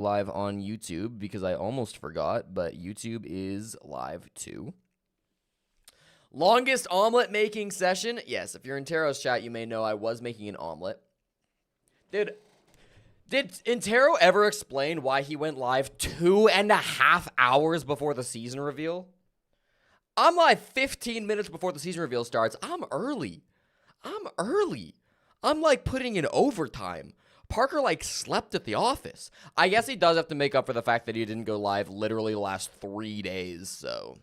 live on YouTube because I almost forgot, but YouTube is live too. Longest omelet making session. Yes, if you're in Interro's chat, you may know I was making an omelet. Did Interro ever explain why he went live 2.5 hours before the season reveal? I'm live 15 minutes before the season reveal starts. I'm early. I'm like putting in overtime. Parker like slept at the office. I guess he does have to make up for the fact that he didn't go live literally the last 3 days, so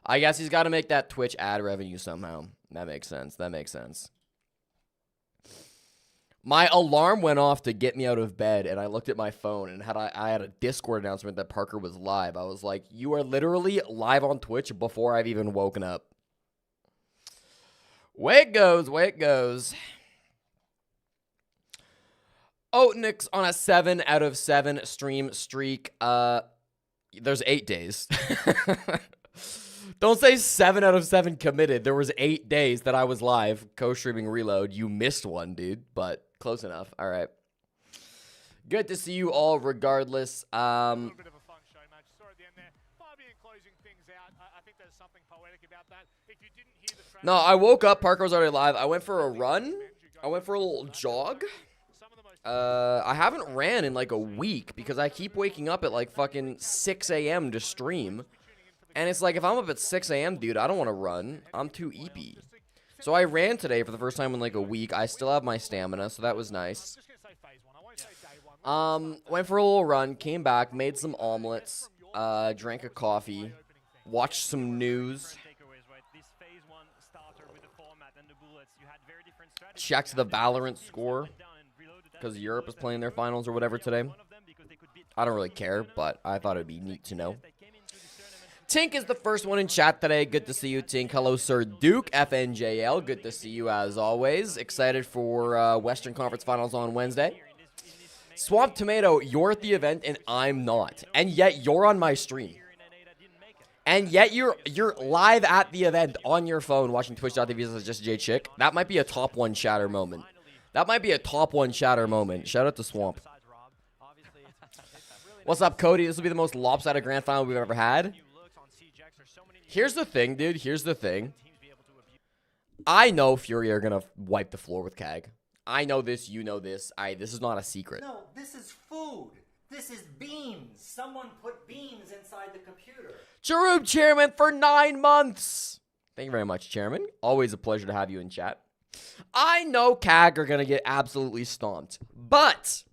I guess he's got to make that Twitch ad revenue somehow. That makes sense. My alarm went off to get me out of bed, and I looked at my phone, and I had a Discord announcement that Parker was live. I was like, you are literally live on Twitch before I've even woken up. Way it goes. Oatnix on a 7 out of 7 stream streak. There's 8 days. Don't say 7 out of 7 committed. There was 8 days that I was live co-streaming Reload. You missed one, dude, but close enough. All right. Good to see you all regardless. A little bit of a fun show match. Saw at the end there. Fabian closing things out. I think there's something poetic about that. If you didn't hear the No, I woke up. Parker was already live. I went for a run. I went for a little jog. I haven't ran in like a week because I keep waking up at like fucking 6 a.m. to stream. And it's like, if I'm up at 6 a.m., dude, I don't want to run. I'm too eepy. So I ran today for the first time in like a week. I still have my stamina, so that was nice. Went for a little run, came back, made some omelets, drank a coffee, watched some news, checked the Valorant score, because Europe is playing their finals or whatever today. I don't really care, but I thought it would be neat to know. Tink is the first one in chat today. Good to see you, Tink. Hello, Sir Duke, FNJL. Good to see you as always. Excited for Western Conference Finals on Wednesday. Swamp Tomato, you're at the event and I'm not. And yet you're on my stream. And yet you're live at the event on your phone watching twitch.tv as just J Chick. That might be a top 1 shatter moment. Shout out to Swamp. What's up, Cody? This will be the most lopsided grand final we've ever had. Here's the thing, dude. Here's the thing. I know Fury are going to wipe the floor with CAG. I know this. You know this. This is not a secret. No, this is food. This is beans. Someone put beans inside the computer. Jarub Chairman for 9 months. Thank you very much, Chairman. Always a pleasure to have you in chat. I know CAG are going to get absolutely stomped. But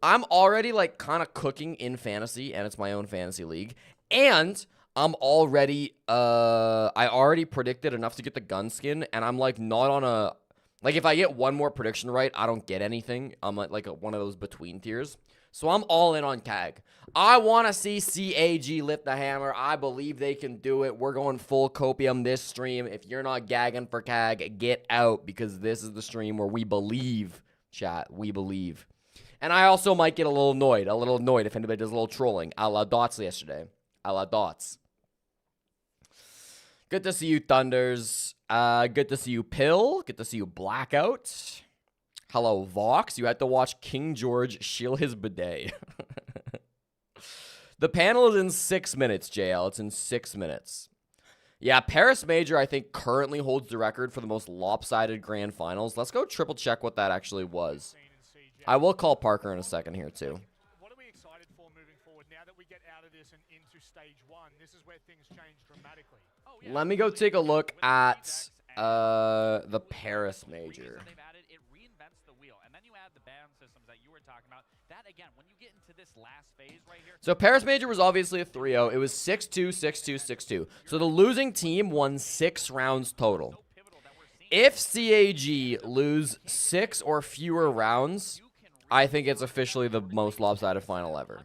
I'm already like kind of cooking in fantasy, and it's my own fantasy league. And I'm already, I already predicted enough to get the gun skin, and I'm like not on a, like if I get one more prediction right, I don't get anything. I'm like one of those between tiers. So I'm all in on CAG. I want to see CAG lift the hammer. I believe they can do it. We're going full copium this stream. If you're not gagging for CAG, get out, because this is the stream where we believe, chat, we believe. And I also might get a little annoyed if anybody does a little trolling, a la Dots yesterday. A la Dots. Good to see you, Thunders. Good to see you, Pill. Good to see you, Blackout. Hello, Vox. You had to watch King George shill his bidet. The panel is in 6 minutes, JL. It's in 6 minutes. Yeah, Paris Major, I think, currently holds the record for the most lopsided grand finals. Let's go triple check what that actually was. I will call Parker in a second here, too. What are we excited for moving forward now that we get out of this and into stage 1? This is where things change dramatically. Let me go take a look at the Paris Major. It reinvents the wheel, and then you add the ban systems that you were talking about. That again, when you get into this last phase right here. So Paris Major was obviously a 3-0. It was 6-2, 6-2, 6-2. So the losing team won 6 rounds total. If CAG lose 6 or fewer rounds, I think it's officially the most lopsided final ever.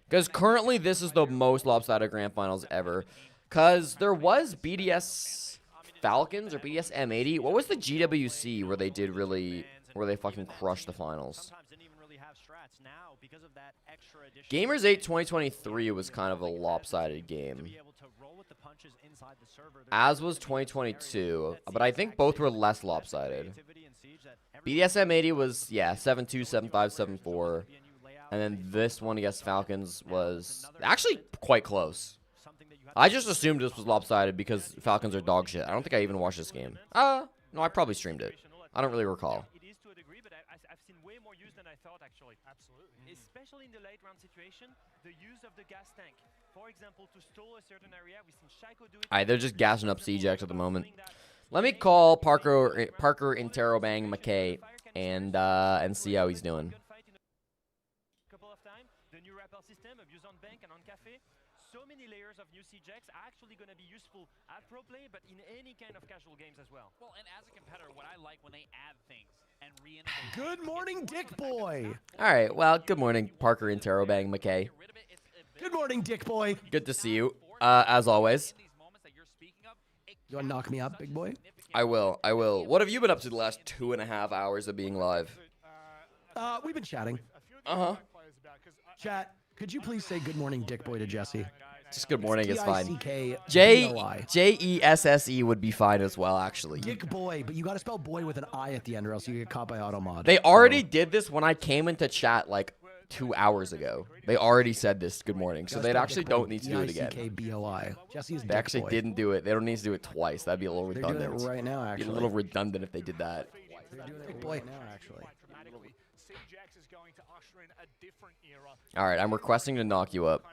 Because currently this is the most lopsided grand finals ever. Because there was BDS Falcons or BDS M80. What was the GWC where they did really, where they fucking crushed the finals? Gamers 8 2023 was kind of a lopsided game. As was 2022, but I think both were less lopsided. BDSM 80 was, yeah, 7-2, 7-5, 7-4. And then this one against Falcons was actually quite close. I just assumed this was lopsided because Falcons are dog shit. I don't think I even watched this game. No, I probably streamed it. I don't really recall. It is to a degree, but I've seen way more use than I thought, actually. Absolutely. Especially in the late round situation, the use of the gas tank. For example, to stall a certain area, we've seen Shaiko do it. Alright, they're just gassing up CJX at the moment. Let me call Parker Interro Bang McKay and see how he's doing. Couple of times, the new rappel system, abuse on bank and on cafe. So many layers of new CJX are actually going to be useful at pro play, but in any kind of casual games as well. Well, and as a competitor, what I like when they add things and reinnovate. Good morning, Dick Boy. Alright, well, good morning, Parker Interro Bang McKay. Good morning, Dick Boy. Good to see you, as always. You want to knock me up, big boy? I will. What have you been up to the last 2.5 hours of being live? We've been chatting. Uh-huh. Chat, could you please say good morning, Dick Boy, to Jesse? Just good morning is fine. T-I-C-K-B-O-I. J-E-S-S-E would be fine as well, actually. Dick Boy, but you got to spell boy with an I at the end or else you get caught by automod. They already did this when I came into chat like 2 hours ago. They already said this good morning, so they actually don't need to do it again. D-I-C-K-B-O-I. Jesse is They Dick actually Boy. didn't do it. They don't need to do it twice. That'd be a little They're redundant. doing it right now, It'd be actually. a little redundant if they did that. They're doing it Dick Boy now, actually. All right, I'm requesting to knock you up.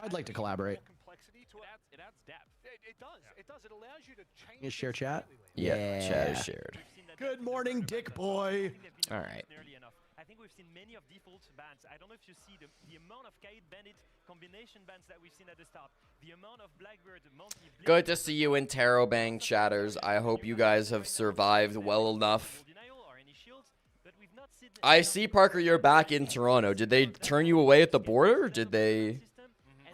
I'd like to collaborate. It adds depth. It does. It does. It allows you to change. You share chat? Yeah, chat is shared. Good morning, Dick Boy. All right. I think we've seen many of default bans. I don't know if you see the amount of Kaid Bandit combination bans that we've seen at the start. The amount of Blackbird, Monty, Good to see you in Tarot Bang chatters. I hope you guys have survived well enough. I see, Parker, you're back in Toronto. Did they turn you away at the border? Did they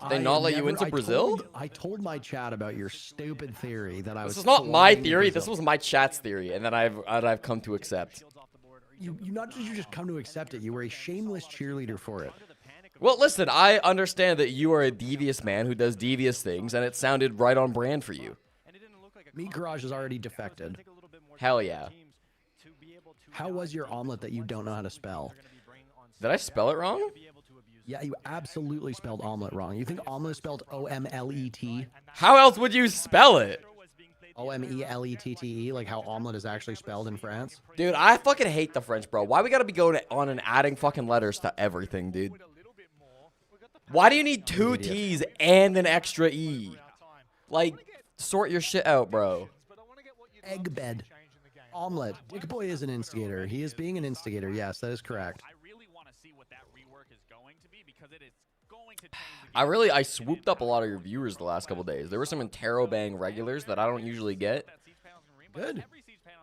not let you into Brazil? I told my chat about your stupid theory that I was. This is not my flying to theory. Brazil. This was my chat's theory, and that I've come to accept. You not just you just come to accept it. You were a shameless cheerleader for it. Well, listen, I understand that you are a devious man who does devious things, and it sounded right on brand for you. Meat Garage is already defected. Hell yeah. How was your omelet that you don't know how to spell? Did I spell it wrong? Yeah, you absolutely spelled omelet wrong. You think omelet is spelled O-M-L-E-T? How else would you spell it? O-M-E-L-E-T-T-E, like how omelet is actually spelled in France? Dude, I fucking hate the French, bro. Why we gotta be going on and adding fucking letters to everything, dude? Why do you need 2 T's and an extra E? Like, sort your shit out, bro. Egg bed. Omelet. Dick Boy is an instigator. He is being an instigator. Yes, that is correct. I really want to see what that rework is going to be because it is going to change the game. I swooped up a lot of your viewers the last couple days. There were some Interro Bang regulars that I don't usually get. Good.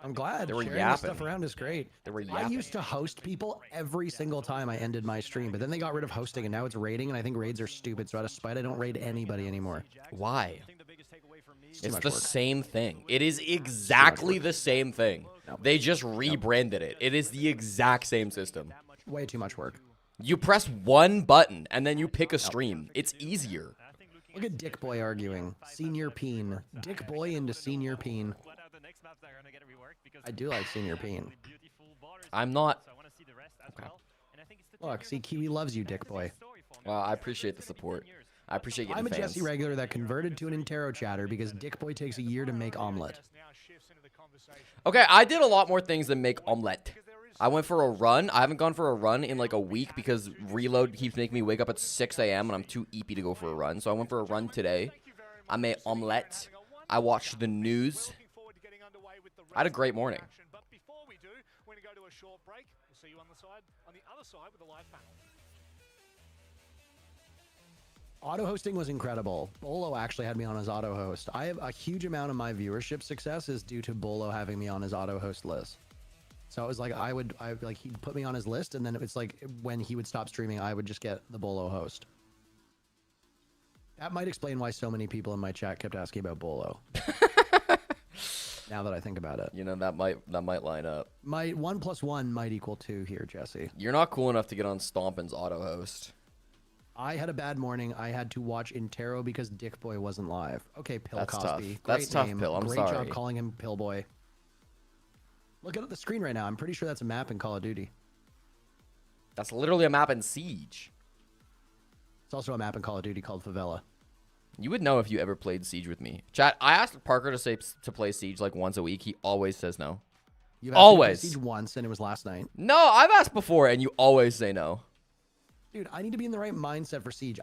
I'm glad. They were Sharing this yapping. stuff around is great. They were I yapping. used to host people every single time I ended my stream, but then they got rid of hosting, and now it's raiding, and I think raids are stupid, so out of spite, I don't raid anybody anymore. Why? too It's much the work. same thing. It is exactly the same thing. They just rebranded it. It is the exact same system. Way too much work. You press one button and then you pick a stream. It's easier. Look at Dick Boy arguing. Senior Peen. Dick Boy into Senior Peen. I do like Senior Peen. I'm not. Okay. Look, see, Kiwi loves you, Dick Boy. Well, I appreciate the support. I appreciate getting I'm a fans. Jesse regular that converted to an Interro chatter because Dick Boy takes a year to make omelet. Okay, I did a lot more things than make omelette. I went for a run. I haven't gone for a run in like a week because reload keeps making me wake up at 6 a.m. and I'm too eepy to go for a run. So I went for a run today. I made omelette. I watched the news. I had a great morning. But before we do, we're going to go to a short break. We'll see you on the other side with the live panel. Auto hosting was incredible. Bolo actually had me on his auto host. I have a huge amount of my viewership success is due to Bolo having me on his auto host list. So it was like he'd put me on his list, and then it's like when he would stop streaming, I would just get the Bolo host. That might explain why so many people in my chat kept asking about Bolo. Now that I think about it, You know, that might line up. my 1 + 1 might equal 2 here, Jesse. You're not cool enough to get on Stompin's auto host. I had a bad morning. I had to watch Interro because Dick Boy wasn't live. Okay, Pill That's Cosby. tough. That's Great tough, name. Pill. I'm Great sorry. job calling him Pill Boy. Look at the screen right now. I'm pretty sure that's a map in Call of Duty. That's literally a map in Siege. It's also a map in Call of Duty called Favela. You would know if you ever played Siege with me. Chat, I asked Parker to play Siege like once a week. He always says no. You've asked me to play Always. Siege once, and it was last night. No, I've asked before, and you always say no. Dude, I need to be in the right mindset for Siege.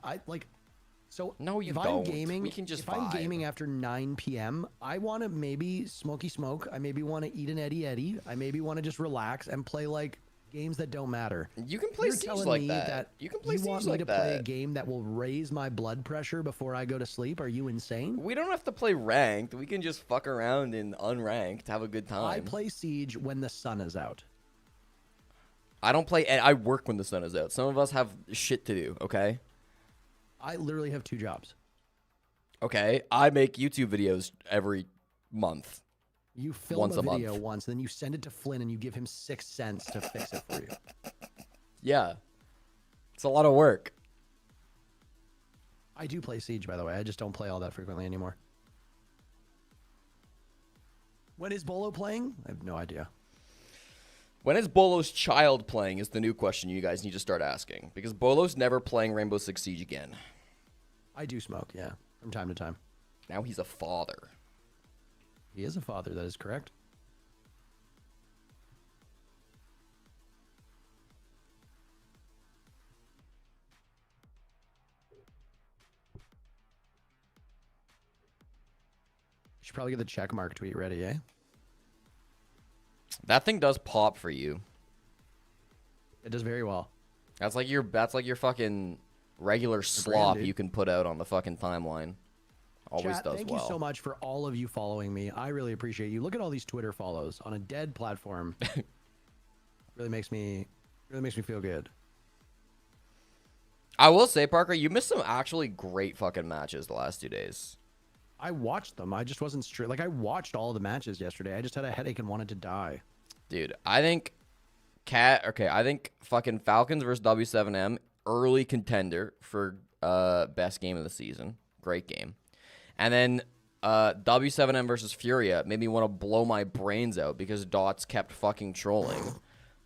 So No, you if don't. I'm gaming, We can just if I'm vibe. gaming after 9 p.m., I want to maybe smoky smoke. I maybe want to eat an Eddie Eddie. I maybe want to just relax and play like games that don't matter. You can play You're Siege telling like me that. You can play you Siege want me like to play a that. game that will raise my blood pressure before I go to sleep? Are you insane? We don't have to play ranked. We can just fuck around in unranked, have a good time. I play Siege when the sun is out. I don't play. I work when the sun is out. Some of us have shit to do. Okay. I literally have 2 jobs. Okay. I make YouTube videos every month. You film Once a a month. video once, then you send it to Flynn and you give him 6 cents to fix it for you. Yeah. It's a lot of work. I do play Siege, by the way. I just don't play all that frequently anymore. When is Bolo playing? I have no idea. When is Bolo's child playing is the new question you guys need to start asking. Because Bolo's never playing Rainbow Six Siege again. I do smoke, yeah, from time to time. Now he's a father. He is a father, that is correct. You should probably get the checkmark tweet ready, eh? That thing does pop for you. It does very well. That's like your fucking regular slop dude. you can put out on the fucking timeline. Always Chat, does thank well. you so much for all of you following me. I really appreciate you. Look at all these Twitter follows on a dead platform. really makes me feel good. I will say, Parker, you missed some actually great fucking matches the last 2 days. I watched them. I just wasn't straight. Like, I watched all the matches yesterday. I just had a headache and wanted to die. Dude, I think I think fucking Falcons versus W7M, early contender for best game of the season. Great game. And then W7M versus Furia made me want to blow my brains out because Dots kept fucking trolling.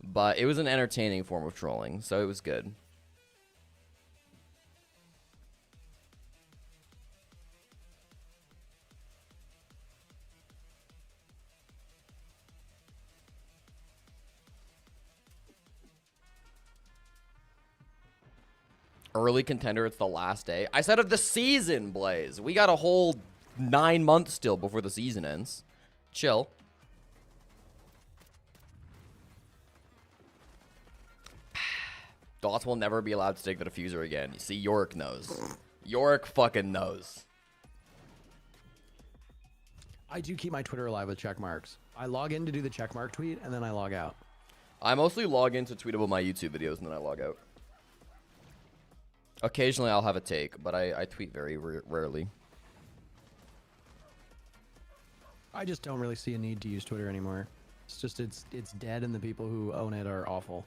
But it was an entertaining form of trolling, so it was good. Early contender, it's the last day. I said of the season, Blaze. We got a whole 9 months still before the season ends. Chill. Dots will never be allowed to take the diffuser again. You see, York knows. York fucking knows. I do keep my Twitter alive with check marks. I log in to do the check mark tweet, and then I log out. I mostly log in to tweet about my YouTube videos, and then I log out. Occasionally, I'll have a take, but I tweet very rarely. I just don't really see a need to use Twitter anymore. It's just, it's dead, and the people who own it are awful.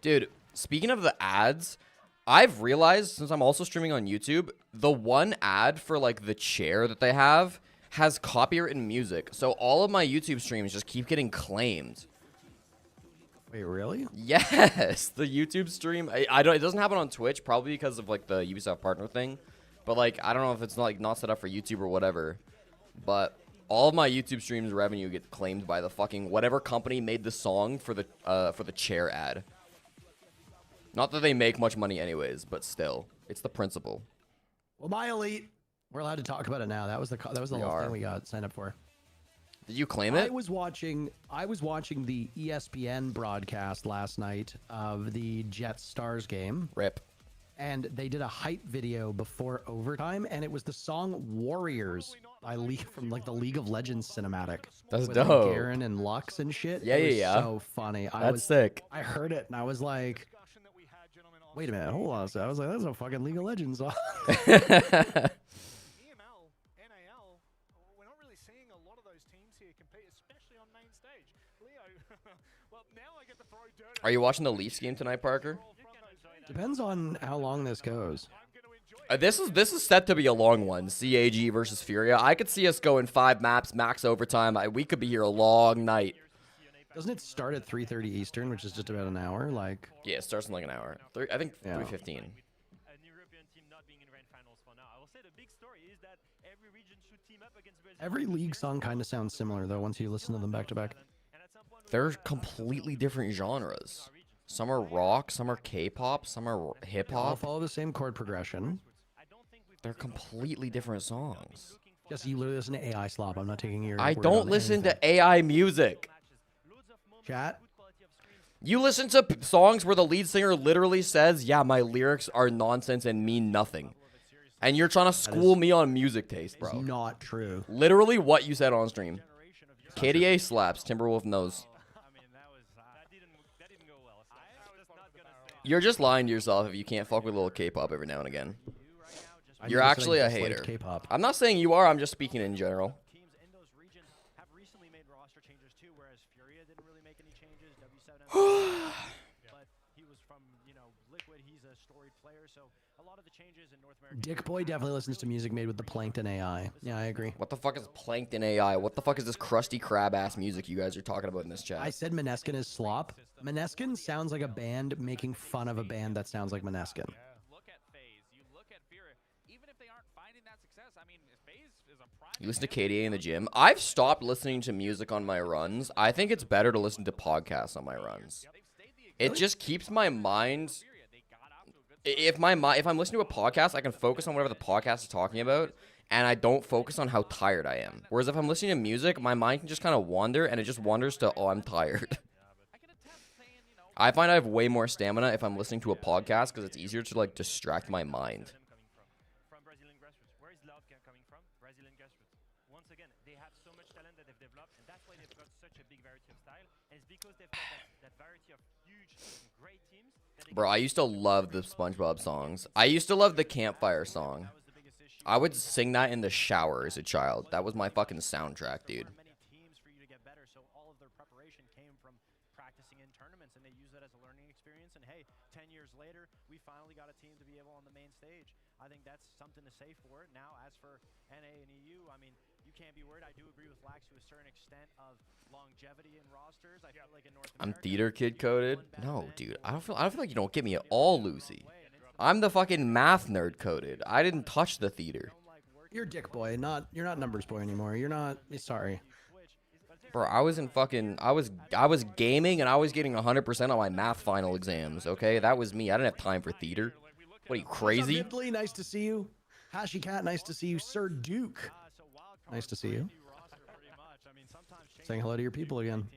Dude, speaking of the ads, I've realized, since I'm also streaming on YouTube, the one ad for, like, the chair that they have has copywritten music. So all of my YouTube streams just keep getting claimed. Wait, really? Yes, the YouTube stream. I don't. It doesn't happen on Twitch, probably because of like the Ubisoft partner thing. But like, I don't know if it's not set up for YouTube or whatever. But all of my YouTube streams revenue get claimed by the fucking whatever company made the song for the chair ad. Not that they make much money anyways, but still, it's the principle. Well, my elite, we're allowed to talk about it now. That was the little thing we got signed up for. Did you claim it? I was watching the ESPN broadcast last night of the Jets Stars game. Rip. And they did a hype video before overtime, and it was the song "Warriors" by from like the League of Legends cinematic. That's with, dope. Like, Garen and Lux and shit. Yeah, It was yeah. So funny. That's sick. I heard it and I was like, wait a minute, hold on a second. I was like, that's a fucking League of Legends song. We're not really seeing a lot of those teams here compete, especially on main stage. Leo, well, now I get to throw dirt. Are you watching the Leafs game tonight, Parker? Depends on how long this goes. This is set to be a long one. CAG versus Furia. I could see us going 5 maps, max overtime. We could be here a long night. Doesn't it start at 3:30 Eastern, which is just about an hour? Like, Yeah, it starts in like an hour. I think Yeah. 3:15. An European team not being in grand finals for now. I will say the big story is that every region should team up against Brazil. every league song kind of sounds similar though once you listen to them back to back. And at some point we They're will have completely different genres. our regions. Some are rock, some are K-pop, some are hip All hop. follow the same chord progression. I don't think we've They're completely different songs. looking for Jesse, you literally listen to AI slop. I'm not taking your. I word don't on listen anything. to AI music. matches. Loads of moments, Chat. good quality of screens. You listen to songs where the lead singer literally says, "Yeah, my lyrics are nonsense and mean nothing," and you're trying to school me on music taste, It's bro. not true. Literally what you said on stream. Generation of young- KDA slaps. Timberwolf knows. I mean, that didn't go well. So I was not gonna say You're just lying to yourself if you can't fuck with a little K-pop every now and again. you right now. Just I You're just actually a dislike hater. K-pop. I'm not saying you are. I'm just speaking in general. teams in those regions have recently made roster changes too, whereas Furia didn't really make any changes. W7, but he was from Liquid. He's a storied player, so a lot of the changes in North America. Dick Boy definitely listens to music made with the Plankton AI. Yeah, I agree. What the fuck is Plankton AI? What the fuck is this crusty crab ass music you guys are talking about in this chat? I said Maneskin is slop. Maneskin sounds like a band making fun of a band that sounds like Maneskin. Look at FaZe. You look at Fury. Even if they aren't finding that success, I mean, FaZe is a prime. You listen to KDA in the gym. I've stopped listening to music on my runs. I think it's better to listen to podcasts on my runs. It just keeps my mind. If I'm listening to a podcast, I can focus on whatever the podcast is talking about, and I don't focus on how tired I am. Whereas if I'm listening to music, my mind can just kind of wander, and it just wanders to, oh, I'm tired. I find I have way more stamina if I'm listening to a podcast because it's easier to like distract my mind. From Brazilian grassroots. Where is love coming from? Brazilian grassroots. Once again, they have so much talent that they've developed, and that's why they've got such a big variety of style. And it's because they've got that variety of huge, great teams. That they Bro, I used to love the SpongeBob songs. I used to love the campfire song. That was the biggest issue. I would sing that in the shower as a child. That was my fucking soundtrack, dude. There are many teams for you to get better, so all of their preparation came from practicing in tournaments, and they use that as a learning experience. And hey, 10 years later, we finally got a team to be able on the main stage. I think that's something to say for it. Now, as for NA and EU, I mean, you can't be worried. I do agree with Lax to a certain extent of longevity in rosters. I feel like in North I'm America, theater kid coded. one bad No, event, dude. I don't feel like you don't get me at all, Lucy. I'm the fucking math nerd coded. I didn't touch the theater. You're Dick Boy, you're not numbers boy anymore. You're not. Sorry. Bro, I was in fucking I was gaming and I was getting 100% on my math final exams, okay? That was me. I didn't have time for theater. What are you, crazy? Ripley, nice to see you. Hashi Cat, nice to see you. Sir Duke, nice to see you. Saying hello to your people again.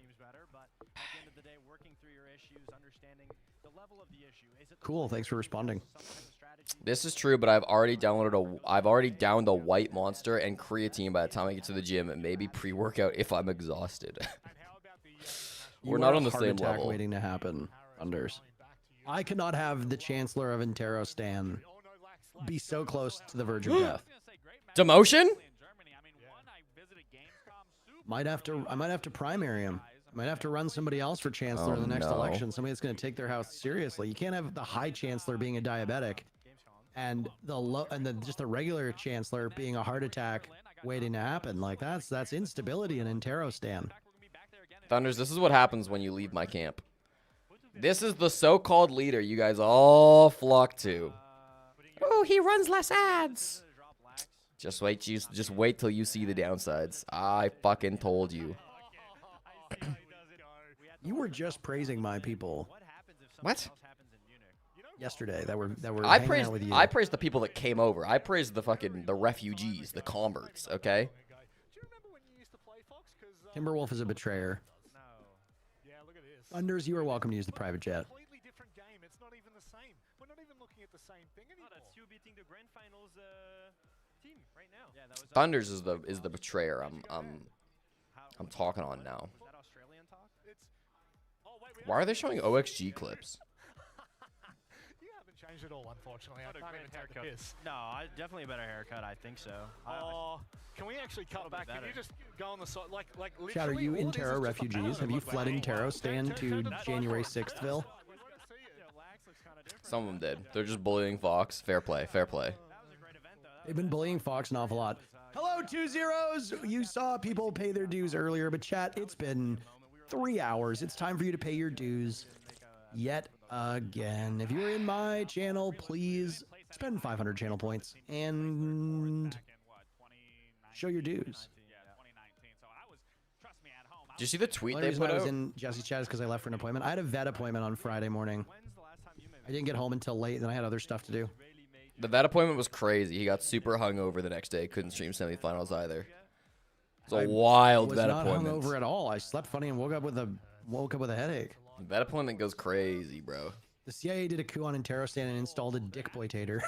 Cool, thanks for responding. This is true, but I've already downed a white monster and creatine by the time I get to the gym and maybe pre-workout if I'm exhausted. We're You not are on a the heart same attack level. waiting to happen, Unders. I could not have the Chancellor of Interro Stan be so close to the verge of death. Demotion? I might have to primary him. I might have to run somebody else for Chancellor in the next no. election. Somebody that's going to take their house seriously. You can't have the High Chancellor being a diabetic, and just the regular Chancellor being a heart attack waiting to happen. Like that's instability in Interro Stan. Thunders, this is what happens when you leave my camp. This is the so-called leader you guys all flock to. Oh, he runs less ads. Just wait till you see the downsides. I fucking told you. You were just praising my people What? yesterday that were I hanging praised out with you. I praised the people that came over. I praised the refugees, the converts, okay? Do you remember when you used to play Fox? 'Cause, Timberwolf is a betrayer. yeah, look at this. Unders, you are welcome to use the private jet. Completely different game. It's not even the same. We're not even looking at the same thing anymore. Oh, that's you beating the grand finals team right now. Yeah, that was Thunders is the betrayer I'm talking on now. Was that Australian talk? It's. Oh wait, we Why are they showing OXG clips? You haven't changed at all, unfortunately. I Not a can't great even take the haircut. piss. No, definitely a better haircut. I think so. Oh, can we actually cut back? Can better. you just go on the side, like literally? Chat, are you all it is Interro is just a refugees? banner Have you with fled like, Interro Stan turn to the side January on. 6thville? We wanna see it. Some of them did. They're just bullying Fox. Fair play, fair play. They've been bullying Fox an awful lot. Hello, 2 zeros. You saw people pay their dues earlier, but chat, it's been 3 hours. It's time for you to pay your dues yet again. If you're in my channel, please spend 500 channel points and show your dues. Did you see the tweet The they reason put I was out? in Jesse's chat is because I left for an appointment. I had a vet appointment on Friday morning. I didn't get home until late, and then I had other stuff to do. The vet appointment was crazy. He got super hungover the next day. Couldn't stream semifinals either. It's a wild was vet not appointment. hungover at all. I slept funny and woke up with a headache. Vet appointment goes crazy, bro. The CIA did a coup on Interro stand and installed a dickploitator.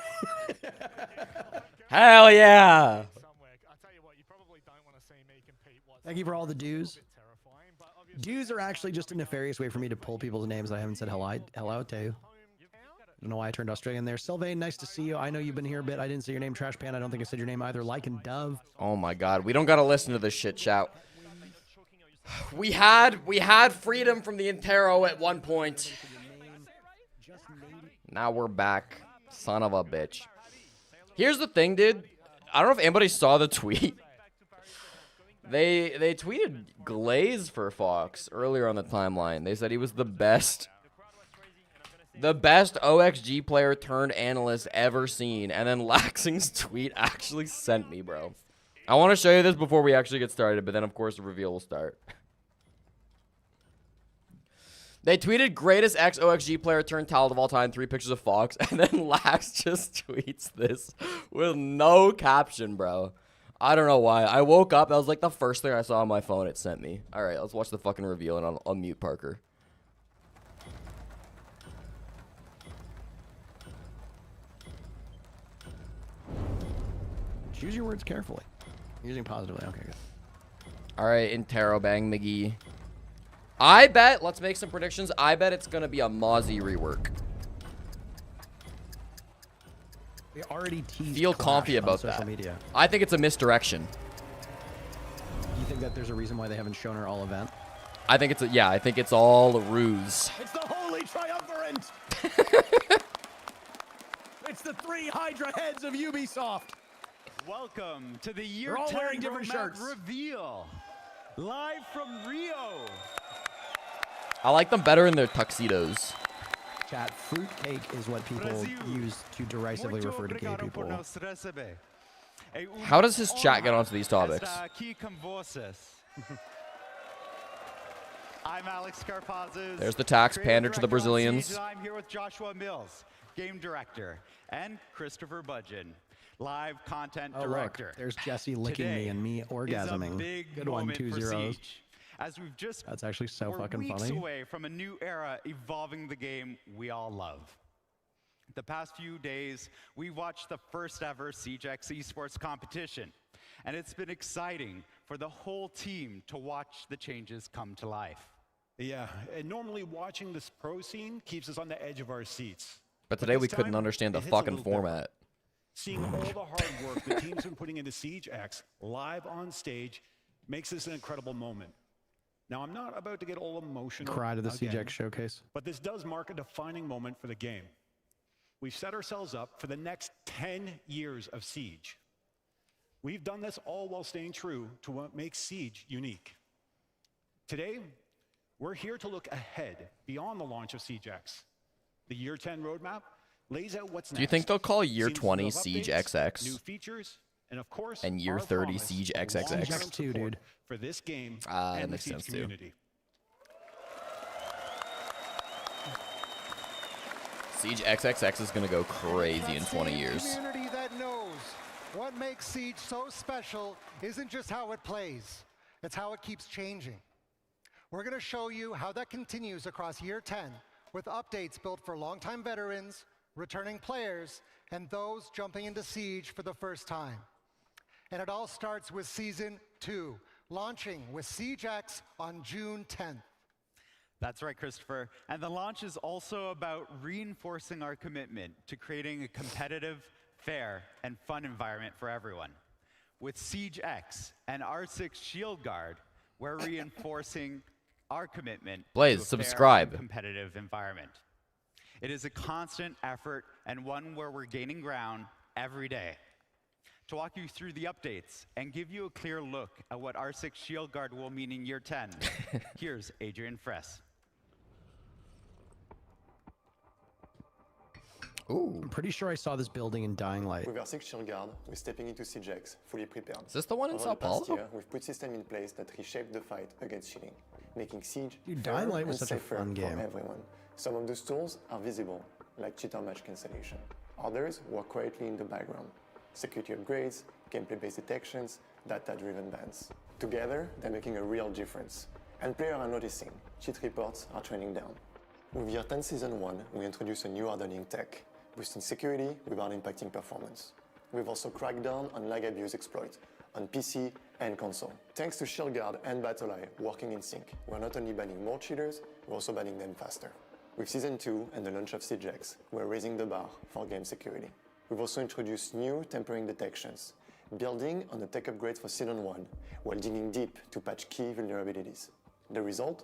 Hell yeah! Somewhere. I tell you what, you probably don't want to see me compete. Thank you for all the dues. Terrifying, but obviously Dues are actually just a nefarious way for me to pull people's names I haven't said hello to. I don't know why I turned Australian there. Sylvain, nice to see you. I know you've been here a bit. I didn't say your name, Trash Pan. I don't think I said your name either. Like and Dove. Oh my god, we don't gotta listen to this shit shout. We had freedom from the Interro at one point. Now we're back. Son of a bitch. Here's the thing, dude. I don't know if anybody saw the tweet. They tweeted Glaze for Fox earlier on the timeline. They said he was the best OXG player turned analyst ever seen. And then Laxing's tweet actually sent me, bro. I want to show you this before we actually get started, but then of course the reveal will start. They tweeted greatest ex-OXG player turned talent of all time, 3 pictures of Fox, and then Lax just tweets this with no caption, bro. I don't know why. I woke up, that was like the first thing I saw on my phone it sent me. Alright, let's watch the fucking reveal and I'll mute Parker. Choose your words carefully. Using positively. Okay, good. Alright, Interro Bang McGee. I bet, let's make some predictions. I bet it's going to be a Mozzie rework. We already teased Feel Clash comfy on about social that. media. I think it's a misdirection. You think that there's a reason why they haven't shown her all event? I think I think it's all a ruse. It's the Holy Triumvirate! It's the 3 Hydra heads of Ubisoft! Welcome to the year They're all 10 wearing different roadmap shirts. reveal. Live from Rio. I like them better in their tuxedos. Chat, fruitcake is what people Brasil. use to derisively Muito refer to gay obrigado por people. nos receber. É How does his chat get onto these topics? Estar aqui com vocês. I'm Alex Carpazes. There's the tax creative pander to the director on Brazilians. Siege, and I'm here with Joshua Mills, game director, and Christopher Budgeon, live content Oh, director. look, there's Jesse licking Today me and me is orgasming. a big Good one, moment 2 for zeros. Siege, as we've just That's actually so we're fucking weeks funny. away from a new era evolving the game we all love. The past few days, we watched the first ever SiegeX esports competition, and it's been exciting for the whole team to watch the changes come to life. Yeah, and normally watching this pro scene keeps us on the edge of our seats. But today we this couldn't time, understand the it hits a fucking little different. format. Seeing all the hard work the team's been putting into Siege X live on stage makes this an incredible moment. Now, I'm not about to get all emotional. Cry to the again, CJX showcase. but this does mark a defining moment for the game. We've set ourselves up for the next 10 years of Siege. We've done this all while staying true to what makes Siege unique. Today, we're here to look ahead beyond the launch of Siege X. The Year 10 roadmap lays out what's next. Do you think they'll call Year Seasons 20 of Siege updates, New XX? features, and of course, And Year our 30 promise Siege of XXX? long-term Siege X2, support dude. for this game That and the makes Siege sense too. community. Siege XXX is going to go crazy in 20 years. Community that knows what makes Siege so special isn't just how it plays, it's how it keeps changing. We're going to show you how that continues across Year 10 with updates built for longtime veterans, returning players, and those jumping into Siege for the first time. And it all starts with Season 2, launching with Siege X on June 10th. That's right, Christopher. And the launch is also about reinforcing our commitment to creating a competitive, fair, and fun environment for everyone. With Siege X and R6 Shield Guard, we're reinforcing our commitment Blaze, to a fair subscribe. and competitive environment. It is a constant effort and one where we're gaining ground every day. To walk you through the updates and give you a clear look at what R6 Shield Guard will mean in year 10, here's Adrian Fress. Ooh. I'm pretty sure I saw this building in Dying Light. With R6 Shield Guard, we're stepping into CJX fully prepared. Is this the one in Over Sao the past Paulo? year, we've put systems in place that reshape the fight against cheating, making Siege Dude, fairer Dying Light was and such a safer fun game. for everyone. Some of those tools are visible, like cheater match cancellation. Others work quietly in the background. Security upgrades, gameplay-based detections, data-driven bans. Together, they're making a real difference. And players are noticing. Cheat reports are trending down. With Year 10 Season 1, we introduced a new hardening tech, boosting security without impacting performance. We've also cracked down on lag abuse exploit on PC and console. Thanks to Shield Guard and BattleEye working in sync, we're not only banning more cheaters, we're also banning them faster. With Season 2 and the launch of CJX, we're raising the bar for game security. We've also introduced new tampering detections, building on the tech upgrades for Season 1, while digging deep to patch key vulnerabilities. The result?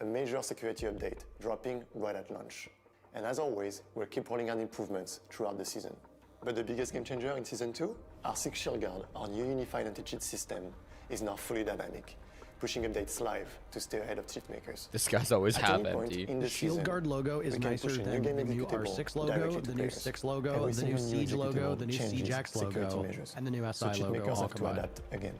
A major security update, dropping right at launch. And as always, we'll keep rolling out improvements throughout the season. But the biggest game changer in Season 2? R6 Shield Guard, our new unified anti-cheat system, is now fully dynamic, pushing updates live to stay ahead of cheat makers. This guy's always At half any point empty. in The Shield Guard logo is we can nicer push a than game the new executable R6 logo, directly to the new players. 6 logo, Every the new single Siege logo, executable the new changes CJX security logo, measures, and the new so SI cheat logo makers all have to combined. adapt again.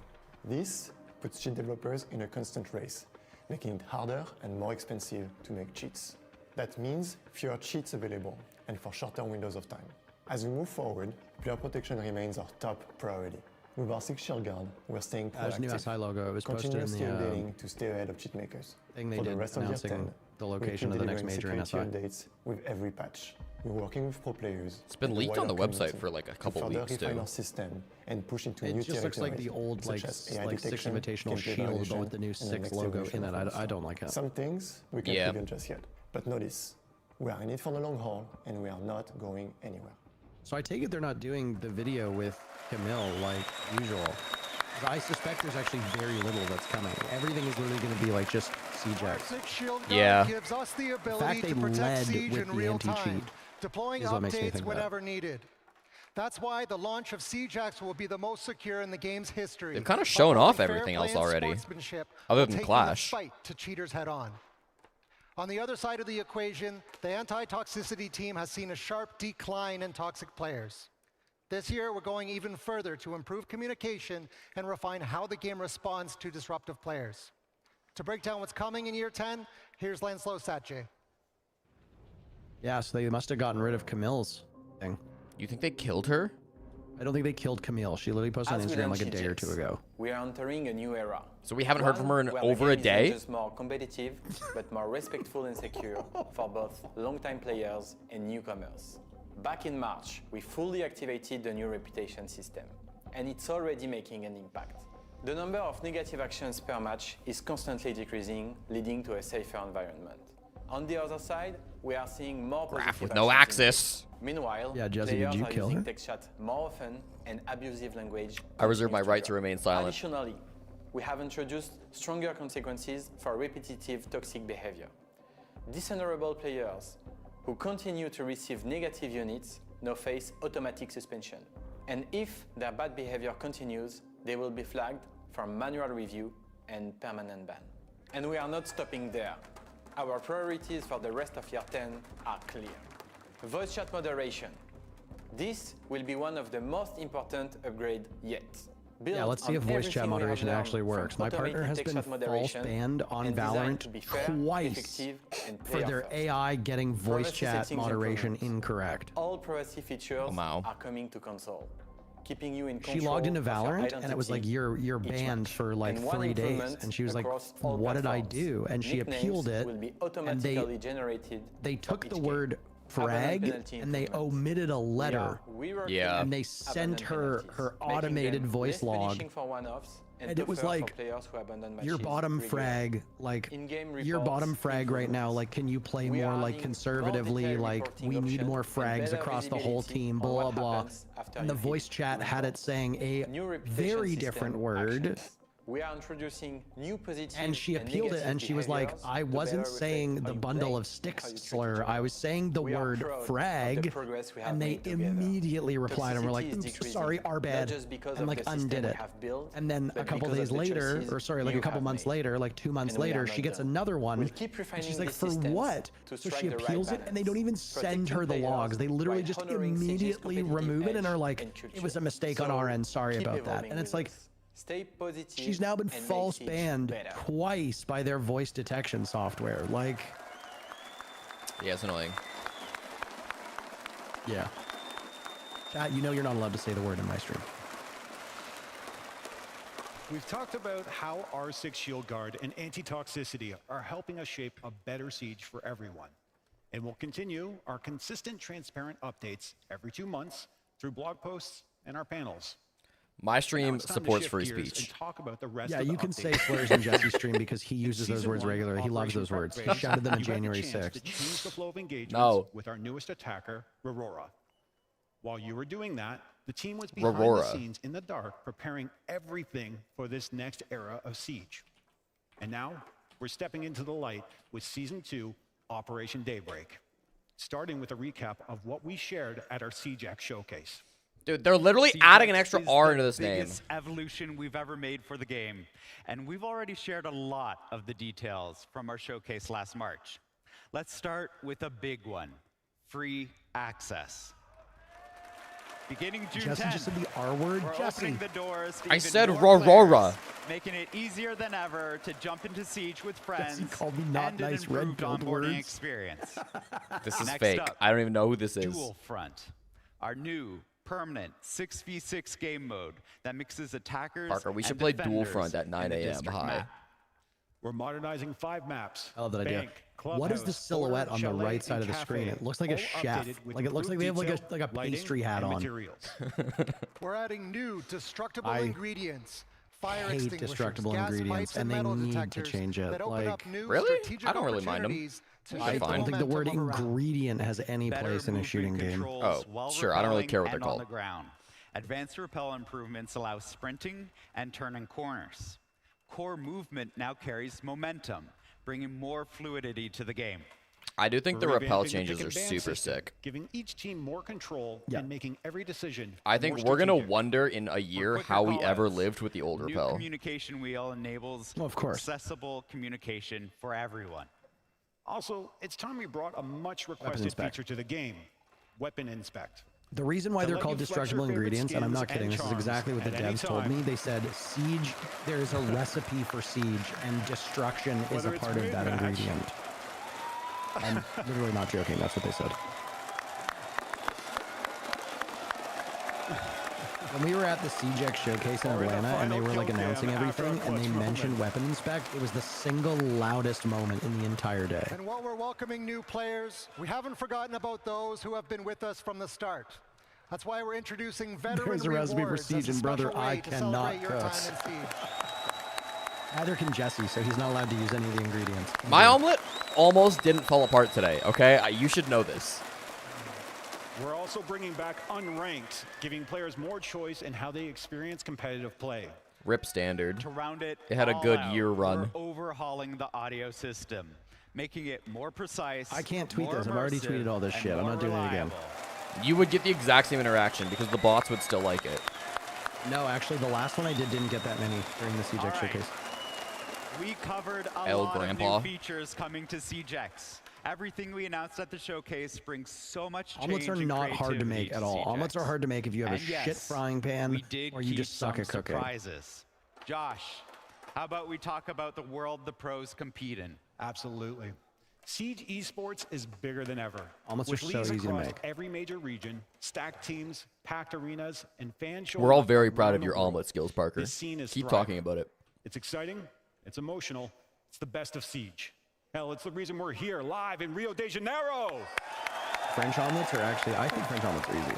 This puts cheat developers in a constant race, making it harder and more expensive to make cheats. That means fewer cheats available and for shorter windows of time. As we move forward, player protection remains our top priority. With R6 Shield Guard, we're staying There's a new proactive, SI logo. It was posted in continuously the updating to stay ahead of cheat makers. thing they For the did rest of Year 10, announcing the we location keep of the next delivering major in SI. security updates with every patch. We're working with pro players. It's been and leaked on the wider website community for like a to couple further weeks refine too. our system and push into It new just looks like the territories, old such like as AI Six detection, Invitational gameplay Shield, but validation, with the new and 6 next logo evolution in of it. I don't like it. Some things we can't Yeah. reveal just yet. But notice, we are in it for the long haul and we are not going anywhere. So I take it they're not doing the video with Camille like usual. I suspect there's actually very little that's coming. Everything is literally going to be like just CJX. R6 Shield Guard Yeah. gives us the fact ability they to protect led Siege with in the real anti-cheat time, deploying is what makes me updates think that. whenever needed. That's why the launch of CJX will be the most secure in the game's history. They've kind of shown off Upholding fair everything play else and already, sportsmanship other while than taking Clash. the fight to cheaters head on. On the other side of the equation, the anti-toxicity team has seen a sharp decline in toxic players. This year, we're going even further to improve communication and refine how the game responds to disruptive players. To break down what's coming in Year 10, here's Lanslow Satche. Yeah, so they must have gotten rid of Camille's thing. You think they killed her? I don't think they killed Camille. She literally posted on As we Instagram like a launch day or two CJX, ago. We are entering a new era. So we haven't heard from her in One where the over a game is not day? just more competitive, but more respectful and secure for both longtime players and newcomers. Back in March, we fully activated the new reputation system, and it's already making an impact. The number of negative actions per match is constantly decreasing, leading to a safer environment. On the other side, we are seeing more Graph positive with no actions in axis. game. Meanwhile, Yeah, Jesse, players did you are kill using her? text chat more often and abusive language. I reserve my continues right to grow. remain silent. Additionally, we have introduced stronger consequences for repetitive toxic behavior. Dishonorable players who continue to receive negative units now face automatic suspension. And if their bad behavior continues, they will be flagged for manual review and permanent ban. And we are not stopping there. Our priorities for the rest of Year 10 are clear. Voice chat moderation. This will be one of the most important upgrades yet. Built Yeah, let's see on if voice chat everything we have moderation learned actually from works. My partner automated has text been chat false moderation banned on and designed Valorant to be fair, twice effective, and for their player-first. AI getting voice Privacy chat settings moderation improvements. incorrect. All privacy features Oh, wow. are coming to console, keeping you in She control logged into of your Valorant and it was like identity you're each banned match. for like And one 3 days, improvement and she was like, across all "What did I platforms. do?" And she Nicknames appealed it, will be and automatically generated they for took each the game. word Abandoned frag penalty and they improvement. omitted a letter, We are Yeah. and they abandoned sent her penalties, her making automated them voice less log, punishing for one-offs and and it was tougher for like, players who abandon your matches bottom regularly. frag, like In-game your bottom reports, frag right now, improvements. like can you play We more are like adding conservatively, more detailed like reporting we need options more and frags better across the whole visibility team, on blah what blah. happens after And the you voice hit chat had it saying a New reputation very system different word, actions. We are introducing new positive And she appealed it, negative and she was like, behaviors I to wasn't better saying reflect the how you bundle play of and sticks how you treat slur. each I other. was saying the We are word proud of the frag, progress we have and they made together. immediately replied and were like, Toxicity is oops, decreasing, sorry, our not bad, just because and of like the system undid we it. have built, And then a but couple because days of the later, choices or sorry, like a you couple have months made. later, like 2 months And we are later, not she gets done. another one. We'll keep And refining she's like, these for systems what? to So strike she the right appeals it, and they don't even balance, send protecting her the players logs. They literally while just honoring CG's immediately competitive remove it and edge are like, and it was a culture. mistake on So our end. Sorry keep about that. evolving And it's with like, us. Stay positive. she's now been and make false Siege banned better. twice by their voice detection software. Like, Yeah, it's annoying. yeah. Chat, you know you're not allowed to say the word in my stream. We've talked about how R6 Shield Guard and anti-toxicity are helping us shape a better Siege for everyone. And we'll continue our consistent, transparent updates every 2 months through blog posts and our panels. My Now stream it's time to supports shift free gears speech. and talk about the rest Yeah, of the you can say updates. slurs in Jesse's stream because he In uses those Season words 1, regularly. He loves Operation those words. He Front shouted them on Phase, you had the January chance 6th. to change the flow of engagements No. with our newest attacker, Aurora. While you were doing that, the team was behind the Aurora. scenes in the dark, preparing everything for this next era of Siege. And now, we're stepping into the light with Season 2, Operation Daybreak, starting with a recap of what we shared at our Siege X showcase. Dude, they're literally CGX adding an extra is R the into this name. biggest evolution we've ever made for the game, and we've already shared a lot of the details from our showcase last March. Let's start with a big one: free access. Beginning June Jesse 10th, just said the R word. we're Jesse. opening the doors to I even said more Aurora. players, making it easier than ever to jump into Siege with friends Jesse called me not and an nice red improved pilled onboarding words. experience. This is Next fake. up, I don't even know who this is. Dual Front, our new permanent 6v6 game mode that mixes attackers Parker, we and should play Dual defenders Front at 9 in the a.m. district Hi. map. We're modernizing 5 maps. I love that idea. Bank, What is the Clubhouse, silhouette Order, on the Chalet, right side and of the screen? Cafe, It looks like a all chef. updated with Like it looks like improved they have detail, like a lighting, pastry hat and on. materials. We're adding new destructible I ingredients, fire hate extinguishers, destructible gas ingredients, pipes, and they metal need to detectors change it. that open up Like, new Really? strategic I don't really mind 'em. opportunities to They're I shift the fine. don't think the word momentum of a round. ingredient has any Better place in a movement shooting game. controls Oh, while sure, I don't really rappelling care what they're and on called. the ground. Advanced rappel improvements allow sprinting and turning corners. Core movement now carries momentum, bringing more fluidity to the game. I do think the We're rappel revamping the changes pick are and ban super system, sick. giving each team more control Yeah. and making every decision I think more we're going to strategic. wonder in a year quicker how we ever callouts, lived with the old New rappel. communication wheel enables Well, of course. accessible communication for everyone. Also, it's time we brought a much requested inspect. feature to the game, Weapon Inspect. The reason why To they're let called you flex your destructible favorite ingredients, and I'm skins not kidding, and this is charms exactly what the at any devs told time. me. They said Siege, there is a recipe for Siege, and destruction is Whether a it's part of that mid-match. ingredient. I'm literally not joking. That's what they said. When we were at the Siege X showcase in Or in the Atlanta, and they final were like kill cam announcing after everything, a and they clutch mentioned moment. Weapon Inspect, it was the single loudest moment in the entire day. And while we're welcoming new players, we haven't forgotten about those who have been with us from the start. That's why we're introducing veteran There's a recipe for rewards Siege, as a and brother, special I way to cannot celebrate your cook. time in Siege. Neither can Jesse, so he's not allowed to use any of the ingredients. My omelet almost didn't fall apart today, okay? You should know this. We're also bringing back Unranked, giving players more choice in how they experience competitive play. Rip standard. To round it It had a all good out, year run. We're overhauling the audio system, making it more precise. I can't tweet more this. I've already immersive, tweeted all this and shit. I'm more not doing it again. reliable. You would get the exact same interaction because the bots would still like it. No, actually, the last one I did didn't get that many during the Siege X All right. showcase. We covered a El lot Grandpa. of new features coming to Siege X. Everything we announced at the showcase brings so much change Omelets are and not hard to creativity make at all. Siege Omelets are X. hard to make if you have And a shit yes, frying pan we did or you keep just suck some at cooking. surprises. Josh, how about we talk about the world the pros compete in? Absolutely. Siege Esports is bigger than ever. Omelets with are so leagues easy to across make. every major region, stacked teams, packed arenas, and fans showing We're all up very from proud around of the your world. omelet skills, Parker. This scene is Keep thriving. talking about it. It's exciting, it's emotional, it's the best of Siege. Hell, it's the reason we're here live in Rio de Janeiro. French omelets are actually, I think French omelets are easy.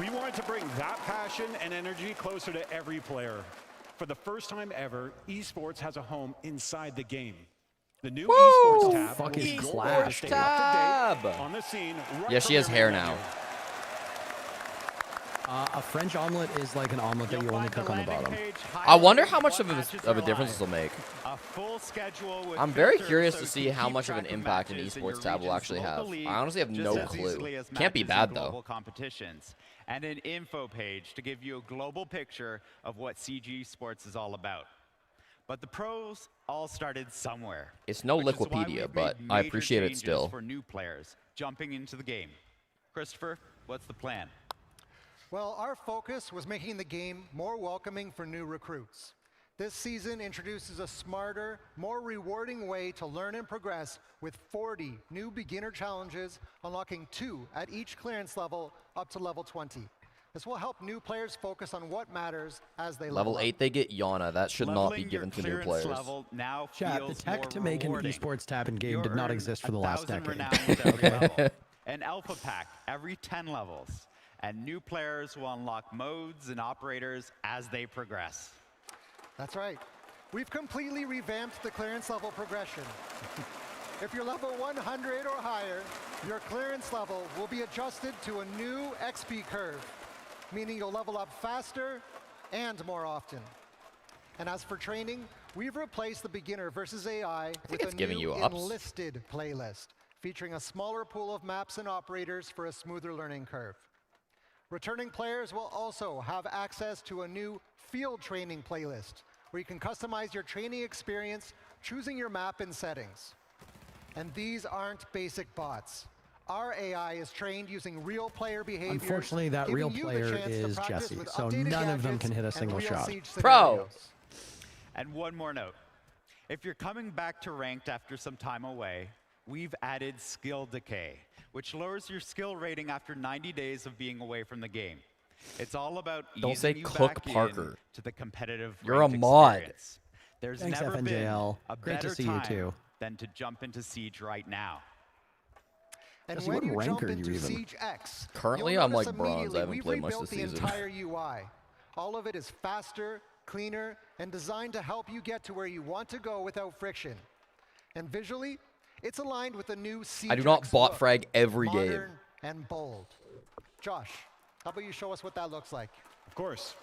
We wanted to bring that passion and energy closer to every player. For the first time ever, esports has a home inside the game. The new Woo! esports tab Fuck will is be your Clash. way to stay up to date Tab. on the scene. Right Yeah, she from has your hair main now. menu. A French omelet is like an omelet that you only cook on the bottom. I wonder how much of a difference this will make. A full schedule with I'm very filters curious so to you see can how keep much of an track of impact an matches in your esports tab will region's actually have. local league, I honestly have just no as clue. easily as Can't be matches bad in though. global competitions, and an info page to give you a global picture of what CG Sports is all about. But the pros all started somewhere. It's no which is why Liquipedia, we've but made I major appreciate it changes still. for new players jumping into the game. Christopher, what's the plan? Well, our focus was making the game more welcoming for new recruits. This season introduces a smarter, more rewarding way to learn and progress with 40 new beginner challenges, unlocking 2 at each clearance level up to level 20. This will help new players focus on what matters as they level Level up. 8, they get Yana. That should not be Leveling given your to new clearance players. level now Chat, the feels tech more to make an rewarding. esports tab in game You did not earn exist for the last 1,000 decade. renowns every level. An alpha pack every 10 levels. And new players will unlock modes and operators as they progress. That's right. We've completely revamped the clearance level progression. If you're level 100 or higher, your clearance level will be adjusted to a new XP curve, meaning you'll level up faster and more often. And as for training, we've replaced the beginner versus AI with it's a giving new you ups. enlisted playlist, featuring a smaller pool of maps and operators for a smoother learning curve. Returning players will also have access to a new field training playlist, where you can customize your training experience, choosing your map and settings. And these aren't basic bots. Our AI is trained using real player behaviors. Unfortunately, that real giving you the player chance to is practice Jesse, with so updated none of them gadgets can hit a and single real shot. siege Pro. scenarios. And one more note. If you're coming back to ranked after some time away, we've added skill decay, which lowers your skill rating after 90 days of being away from the game. It's all about Don't say easing you Cook back Parker. to the competitive You're a ranked mod. experience. There's Thanks, never been FNJL. a Great to better see you time too. than to jump into Siege right now. And Jesse, when what you rank jump are you into even? Siege X, Currently, you'll I'm notice like bronze. I immediately haven't we've played much rebuilt this the season. entire UI. All of it is faster, cleaner, and designed to help you get to where you want to go without friction. And visually, it's aligned with the new Siege I do not X bot look, frag every game. modern and bold. Josh, how about you show us what that looks like? Of course.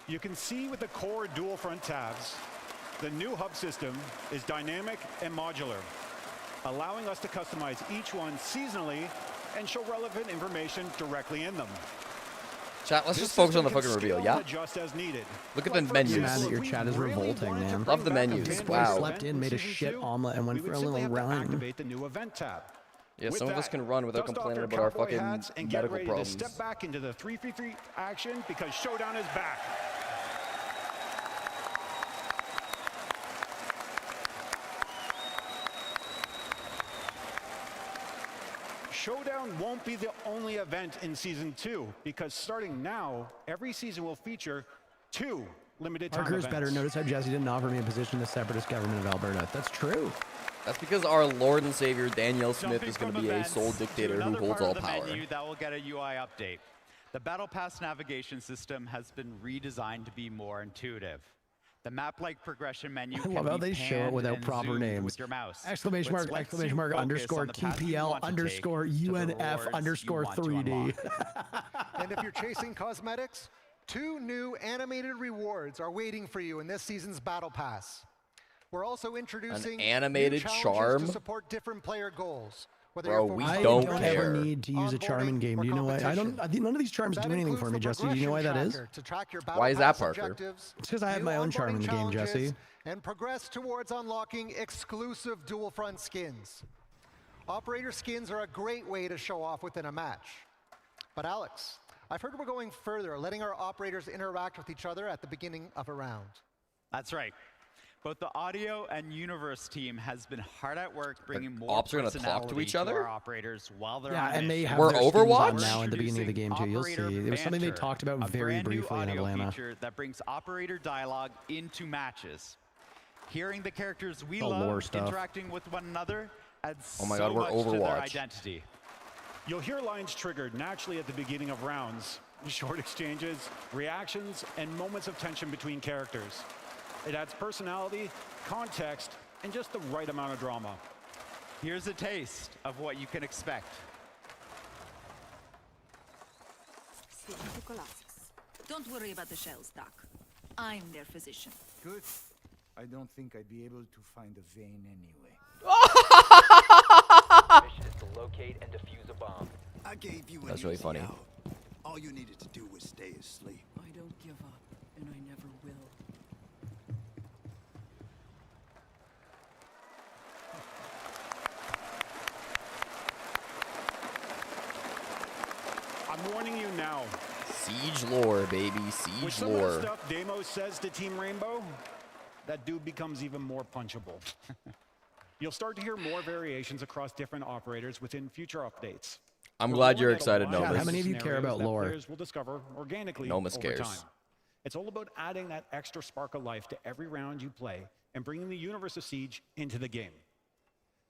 You can see with the core dual front tabs, the new hub system is dynamic and modular, allowing us to customize each one seasonally and show relevant information directly in them. Chat, let's This just focus on the system fucking can reveal, scale yeah? and adjust as needed. Look at the Like, for menus. I'm mad example, that your if we chat is really revolting, wanted to man. bring Love the back a menus. This fan boy Wow. slept in, made a season shit 2, omelet, and went we for would a simply little have to run. activate the new event tab. Yeah, With some of us that, can run without dust off complaining your about our cowboy fucking hats and get medical ready problems. to step back into the 3v3 action because Showdown is back. Showdown won't be the only event in Season 2, because starting now, every season will feature 2 limited time Parker's events. better. Notice how Jesse didn't offer me a position in the separatist government of Alberta. That's true. That's because our Lord and Savior Danielle Smith Jumping is going to from be a events sole to dictator who another holds part all of the power. menu that will get a UI update. The Battle Pass navigation system has been redesigned to be more intuitive. The map-like progression menu I can love how be they show it panned without and proper zoomed names. with your mouse, Exclamation which mark, lets exclamation you mark, focus underscore on the path you TPL, want to underscore take to the UNF, rewards underscore you want to 3D. unlock. And if you're chasing cosmetics, 2 new animated rewards are waiting for you in this season's Battle Pass. We're also introducing animated new challenges charm? to support different player goals. Whether Bro, you're we focused I on don't don't progression, ever care. need to use a charm in onboarding, game. or Do you know why? I don't. competition. None of these charms That do anything includes for me, the Jesse. Do you know why that progression is? tracker to track your Why Battle is that, Pass Parker? objectives, It's because I have new my own charm in the onboarding game, challenges, Jesse. and progress towards unlocking exclusive dual front skins. Operator skins are a great way to show off within a match. But Alex, I've heard we're going further, letting our operators interact with each other at the beginning of a round. That's right. Both the audio and universe team has been hard at work bringing more ops are gonna talk to personality each other? our operators while they're Yeah, on and they mission. have We're their skins on Overwatch? now at the beginning of the game too. You'll see. Operator It was something they Banter, talked about a very brand new briefly in audio Atlanta. feature that brings operator dialogue into matches. Hearing the characters we The lore love stuff. interacting with one another adds Oh my so God, we're much to their Overwatch. identity. You'll hear lines triggered naturally at the beginning of rounds, short exchanges, reactions, and moments of tension between characters. It adds personality, context, and just the right amount of drama. Here's a taste of what you can expect. Don't worry about the shells, Doc. I'm their physician. Good. I don't think I'd be able to find a vein anyway. Mission is to locate and defuse a bomb. I gave you That's really funny. out. All you needed to do was stay asleep. I don't give up, and I never will. I'm warning you now. Siege lore, baby. With Siege some of the lore. stuff Demos says to Team Rainbow, that dude becomes even more punchable. You'll start to hear more variations across different operators within future updates. I'm We're glad rolling you're out a excited, wide Nomus. range How many of you care scenarios about that lore? Players will discover organically Nomus over cares. time. It's all about adding that extra spark of life to every round you play and bringing the universe of Siege into the game.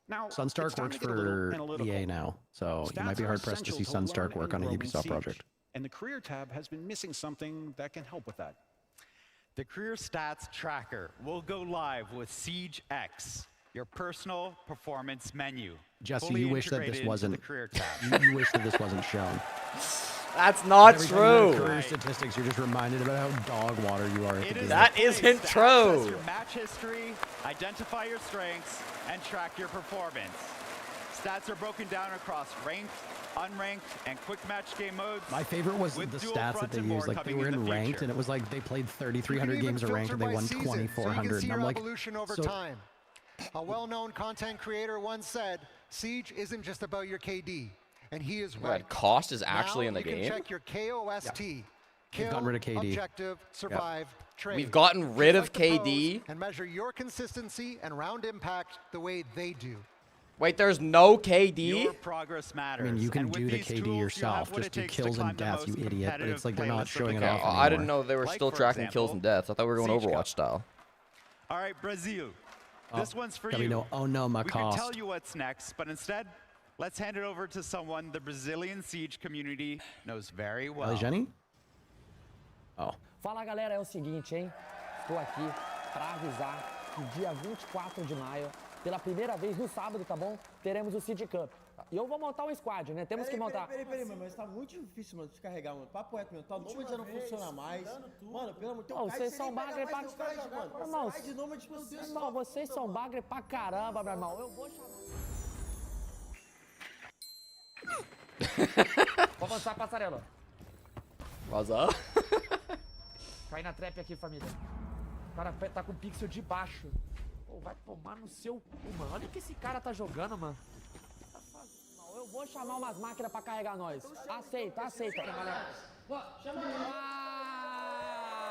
Now, it's Sunstark time works to get a little for analytical. EA now, so you might Stats be are hard pressed to see essential to learn Sunstark work and on a grow in Ubisoft Siege, project. And the career tab has been missing something that can help with that. The Career Stats Tracker will go live with Siege X, your personal performance menu. Jesse, fully you wish that integrated this into wasn't. the career tab. You wish that this wasn't shown. That's not Every time you have true. Career statistics, you're just reminded about how dog water you are at the It game. is That the place isn't to true. access your match history, identify your strengths, and track your performance. Stats are broken down across ranked, unranked, and quick match game modes. My favorite was with the dual stats that front they and more used. Like they coming were in in the ranked, future. and it was like they played You 3,300 can games of even ranked, and filter they by won season, so you can 2,400. see And I'm your like, evolution over so- time. A well-known content creator once said, "Siege isn't just about your KD," and he is God, right. cost is actually Now in the you game. can check your KOST. They've gotten rid of KD. Objective, survive, trade. We've gotten rid Just of like the KD. pros, and measure your consistency and round impact the way they do. Wait, there's no KD? Your progress I matters. mean, you can and with do the these KD tools, you yourself. have what Just it do takes to kills and climb the deaths, you most idiot. But it's like they're not competitive showing it playlists off of the anymore. I didn't know they were Like, still for tracking kills example, and deaths. I thought we were going Siege Overwatch Cup. style. All right, Brazil. This one's for Gabi, you. no- oh no, my we could cost. tell you what's next, but instead, let's hand it over to someone the Brazilian Siege community knows very well. Ellie Jenny? Oh. Fala galera, é o seguinte, hein? Estou aqui para avisar que dia 24 de maio, pela primeira vez no sábado, tá bom? Teremos o Siege Cup. E eu vou montar um squad, né? Temos que montar. Peraí, mas tá muito difícil, mano, descarregar, mano. Papo reto, meu. Tua nômade já não funciona mais. Mano, pelo amor de Deus. Ô, vocês são bagre pra caramba. Irmão, Sai de nômade, meu Deus. irmão, vocês são bagre pra caramba, meu irmão. Eu vou chamar. Vou avançar, passarela. Vazar? Cai na trap aqui, família. O cara tá com pixel de baixo. Pô, vai tomar no seu cu, mano. Olha o que esse cara tá jogando, mano. Eu vou chamar umas máquinas pra carregar nós. Aceita, aceita.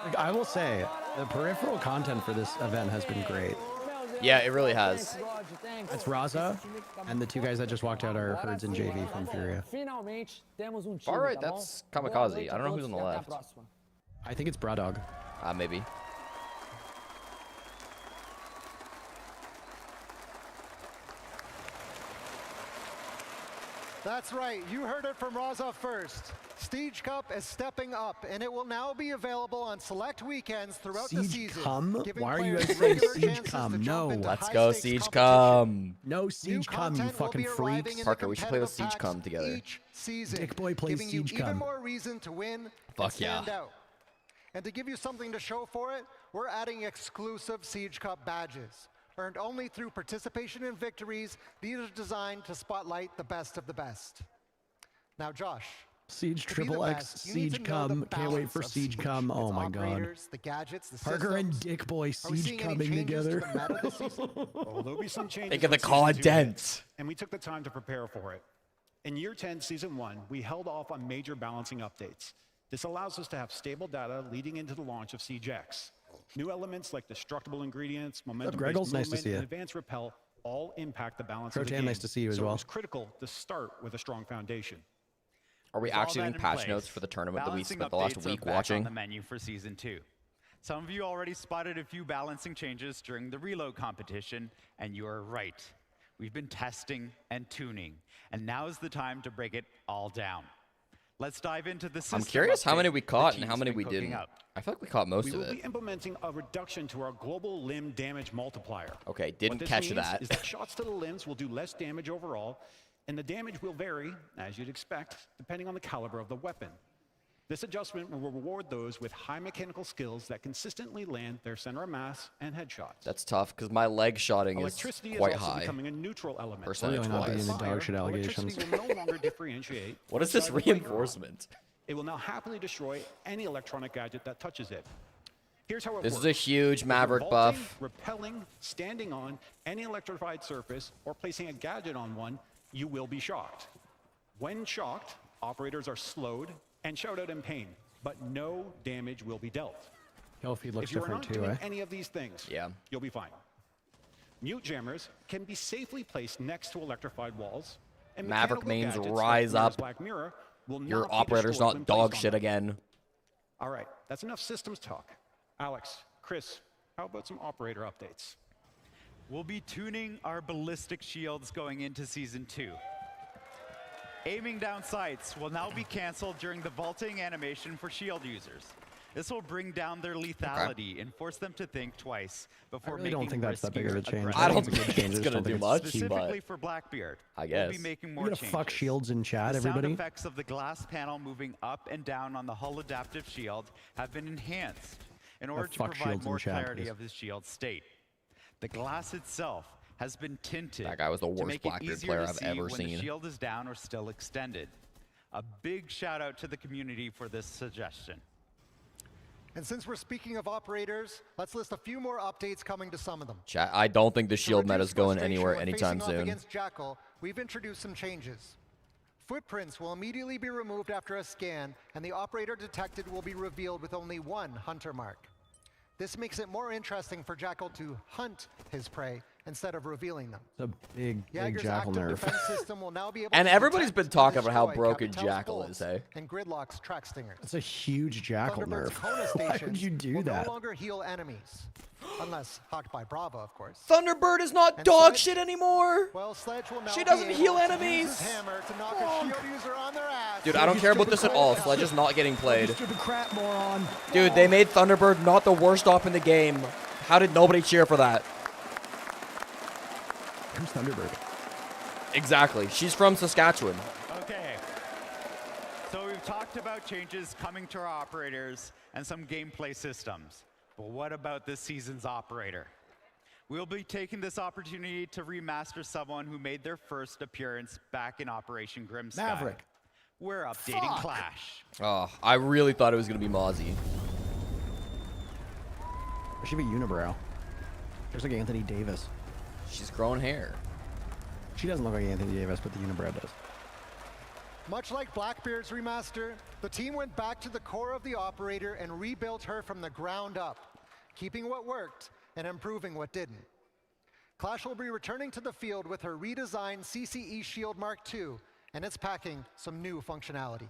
Like, I will say, the peripheral content for this event has been great. Yeah, it really has. It's Raza, and the two guys that just walked out are Herds and JV from Furia. Finalmente temos um time, Far right, tá bom? that's Boa Kamikaze. noite I don't know a who's on the todos e até a left. próxima. I think it's Bradog. Maybe. That's right. You heard it from Raza first. Siege Cup is stepping up, and it will now be available on select weekends throughout the Siege season. Come? giving Why are you players guys saying regular Siege chances to Come? jump No. into Let's go, high-stakes Siege competition. Come. No Siege Come, you Content will fucking be arriving freaks. in the Parker, we should play with competitive Siege Come packs together. Each season, Dick Boy plays giving Siege you even Come. more reason to win Fuck and stand yeah. out. And to give you something to show for it, we're adding exclusive Siege Cup badges. Earned only through participation in victories, these are designed to spotlight the best of the best. Now, Josh. Siege to be the Triple X, best, you need Siege to know the Come. Can't wait balance for of Siege Siege. Come. Oh Its my god. operators, the gadgets, the Parker and systems. Dick Boy Are we Siege seeing any coming changes to together. the meta this season? Well, there'll be some changes. Think of the when season 2 content. hits, and we took the time to prepare for it. In year 10, season 1, we held off on major balancing updates. This allows us to have stable data leading into the launch of Siege X. New elements like destructible ingredients, momentum-based Greggles? Nice to movement, see you. and advanced repel all impact the balance of the Crotan, game. nice to see you as so well. it was critical to start with a strong foundation. Are we With all actually that doing in patch place, notes for the tournament that we balancing spent the last updates are week back watching? on the menu for season 2. Some of you already spotted a few balancing changes during the reload competition, and you are right. We've been testing and tuning, and now is the time to break it all down. Let's dive into the system. I'm curious how many we update caught the and how team's many been we cooking didn't. up. I feel like we caught most We of will be it. implementing a reduction to our global limb damage multiplier. Okay, What didn't this catch means that. is that shots to the limbs will do less damage overall, and the damage will vary, as you'd expect, depending on the caliber of the weapon. This adjustment will reward those with high mechanical skills that consistently land their center of mass and headshots. That's tough because my leg shotting is Electricity quite is also high. becoming a neutral element. Percentage Really not being wise. the dog shit allegations. Electricity will no longer differentiate. What is this which side of the fight you're on. reinforcement? It will now happily destroy any electronic gadget that touches it. Here's how it This works. is a huge If you're Maverick vaulting, buff. Repelling, standing on any electrified surface, or placing a gadget on one, you will be shocked. When shocked, operators are slowed and shout out in pain, but no damage will be dealt. Kill feed looks If you are different not too, doing eh? any of these things, Yeah. you'll be fine. Mute jammers can be safely placed next to electrified walls. And Maverick mechanical mains gadgets rise like Mirror's up. Black Mirror will Your not be operator's destroyed when not dog placed on shit them. again. All right, that's enough systems talk. Alex, Chris, how about some operator updates? We'll be tuning our ballistic shields going into Season 2. Aiming down sights will now be canceled during the vaulting animation for shield users. This will bring down their lethality and force them to think twice before really making don't think that's that big of a riskier, change. aggressive I don't think it's a good think change, it's I just gonna don't do think much, Specifically but for Blackbeard, I we'll guess. be making You're more gonna changes. fuck shields in chat, The everybody? sound effects of the glass panel moving up and down on the hull adaptive shield have been enhanced in order to fuck provide shields in more chat, clarity please. of the shield state. The glass itself has been tinted That guy was the to worst make it Blackbeard easier player to I've see ever when seen. the shield is down or still extended. A big shout out to the community for this suggestion. And since we're speaking of operators, let's list a few more updates coming to some of them. Chat, I don't think the To shield meta reduce is going frustration anywhere when anytime facing off soon. Against Jackal, we've introduced some changes. Footprints will immediately be removed after a scan, and the operator detected will be revealed with only one hunter mark. This makes it more interesting for Jackal to hunt his prey instead of revealing them. It's a big Jaeger's Jackal active nerf. defense system will now be able And to everybody's detect been talking and about how destroy broken Capitel's Jackal bolts is, eh? and Gridlock's track stingers. It's a huge Jackal Thunderbird's nerf. Kona Why would stations you do will that? no longer heal enemies, unless hawked by Brava, of course. Thunderbird is not And dog Sledge- shit anymore. Well, Sledge will now She be doesn't able heal to use enemies. his hammer to knock a shield user on their ass. Dude, I don't care about this at all. Sledge is not getting played. Stupid crap moron. Dude, they made Thunderbird not the worst op in the game. How did nobody cheer for that? Who's Thunderbird? Exactly. She's from Saskatchewan. Okay. So we've talked about changes coming to our operators and some gameplay systems. But what about this season's operator? We'll be taking this opportunity to remaster someone who made their first appearance back in Operation Grimsky. Maverick. We're updating Fuck. Clash. Oh, I really thought it was going to be Mozzie. It should be Unibrow. Looks like Anthony Davis. She's grown hair. She doesn't look like Anthony Davis, but the Unibrow does. Much like Blackbeard's remaster, the team went back to the core of the operator and rebuilt her from the ground up, keeping what worked and improving what didn't. Clash will be returning to the field with her redesigned CCE Shield Mark II, and it's packing some new functionality.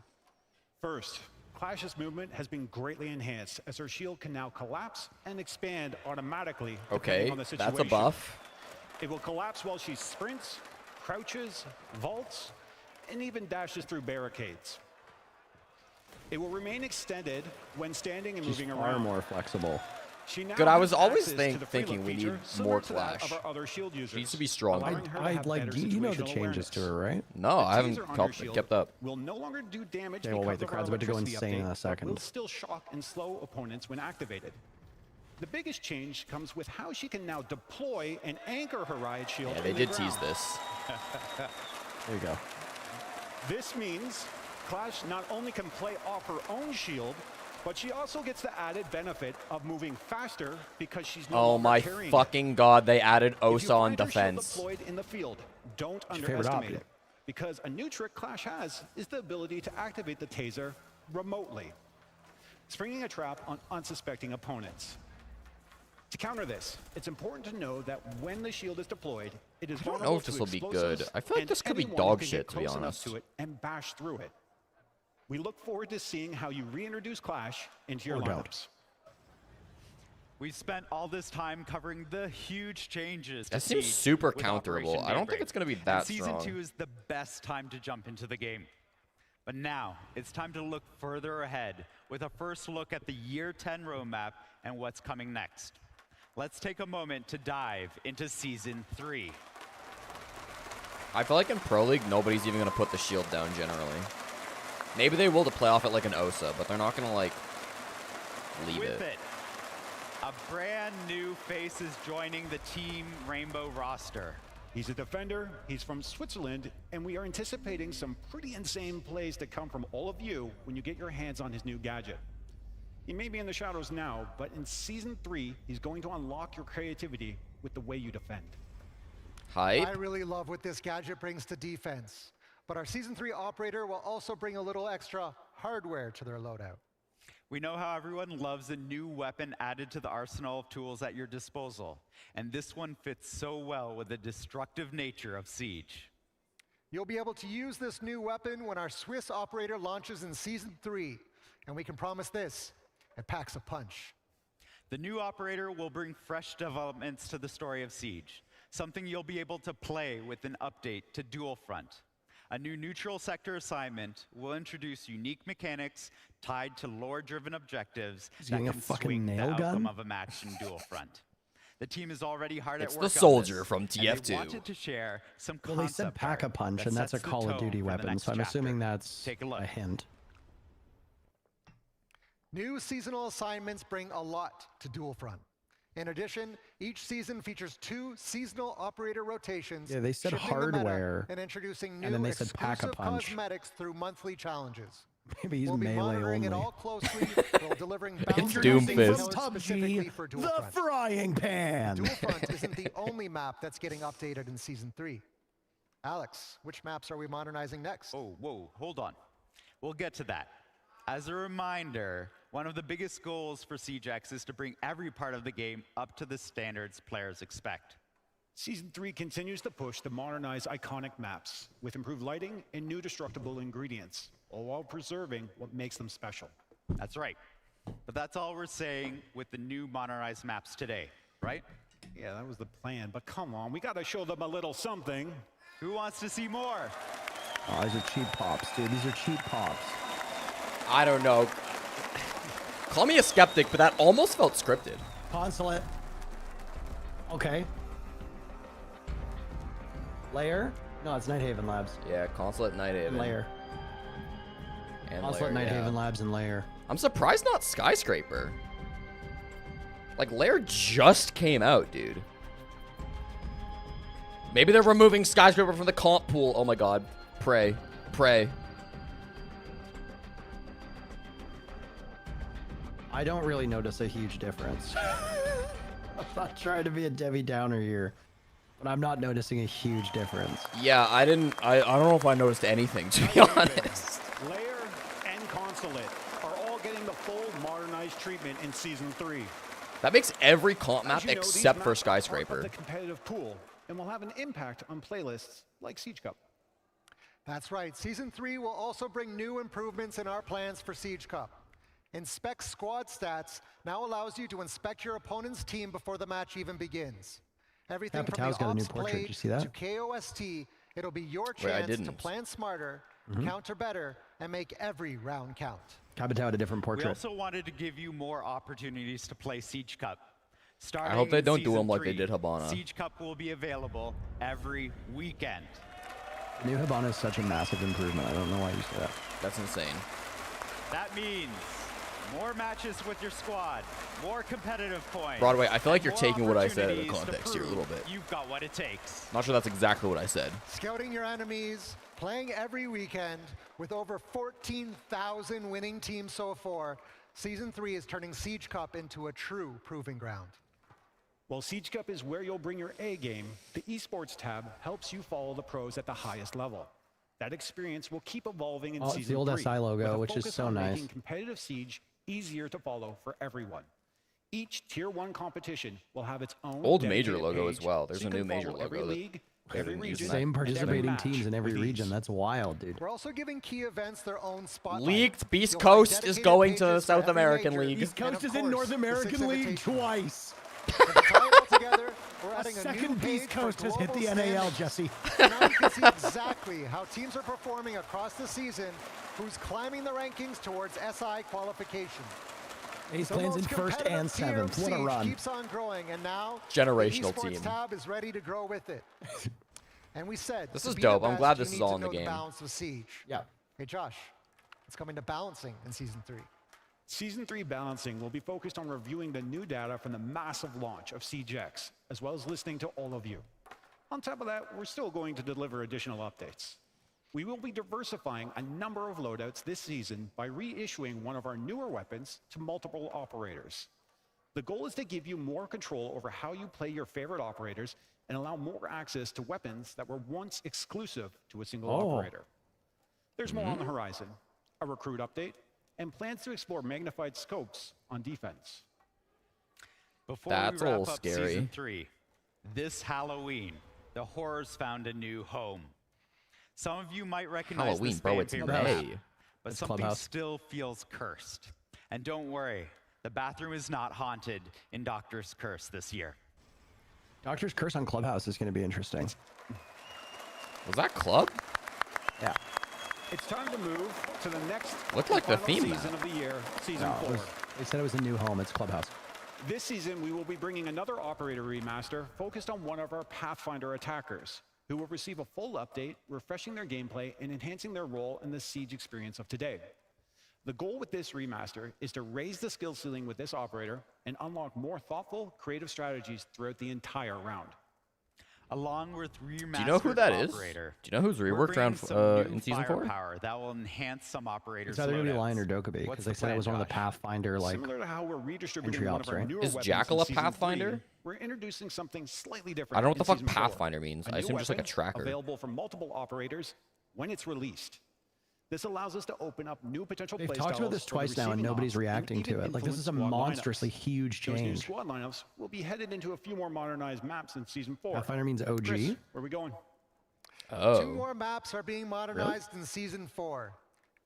First, Clash's movement has been greatly enhanced as her shield can now collapse and expand automatically depending Okay, on the situation. that's a buff. It will collapse while she sprints, crouches, vaults, and even dashes through barricades. It will remain extended when standing and She's moving far around. more flexible. She now Good, I was has always access to the free thinking look we need feature similar more to that Clash. of our other shield users, She needs to be stronger. allowing her to I have like better you know the situational changes to awareness. her, right? No, I haven't Taser on her shield kept up. will no longer do damage Okay, well, wait, because the of our crowd's about to go electricity insane in update, a but second. will still shock and slow opponents when activated. The biggest change comes with how she can now deploy and anchor her riot shield. Yeah, in they the did ground. tease this. There you go. This means Clash not only can play off her own shield, but she also gets the added benefit of moving faster because she's no Oh longer my carrying it. fucking god, they added If you Osa on find her shield defense. deployed in the field, don't What's your favorite underestimate op, it. Because a new trick Clash has is the ability to activate the taser remotely, springing a trap on unsuspecting opponents. To counter this, it's important to know that when the shield is deployed, it is I don't know vulnerable if this to will be explosives good. I feel like and this could be anyone dog can shit, get to be close enough honest. to it and bash through it. We look forward to seeing how you reintroduce Clash into your Or don't. lineups. We've spent all this time covering the huge changes. That to seems Siege super with counterable. Operation I don't think Daybreak. it's gonna be And that Season strong. 2 is the best time to jump into the game. But now, it's time to look further ahead with a first look at the Year 10 roadmap and what's coming next. Let's take a moment to dive into Season 3. I feel like in Pro League, nobody's even going to put the shield down generally. Maybe they will to play off it like an Osa, but they're not going to, like, leave With it. A brand new face is joining the Team Rainbow roster. He's a defender, he's from Switzerland, and we are anticipating some pretty insane plays to come from all of you when you get your hands on his new gadget. He may be in the shadows now, but in Season 3, he's going to unlock your creativity with the way you defend. Hype. I really love what this gadget brings to defense, but our Season 3 operator will also bring a little extra hardware to their loadout. We know how everyone loves a new weapon added to the arsenal of tools at your disposal, and this one fits so well with the destructive nature of Siege. You'll be able to use this new weapon when our Swiss operator launches in Season 3, and we can promise this, it packs a punch. The new operator will bring fresh developments to the story of Siege, something you'll be able to play with an update to Dual Front. A new neutral sector assignment will introduce unique mechanics tied to lore-driven objectives that getting a can fucking swing the nail outcome gun? of a match in Dual Front. The team is already hard at It's work the on soldier this, from and TF2. they wanted to share some Well, they said concept pack a art punch, that and that's a sets the Call of tone Duty for the weapon, next so I'm chapter. assuming that's Take a look. a hint. New seasonal assignments bring a lot to Dual Front. In addition, each season features 2 seasonal operator rotations, Yeah, they said shifting the meta hardware, and introducing new and then they said pack a exclusive punch. cosmetics through monthly challenges. Maybe he's we'll be melee monitoring only. it all closely while delivering boundaries Doomfist. specifically for Dual The Front. frying pan. Dual Front isn't the only map that's getting updated in Season 3. Alex, which maps are we modernizing next? Oh, whoa, hold on. We'll get to that. As a reminder, one of the biggest goals for SiegeX is to bring every part of the game up to the standards players expect. Season 3 continues to push to modernize iconic maps with improved lighting and new destructible ingredients, all while preserving what makes them special. That's right. But that's all we're saying with the new modernized maps today, right? Yeah, that was the plan, but come on, we gotta show them a little something. Who wants to see more? Oh, these are cheap pops, dude. These are cheap pops. I don't know. Call me a skeptic, but that almost felt scripted. Consulate. Okay. Layer? No, it's Nighthaven Labs. Yeah, Consulate, Nighthaven. Layer. And Consulate, Lair, Nighthaven yeah. Labs, and Layer. I'm surprised not Skyscraper. Like, Lair just came out, dude. Maybe they're removing Skyscraper from the comp pool. Oh my god. Pray. Pray. I don't really notice a huge difference. I'm not trying to be a Debbie Downer here, but I'm not noticing a huge difference. Yeah, I don't know if I noticed anything, to be honest. Layer and Consulate are all getting the full modernized treatment in Season 3. That makes every comp map As you know, these except for maps are part of Skyscraper. the competitive pool and will have an impact on playlists like Siege Cup. That's right. Season 3 will also bring new improvements in our plans for Siege Cup. Inspect Squad Stats now allows you to inspect your opponent's team before the match even begins. Everything from Capitão's the got a new ops portrait. played Did you see that? to KOST, it'll be your Wait, I chance to didn't. plan smarter, Mhm. counter better, and make every round count. Capitão had a different We portrait. also wanted to give you more opportunities to play Siege Cup. Starting I hope they in don't do Season them like they 3, did Habana. Siege Cup will be available every weekend. The new Habana is such a massive improvement. I don't know why you say that. That's insane. That means more matches with your squad, more competitive points. Broadway, I feel like and you're more taking what I said out of opportunities to context here a little prove bit. You've got what it takes. Not sure that's exactly what I said. Scouting your enemies, playing every weekend, with over 14,000 winning teams so far, Season 3 is turning Siege Cup into a true proving ground. While Siege Cup is where you'll bring your A game, the esports tab helps you follow the pros at the highest level. That experience will keep evolving in Oh, it's Season the old 3, SI logo, with a which is focus so on nice. making competitive Siege easier to follow for everyone. Each Tier 1 competition will have its own Old major dedicated logo page, as well. so There's you a new can major follow every logo that league, they every haven't used region, that. Same and every participating match teams in every with region. ease. That's wild, dude. We're also giving key events their own spotlight. Leaked Beast You'll find Coast is dedicated going to pages for South every American major, League. East and Coast of is in course, North the American six League invitations. twice. To tie it all together, we're adding A a new second page Beast for Coast has hit the global NAL, standings. Jesse. So now you can see exactly how teams are performing across the season who's climbing the rankings towards SI qualification. Ace The lands in most first and competitive tier of 7th. What a Siege run. keeps on growing, and now Generational the esports team. tab is ready to grow with it. And we said, This to is be the dope. I'm best, glad you this is need all to in the know game. balance of Siege. Yeah. Hey, Josh, it's coming to balancing in Season 3. Season 3 balancing will be focused on reviewing the new data from the massive launch of Siege X, as well as listening to all of you. On top of that, we're still going to deliver additional updates. We will be diversifying a number of loadouts this season by reissuing one of our newer weapons to multiple operators. The goal is to give you more control over how you play your favorite operators and allow more access to weapons that were once exclusive to a single operator. There's more on the horizon, a recruit update, and plans to explore magnified scopes on defense. Before That's we a wrap little up scary. Season 3, this Halloween, the horrors found a new home. Some of you might recognize Halloween, this bro, fan it's favorite May. map, but It's something Clubhouse. still feels cursed. And don't worry, the bathroom is not haunted in Doctor's Curse this year. Doctor's Curse on Clubhouse is going to be interesting. Was that club? Yeah. It's time to move to the next Looked like the final theme map. season of the year, Season No, 4. they said it was a new home. It's Clubhouse. This season, we will be bringing another operator remaster focused on one of our Pathfinder attackers, who will receive a full update, refreshing their gameplay and enhancing their role in the Siege experience of today. The goal with this remaster is to raise the skill ceiling with this operator and unlock more thoughtful, creative strategies throughout the entire round. Along with remastered Do you know who that is? operator, Do you know who's we're reworked bringing around some new in Season 4? firepower that will enhance some operators' It's either going to be loadouts. Lion or Dokkaebi, because What's they the said it plan, was one of the Josh? Pathfinder, like, Similar to how we're redistributing entry one ops, of our right? newer Is weapons Jackal in a Season 3, Pathfinder? we're introducing something slightly different. I don't know what in the fuck Season 4. Pathfinder means. A I new assume just like a weapon tracker. Available from multiple operators when it's released. This allows us to open up new potential they've play talked about styles this for the twice now, and receiving nobody's ops, reacting to even it. Like, this influence is a squad monstrously lineups. huge Those new change. squad lineups will be headed into a few more modernized maps in Season 4. Pathfinder means OG. Chris, where are we going? Oh. 2 more maps are being modernized in Season 4.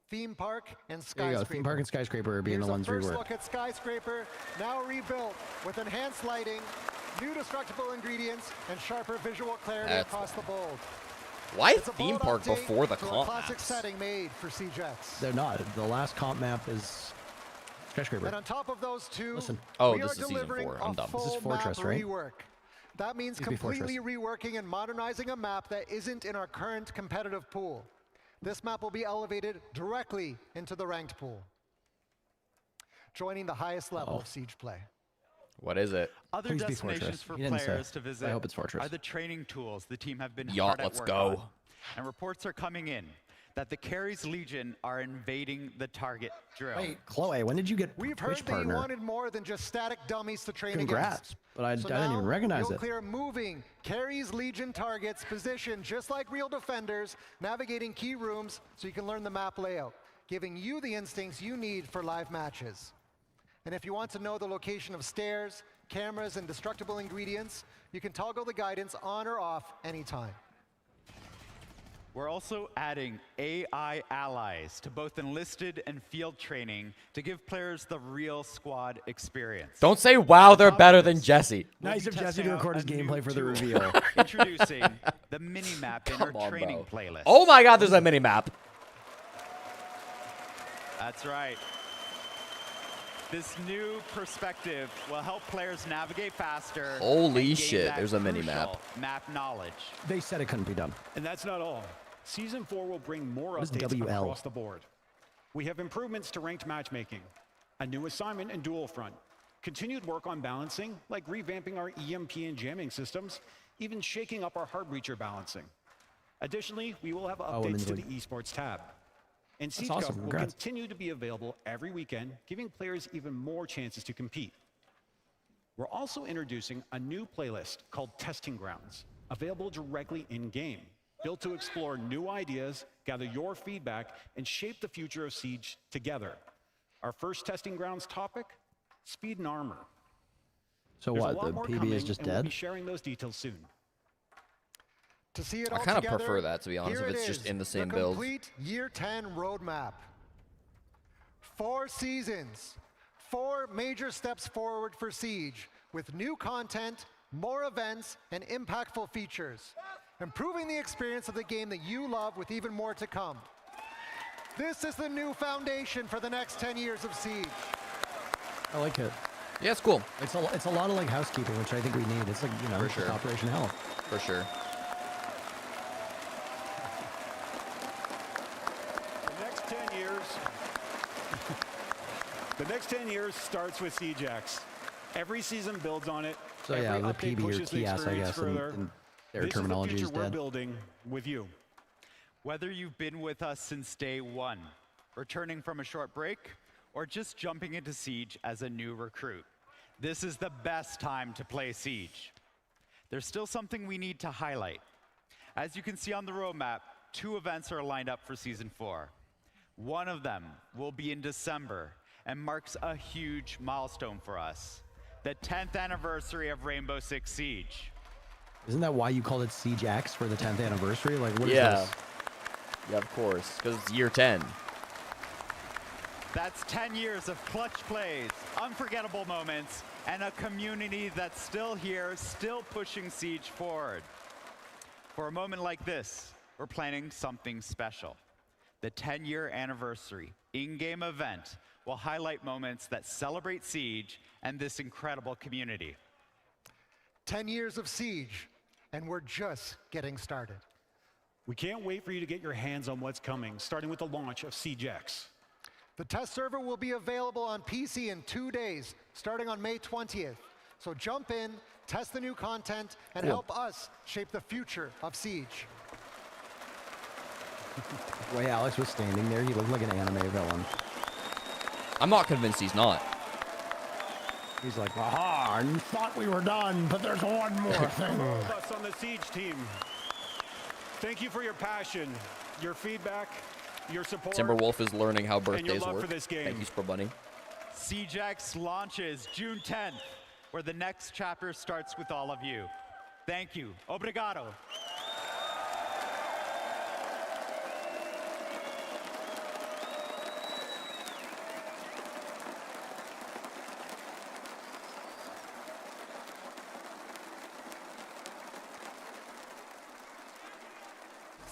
Theme Park and There you go. Skyscraper. Theme Park and Skyscraper are being Here's the ones a first reworked. look at Skyscraper, now rebuilt with enhanced lighting, new destructible ingredients, and sharper visual clarity That's across the bold. Why It's a theme bold park update before the to a comp classic maps? setting made for Siege X. They're not. The last comp map is Skyscraper. And on top of those two, Listen. Oh, we this are is Season delivering 4. I'm a dumb. full This is Fortress, map right? rework. That means Used to be completely reworking and modernizing a map that isn't in our current competitive pool. This map will be elevated directly into the ranked pool, joining the highest level of Siege play. What is it? Other Please be destinations Fortress. for He didn't say. players to visit I hope it's Fortress. are the training tools the team have been Yacht, hard at let's work go. on. And reports are coming in that the Carries Legion are invading the target drill. Wait, Chloe, when did you get We've Twitch heard that you partner? wanted more than just static dummies to train Congrats, against. but I So didn't even now recognize you'll it. clear moving, carries Legion targets, positioned just like real defenders, navigating key rooms so you can learn the map layout, giving you the instincts you need for live matches. And if you want to know the location of stairs, cameras, and destructible ingredients, you can toggle the guidance on or off anytime. We're also adding AI allies to both enlisted and field training to give players the real squad experience. Don't say, wow, they're better than Jesse. Nice of Jesse testing to out record his a new gameplay for the tool. reveal. Introducing the mini-map in our Come on, training bro. playlist. Oh my god, there's a mini map. That's right. This new perspective will help players navigate faster. Holy and gain shit, that there's a mini-map. crucial map knowledge. They said it couldn't be done. And that's not all. Season 4 will bring more What is updates WL? across the board. We have improvements to ranked matchmaking, a new assignment and dual front, continued work on balancing, like revamping our EMP and jamming systems, even shaking up our hard breacher balancing. Additionally, we will have updates Women's to the League. esports tab. And That's Siege awesome, Cup will congrats. continue to be available every weekend, giving players even more chances to compete. We're also introducing a new playlist called Testing Grounds, available directly in-game, built to explore new ideas, gather your feedback, and shape the future of Siege together. Our first Testing Grounds topic, speed and armor. So There's a what, lot the more PB coming, is just and we'll dead? be sharing those details soon. To see it I all kind of together, prefer that, to be honest, here if it it's just is, in the same the build. complete Year 10 roadmap. 4 seasons, 4 major steps forward for Siege, with new content, more events, and impactful features, improving the experience of the game that you love with even more to come. This is the new foundation for the next 10 years of Siege. I like it. Yeah, it's cool. It's a lot of like housekeeping, which I think we need. It's like, you know, For sure. Operation Hell. For sure. The next 10 years. The next 10 years starts with Siege X. Every season builds on it. So Every yeah, the update PB or pushes the TS, I experience guess, further. in their This is the terminology future is we're dead. Building with you. Whether you've been with us since day one, returning from a short break, or just jumping into Siege as a new recruit, this is the best time to play Siege. There's still something we need to highlight. As you can see on the roadmap, 2 events are lined up for Season 4. One of them will be in December and marks a huge milestone for us, the 10th anniversary of Rainbow Six Siege. Isn't that why you called it Siege X for the 10th anniversary? Like, what is Yeah. this? Yeah, of course, because it's year 10. That's 10 years of clutch plays, unforgettable moments, and a community that's still here, still pushing Siege forward. For a moment like this, we're planning something special. The 10-year anniversary in-game event will highlight moments that celebrate Siege and this incredible community. 10 years of Siege, and we're just getting started. We can't wait for you to get your hands on what's coming, starting with the launch of Siege X. The test server will be available on PC in 2 days, starting on May 20th. So jump in, test the new content, and Cool. help us shape the future of Siege. The way Alex was standing there, he looked like an anime villain. I'm not convinced he's not. He's like, aha, you thought we were done, but there's one more thing. All of us on the Siege team, thank you for your passion, your feedback, your support. Timberwolf is learning how and your birthdays love work. for this game. Thank you, Super Bunny. Siege X launches June 10th, where the next chapter starts with all of you. Thank you. Obrigado.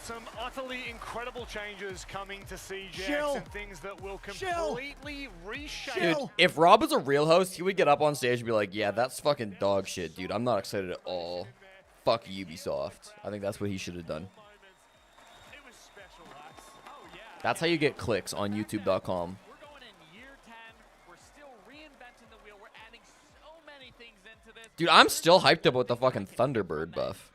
Some utterly incredible changes coming to CGX Chill. and things that will Chill. completely reshape. Dude, if Rob was a real host, he would get up on stage and be like, yeah, that's fucking dog shit, dude. I'm not excited at all. Fuck Ubisoft. I think that's what he should have done. It was special, lads. Oh, yeah. That's how you get clicks on YouTube.com. We're going in year 10. We're still reinventing the wheel. We're adding so many things into this. Dude, I'm still hyped up with the fucking Thunderbird buff.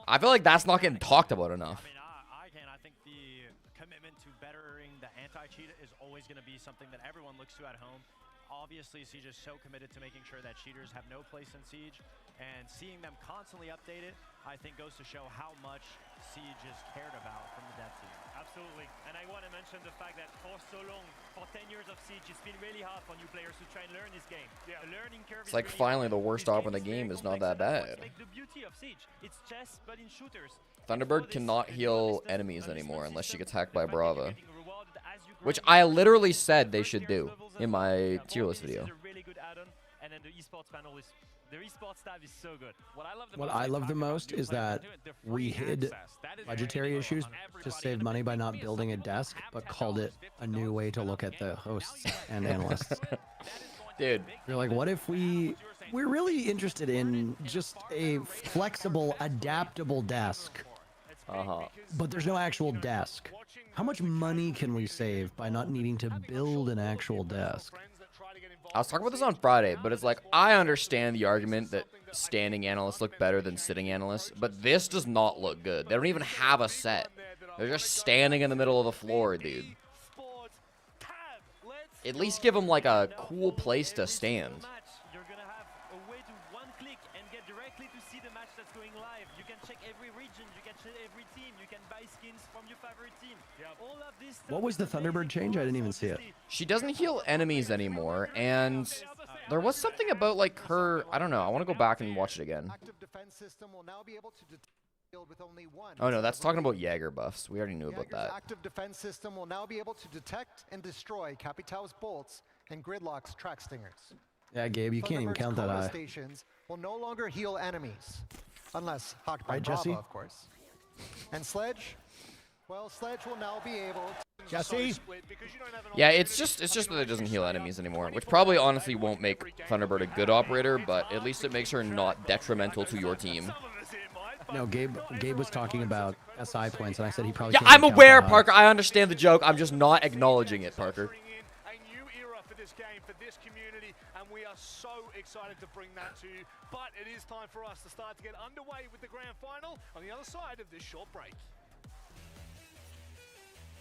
I feel like that's not getting talked about enough. I think the commitment to bettering the anti-cheat is always going to be something that everyone looks to at home. Obviously, Siege is so committed to making sure that cheaters have no place in Siege, and seeing them constantly update it, I think goes to show how much Siege is cared about from the dev team. Absolutely, and I want to mention the fact that for so long, for 10 years of Siege, it's been really hard for new players to try and learn this game. Yeah. The learning curve It's is like really finally hard. the worst This op in the is very game is not complex, that and that's bad. what's like the beauty of Siege. It's chess, but in shooters. Thunderbird cannot heal enemies anymore unless she gets hacked by Brava. Which I literally said they should do in my tier list video. It's a really good add-on, and then the esports panel is the esports staff is so good. What I love the most is that we hid budgetary issues to save money by not building a desk, but called it a new way to look at the hosts and analysts. Dude. You're like, what if we're really interested in just a flexible, adaptable desk. But there's no actual desk. How much money can we save by not needing to build an actual desk? I was talking about this on Friday, but it's like, I understand the argument that standing analysts look better than sitting analysts, but this does not look good. They don't even have a set. They're just standing in the middle of the floor, dude. At least give them like a cool place to stand. You're gonna have a way to one click and get directly to see the match that's going live. You can check every region, you can check every team, you can buy skins from your favorite team. All of this stuff What was the Thunderbird change? I didn't even see it. She doesn't heal enemies anymore, and there was something about like her, I don't know, I want to go back and watch it again. Active defense system will now be able to detect with only one. Oh no, that's talking about Jaeger buffs. We already knew about Jaeger's that. active defense system will now be able to detect and destroy Capital's bolts and Gridlock's track stingers. Yeah, Gabe, you can't even Thunderbird's count that Cola high. stations will no longer heal enemies, unless hawked by Right, Bravo, Jesse? of course. And Sledge? Well, Sledge will now be able to Jesse? Yeah, it's just that it doesn't heal enemies anymore, which probably honestly won't make Thunderbird a good operator, but at least it makes her not detrimental to your team. No, Gabe was talking about SI points, and I said he probably. Yeah, can't I'm count aware, that high. Parker. I understand the joke. I'm just not acknowledging it, Parker. A new era for this game, for this community, and we are so excited to bring that to you. But it is time for us to start to get underway with the grand final on the other side of this short break.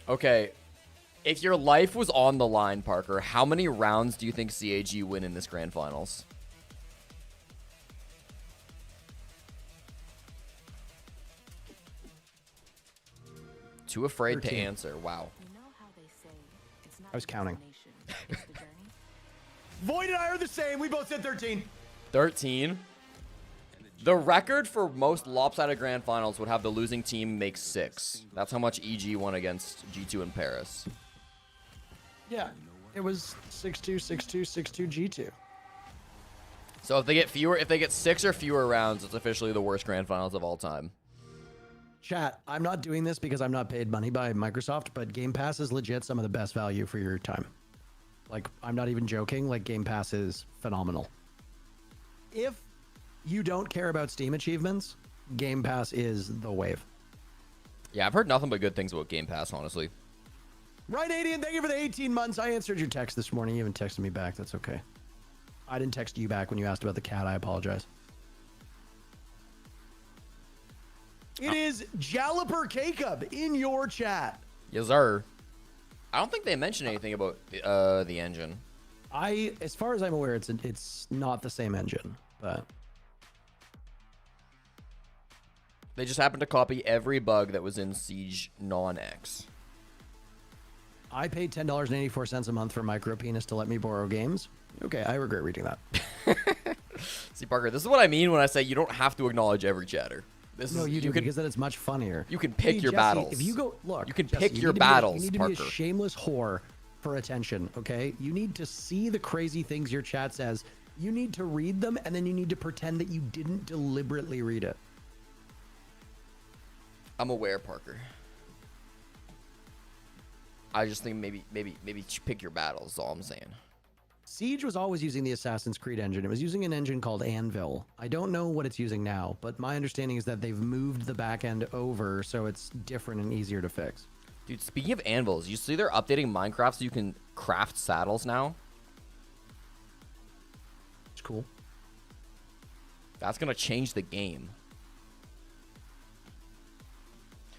Okay, if your life was on the line, Parker, how many rounds do you think CAG win in this grand finals? Too afraid 13. to answer. Wow. I was counting. Void and I are the same. We both said 13. 13. The record for most lopsided grand finals would have the losing team make 6. That's how much EG won against G2 in Paris. Yeah, it was 6-2, 6-2, 6-2 G2. So if they get 6 or fewer rounds, it's officially the worst grand finals of all time. Chat, I'm not doing this because I'm not paid money by Microsoft, but Game Pass is legit some of the best value for your time. Like, I'm not even joking. Like, Game Pass is phenomenal. If you don't care about Steam achievements, Game Pass is the wave. Yeah, I've heard nothing but good things about Game Pass, honestly. Right, Adian, thank you for the 18 months. I answered your text this morning. You haven't texted me back. That's okay. I didn't text you back when you asked about the cat. I apologize. It is Jalliper K-Cub in your chat. Yes, sir. I don't think they mentioned anything about the engine. As far as I'm aware, it's not the same engine, but They just happened to copy every bug that was in Siege non-X. I paid $10.84 a month for Micropenis to let me borrow games. Okay, I regret reading that. See, Parker, this is what I mean when I say you don't have to acknowledge every chatter. You do, because then it's much funnier. You can pick your Jesse, battles. If you go, look, you can Jesse, pick you your need to be battles, you need to Parker. be a shameless whore for attention, okay? You need to see the crazy things your chat says. You need to read them, and then you need to pretend that you didn't deliberately read it. I'm aware, Parker. I just think maybe pick your battles. Is all I'm saying. Siege was always using the Assassin's Creed engine. It was using an engine called Anvil. I don't know what it's using now, but my understanding is that they've moved the back end over so it's different and easier to fix. Dude, speaking of anvils, you see they're updating Minecraft so you can craft saddles now? It's cool. That's going to change the game.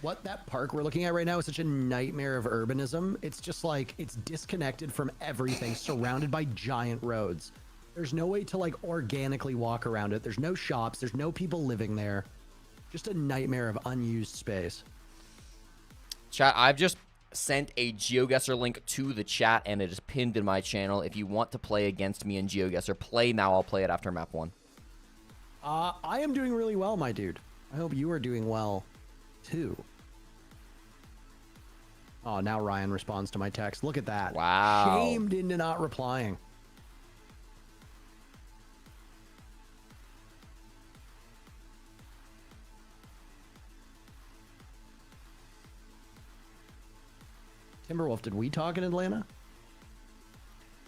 What that park we're looking at right now is such a nightmare of urbanism. It's just like, it's disconnected from everything, surrounded by giant roads. There's no way to like organically walk around it. There's no shops. There's no people living there. Just a nightmare of unused space. Chat, I've just sent a GeoGuessr link to the chat, and it is pinned in my channel. If you want to play against me in GeoGuessr, play now. I'll play it after map 1. I am doing really well, my dude. I hope you are doing well, too. Oh, now Ryan responds to my text. Look at that. Wow. Shamed into not replying. Timberwolf, did we talk in Atlanta?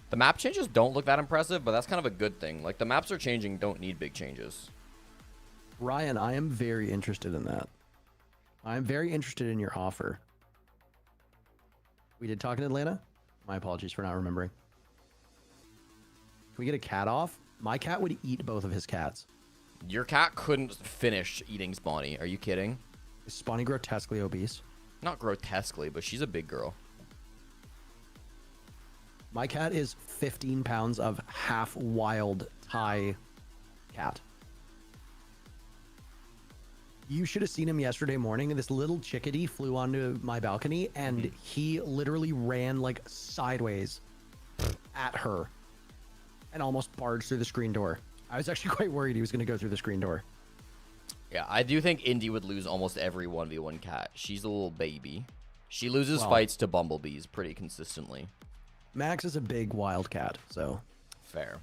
The map changes don't look that impressive, but that's kind of a good thing. Like, the maps are changing, don't need big changes. Ryan, I am very interested in that. I'm very interested in your offer. We did talk in Atlanta? My apologies for not remembering. Can we get a cat off? My cat would eat both of his cats. Your cat couldn't finish eating Spawny. Are you kidding? Is Spawny grotesquely obese? Not grotesquely, but she's a big girl. My cat is 15 pounds of half wild Thai cat. You should have seen him yesterday morning. This little chickadee flew onto my balcony and he literally ran like sideways at her and almost barged through the screen door. I was actually quite worried he was going to go through the screen door. Yeah, I do think Indy would lose almost every 1v1 cat. She's a little baby. She loses fights to bumblebees pretty consistently. Max is a big wild cat, so fair.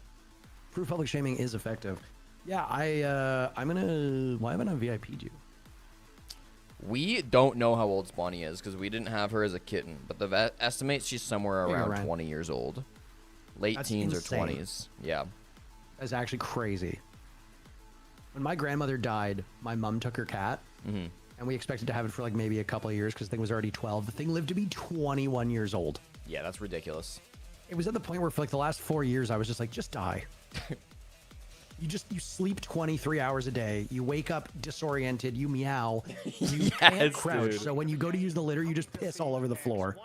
Proof public shaming is effective. Yeah, I'm gonna. Why haven't I VIP'd you? We don't know how old Spawny is because we didn't have her as a kitten, but the vet estimates she's somewhere around 20 years old. Late teens insane. or 20s. Yeah. That's actually crazy. When my grandmother died, my mom took her cat, and we expected to have it for like maybe a couple of years because the thing was already 12. The thing lived to be 21 years old. Yeah, that's ridiculous. It was at the point where for like the last 4 years, I was just like, just die. You sleep 23 hours a day. You wake up disoriented. You meow. You can't crouch. dude. So when you go to use the litter, you just piss all over the floor.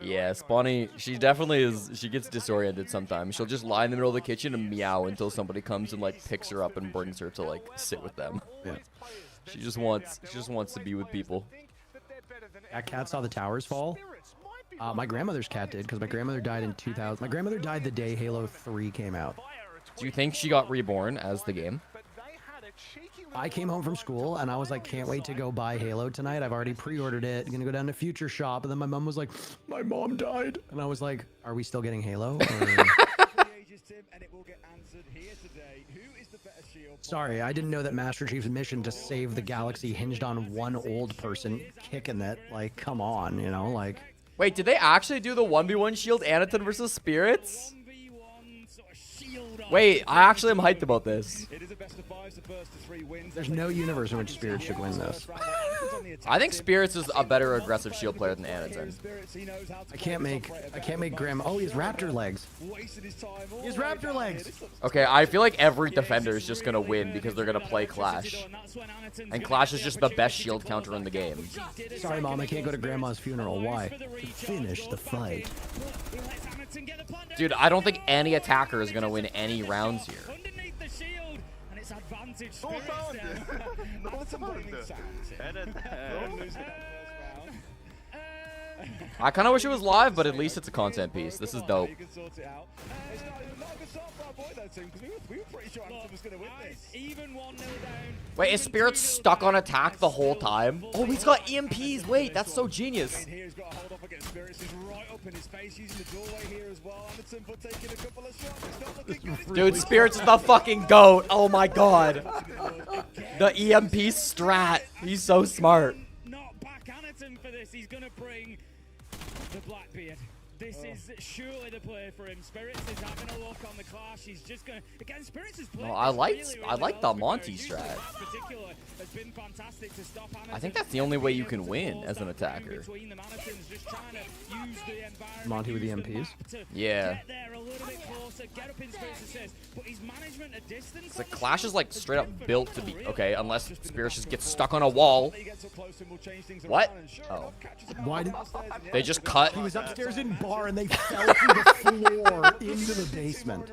Yeah, Spawny, she definitely is. She gets disoriented sometimes. She'll just lie in the middle of the kitchen and meow until somebody comes and like picks her up and brings her to like sit with them. Yeah. She just wants to be with people. That cat saw the towers fall. My grandmother's cat did because my grandmother died in 2000. My grandmother died the day Halo 3 came out. Do you think she got reborn as the game? I came home from school and I was like, can't wait to go buy Halo tonight. I've already pre-ordered it. I'm gonna go down to Future Shop. And then my mom was like, my mom died. And I was like, are we still getting Halo? Sorry, I didn't know that Master Chief's mission to save the galaxy hinged on one old person kicking it. Like, come on, you know, like. Wait, did they actually do the 1v1 shield Anaton versus Spirits? Wait, I actually am hyped about this. There's no universe in which Spirits should win this. I think Spirits is a better aggressive shield player than Anaton. I can't make Graham. Oh, he has raptor legs. He has raptor legs. Okay, I feel like every defender is just gonna win because they're gonna play Clash. And Clash is just the best shield counter in the game. Sorry, Mom, I can't go to Grandma's funeral. Why? To finish the fight. Dude, I don't think any attacker is gonna win any rounds here. I kind of wish it was live, but at least it's a content piece. This is dope. Wait, is Spirit stuck on attack the whole time? Oh, he's got EMPs. Wait, that's so genius. Dude, Spirits is the fucking GOAT. Oh my god. The EMP strat. He's so smart. For this, he's gonna bring the Blackbeard. This is surely the play for him. Spirits is having a look on the Clash. He's just gonna again. Spirits is playing. No, I like the Monty strat. Has been fantastic to stop I think that's the only way you can win as an attacker. Monty with the MPs. Yeah. The Clash is like straight up built to be okay, unless Spirits just gets stuck on a wall. What? Oh. Why did they just cut? He was upstairs in bar and they fell through the floor into the basement.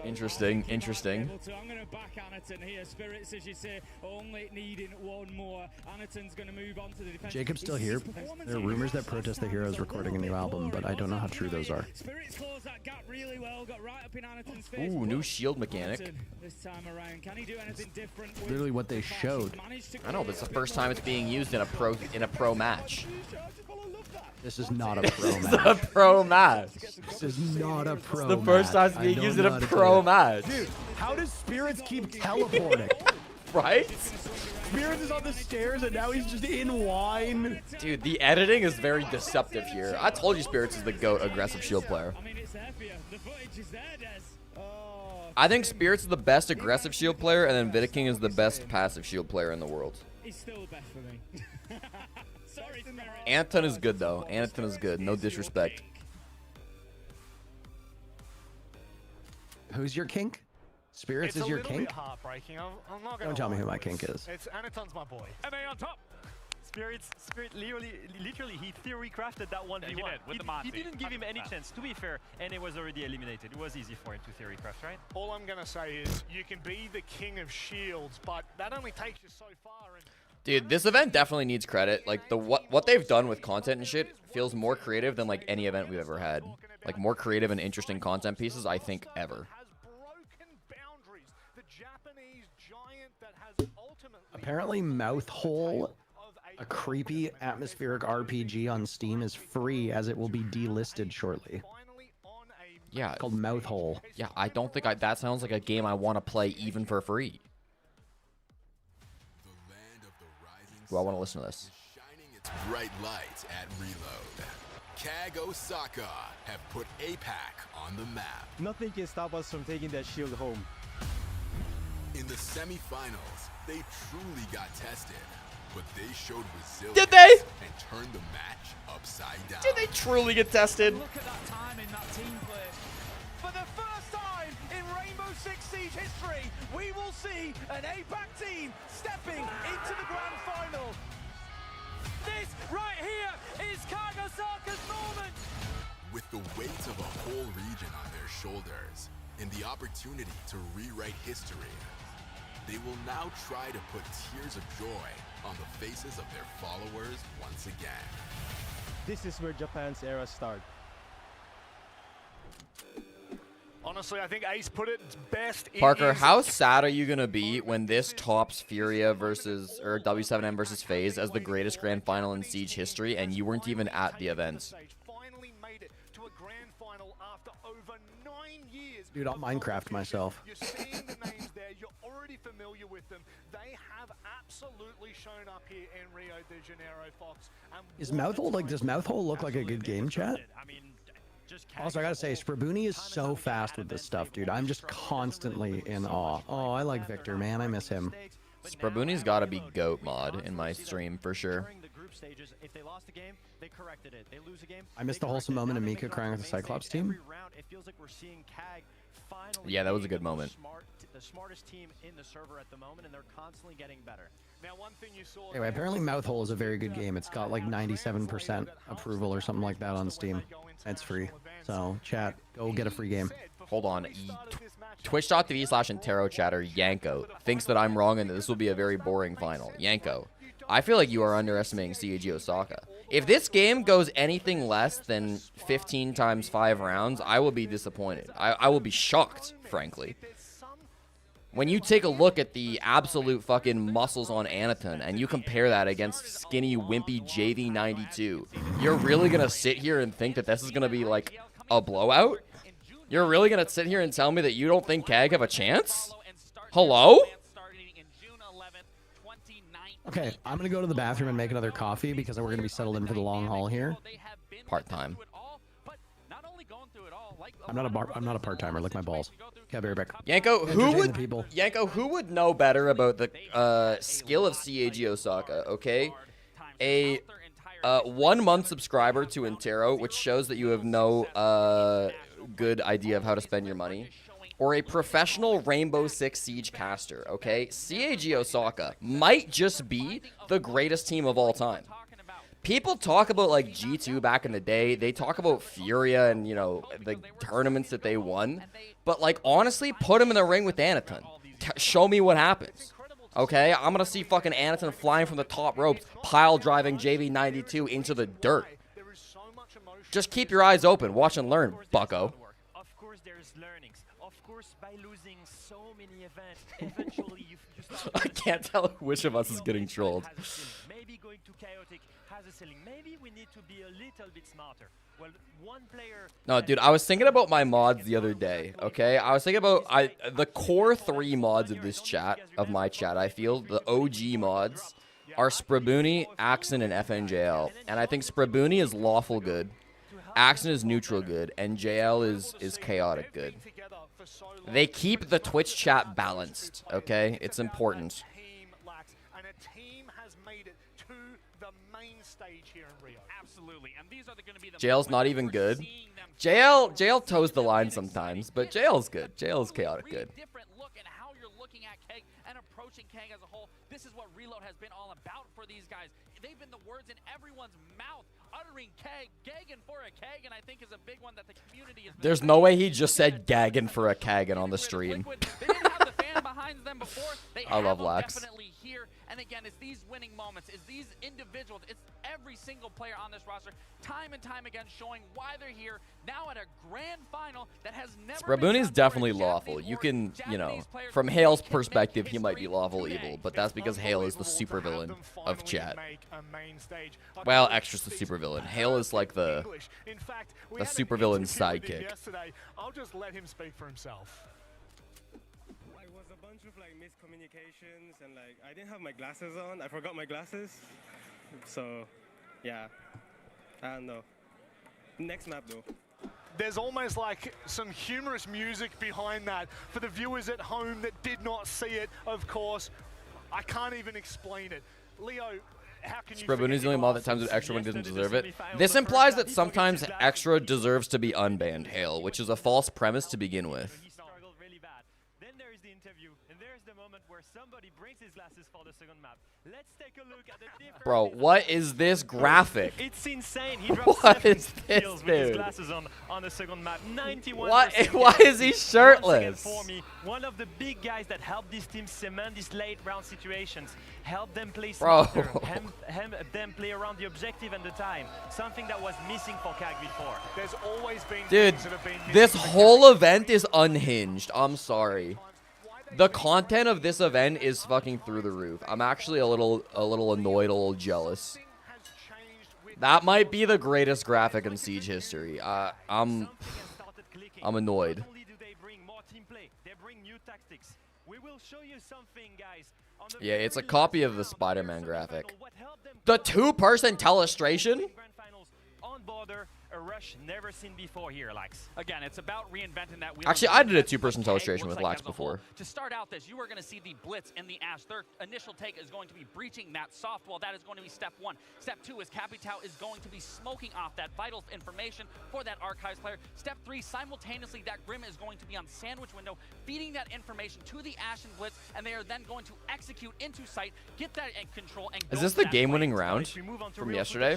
Interesting, interesting. I'm gonna back Anaton here. Spirits, as you say, only needing one more. Anaton's gonna move on to the defense. Jacob's still here. There are rumors that Protest the Hero is recording a new album, but I don't know how true those are. Spirits closed that gap really well, got right up in Anaton's face. Ooh, new shield mechanic. This time around, can he do anything different? Literally what they showed. I know, but it's the first time it's being used in a pro match. This is not a pro match. This is a pro match. This is not a pro match. It's the first time it's being used in a pro match. Dude, how does Spirits keep teleporting? Right? Spirits is on the stairs and now he's just in wine. Dude, the editing is very deceptive here. I told you Spirits is the GOAT aggressive shield player. I think Spirits is the best aggressive shield player, and then Vidiking is the best passive shield player in the world. He's still the best for me. Sorry, Anaton is good, though. Anaton is good. No disrespect. Who's your kink? Spirits is your kink? Heartbreaking. I'm not gonna Don't tell me lie, who my boys. kink is. It's Anaton's my boy. MA on top. Spirit literally he theory crafted that 1v1. Yeah, he did, with the Monty. He didn't give him any 100%. chance, to be fair, and it was already eliminated. It was easy for him to theory craft, right? All I'm gonna say is you can be the king of shields, but that only takes you so far. And Dude, this event definitely needs credit. Like, the what they've done with content and shit feels more creative than, like, any event we've ever had. Like, more creative and interesting content pieces, I think, ever. Apparently Mouth Hole, a creepy atmospheric RPG on Steam, is free as it will be delisted shortly. Yeah. It's called Mouth Hole. Yeah, I don't think that sounds like a game I want to play even for free. Do I want to listen to this? Shining its bright light at Reload. CAG Osaka have put APAC on the map. Nothing can stop us from taking that shield home. In the semifinals, they truly got tested, but they showed resilience. Did they? And turned the match upside down. Did they truly get tested? Look at that time in that team play. For the first time in Rainbow Six Siege history, we will see an APAC team stepping into the grand final. This right here is CAG Osaka's moment. With the weight of a whole region on their shoulders and the opportunity to rewrite history, they will now try to put tears of joy on the faces of their followers once again. This is where Japan's era starts. Honestly, I think Ace put it best. Parker, how sad are you going to be when this tops Furia versus, or W7M versus FaZe as the greatest grand final in Siege history, and you weren't even at the event? Finally made it to a grand final after over 9 years. Dude, I'll Minecraft myself. You're seeing the names there. You're already familiar with them. They have absolutely shown up here in Rio de Janeiro, Fox. Is Mouthhole like, does Mouthhole look like a good game, chat? Also, I gotta say, Sprabuni is so fast with this stuff, dude. I'm just constantly in awe. Oh, I like Victor, man. I miss him. Sprabuni's got to be GOAT mod in my stream for sure. If they lost a game, they corrected it. They lose a game. I missed the wholesome moment of Mika crying with the Cyclops team. It feels like we're seeing CAG finally. Yeah, that was a good moment. The smartest team in the server at the moment, and they're constantly getting better. Now, one thing you saw. Anyway, apparently Mouthhole is a very good game. It's got like 97% approval or something like that on Steam. It's free. So, chat, go get a free game. Hold on. Twitch.tv/Interro chatter Yanko thinks that I'm wrong and that this will be a very boring final. Yanko, I feel like you are underestimating CAG Osaka. If this game goes anything less than 15 times 5 rounds, I will be disappointed. I will be shocked, frankly. When you take a look at the absolute fucking muscles on Anaton and you compare that against skinny, wimpy JV92, you're really going to sit here and think that this is going to be like a blowout? You're really going to sit here and tell me that you don't think CAG have a chance? Hello? Okay, I'm going to go to the bathroom and make another coffee because we're going to be settled in for the long haul here. Part-time. I'm not a part-timer, like my balls. Okay, I'll be right back. Yanko, who would know better about the skill of CAG Osaka, okay? A 1-month subscriber to Interro, which shows that you have no good idea of how to spend your money, or a professional Rainbow Six Siege caster, okay? CAG Osaka might just be the greatest team of all time. People talk about, like, G2 back in the day. They talk about Furia and, you know, the tournaments that they won. But, like, honestly, put him in the ring with Anaton. Show me what happens. Okay? I'm going to see fucking Anaton flying from the top ropes, pile driving JV92 into the dirt. Just keep your eyes open. Watch and learn, bucko. Of course, there's learnings. Of course, by losing so many events, eventually you start. I can't tell which of us is getting trolled. Maybe going to chaotic has a ceiling. Maybe we need to be a little bit smarter. Well, one player. No, dude, I was thinking about my mods the other day, okay? I was thinking about the core 3 mods of this chat, of my chat, I feel. The OG mods are Sprabuni, Axon, and FNJL. And I think Sprabuni is lawful good. Axon is neutral good, and JL is chaotic good. They keep the Twitch chat balanced, okay? It's important. And a team has made it to the main stage here in Rio. Absolutely. And these are going to be the JL's not even good. JL toes the line sometimes, but JL's good. JL's chaotic good. Different look at how you're looking at KEG and approaching KEG as a whole. This is what Reload has been all about for these guys. They've been the words in everyone's mouth, uttering KEG, gagging for a KEG, and I think is a big one that the community is. There's no way he just said gagging for a Kagan on the stream. They didn't have the fan behind them before. They I love them Lax. definitely here. And again, it's these winning moments, it's these individuals, it's every single player on this roster, time and time again, showing why they're here now at a grand final that has never. Sprabuni's definitely lawful. You can, you know, from Hale's perspective, he might be lawful evil, but that's because Hale is the supervillain of chat. Well, Extra's the supervillain. Hale is like the supervillain's sidekick. I'll just let him speak for himself. I was a bunch with like miscommunications and like I didn't have my glasses on. I forgot my glasses. So, yeah. I don't know. Next map though. There's almost like some humorous music behind that. For the viewers at home that did not see it, of course, I can't even explain it. Leo, how can you Spread is the only mod that times with extra one doesn't deserve it. This implies that sometimes extra deserves to be unbanned, Hale, which is a false premise to begin with. Then there is the interview, and there's the moment where somebody brings his glasses for the second map. Let's take a look at the difference. Bro, what is this graphic? It's insane. He drops What 7 is this, kills with his dude? glasses on the second map. 91%. Why is he shirtless? For me, one of the big guys that helped this team cement these late round situations, help them play smarter, help them play around the objective and the time. Something that was missing for CAG before. There's always been Dude, things that have been this missing. whole event is unhinged. I'm sorry. The content of this event is fucking through the roof. I'm actually a little annoyed, a little jealous. That might be the greatest graphic in Siege history. I'm annoyed. Yeah, it's a copy of the Spider-Man graphic. The two-person telestration? On border, a rush never seen before here, Lax. Again, it's about reinventing that wheel. Actually, I did a two-person telestration with Lax before. To start out this, you are going to see the Blitz in the Ash. Their initial take is going to be breaching that soft wall. That is going to be step 1. Step 2 is Capitao is going to be smoking off that vital information for that Archives player. Step 3, simultaneously, that Grim is going to be on Sandwich Window, feeding that information to the Ash and Blitz, and they are then going to execute into sight, get that in control, and Is this the game-winning round from yesterday?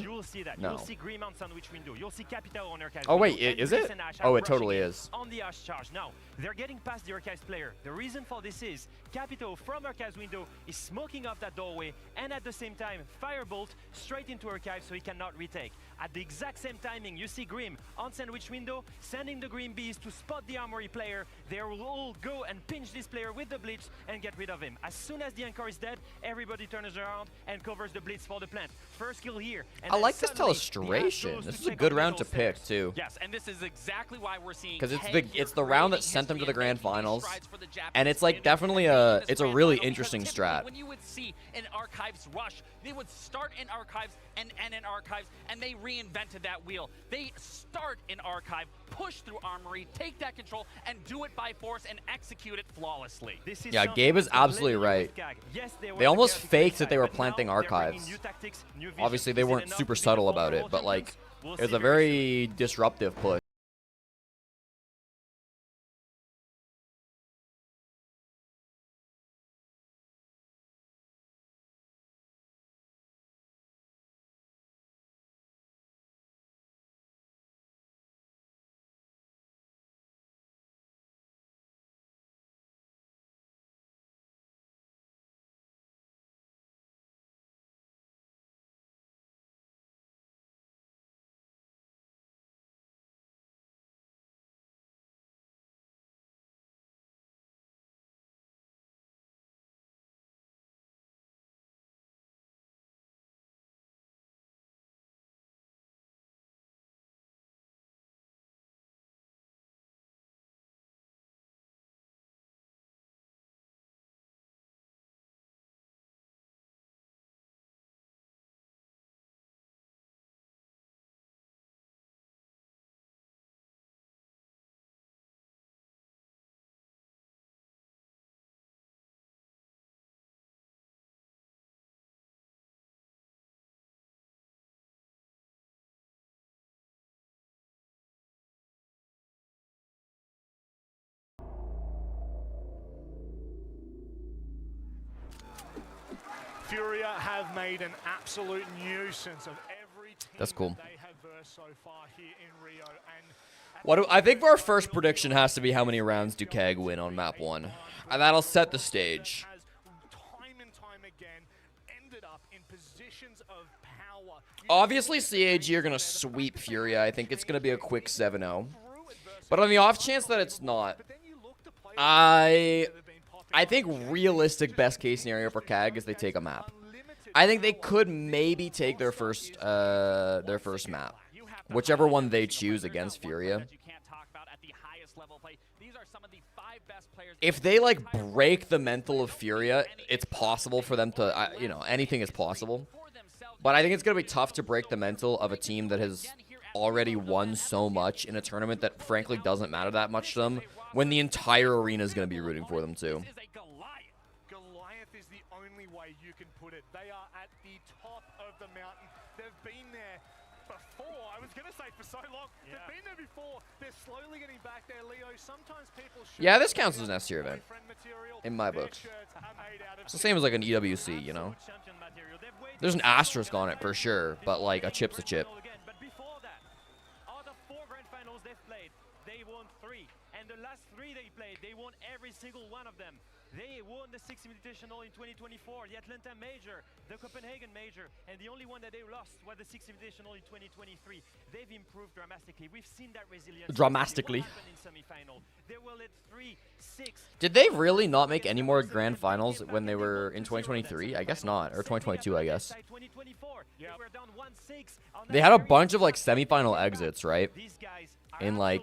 No. You'll see Grim on Sandwich Window. You'll see Capitao on Archives. Oh wait, Window, is it? Oh, it totally is. On the Ash charge. Now, they're getting past the Archives player. The reason for this is Capitao from Archives Window is smoking off that doorway, and at the same time, Firebolt straight into Archives so he cannot retake. At the exact same timing, you see Grim on Sandwich Window, sending the Green Bees to spot the Armory player. They will all go and pinch this player with the Blitz and get rid of him. As soon as the Anchor is dead, everybody turns around and covers the Blitz for the plant. First kill here. And I like this telestration. This is a good round to pick too. Yes, and this is exactly why we're seeing because it's the round that sent them to the grand finals, and it's like definitely it's a really interesting strat. When you would see an Archives rush, they would start in Archives and end in Archives, and they reinvented that wheel. They start in Archive, push through Armory, take that control, and do it by force and execute it flawlessly. Yeah, Gabe is absolutely right. They almost faked that they were planting Archives. Obviously, they weren't super subtle about it, but like, it was a very disruptive push. Furia have made an absolute nuisance of every team That's cool. they have versed so far here in Rio. What I think our first prediction has to be how many rounds do CAG win on map 1. And that'll set the stage. Time and time again, ended up in positions of power. Obviously, CAG are going to sweep Furia. I think it's going to be a quick 7-0. But on the off chance that it's not, I think realistic best case scenario for CAG is they take a map. I think they could maybe take their first map, whichever one they choose against Furia. These are some of the 5 best if they like break the mental of Furia, it's possible for them to, you know, anything is possible. But I think it's going to be tough to break the mental of a team that has already won so much in a tournament that frankly doesn't matter that much to them, when the entire arena is going to be rooting for them too. Goliath is the only way you can put it. They are at the top of the mountain. They've been there before. I was going to say for so long. Yeah. They've been there before. They're slowly getting back there, Leo. Sometimes people Yeah, this counts as an S tier event in my books. It's the same as like an EWC, you know. There's an asterisk on it for sure, but like a chip's a chip. But before that, out of 4 grand finals they've played, they won 3. And the last 3 they played, they won every single one of them. They won the 6th Invitational in 2024, the Atlanta Major, the Copenhagen Major, and the only one that they lost was the 6th Invitational in 2023. They've improved dramatically. We've seen that resilience. Dramatically. In semifinal. They will at 3, 6. Did they really not make any more grand finals when they were in 2023? I guess not, or 2022, I guess. They had a bunch of like semifinal exits, right? In like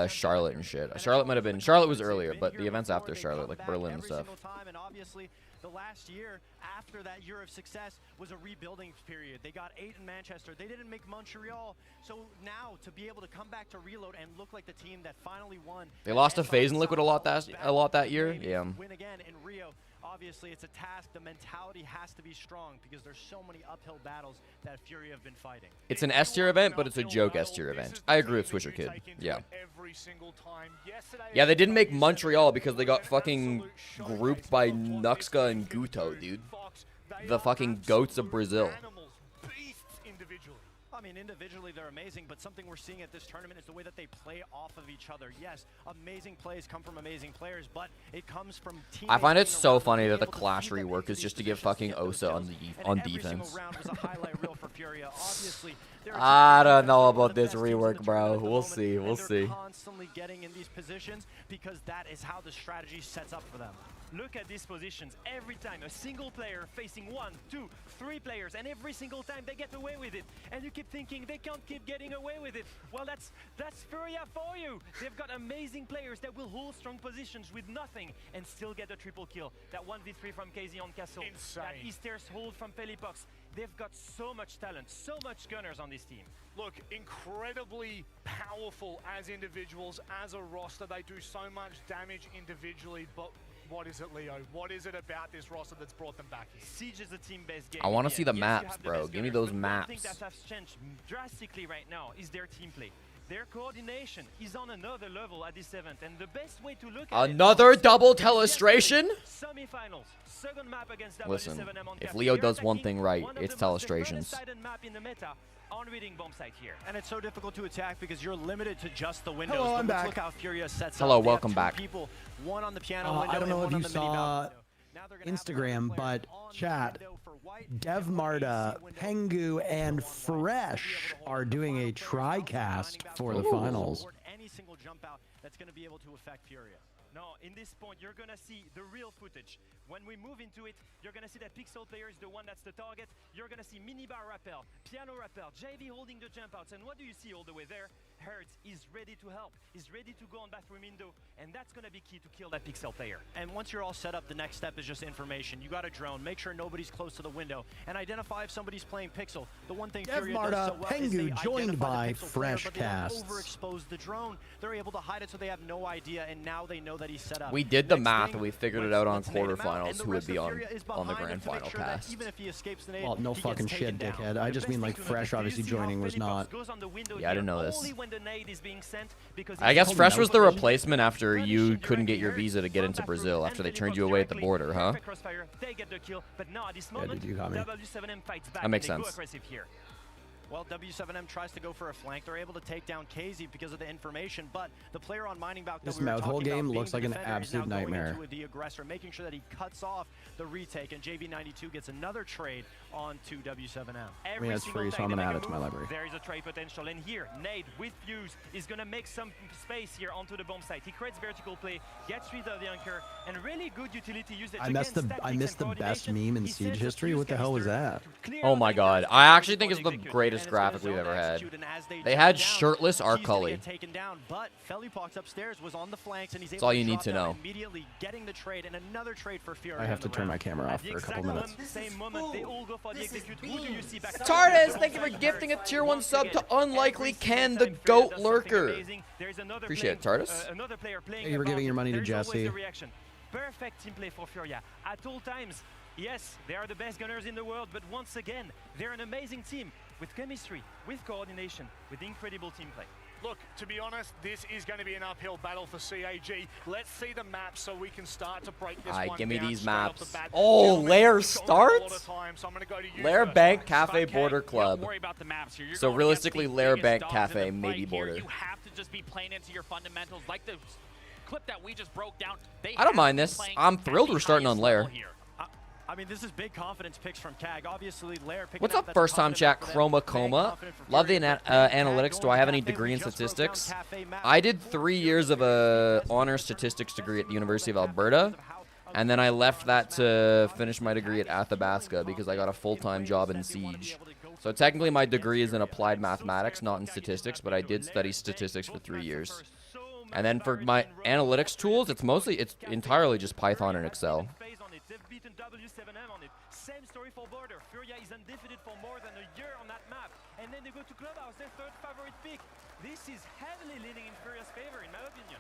Charlotte and shit. Charlotte might have been. Charlotte was earlier, but the events after Charlotte, like Berlin and stuff. And obviously, the last year after that year of success was a rebuilding period. They got 8 in Manchester. They didn't make Montreal. So now to be able to come back to Reload and look like the team that finally won. They lost to FaZe and Liquid a lot that year. Yeah. Win again in Rio. Obviously, it's a task. The mentality has to be strong because there's so many uphill battles that Fury have been fighting. It's an S tier event, but it's a joke S tier event. I agree with Swisher Kid. Yeah. Yeah, they didn't make Montreal because they got fucking grouped by Nuxka and Guto, dude. The fucking goats of Brazil. I mean, individually they're amazing, but something we're seeing at this tournament is the way that they play off of each other. Yes, amazing plays come from amazing players, but it comes from teammates. I find it so funny that the Clash rework is just to give fucking Osa on defense. I don't know about this rework, bro. We'll see. We'll see. Constantly getting in these positions because that is how the strategy sets up for them. Look at these positions. Every time a single player facing 1, 2, 3 players, and every single time they get away with it. And you keep thinking they can't keep getting away with it. Well, that's Furia for you. They've got amazing players that will hold strong positions with nothing and still get a triple kill. That 1v3 from KZ on Castle. Insane. That Easter's hold from Pelipox. They've got so much talent, so much gunners on this team. Look, incredibly powerful as individuals, as a roster. They do so much damage individually, but what is it, Leo? What is it about this roster that's brought them back here? Siege is a team-based game. I want to see the maps, bro. Give me those maps. One thing that has changed drastically right now is their team play. Their coordination is on another level at this event, and the best way to look at another double telestration? Semifinals, second map against Listen, W7M on if Castle. Leo does one thing right, it's telestrations. Map in the meta on reading bomb site here. And it's so difficult to attack because you're limited to just the windows. Hello, I'm back. Look how Furia sets Hello, up. welcome back. People, one on the piano window I don't know and if one you on the mini saw map window. Instagram, but chat, Dev Marta, Pengu, and Fresh are doing a tri-cast for the finals. Any single jump out that's going to be able to affect Furia. No, in this point, you're going to see the real footage. When we move into it, you're going to see that Pixel player is the one that's the target. You're going to see minibar rappel, piano rappel, JV holding the jump outs. And what do you see all the way there? Hertz is ready to help. He's ready to go on bathroom window. And that's going to be key to kill that Pixel player. And once you're all set up, the next step is just information. You got a drone. Make sure nobody's close to the window. And identify if somebody's playing Pixel. The one thing Dev Furia Marta, does so well is they Pengu joined identify by the Pixel player, Fresh but they don't Casts. overexpose the drone. They're able to hide it so they have no idea. And now they know that he's set up. We did the Next math thing, and we figured it out on let's nade him out, and quarterfinals the who would rest be of on Furia is the behind him grand to make final sure that cast. even if he escapes the nade, Well, no he fucking gets shit, taken down. dickhead. I The just best mean thing like to Fresh do is obviously see how joining was Pelipox not. goes on the window Yeah, I didn't here know this. only when the nade is being sent because I guess he's Fresh was the position. replacement after you couldn't get your visa to get into Brazil after they turned you away at the border, huh? They get the kill, but now at this Yeah, moment, dude, you got me. W7M fights back. That makes and they sense. Go aggressive here. Well, W7M tries to go for a flank. They're able to take down KZ because of the information, but the player on mining balcony This that we were mouth hole talking about game being looks the like an defender is absolute now going nightmare. into the aggressor, making sure that he cuts off the retake, and JV92 gets another trade onto W7M. I mean, it's free, so I'm gonna add it to my library. There is a trade potential, and here, Nade with Fuse is gonna make some space here onto the bomb site. He creates vertical play, gets rid of the anchor, and really good utility usage. I missed the best meme in Siege history. What the hell was that? Oh my god. I actually think it's the greatest greatest graphic we've ever had. They jump had down, shirtless he's gonna Arcully. get taken down, but Felipox upstairs was on the flanks, and he's That's able all to you need drop to down know. immediately, getting the trade and another trade for Fury. I have to on the turn my round. camera At off the for a couple exact minutes. Same moment, they all go for the execute. Who do you see back? Tardis, thank you for gifting a tier 1 sub to Unlikely Ken the Goat Lurker. Appreciate it, Tardis. Another player playing Thank you for giving your money to there's always Jesse. a reaction. Perfect team play for Furia at all times. Yes, they are the best gunners in the world, but once again, they're an amazing team with chemistry, with coordination, with incredible team play. Look, to be honest, this is going to be an uphill battle for CAG. Let's see the map so we can start to break this one Give me down these straight off maps. the bat. Oh, Gentlemen, Lair we've got a lot of starts? time, so I'm gonna go to you Lair first. Bank Cafe Okay, Border Don't Club. worry about the maps here. You're So going realistically, against the Lair biggest Bank dogs in Cafe, the maybe fight here. border. You have to just be playing into your fundamentals, like the clip that we just broke down. They I don't have mind to be this. playing I'm at thrilled the we're starting on highest Lair. level here. I mean, this is big confidence picks from CAG. Obviously, Lair picking What's up, up, that's a first time confident chat? map for them. Chroma Very Coma. confident for Love the Fury, but CAG analytics. going Do I have to any cafe, degree in we just broke down statistics? cafe map. I did 3 years of a honors statistics degree at the University of Alberta, and then I left that to finish my degree at Athabasca because I got a full-time job in Siege. So technically my degree is in applied mathematics, not in statistics, but I did study statistics for 3 years. And then for my analytics tools, it's entirely just Python and Excel. Same story for Border. Furia is undefeated for more than a year on that map. And then they go to Clubhouse, their third favorite pick. This is heavily leaning in Furia's favor, in my opinion.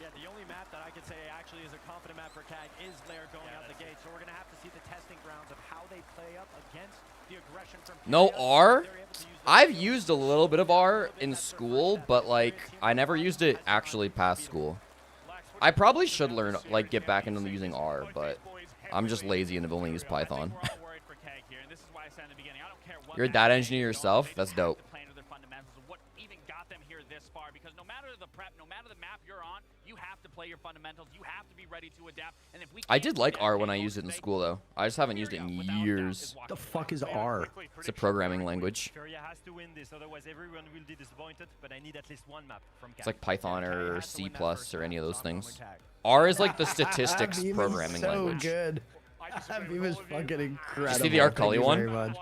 Yeah, the only map that I could say actually is a confident map for CAG is Lair going out the gate. So we're going to have to see the testing grounds of how they play up against the aggression from No R? Furia. I've used a little bit of R in school, but like I never used it actually past school. I probably should learn, like, get back into using R, but I'm just lazy and have only used Python. You're a data engineer yourself? That's dope. Because no matter the prep, no matter the map you're on, you have to play your fundamentals. You have to be ready to adapt. And if we I did like R when I used it in school, though. I just haven't used it in years. What the fuck is R? It's a programming language. Furia has to win this, otherwise everyone will be disappointed. But I need at least one map from CAG. It's like Python or C+ or any of those things. R is like the statistics That meme is programming so language. good. That meme is fucking incredible. See the Arcully one? Very much.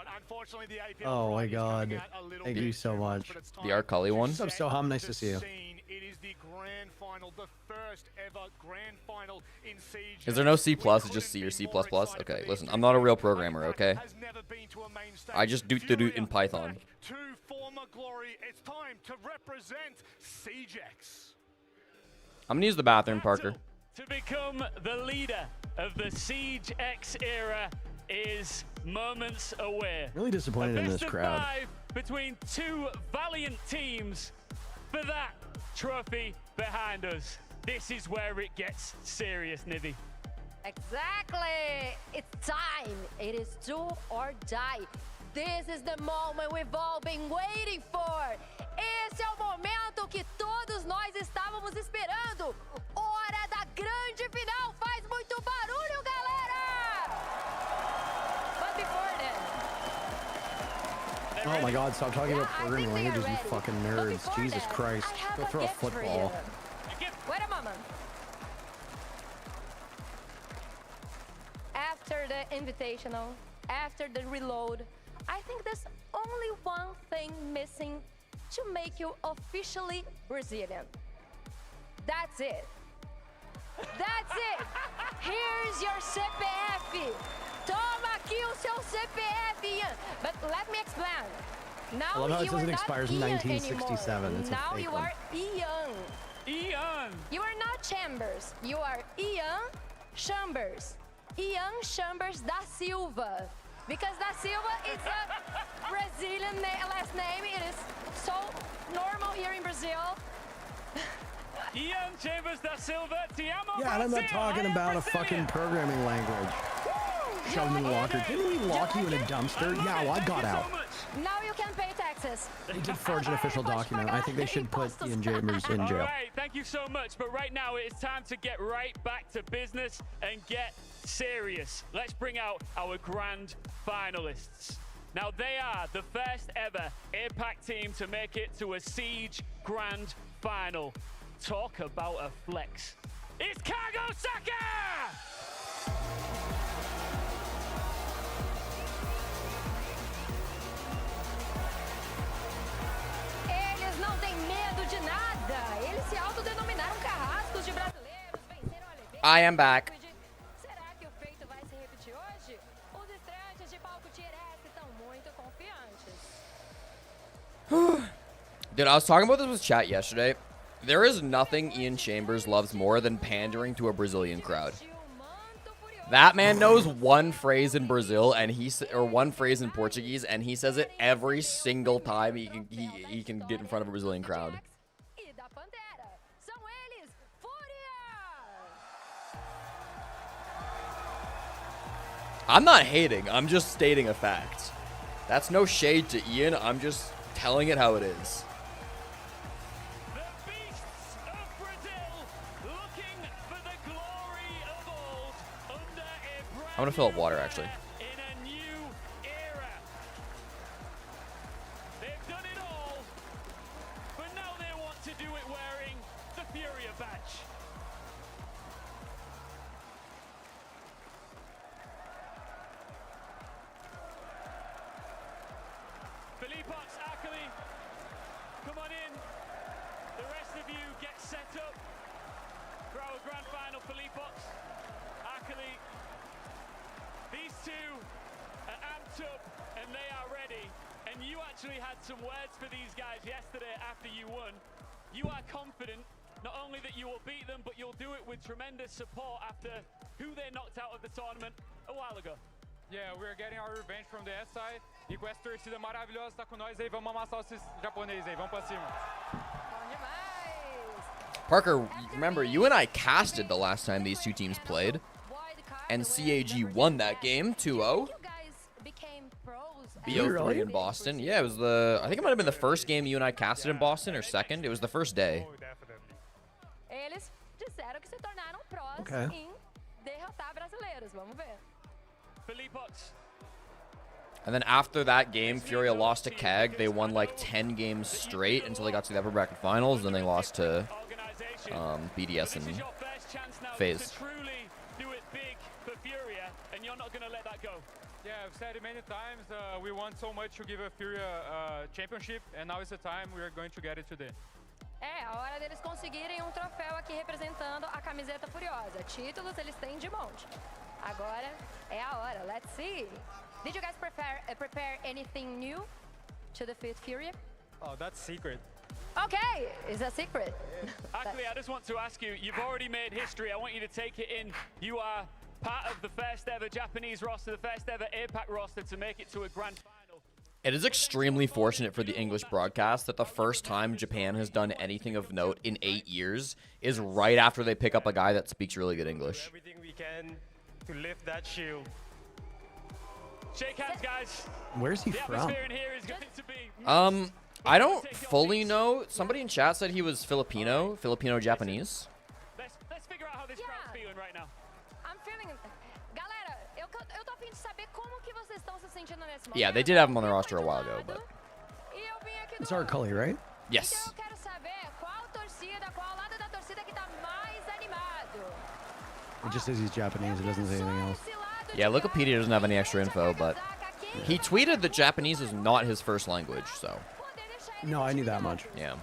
Oh my god. Thank you so much. The Arcully one? What's up, Soham? Nice to see you. It is the grand final, the first ever grand final in Siege. Is there no C+? It's just C or C++? Okay, listen, I'm not a real programmer, okay? I just doot in Python. To former glory, it's time to represent SiegeX. I'm gonna use the bathroom, Parker. To become the leader of the Siege X era is moments away. Really disappointed in this crowd. Best of 5 between two valiant teams for that trophy behind us. This is where it gets serious, Nivi. Exactly. It's time. It is do or die. This is the moment we've all been waiting for. Esse é o momento que todos nós estávamos esperando. Hora da grande final. Faz muito barulho, galera! But before then. Oh my god, stop talking about programming languages, you fucking nerds. Jesus Christ. Go throw a football. Wait a moment. After the invitational, after the reload, I think there's only one thing missing to make you officially Brazilian. That's it. That's it. Here's your CPF. Toma aqui o seu CPF, Ian. But let me explain. Now I love how it you says are it not expires in Ian 1967. anymore. It's a Now fake you one. are Ian. Ian. You are not Chambers. You are Ian Chambers. Ian Chambers da Silva. Because da Silva is a Brazilian last name. It is so normal here in Brazil. Ian Chambers da Silva, te amo, Yeah, and I'm not Brazil. talking about a fucking programming language. Shove them in the locker. Didn't we lock you in a dumpster? Yeah, well, I got out. Now you can pay taxes. They did forge an official document. I think they should put Ian Chambers in All jail. right, thank you so much. But right now, it is time to get right back to business and get serious. Let's bring out our grand finalists. Now, they are the first ever APAC team to make it to a Siege Grand Final. Talk about a flex. It's Kago Saka! I am back. Será que o feito vai se repetir hoje? Os estreantes de palco Tier S estão muito confiantes. Dude, I was talking about this with chat yesterday. There is nothing Ian Chambers loves more than pandering to a Brazilian crowd. That man knows one phrase in Brazil and or one phrase in Portuguese, and he says it every single time he can get in front of a Brazilian crowd. E da Pantera. São eles, Fúria! I'm not hating. I'm just stating a fact. That's no shade to Ian. I'm just telling it how it is. I'm gonna fill up water, actually. They've done it all, but now they want to do it wearing the Furia badge. Philippox, Akali, come on in. The rest of you get set up for our grand final. Philippox, Akali. These two are amped up and they are ready. And you actually had some words for these guys yesterday after you won. You are confident not only that you will beat them, but you'll do it with tremendous support after who they knocked out of the tournament a while ago. Yeah, we're getting our revenge from the SI. E com essa torcida maravilhosa tá com nós aí, vamos amassar esses japoneses aí, vamos pra cima. Parker, remember, you and I casted the last time these two teams played. And CAG won that game 2-0. BO3 in Boston. Yeah, it was I think it might have been the first game you and I casted in Boston, or second. It was the first day. Eles disseram que se tornaram prós em derrotar brasileiros. Vamos ver. And then after that game, Furia lost to KEG. They won like 10 games straight until they got to the upper bracket finals. Then they lost to BDS and FaZe. And you're not going to let that go. Yeah, I've said it many times. We want so much to give a Furia championship, and now is the time we are going to get it today. É a hora deles conseguirem troféu aqui representando a camiseta furiosa. Títulos eles têm de monte. Agora é a hora. Let's see. Did you guys prepare anything new to defeat Furia? Oh, that's secret. Okay, it's a secret. Actually, I just want to ask you, you've already made history. I want you to take it in. You are part of the first ever Japanese roster, the first ever APAC roster to make it to a grand final. It is extremely fortunate for the English broadcast that the first time Japan has done anything of note in 8 years is right after they pick up a guy that speaks really good English. Everything we can to lift that shield. Shake hands, guys. Where's he the from? atmosphere in here is going to be... I don't fully know. Somebody in chat said he was Filipino Japanese. Let's figure out how this crowd's feeling right now. I'm feeling... Galera, eu tô a fim de saber como que vocês estão se sentindo nesse momento. Yeah, they did have him on their roster a while ago, but... It's our Cully, right? Yes. Então eu quero saber qual lado da torcida que tá mais animado. It just says he's Japanese. It doesn't say anything else. Yeah, Wikipedia doesn't have any extra info, but he tweeted that Japanese is not his first language, so... No, I knew that much. Yeah.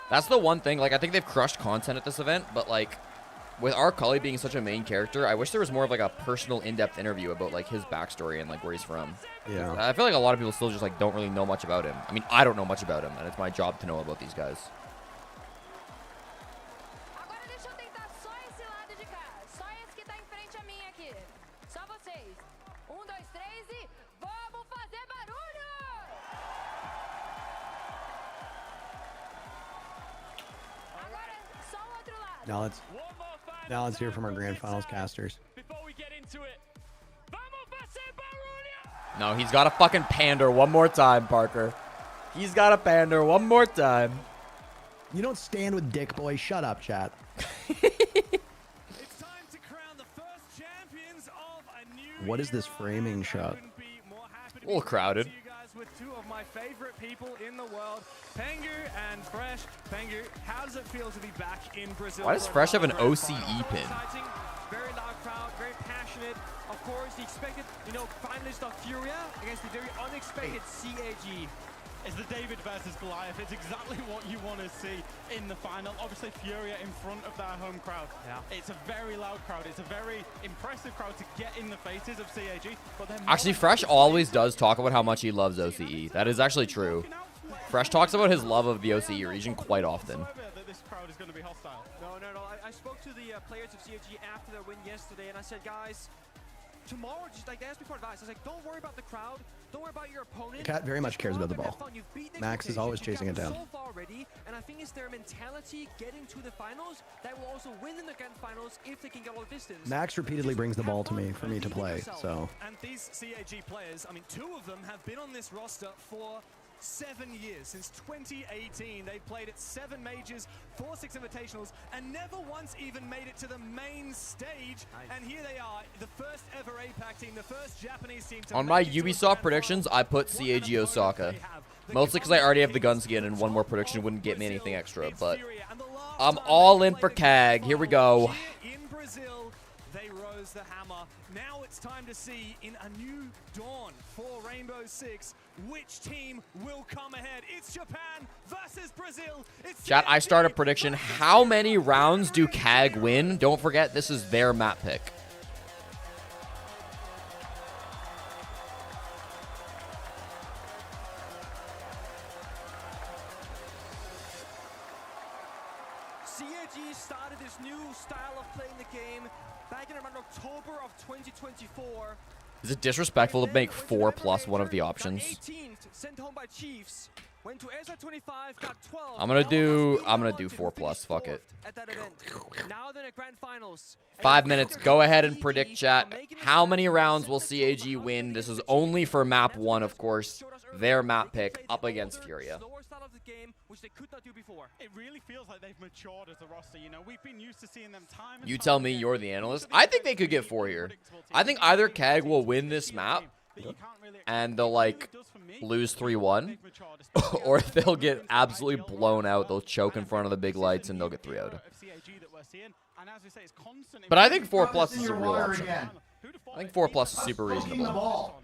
That's the one thing, like, I think they've crushed content at this event, but, like, with our Cully being such a main character, I wish there was more of, like, a personal, in-depth interview about, like, his backstory and, like, where he's from. Yeah. I feel like a lot of people still just, like, don't really know much about him. I mean, I don't know much about him, and it's my job to know about these guys. Agora deixa eu tentar só esse lado de cá. Só esse que tá em frente a mim aqui. Só vocês. 1, 2, 3 e... Vamos fazer barulho! Agora, só o outro lado. Now let's hear from our grand finals casters. Before we get into it, vamos fazer barulho! No, he's got to fucking pander one more time, Parker. He's got to pander one more time. You don't stand with dick boy. Shut up, chat. What is this framing shot? A little crowded. With two of my favorite people in the world, Pengu and Fresh. Pengu, how does it feel to be back in Brazil? Why does Fresh have an OCE pin? Exciting, very loud crowd, very passionate. Of course, the expected, finalist of Furia against the very unexpected CAG. It's the David versus Goliath. It's exactly what you want to see in the final. Obviously, Furia in front of their home crowd. Yeah. It's a very loud crowd. It's a very impressive crowd to get in the faces of CAG. But they're Actually, Fresh always does talk about how much he loves OCE. That is actually true. Fresh talks about his love of the OCE region quite often. that this crowd is going to be hostile. No. I spoke to the players of CAG after their win yesterday, and I said, guys, tomorrow, just like they asked me for advice. I was like, don't worry about the crowd. Don't worry about your opponent. Cat very much cares about the ball. Max is always chasing it down. So far already, and I think it's their mentality getting to the finals that will also win in the grand finals if they can get all the distance. Max repeatedly brings the ball to me for me to play, so. And these CAG players, I mean, 2 of them have been on this roster for 7 years. Since 2018, they've played at 7 majors, 4 6 invitationals, and never once even made it to the main stage. And here they are, the first ever APAC team, the first Japanese team to On my Ubisoft predictions, I put CAG Osaka. Mostly because I already have the gun skin, and one more prediction wouldn't get me anything extra. But I'm all in for CAG. Here we go. In Brazil, they rose the hammer. Now it's time to see in a new dawn for Rainbow Six which team will come ahead. It's Japan versus Brazil. Chat, I start a prediction. How many rounds do CAG win? Don't forget, this is their map pick. CAG started this new style of playing the game back in around October of 2024. Is it disrespectful to make 4+ one of the options? 18th, sent home by Chiefs. Went to SA25, got 12. I'm gonna do 4+. Fuck it. At that event. Now they're in the grand finals. 5 minutes. Go ahead and predict, chat. How many rounds will CAG win? This is only for map 1, of course. Their map pick up against Furia. Which they could not do before. It really feels like they've matured as a roster. You know, we've been used to seeing them time and You time tell me, again. you're the analyst. I think they could get 4 here. I think either CAG will win this map and they'll like lose 3-1, or they'll get absolutely blown out. They'll choke in front of the big lights and they'll get 3-0'd. But I think 4+ is a real option. I think 4+ is super reasonable.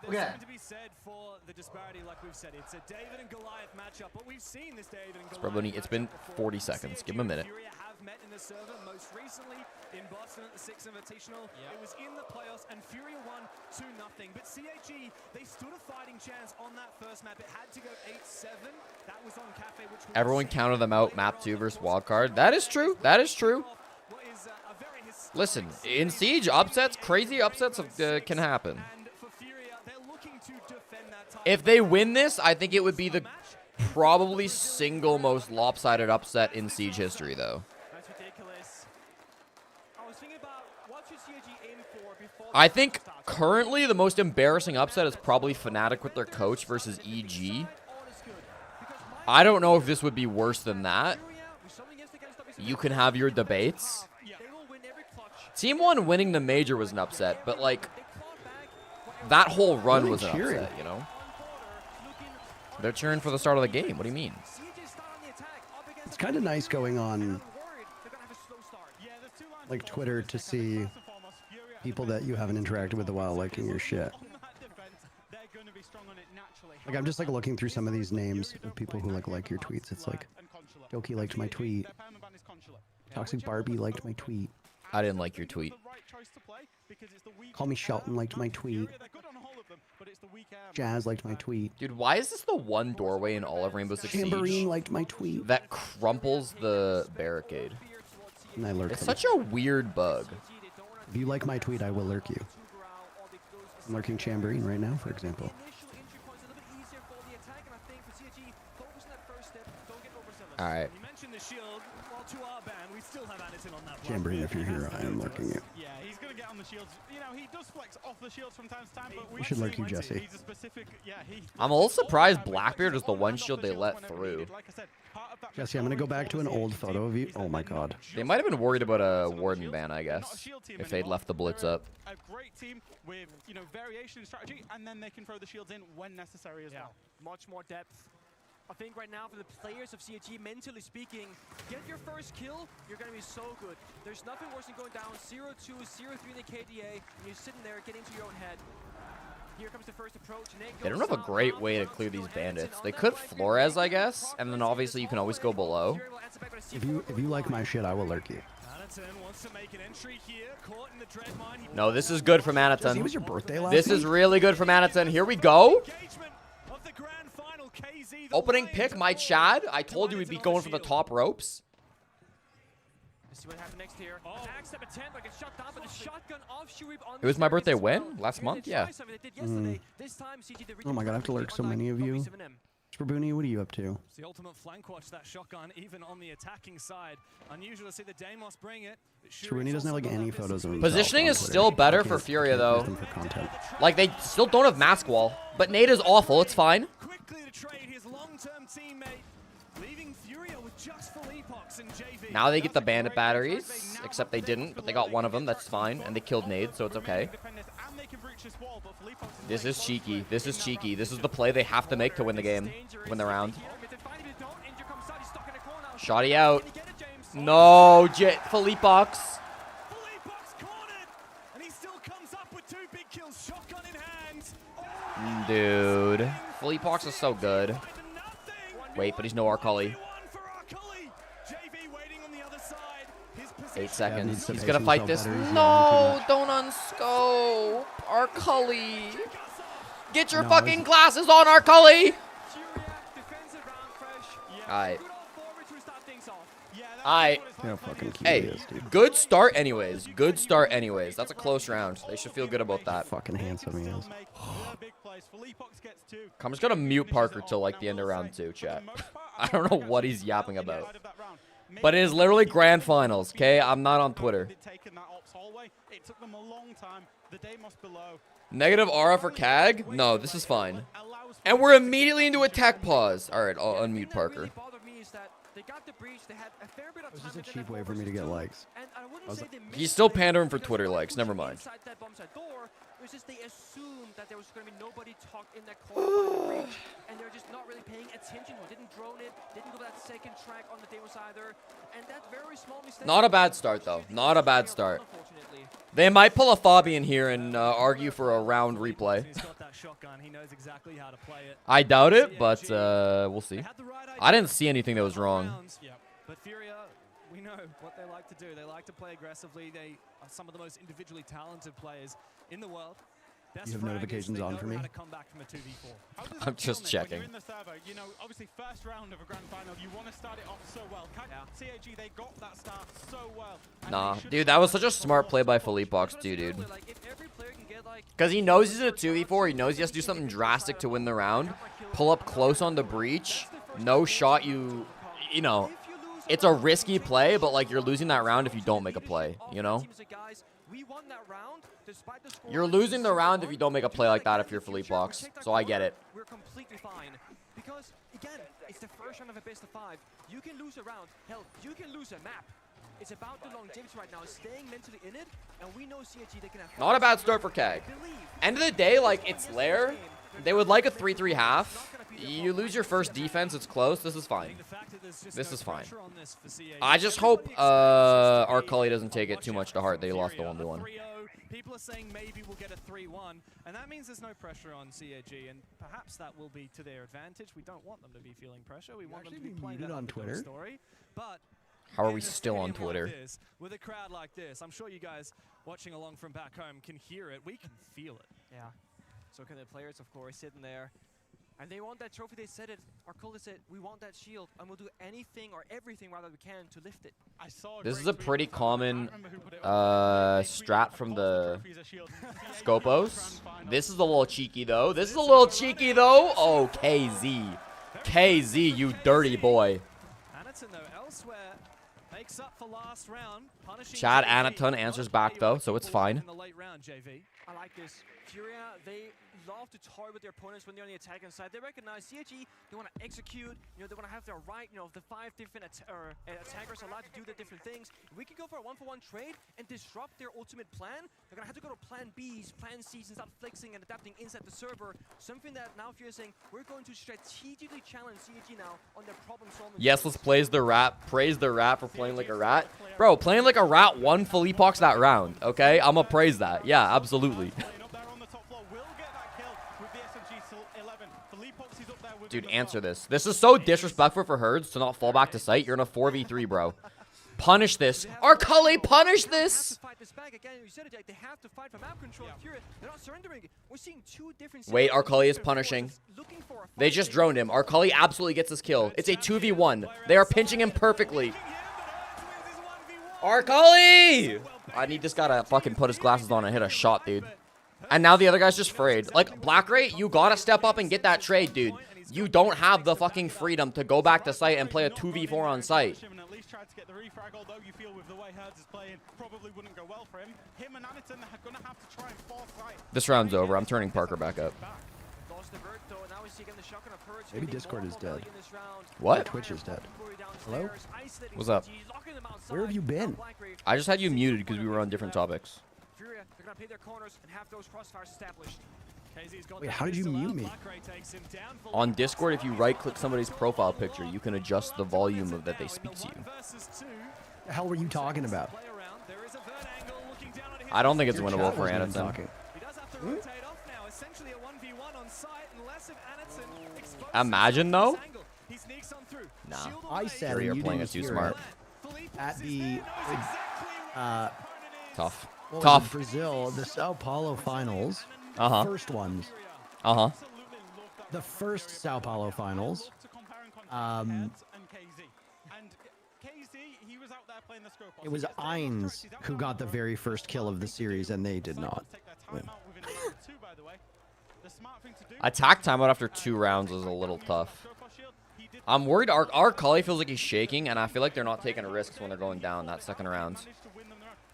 There's something to be said for the disparity, like we've said. It's a David and Goliath matchup, but we've seen this David and Goliath. It's been 40 seconds. Give him a minute. Furia have met in the server most recently in Boston at the 6th Invitational. It was in the playoffs, and Furia won 2-0. But CAG, they stood a fighting chance on that first map. It had to go 8-7. That was on Cafe, which Everyone counted them out. Map 2 versus Wildcard. That is true. That is true. Listen, in Siege, upsets, crazy upsets can happen. If they win this, I think it would be the probably single most lopsided upset in Siege history, though. That's ridiculous. I was thinking about what should CAG aim for before. I think currently the most embarrassing upset is probably Fnatic with their coach versus EG. I don't know if this would be worse than that. You can have your debates. Team 1 winning the major was an upset, but like that whole run was an upset, you know? They're cheering for the start of the game. What do you mean? It's kind of nice going on like Twitter to see people that you haven't interacted with a while liking your shit. Like I'm just like looking through some of these names of people who like your tweets. It's like Doki liked my tweet. Toxic Barbie liked my tweet. I didn't like your tweet. Call Me Shelton liked my tweet. Jazz liked my tweet. Dude, why is this the one doorway in all of Rainbow Six Siege Chamberlain liked my tweet. that crumples the barricade? And I lurk It's them. such a weird bug. If you like my tweet, I will lurk you. I'm lurking Chamberlain right now, for example. All right. You mentioned the shield. Well, to our ban, we still have Anderson on that. Chamberlain, if you're here, I am lurking you. Yeah, he's going to get on the shields. You know, he does flex off the shields from time to time, but I should lurk you, Jesse. he's a specific, I'm a little surprised Blackbeard is the one shield they let through. Jesse, I'm going to go back to an old photo of you. Oh my god. They might have been worried about a Warden ban, I guess, if they'd left the Blitz up. A great team with, you know, variation in strategy, and then they can throw the shields in when necessary as well. Much more depth. I think right now for the players of CAG, mentally speaking, get your first kill, you're going to be so good. There's nothing worse than going down 0-2, 0-3 in the KDA, and you're sitting there getting to your own head. Here comes the first approach. They don't have a great way to clear these bandits. They could Flores, I guess, and then obviously you can always go below. If you like my shit, I will lurk you. No, this is good from Jesse, it was your birthday last This week? is really good from Anaton. Here we go. Opening pick, my Chad. I told you we'd be going for the top ropes. Let's see what happens next here. Attack step attempt, like it's shut down, but the shotgun off Shurib on It was my birthday when? Last month? Yeah. Oh my god, I have to lurk so many of you. Tribuni, what are you up to? It's the ultimate flank watch, that shotgun, even on the attacking side. Unusual to see the Deimos bring it. Tribuni doesn't have like any photos of himself Positioning on is Twitter. still better I for can't- Furia, I can't though. use them for content. Like, they still don't have mask wall. But Nate is awful. It's fine. Quickly to trade his long-term teammate, leaving Furia with just Philippox and JV. Now they get the bandit batteries, except they didn't, but they got one of them. That's fine. And they killed Nade, so it's okay. This is cheeky. This is cheeky. This is the play they have to make to win the game, win the round. Shotty out. No, Philippox. And he still comes up with 2 big kills, shotgun in hand. Dude. Philippox is so good. Wait, but he's no Arcully. 8 seconds. He's gonna fight this. No, don't unscope. Arcully. Get your fucking glasses on, Arcully. Alright. Alright. Hey, good start anyways. Good start anyways. That's a close round. They should feel good about that. Fucking handsome he is. I'm just gonna mute Parker till like the end of round 2, chat. I don't know what he's yapping about. But it is literally grand finals, okay? I'm not on Twitter. Negative aura for CAG? No, this is fine. And we're immediately into a tech pause. Alright, I'll unmute Parker. It was just a cheap way for me to get likes. He's still pandering for Twitter likes, never mind. It's just they assumed that there was going to be nobody tucked in that corner by the breach, and they're just not really paying attention. Didn't drone it, didn't go that second track on the Deimos either, and that very small mistake. Not a bad start, though. Not a bad start. They might pull a Fabian here and argue for a round replay. I doubt it, but we'll see. I didn't see anything that was wrong. But Furia, we know what they like to do. They like to play aggressively. They are some of the most individually talented players in the world. You have notifications on for me? I'm just checking. In the server, you know, obviously first round of a grand final, you want to start it off so well. CAG, they got that start so well. Nah, dude, that was such a smart play by Philippox too, dude. Because he knows he's in a 2v4. He knows he has to do something drastic to win the round. Pull up close on the breach. No shot, you know. It's a risky play, but like you're losing that round if you don't make a play, you know? You're losing the round if you don't make a play like that if you're Philippox. So I get it. We're completely fine. Because, again, it's the first round of a best of 5. You can lose a round. Hell, you can lose a map. It's about the longevity right now, staying mentally in it, and we know CAG, they can have... Not a bad start for CAG. End of the day, like, it's Lair. They would like a 3-3 half. You lose your first defense, it's close. This is fine. This is fine. I just hope Arcully doesn't take it too much to heart. They lost the 1v1. People are saying maybe we'll get a 3-1, and that means there's no pressure on CAG, and perhaps that will be to their advantage. We don't want them to be feeling pressure. We want them to be playing that on Twitter. Story. But how are we still on Twitter? With a crowd like this, I'm sure you guys watching along from back home can hear it. We can feel it. Yeah. So can the players, of course, sitting there. And they want that trophy. They said it. Arcully said, we want that shield, and we'll do anything or everything rather we can to lift it. This is a pretty common strat from the Scopos. This is a little cheeky, though. This is a little cheeky, though. Oh, KZ. KZ, you dirty boy. Anaton, though, elsewhere, makes up for last round. Chad Anaton answers back, though, so it's fine. In the late round, JV. I like this. Furia, they love to toy with their opponents when they're on the attacking side. They recognize CAG, they want to execute, you know, they want to have their right, you know, the 5 different attackers allowed to do their different things. We can go for a 1-for-1 trade and disrupt their ultimate plan. They're going to have to go to plan Bs, plan Cs, and start flexing and adapting inside the server. Something that now Furia is saying, we're going to strategically challenge CAG now on their problem solving. Yes, let's praise the rat for playing like a rat. Bro, playing like a rat won Philippox that round, okay? I'm gonna praise that. Yeah, absolutely. Dude, answer this. This is so disrespectful for Herds to not fall back to site. You're in a 4v3, bro. Punish this. Arcali, punish this! Wait, Arcali is punishing. They just droned him. Arcali absolutely gets this kill. It's a 2v1. They are pinching him perfectly. Arcali! I need this guy to fucking put his glasses on and hit a shot, dude. And now the other guy's just frayed. Like, Black Ray, you gotta step up and get that trade, dude. You don't have the fucking freedom to go back to site and play a 2v4 on site. Tried to get the refrag, although you feel with the way Herds is playing, probably wouldn't go well for him. Him and Aniton are going to have to try and force right. This round's over. I'm turning Parker back up. Maybe Discord is dead. What? Twitch is dead. Hello? What's up? Where have you been? I just had you muted because we were on different topics. Wait, how did you mute me? On Discord, if you right-click somebody's profile picture, you can adjust the volume of that they speak to you. The hell were you talking about? I don't think it's winnable for Aniton. Imagine, though? Nah. I said you're you playing didn't it too hear smart. At the Tough. what was Tough. it, Brazil, the Sao Paulo finals. Uh-huh. First ones. Uh-huh. The first Sao Paulo finals. It was Ainz who got the very first kill of the series, and they did not win. Attack timeout after 2 rounds is a little tough. I'm worried our Cully feels like he's shaking, and I feel like they're not taking risks when they're going down that second round.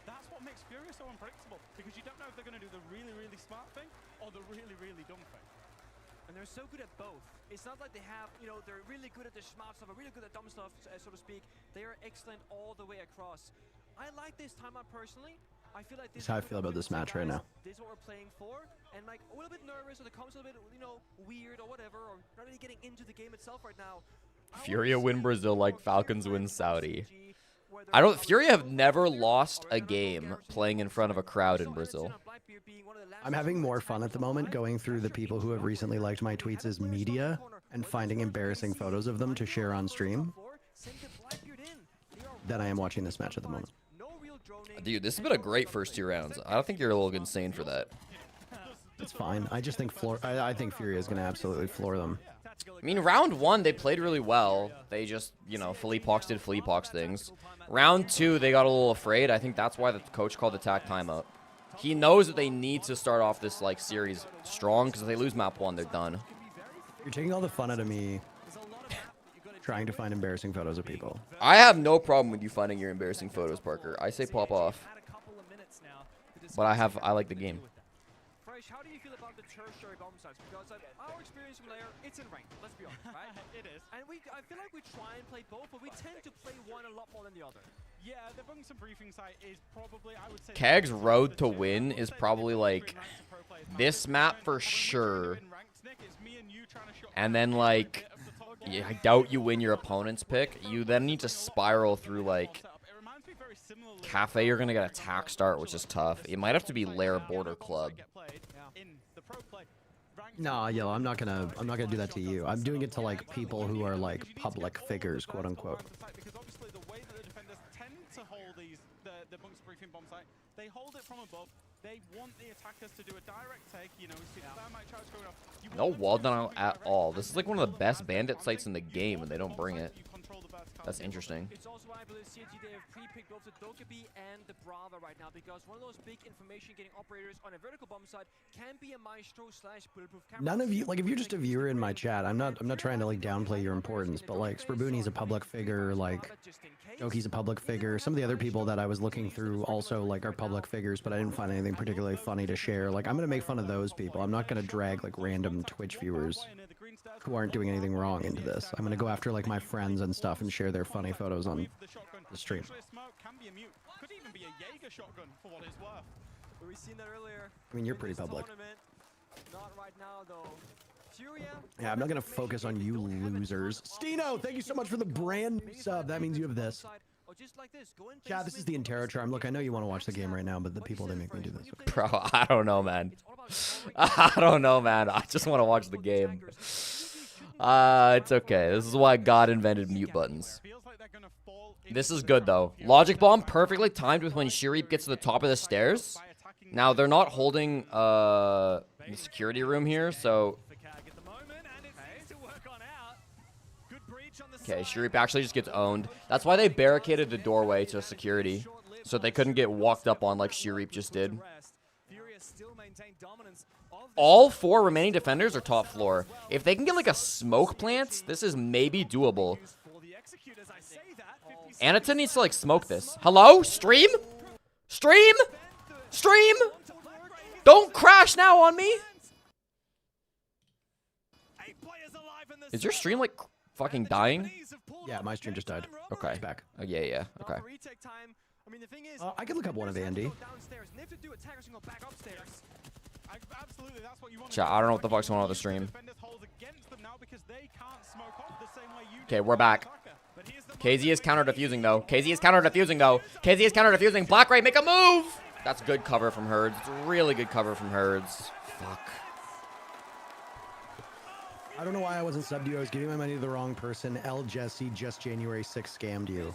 That's what makes Furia so unpredictable, because you don't know if they're going to do the really, really smart thing or the really, really dumb thing. And they're so good at both. It's not like they have, you know, they're really good at the smart stuff or really good at dumb stuff, so to speak. They are excellent all the way across. I like this timeout personally. I feel like this That's how I feel about this match right now. This is what we're playing for, and like a little bit nervous, or the comms a little bit, you know, weird or whatever, or not really getting into the game itself right now. Furia win Brazil like Falcons win Saudi. Furia have never lost a game playing in front of a crowd in Brazil. I'm having more fun at the moment going through the people who have recently liked my tweets as media and finding embarrassing photos of them to share on stream than I am watching this match at the moment. Dude, this has been a great first 2 rounds. I don't think you're a little insane for that. It's fine. I just think I think Furia is going to absolutely floor them. I mean, round 1, they played really well. They just, you know, Philippox did Philippox things. Round 2, they got a little afraid. I think that's why the coach called attack timeout. He knows that they need to start off this, like, series strong, because if they lose map 1, they're done. You're taking all the fun out of me trying to find embarrassing photos of people. I have no problem with you finding your embarrassing photos, Parker. I say pop off. But I like the game. How do you feel about the tertiary bomb sites? Because our experience from there, it's in rank. Let's be honest, right? It is. And I feel like we try and play both, but we tend to play one a lot more than the other. Yeah, the bunks and briefing site is probably, I would say, Keg's road to win is probably like this map for sure. And then like, yeah, I doubt you win your opponent's pick. You then need to spiral through like Cafe. You're gonna get attack start, which is tough. It might have to be Lair Border Club. No, Yellow, I'm not gonna do that to you. I'm doing it to like people who are like public figures, quote unquote. Because obviously the way that the defenders tend to hold the bunks briefing bomb site, they hold it from above. They want the attackers to do a direct take, you know, see the thermite charge going off. No wall down at all. This is like one of the best bandit sites in the game, and they don't bring it. That's interesting. It's also why I believe CG, they have pre-picked both the Dokkaebi and the Brava right now, because one of those big information getting operators on a vertical bomb site can be a Maestro / bulletproof camera. None of you, like, if you're just a viewer in my chat, I'm not trying to like downplay your importance, but like Sprabuni's a public figure, like Doki's a public figure. Some of the other people that I was looking through also like are public figures, but I didn't find anything particularly funny to share. Like, I'm gonna make fun of those people. I'm not gonna drag like random Twitch viewers who aren't doing anything wrong into this. I'm gonna go after like my friends and stuff and share their funny photos on the stream. Could even be a Jaeger shotgun for what it's worth. We've seen that earlier. I mean, you're pretty public. Not right now though. Furia. Yeah, I'm not gonna focus on you losers. Stino, thank you so much for the brand new sub. That means you have this. Chat, this is the Interro charm. Look, I know you want to watch the game right now, but the people, they make me do this. Bro, I don't know, man. I don't know, man. I just want to watch the game. It's okay. This is why God invented mute buttons. This is good, though. Logic Bomb perfectly timed with when Shirip gets to the top of the stairs. Now, they're not holding the security room here, so... Okay, Shirip actually just gets owned. That's why they barricaded the doorway to security, so they couldn't get walked up on like Shirip just did. All 4 remaining defenders are top floor. If they can get like a smoke plant, this is maybe doable. Anaton needs to like smoke this. Hello? Stream? Stream? Stream? Don't crash now on me. Is your stream like fucking dying? Yeah, my stream just died. Okay. It's back. Oh, yeah. Okay. I could look up one of Andy. Chat, I don't know what the fuck's going on with the stream. Okay, we're back. KZ is counter defusing though. KZ is counter defusing though. KZ is counter defusing. Black Ray, make a move! That's good cover from Herds. It's really good cover from Herds. Fuck. I don't know why I wasn't subbed to you. I was giving my money to the wrong person. L. Jesse just January 6th scammed you.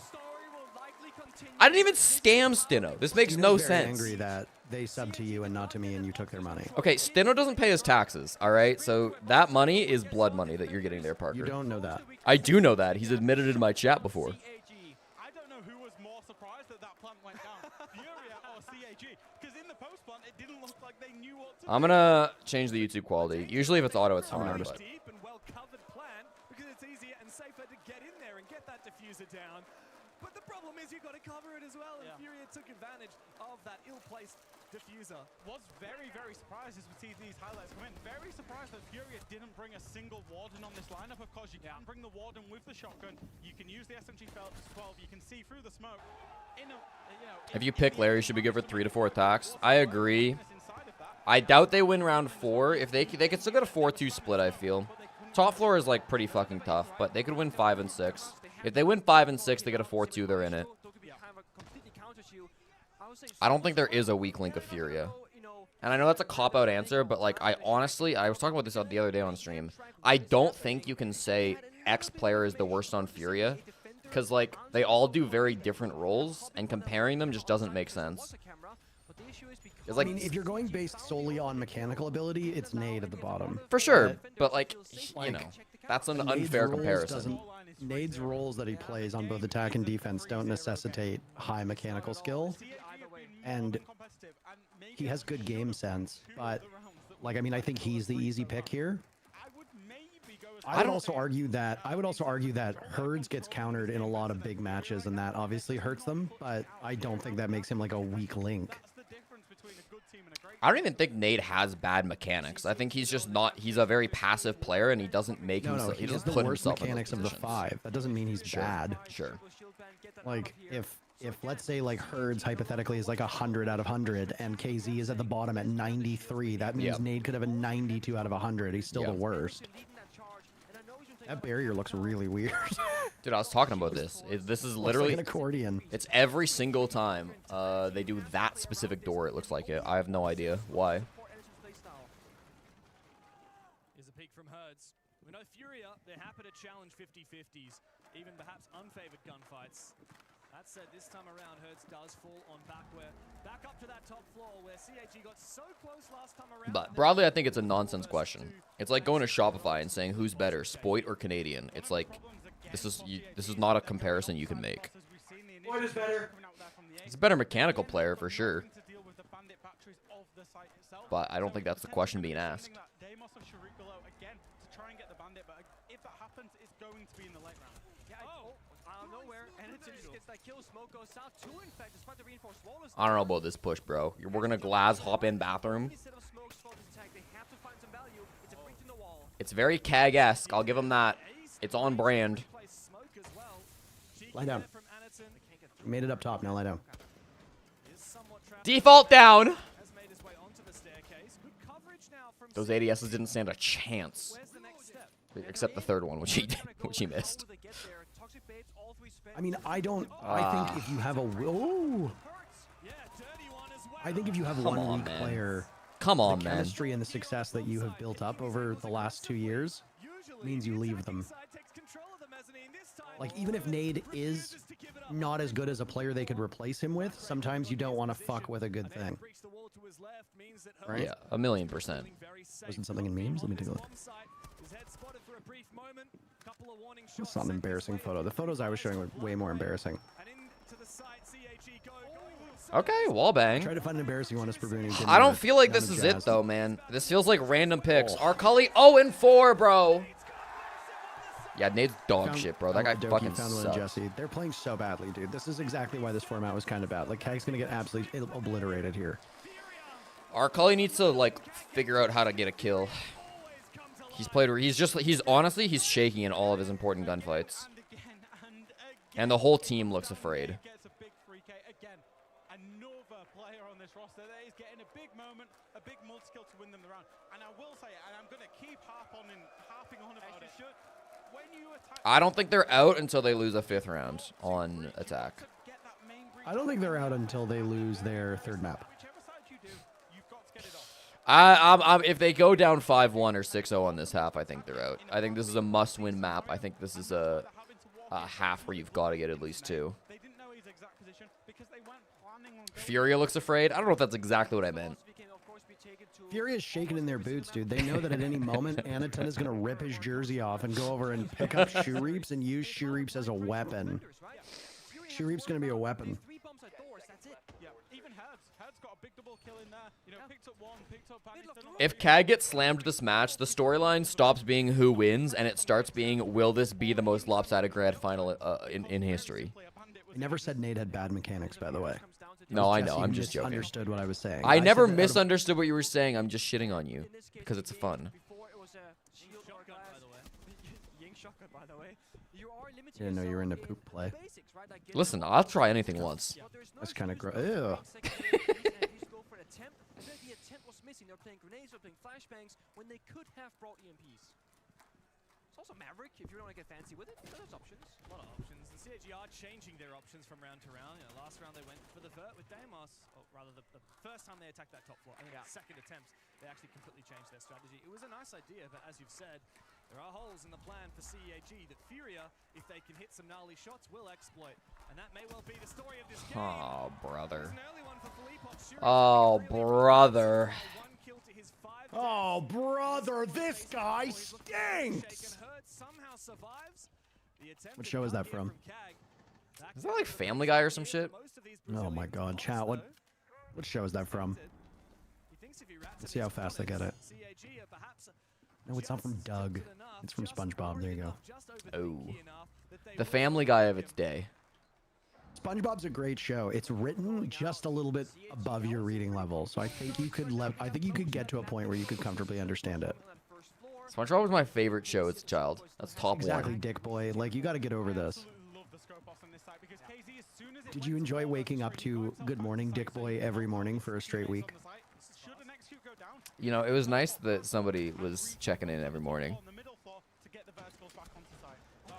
I didn't even scam Stino. This makes no sense. Angry that they subbed to you and not to me, and you took their money. Okay, Stino doesn't pay his taxes, all right? So that money is blood money that you're getting there, Parker. You don't know that. I do know that. He's admitted it in my chat before. I don't know who was more surprised that that plant went down, Furia or CAG, because in the post plant it didn't look like they knew what to I'm gonna change the YouTube quality. Usually if it's auto, it's fine. But... deep and well covered plant because it's easier and safer to get in there and get that diffuser down. But the problem is you've got to cover it as well, and Furia took advantage of that ill-placed diffuser. Was very, very surprised as we see these highlights come in. Very surprised that Furia didn't bring a single Warden on this lineup. Of course, you can bring the Warden with the shotgun. You can use the SMG 12. You can see through the smoke. If you pick Larry, should be good for 3 to 4 attacks. I agree. I doubt they win round 4. If they could still get a 4-2 split, I feel. Top floor is like pretty fucking tough, but they could win 5 and 6. If they win 5 and 6, they get a 4-2, they're in it. I don't think there is a weak link of Furia. And I know that's a cop-out answer, but like I was talking about this the other day on stream. I don't think you can say X player is the worst on Furia, because like they all do very different roles, and comparing them just doesn't make sense. It's like, I mean, if you're going based solely on mechanical ability, it's Nade at the bottom. For sure, but like, you know, that's an unfair comparison. Nade's roles that he plays on both attack and defense don't necessitate high mechanical skill, and he has good game sense, but like, I mean, I think he's the easy pick here. I would also argue that Herds gets countered in a lot of big matches, and that obviously hurts them, but I don't think that makes him like a weak link. I don't even think Nade has bad mechanics. I think he's just not. He's a very passive player, and he doesn't make himself. He doesn't put himself in those mechanics of the 5. That doesn't mean he's bad. Sure. Like if let's say like Herds hypothetically is like 100 out of 100, and KZ is at the bottom at 93, that means Nade could have a 92 out of 100. He's still the worst. That barrier looks really weird. Dude, I was talking about this. This is literally like an accordion. It's every single time they do that specific door. It looks like it. I have no idea why. Is a peek from Herds. We know Furia, they're happy to challenge 50-50s, even perhaps unfavored gunfights. That said, this time around, Herds does fall on back up to that top floor where CAG got so close last time around. But broadly, I think it's a nonsense question. It's like going to Shopify and saying who's better, Spoit or Canadian. It's like this is not a comparison you can make. Spoit is better. He's a better mechanical player for sure. But I don't think that's the question being asked. If that happens, it's going to be in the late round. I don't know about this push, bro. We're gonna Glaz hop in bathroom. It's very CAG-esque. I'll give him that. It's on brand. Lie down. Made it up top. Now lie down. Default down. Those ADSs didn't stand a chance. Except the third one, which he missed. I mean, I think if you have a I think if you have one weak player, come on, the man, chemistry and the success that you have built up over the last 2 years, means you leave them. Like, even if Nade is not as good as a player they could replace him with, sometimes you don't want to fuck with a good thing. Right? Yeah, 1,000,000%. Wasn't something in memes? Let me take a look. It's not an embarrassing photo. The photos I was showing were way more embarrassing. Okay, wallbang. Try to find an embarrassing one as Spurboon. I don't feel like this is it, though, man. This feels like random picks. Arcully 0-4, bro. Yeah, Nade's dog shit, bro. That guy fucking sucks. Jesse. They're playing so badly, dude. This is exactly why this format was kind of bad. Like, Keg's going to get absolutely obliterated here. Arcully needs to, like, figure out how to get a kill. He's honestly shaking in all of his important gunfights. And the whole team looks afraid. Another player on this roster that is getting a big moment, a big multi-kill to win them the round. And I will say, and I'm going to keep harping on about it. When you attack, I don't think they're out until they lose a 5th round on attack. I don't think they're out until they lose their 3rd map. If they go down 5-1 or 6-0 on this half, I think they're out. I think this is a must-win map. I think this is a half where you've got to get at least 2. Furia looks afraid. I don't know if that's exactly what I meant. Furia is shaking in their boots, dude. They know that at any moment, Anaton is going to rip his jersey off and go over and pick up Shoe Reaps and use Shoe Reaps as a weapon. Shoe Reap's going to be a weapon. If CAG gets slammed this match, the storyline stops being who wins and it starts being, will this be the most lopsided grand final in history? I never said Nade had bad mechanics, by the way. No, I know. I'm just joking. Understood what I was saying. I never misunderstood what you were saying. I'm just shitting on you because it's fun. I didn't know you were into poop play. Listen, I'll try anything once. That's kind of gross. Ew. The attempt was missing. They're playing grenades, they're playing flashbangs when they could have brought EMPs. It's also Maverick if you don't want to get fancy with it. There's options. A lot of options. The CAG are changing their options from round to round. You know, last round they went for the vert with Deimos, or rather the first time they attacked that top floor. I think the second attempt they actually completely changed their strategy. It was a nice idea, but as you've said, there are holes in the plan for CAG that Furia, if they can hit some gnarly shots, will exploit. And that may well be the story of this game. Oh, brother. Oh, brother. Oh, brother, this guy stinks! What show is that from? Is that like Family Guy or some shit? Oh my god, chat, what show is that from? Let's see how fast I get it. No, it's not from Doug. It's from SpongeBob. There you go. Oh. The Family Guy of its day. SpongeBob's a great show. It's written just a little bit above your reading level, so I think you could get to a point where you could comfortably understand it. SpongeBob was my favorite show as a child. That's top exactly, one. Dick Boy. Like, you got to get over this. Did you enjoy waking up to Good Morning Dick Boy every morning for a straight week? You know, it was nice that somebody was checking in every morning.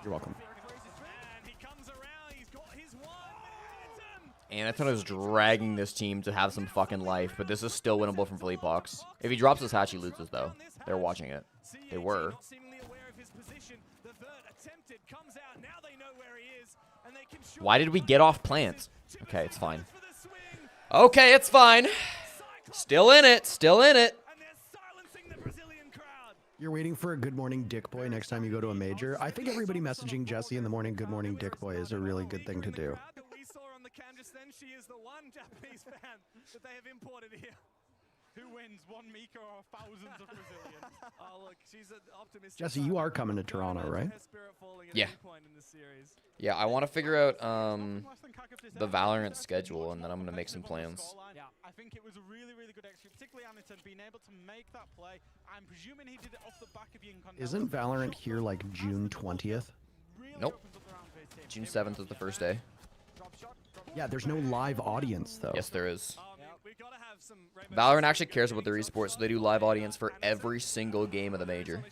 You're welcome. Anaton is dragging this team to have some fucking life, but this is still winnable from Philippe Box. If he drops this hatch, he loses, though. They're watching it. They were. Why did we get off plant? Okay, it's fine. Okay, it's fine. Still in it. Still in it. You're waiting for a Good Morning Dick Boy next time you go to a major. I think everybody messaging Jesse in the morning Good Morning Dick Boy is a really good thing to do. She is the one Japanese fan that they have imported here. Who wins, one Mika or thousands of Brazilians? Oh, look, she's an optimistic. Jesse, you are coming to Toronto, right? Yeah. Yeah, I want to figure out the Valorant schedule, and then I'm going to make some plans. Yeah, I think it was a really, really good execute, particularly Anaton being able to make that play. I'm presuming he did it off the back of being condemned. Isn't Valorant here like June 20th? Nope. June 7th is the first day. Yeah, there's no live audience, though. Yes, there is. Valorant actually cares about their esports, so they do live audience for every single game of the major.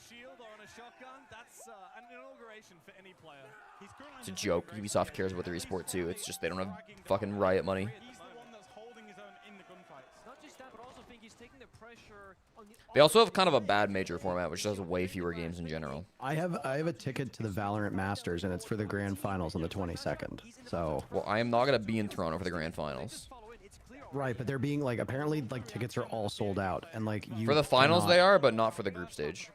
It's a joke. Ubisoft cares about their esport, too. It's just they don't have fucking Riot money. Not just that, but also They also have kind of a bad major format, which does way fewer games in general. I have a ticket to the Valorant Masters, and it's for the grand finals on the 22nd. So. Well, I am not gonna be in Toronto for the grand finals. Right, but they're being like apparently like tickets are all sold out, and like you. For the finals they are, but not for the group stage.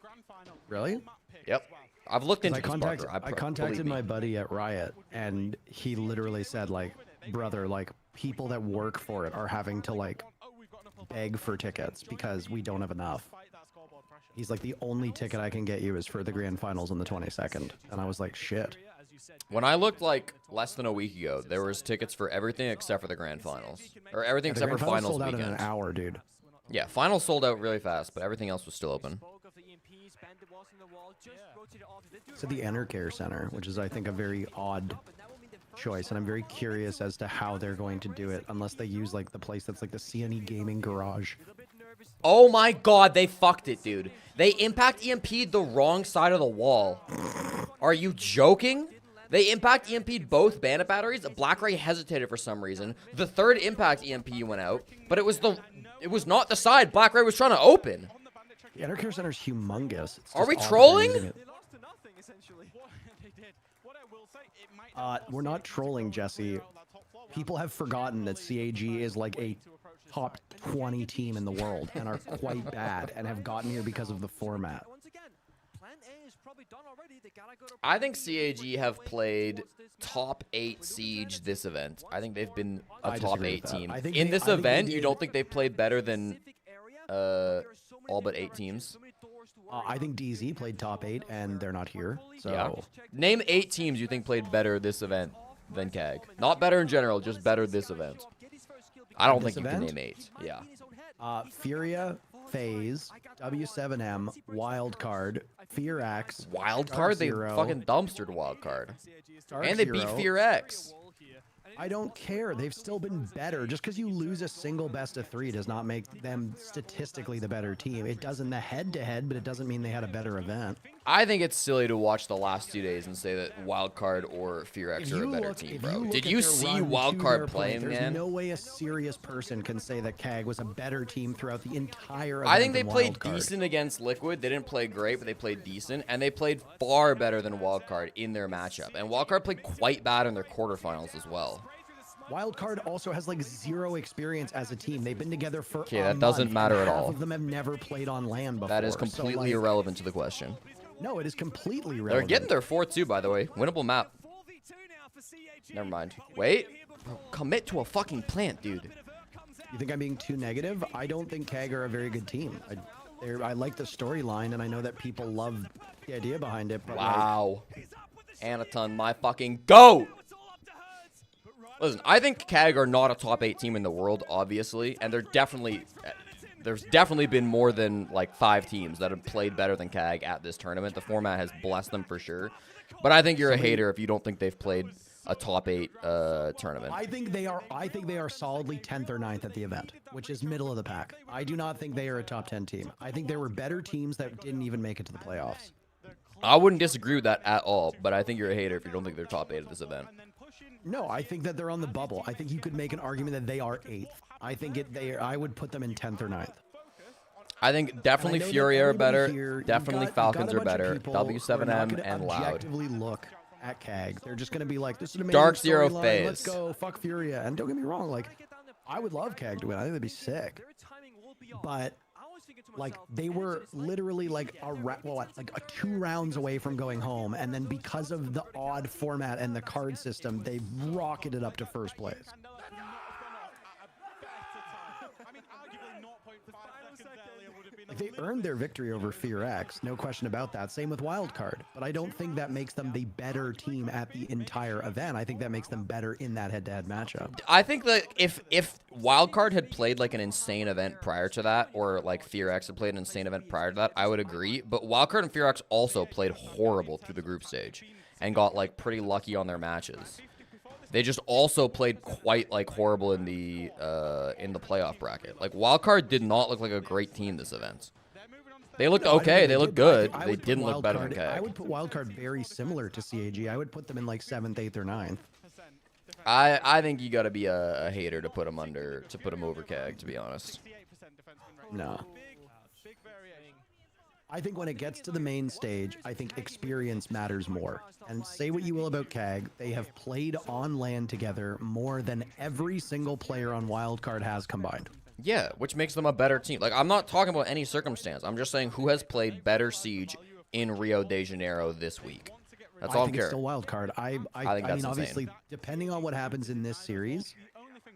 Really? Yep. I've looked into I contacted my buddy at Riot, and he literally said like, brother, like people that work for it are having to like beg for tickets because we don't have enough. He's like, the only ticket I can get you is for the grand finals on the 22nd, and I was like, shit. When I looked like less than a week ago, there was tickets for everything except for the grand finals, or everything except for finals sold out weekend. in an hour, dude. Yeah, finals sold out really fast, but everything else was still open. To the Interro Center, which is I think a very odd choice, and I'm very curious as to how they're going to do it, unless they use like the place that's like the CNE gaming garage. Oh my god, they fucked it, dude. They impact EMP'd the wrong side of the wall. Are you joking? They impact EMP'd both bandit batteries. Blackray hesitated for some reason. The third impact EMP went out, but it was not the side Blackray was trying to open. The Interro Center is humongous. It's Are we just trolling? We're not trolling, Jesse. People have forgotten that CAG is like a top 20 team in the world and are quite bad and have gotten here because of the format. I think CAG have played top 8 Siege this event. I think they've been a top 8 team. In this event, you don't think they've played better than all but 8 teams? I think DZ played top 8 and they're not here. So yeah. Name 8 teams you think played better this event than CAG. Not better in general, just better this event. I don't think you can name 8. Yeah. Furia, FaZe, W7M, Wildcard, FearX. Wildcard? They fucking dumpstered Wildcard. And they beat FearX. I don't care. They've still been better. Just because you lose a single best of 3 does not make them statistically the better team. It does in the head-to-head, but it doesn't mean they had a better event. I think it's silly to watch the last 2 days and say that Wildcard or FearX are a better team, bro. Did you see Wildcard playing, man? There's no way a serious person can say that CAG was a better team throughout the entire event. I think they played decent against Liquid. They didn't play great, but they played decent. And they played far better than Wildcard in their matchup. And Wildcard played quite bad in their quarterfinals as well. Wildcard also has like 0 experience as a team. They've been together for okay, that doesn't matter at all. Half of them have never played on LAN before. That is completely irrelevant to the question. No, it is completely irrelevant. They're getting their 4-2, by the way. Winnable map. Never mind. Wait. Bro, commit to a fucking plant, dude. You think I'm being too negative? I don't think CAG are a very good team. I like the storyline, and I know that people love the idea behind it. But wow. Anaton, my fucking GOAT! Listen, I think CAG are not a top 8 team in the world, obviously, and there's definitely been more than like 5 teams that have played better than CAG at this tournament. The format has blessed them for sure, but I think you're a hater if you don't think they've played a top 8 tournament. I think they are solidly 10th or 9th at the event, which is middle of the pack. I do not think they are a top 10 team. I think there were better teams that didn't even make it to the playoffs. I wouldn't disagree with that at all, but I think you're a hater if you don't think they're top 8 at this event. No, I think that they're on the bubble. I think you could make an argument that they are 8th. I think I would put them in 10th or 9th. I think definitely Fury are better. Definitely Falcons are better. W7M and Loud. Objectively look at CAG. They're just going to be like, this is an amazing Dark Zero storyline. FaZe. Let's go. Fuck Furia. And don't get me wrong. Like, I would love CAG to win. I think that'd be sick. But like they were literally like a 2 rounds away from going home, and then because of the odd format and the card system, they rocketed up to first place. Like, they earned their victory over FearX, no question about that. Same with Wildcard, but I don't think that makes them the better team at the entire event. I think that makes them better in that head-to-head matchup. I think that if Wildcard had played like an insane event prior to that, or like FearX had played an insane event prior to that, I would agree. But Wildcard and FearX also played horrible through the group stage and got like pretty lucky on their matches. They just also played quite like horrible in the playoff bracket. Like Wildcard did not look like a great team this event. They looked okay. They looked good. They didn't look better than CAG. I would put Wildcard very similar to CAG. I would put them in like 7th, 8th, or 9th. I think you got to be a hater to put them over CAG, to be honest. No. Big variation. I think when it gets to the main stage, I think experience matters more. And say what you will about CAG, they have played on LAN together more than every single player on Wildcard has combined. Yeah, which makes them a better team. Like, I'm not talking about any circumstance. I'm just saying who has played better Siege in Rio de Janeiro this week. That's all I'm I think it's caring. still Wildcard. I mean, obviously, depending on what happens in this series,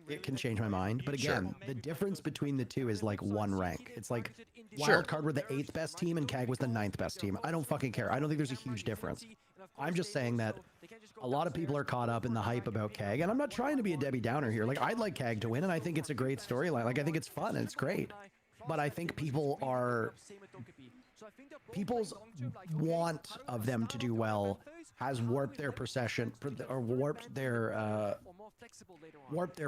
it can change my mind. But again, the difference between the two is like one rank. It's like Wildcard were the 8th best team and CAG was the 9th best team. I don't fucking care. I don't think there's a huge difference. I'm just saying that a lot of people are caught up in the hype about CAG, and I'm not trying to be a Debbie Downer here. Like, I'd like CAG to win, and I think it's a great storyline. Like, I think it's fun and it's great. But I think people's want of them to do well has warped their perception, or warped their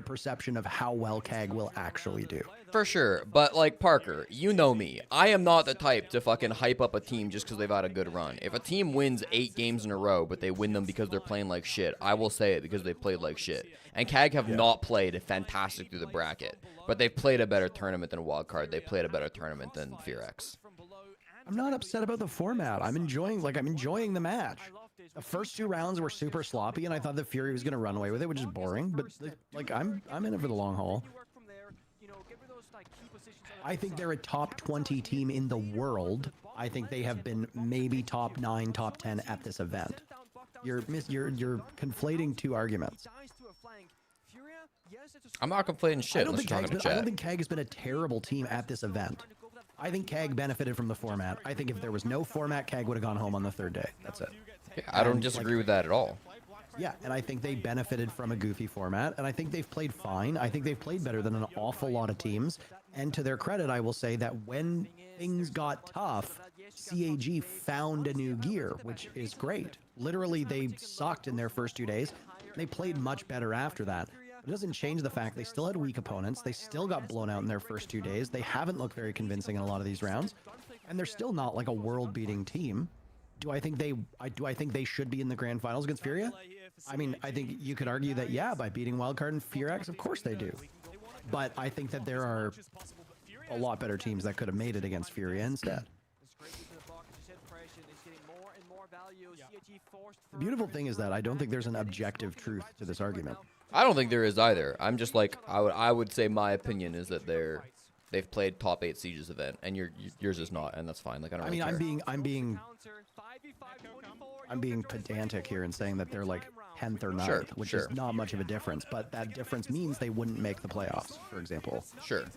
perception of how well CAG will actually do. For sure, but like Parker, you know me. I am not the type to fucking hype up a team just because they've had a good run. If a team wins 8 games in a row, but they win them because they're playing like shit, I will say it because they've played like shit. And CAG have not played fantastic through the bracket, but they've played a better tournament than Wildcard. They played a better tournament than FearX. I'm not upset about the format. I'm enjoying the match. The first 2 rounds were super sloppy, and I thought that Fury was going to run away with it, which is boring. But like, I'm in it for the long haul. I think they're a top 20 team in the world. I think they have been maybe top 9, top 10 at this event. You're conflating 2 arguments. I'm not conflating shit. I don't think CAG has been a terrible team at this event. I think CAG benefited from the format. I think if there was no format, CAG would have gone home on the 3rd day. That's it. Yeah, I don't disagree with that at all. Yeah, and I think they benefited from a goofy format, and I think they've played fine. I think they've played better than an awful lot of teams. And to their credit, I will say that when things got tough, CAG found a new gear, which is great. Literally, they sucked in their first 2 days. They played much better after that. It doesn't change the fact they still had weak opponents. They still got blown out in their first 2 days. They haven't looked very convincing in a lot of these rounds, and they're still not like a world-beating team. Do I think they should be in the grand finals against Furia? I mean, I think you could argue that, yeah, by beating Wildcard and FearX, of course they do. But I think that there are a lot better teams that could have made it against Furia instead. The beautiful thing is that I don't think there's an objective truth to this argument. I don't think there is either. I'm just like, I would say my opinion is that they've played top 8 Sieges event, and yours is not, and that's fine. Like, I don't really care. I'm being pedantic here and saying that they're like 10th or 9th, which is not much of a difference, but that difference means they wouldn't make the playoffs, for example. Sure. And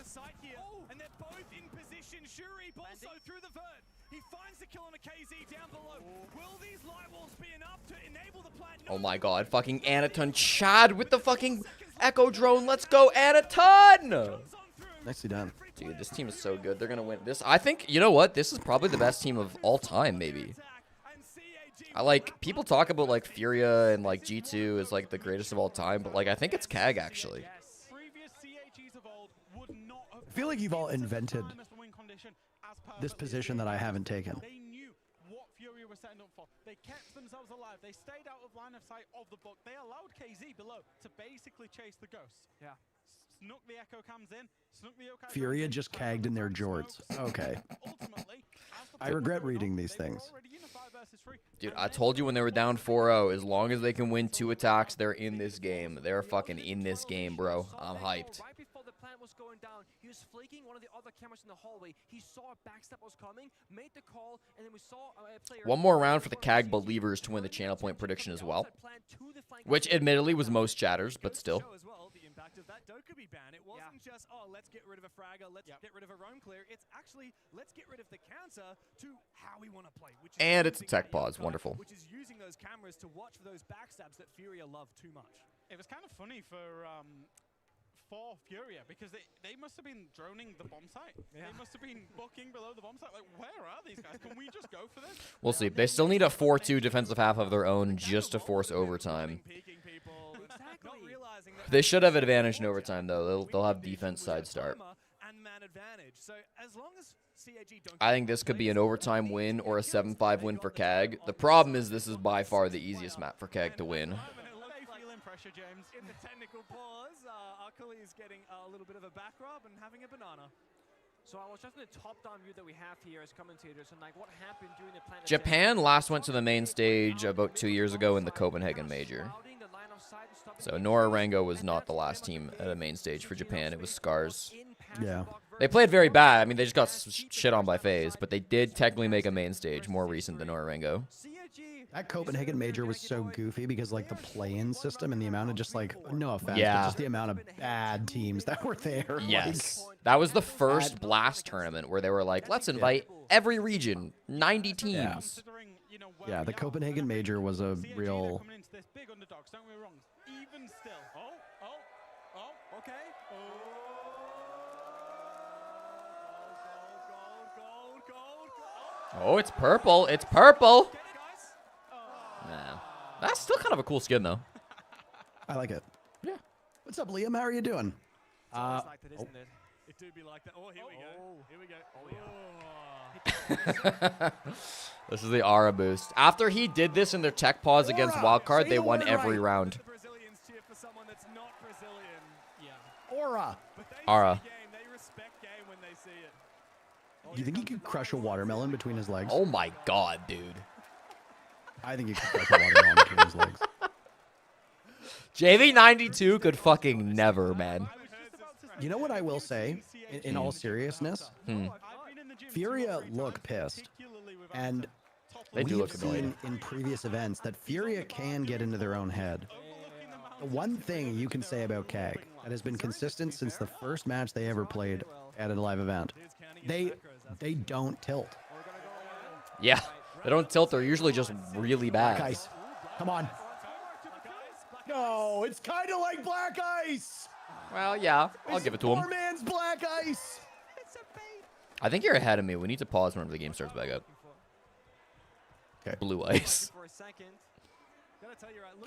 they're both in position. Shuri also through the vert. He finds the kill on a KZ down below. Will these light walls be enough to enable the plan? Oh my god, fucking Anaton Chad with the fucking Echo Drone. Let's go, Anaton! Nicely done. Dude, this team is so good. They're going to win. This, I think, you know what? This is probably the best team of all time, maybe. I like, people talk about like Furia and like G2 is like the greatest of all time, but like I think it's CAG actually. I feel like you've all invented this position that I haven't taken. They knew what Furia was setting up for. They kept themselves alive. They stayed out of line of sight of the book. They allowed KZ below to basically chase the ghosts. Yeah. Snuck the echo cams in. Snuck the Yokai. Furia just cagged in their jorts. Okay. I regret reading these things. Dude, I told you when they were down 4-0, as long as they can win 2 attacks, they're in this game. They're fucking in this game, bro. I'm hyped. Right before the plant was going down, he was flaking one of the other cameras in the hallway. He saw a backstep was coming, made the call, and then we saw a player... One more round for the CAG believers to win the channel point prediction as well. Which admittedly was most chatters, but still. Of that Dokkaebi ban. It wasn't just, oh, let's get rid of a fragger, let's get rid of a roam clear. It's actually, let's get rid of the counter to how we want to play. Which is And it's a tech pause. Wonderful. Which is using those cameras to watch for those backstabs that Furia love too much. It was kind of funny for Furia because they must have been droning the bomb site. They must have been booking below the bomb site. Like, where are these guys? Can we just go for this? We'll see. They still need a 4-2 defensive half of their own just to force overtime. They should have advantage in overtime, though. They'll have defense side start. I think this could be an overtime win or a 7-5 win for CAG. The problem is this is by far the easiest map for CAG to win. Pressure, James. In the technical pause, Akali is getting a little bit of a back rub and having a banana. So I was just in the top-down view that we have here as commentators, and like what happened during the Planet Japan last went to the main stage about 2 years ago in the Copenhagen Major. So Norarengo was not the last team at a main stage for Japan. It was Scars. Yeah. They played very bad. I mean, they just got shit on by FaZe, but they did technically make a main stage more recent than Norarengo. That Copenhagen Major was so goofy because like the play-in system and the amount of just like, no offense, Yeah. but just the amount of bad teams that were there. Yes. That was the first Blast tournament where they were like, let's invite every region, 90 teams. Yeah, the Copenhagen Major was a real... Coming into this big underdogs, don't get me wrong. Even still. Okay. Oh, it's purple. It's purple. Nah. That's still kind of a cool skin, though. I like it. Yeah. What's up, Liam? How are you doing? It's like that, isn't it? It do be like that. Oh, here we go. This is the aura boost. After he did this in their tech pause against Wildcard, they won every round. Brazilians cheer for someone that's not Brazilian. Yeah. Aura. Aura. They respect game when they see it. Do you think he could crush a watermelon between his legs? Oh my god, dude. I think he could crush a watermelon between his legs. JV92 could fucking never, man. You know what I will say, in all seriousness? Furia look pissed. And They do we've look annoyed. seen in previous events that Furia can get into their own head. The one thing you can say about KAG that has been consistent since the first match they ever played at a live event, they don't tilt. Yeah, they don't tilt. They're usually just really bad. Black Ice. Come on. No, it's kind of like Black Ice. Well, yeah, I'll give it to him. Poor man's Black Ice. I think you're ahead of me. We need to pause whenever the game starts back up. Okay. Blue Ice.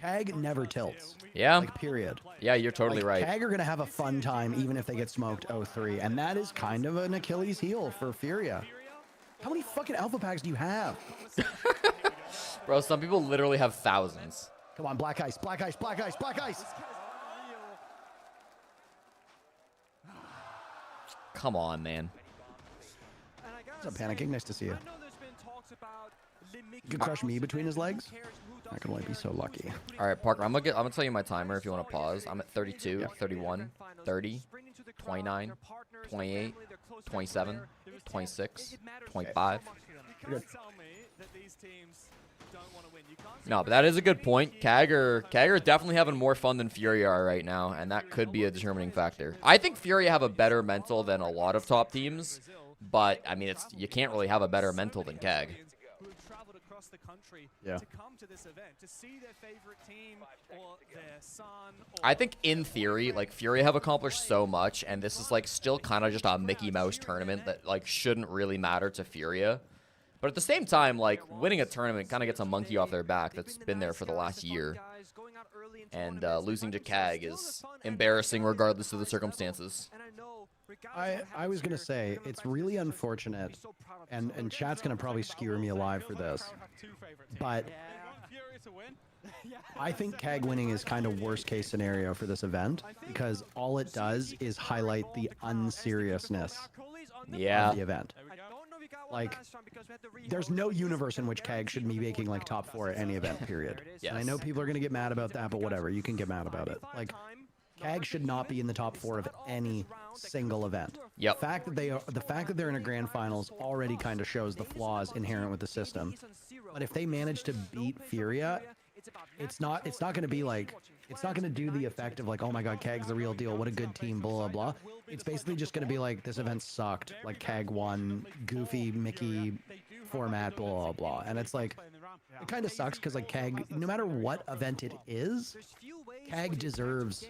KAG never tilts. Yeah. Like, period. Yeah, you're totally Like, right. KAG are going to have a fun time even if they get smoked 0-3. And that is kind of an Achilles heel for Furia. How many fucking alpha packs do you have? Bro, some people literally have thousands. Come on, Black Ice, Black Ice, Black Ice, Black Ice. Come on, man. What's up, Panicking? Nice to see you. You could crush me between his legs? I can only be so lucky. All right, Parker, I'm gonna tell you my timer if you want to pause. I'm at 32, 31, 30, 29, 28, 27, 26, 25. No, but that is a good point. KAG are definitely having more fun than Furia are right now, and that could be a determining factor. I think Furia have a better mental than a lot of top teams, but I mean, you can't really have a better mental than KAG. The country Yeah. to come to this event to see their favorite team or their son. I think in theory, like Furia have accomplished so much, and this is like still kind of just a Mickey Mouse tournament that like shouldn't really matter to Furia. But at the same time, like winning a tournament kind of gets a monkey off their back that's been there for the last year. And losing to KAG is embarrassing regardless of the circumstances. I was going to say, it's really unfortunate, and chat's going to probably skewer me alive for this, but I think KAG winning is kind of worst case scenario for this event, because all it does is highlight the unseriousness of the event. Like, there's no universe in which KAG should be making like top 4 at any event, period. Yes. And I know people are going to get mad about that, but whatever, you can get mad about it. Like, KAG should not be in the top 4 of any single event. Yep. The fact that they're in a grand finals already kind of shows the flaws inherent with the system. But if they manage to beat Furia, it's not going to be like, it's not going to do the effect of like, oh my god, KAG's the real deal, what a good team, blah, blah, blah. It's basically just going to be like, this event sucked, like KAG won, goofy Mickey format, blah, blah, blah. And it's like, it kind of sucks because like KAG, no matter what event it is, KAG deserves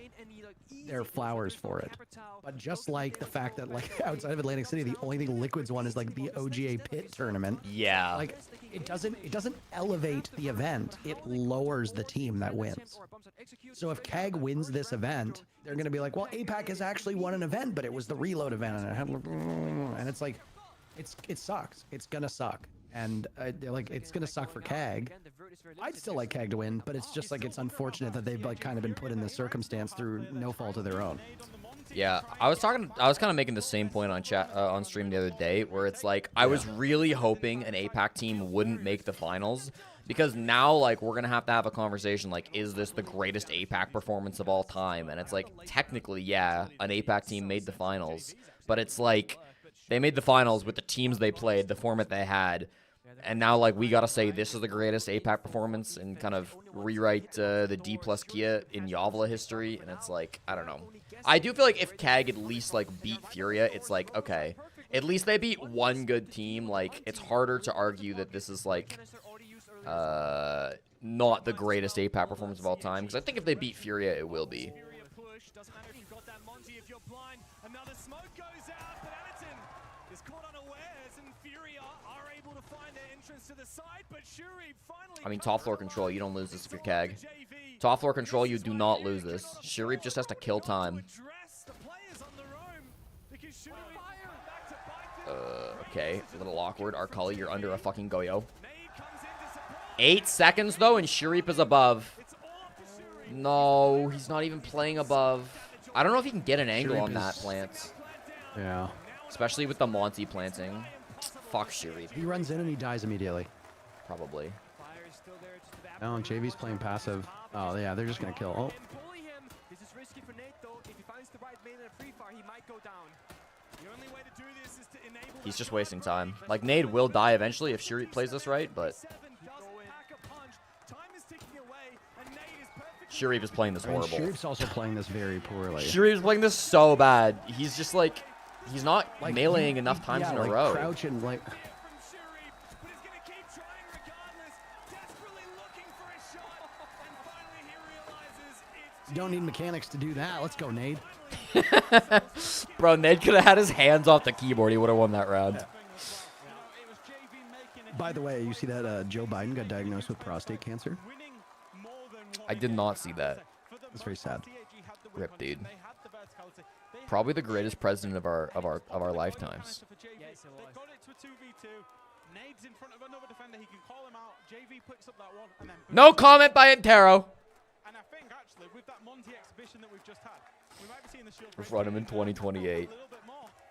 their flowers for it. But just like the fact that like outside of Atlantic City, the only thing Liquids won is like the OGA Pit tournament. Yeah. Like it doesn't elevate the event. It lowers the team that wins. So if KAG wins this event, they're going to be like, well, APAC has actually won an event, but it was the reload event. And, and it's like, it sucks. It's going to suck. And like, it's going to suck for KAG. I'd still like KAG to win, but it's just like, it's unfortunate that they've like kind of been put in this circumstance through no fault of their own. Yeah, I was kind of making the same point on chat on stream the other day, where it's like I was really hoping an APAC team wouldn't make the finals, because now like we're gonna have to have a conversation like, is this the greatest APAC performance of all time? And it's like technically, yeah, an APAC team made the finals, but it's like they made the finals with the teams they played, the format they had. And now, like, we gotta say this is the greatest APAC performance and kind of rewrite the D plus Kia in Yavala history. And it's like, I don't know. I do feel like if CAG at least, like, beat Furia, it's like, okay, at least they beat one good team. Like, it's harder to argue that this is, like, not the greatest APAC performance of all time. Because I think if they beat Furia, it will be. Another smoke goes out, but Anaton is caught unawares, and Furia are able to find their entrance to the side, but Shuri finally... I mean, top floor control, you don't lose this if you're CAG. Top floor control, you do not lose this. Shuri just has to kill time. Okay, a little awkward. Arcali, you're under a fucking Goyo. 8 seconds, though, and Shurip is above. No, he's not even playing above. I don't know if he can get an angle on that plant. Yeah. Especially with the Monty planting. Fuck Shuri. He runs in and he dies immediately. Probably. Oh, and JV's playing passive. Oh, yeah, they're just going to kill. Oh. This is risky for Nate, though. If he finds the right main in a free fire, he might go down. The only way to do this is to enable... He's just wasting time. Like, Nade will die eventually if Shuri plays this right, but... Shurip is playing this horrible. Shurip's also playing this very poorly. Shurip's playing this so bad. He's just like, he's not like, meleeing enough times in a row. Crouch and like. You don't need mechanics to do that. Let's go, Nade. Bro, Nade could have had his hands off the keyboard. He would have won that round. Yeah. By the way, you see that Joe Biden got diagnosed with prostate cancer? I did not see that. It's very sad. Rip, dude. Probably the greatest president of our lifetimes. Yes, they got it to a 2v2. Nade's in front of another defender. He can call him out. JV picks up that one, and then no comment by Interro. And I think actually with that Monty exhibition that we've just had, we might be seeing the shield. We'll run him in 2028.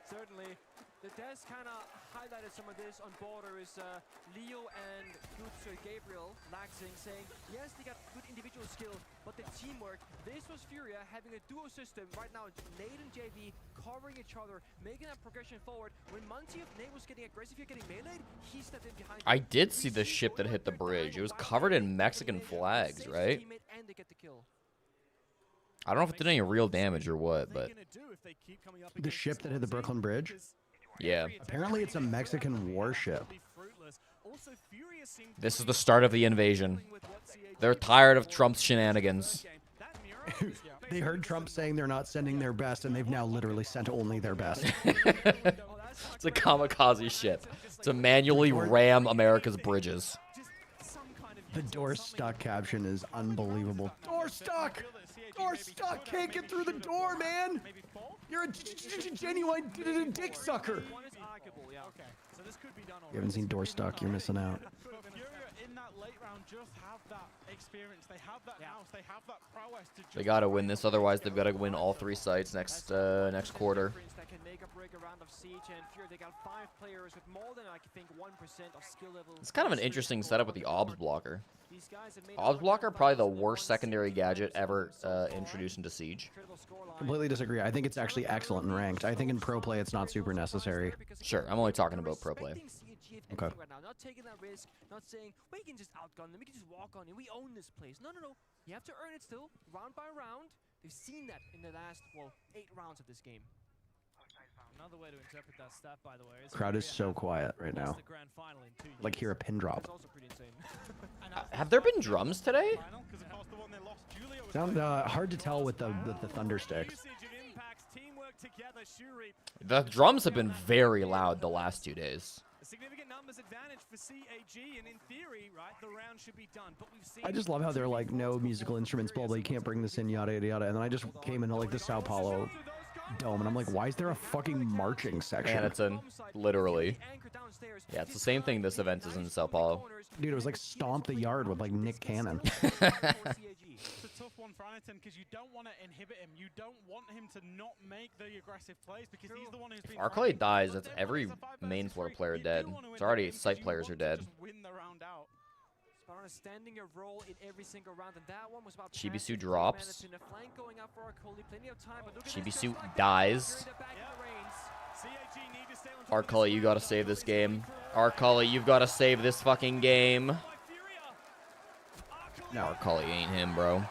Certainly. The Des kind of highlighted some of this on border is Leo and good Gabriel Laxing saying, yes, they got good individual skill, but the teamwork, this was Furia having a duo system. Right now, Nade and JV covering each other, making that progression forward. When Monty of Nade was getting aggressive, you're getting melee, he stepped in behind. I did see the ship that hit the bridge. It was covered in Mexican flags, right? I don't know if it did any real damage or what, but... The ship that hit the Brooklyn Bridge? Yeah. Apparently it's a Mexican warship. This is the start of the invasion. They're tired of Trump's shenanigans. They heard Trump saying they're not sending their best, and they've now literally sent only their best. It's a kamikaze ship to manually ram America's bridges. The door stuck caption is unbelievable. Door stuck! Door stuck! Can't get through the door, man! You're a genuine dick sucker! You haven't seen Door Stuck, you're missing out. But Furia in that late round just have that experience. They have that house, they have that prowess to just... They gotta win this, otherwise they've gotta win all 3 sites next quarter. That can make or break a round of Siege, and Furia, they got 5 players with more than, I think, 1% of skill level. It's kind of an interesting setup with the OBS blocker. OBS blocker, probably the worst secondary gadget ever introduced into Siege. Completely disagree. I think it's actually excellent in ranked. I think in pro play it's not super necessary. Sure, I'm only talking about pro play. Okay. Right now, not taking that risk, not saying we can just outgun them, we can just walk on it, we own this place. No, no, no. You have to earn it still, round by round. We've seen that in the last, well, 8 rounds of this game. Another way to interpret that stat, by the way, is Crowd is so quiet right now. Like hear a pin drop. Have there been drums today? Sound hard to tell with the thunder sticks. The drums have been very loud the last 2 days. A significant numbers advantage for CAG, and in theory, right, the round should be done. But we've seen I just love how they're like, no musical instruments, blah, blah, you can't bring this in, yada, yada, yada. And then I just came into like the Sao Paulo dome, and I'm like, why is there a fucking marching section? And it's in, literally. Yeah, it's the same thing this event is in Sao Paulo. Dude, it was like Stomp the Yard with like Nick Cannon. So a tough one for Anaton because you don't want to inhibit him. You don't want him to not make the aggressive plays because he's the one who's been. Arclight dies. That's every main floor player dead. It's already site players are dead. It's about understanding your role in every single round, and that one was about Chibisu drops. going up for plenty of time, but look at this Chibisu dies. Arclight, you gotta save this game. Arclight, you've gotta save this fucking game. No, Arclight ain't him, bro.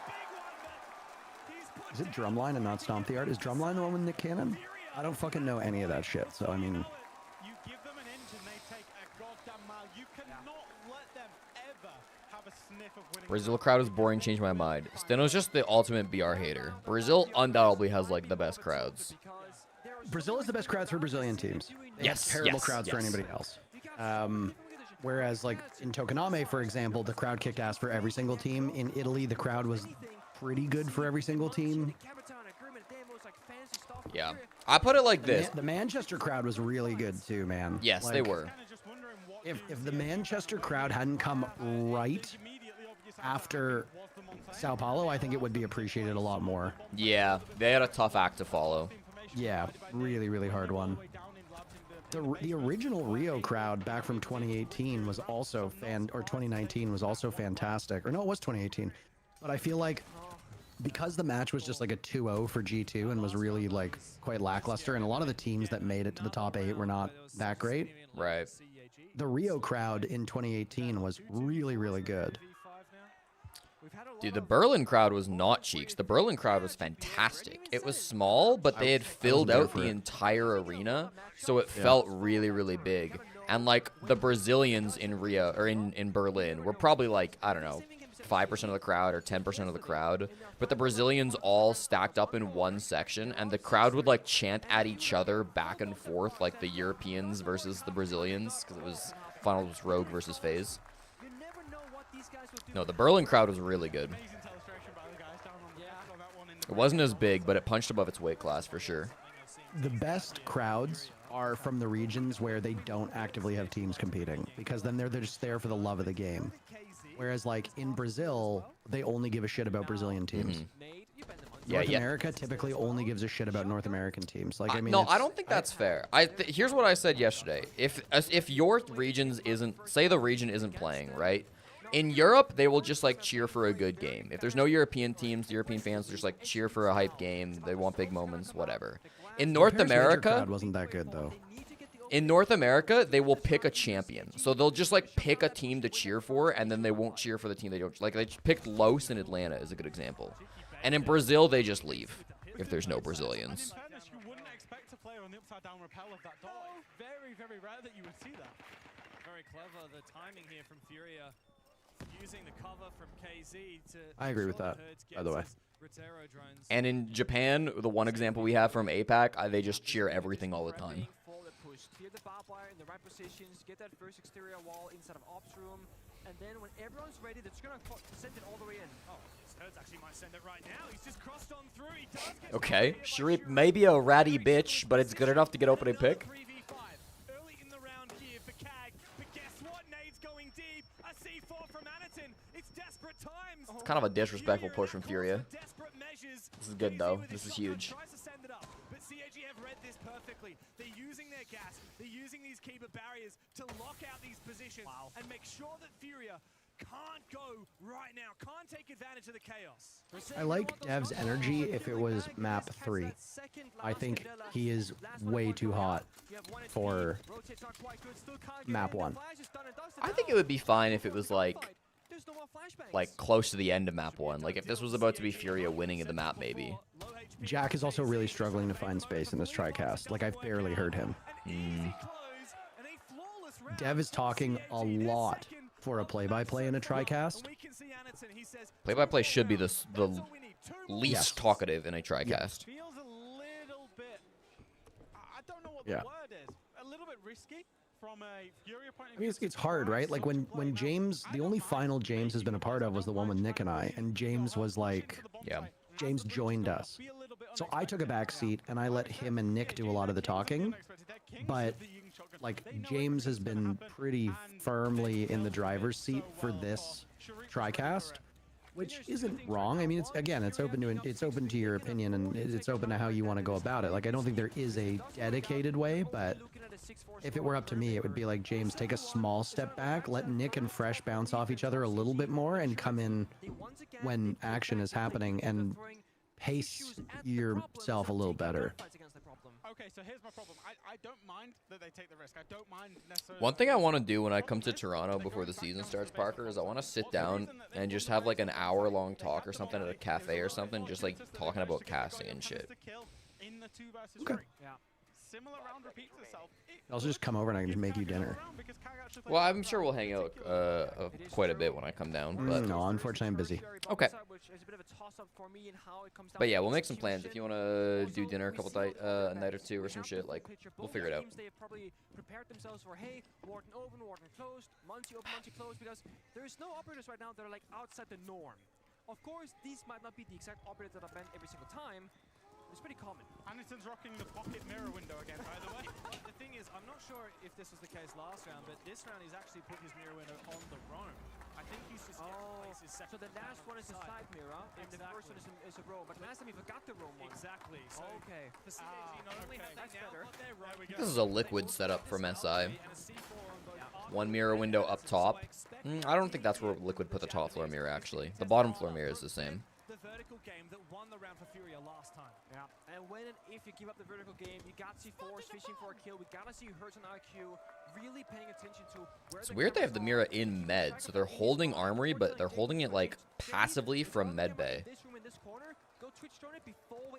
Is it Drumline and not Stomp the Art? Is Drumline the one with Nick Cannon? I don't fucking know any of that shit, so I mean... You give them an inch and they take a goddamn mile. You cannot let them ever have a sniff of winning. Brazil crowd is boring, changed my mind. Steno's just the ultimate BR hater. Brazil undoubtedly has, like, the best crowds. Brazil is the best crowds for Brazilian teams. They Yes, have terrible yes, crowds for yes. anybody else. Whereas, like, in Tokoname, for example, the crowd kicked ass for every single team. In Italy, the crowd was pretty good for every single team. Yeah. I put it like this. The Manchester crowd was really good too, man. Yes, they were. If the Manchester crowd hadn't come right after Sao Paulo, I think it would be appreciated a lot more. Yeah, they had a tough act to follow. Yeah, really, really hard one. The original Rio crowd back from 2018 was also or 2019 was also fantastic. Or no, it was 2018. But I feel like because the match was just like a 2-0 for G2 and was really like quite lackluster, and a lot of the teams that made it to the top 8 were not that great. Right. The Rio crowd in 2018 was really, really good. Dude, the Berlin crowd was not cheeks. The Berlin crowd was fantastic. It was small, but they had filled out the entire arena, so it felt really, really big. And like the Brazilians in Rio or in Berlin were probably like, I don't know, 5% of the crowd or 10% of the crowd, but the Brazilians all stacked up in one section, and the crowd would like chant at each other back and forth, like the Europeans versus the Brazilians, because it was final was Rogue versus FaZe. No, the Berlin crowd was really good. It wasn't as big, but it punched above its weight class for sure. The best crowds are from the regions where they don't actively have teams competing, because then they're just there for the love of the game. Whereas like in Brazil, they only give a shit about Brazilian teams. North America typically only gives a shit about North American teams. Like I mean, no, I don't think that's fair. Here's what I said yesterday. If your regions say the region isn't playing, right? In Europe, they will just like cheer for a good game. If there's no European teams, the European fans just like cheer for a hype game. They want big moments, whatever. In North America, crowd wasn't that good though. In North America, they will pick a champion. So they'll just like pick a team to cheer for, and then they won't cheer for the team they don't like. They picked Los in Atlanta is a good example. And in Brazil, they just leave if there's no Brazilians. You wouldn't expect to play on the upside down rappel of that door. Very, very rare that you would see that. Very clever, the timing here from Furia. Using the cover from KZ to I agree with that, by the way. And in Japan, the one example we have from APAC, they just cheer everything all the time. Clear the barbed wire in the right positions, get that first exterior wall inside of ops room, and then when everyone's ready, they're just gonna send it all the way in. Oh, Sturds actually might send it right now. He's just crossed on through. He does get Okay, Sharif may be a ratty bitch, but it's good enough to get opening pick. early in the round here for CAG, but guess what? Nade's going deep. A C4 from Anaton. It's desperate times. It's kind of a disrespectful push from Furia. This is good though. This is huge. Tries to send it up, but CAG have read this perfectly. They're using their gas. They're using these keeper barriers to lock out these positions and make sure that Furia can't go right now, can't take advantage of the chaos. I like Dev's energy if it was map 3. I think he is way too hot for map 1. I think it would be fine if it was like close to the end of map 1. Like if this was about to be Furia winning of the map, maybe. Jack is also really struggling to find space in this TriCast. Like I've barely heard him. Dev is talking a lot for a play-by-play in a TriCast. Play-by-play should be the least talkative in a TriCast. Feels a little bit, I don't know what Yeah. the word is, a little bit risky from a Furia point of I mean, it's hard, right? Like when James, the only final James has been a part of was the one with Nick and I, and James was like, James joined us. So I took a back seat and I let him and Nick do a lot of the talking, but like James has been pretty firmly in the driver's seat for this TriCast. which isn't wrong. I mean, it's open to your opinion, and it's open to how you want to go about it. Like, I don't think there is a dedicated way, but if it were up to me, it would be like, James, take a small step back, let Nick and Fresh bounce off each other a little bit more, and come in when action is happening, and pace yourself a little better. Okay, so here's my problem. I don't mind that they take the risk. I don't mind necessarily. One thing I want to do when I come to Toronto before the season starts, Parker, is I want to sit down and just have like an hour-long talk or something at a cafe or something, just like talking about casting and shit. Okay. Similar round repeats itself. I'll just come over and I can just make you dinner. Well, I'm sure we'll hang out quite a bit when I come down. But no, unfortunately, I'm busy. Okay. But yeah, we'll make some plans. If you want to do dinner a night or two or some shit, like, we'll figure it out. They have probably prepared themselves for, hey, Warden open, Warden closed, Muncie open, Muncie closed, because there's no operators right now that are like outside the norm. Of course, these might not be the exact operators that are banned every single time. It's pretty common. Anderson's rocking the pocket mirror window again, by the way. The thing is, I'm not sure if this was the case last round, but this round he's actually put his mirror window on the roam. I think he's just his second. So the last one is a side mirror, and the first one is a roam. But last time he forgot the roam one. Exactly. So okay. The CAG not only have they now got their roam. This is a liquid setup from SI. One mirror window up top. I don't think that's where Liquid put the top floor mirror, actually. The bottom floor mirror is the same. The vertical game that won the round for Furia last time. Yeah. And when and if you give up the vertical game, you got to see Force fishing for a kill. We got to see Hurts and IQ really paying attention to where It's weird they have the mirror in med, so they're holding Armory, but they're holding it like passively from med bay.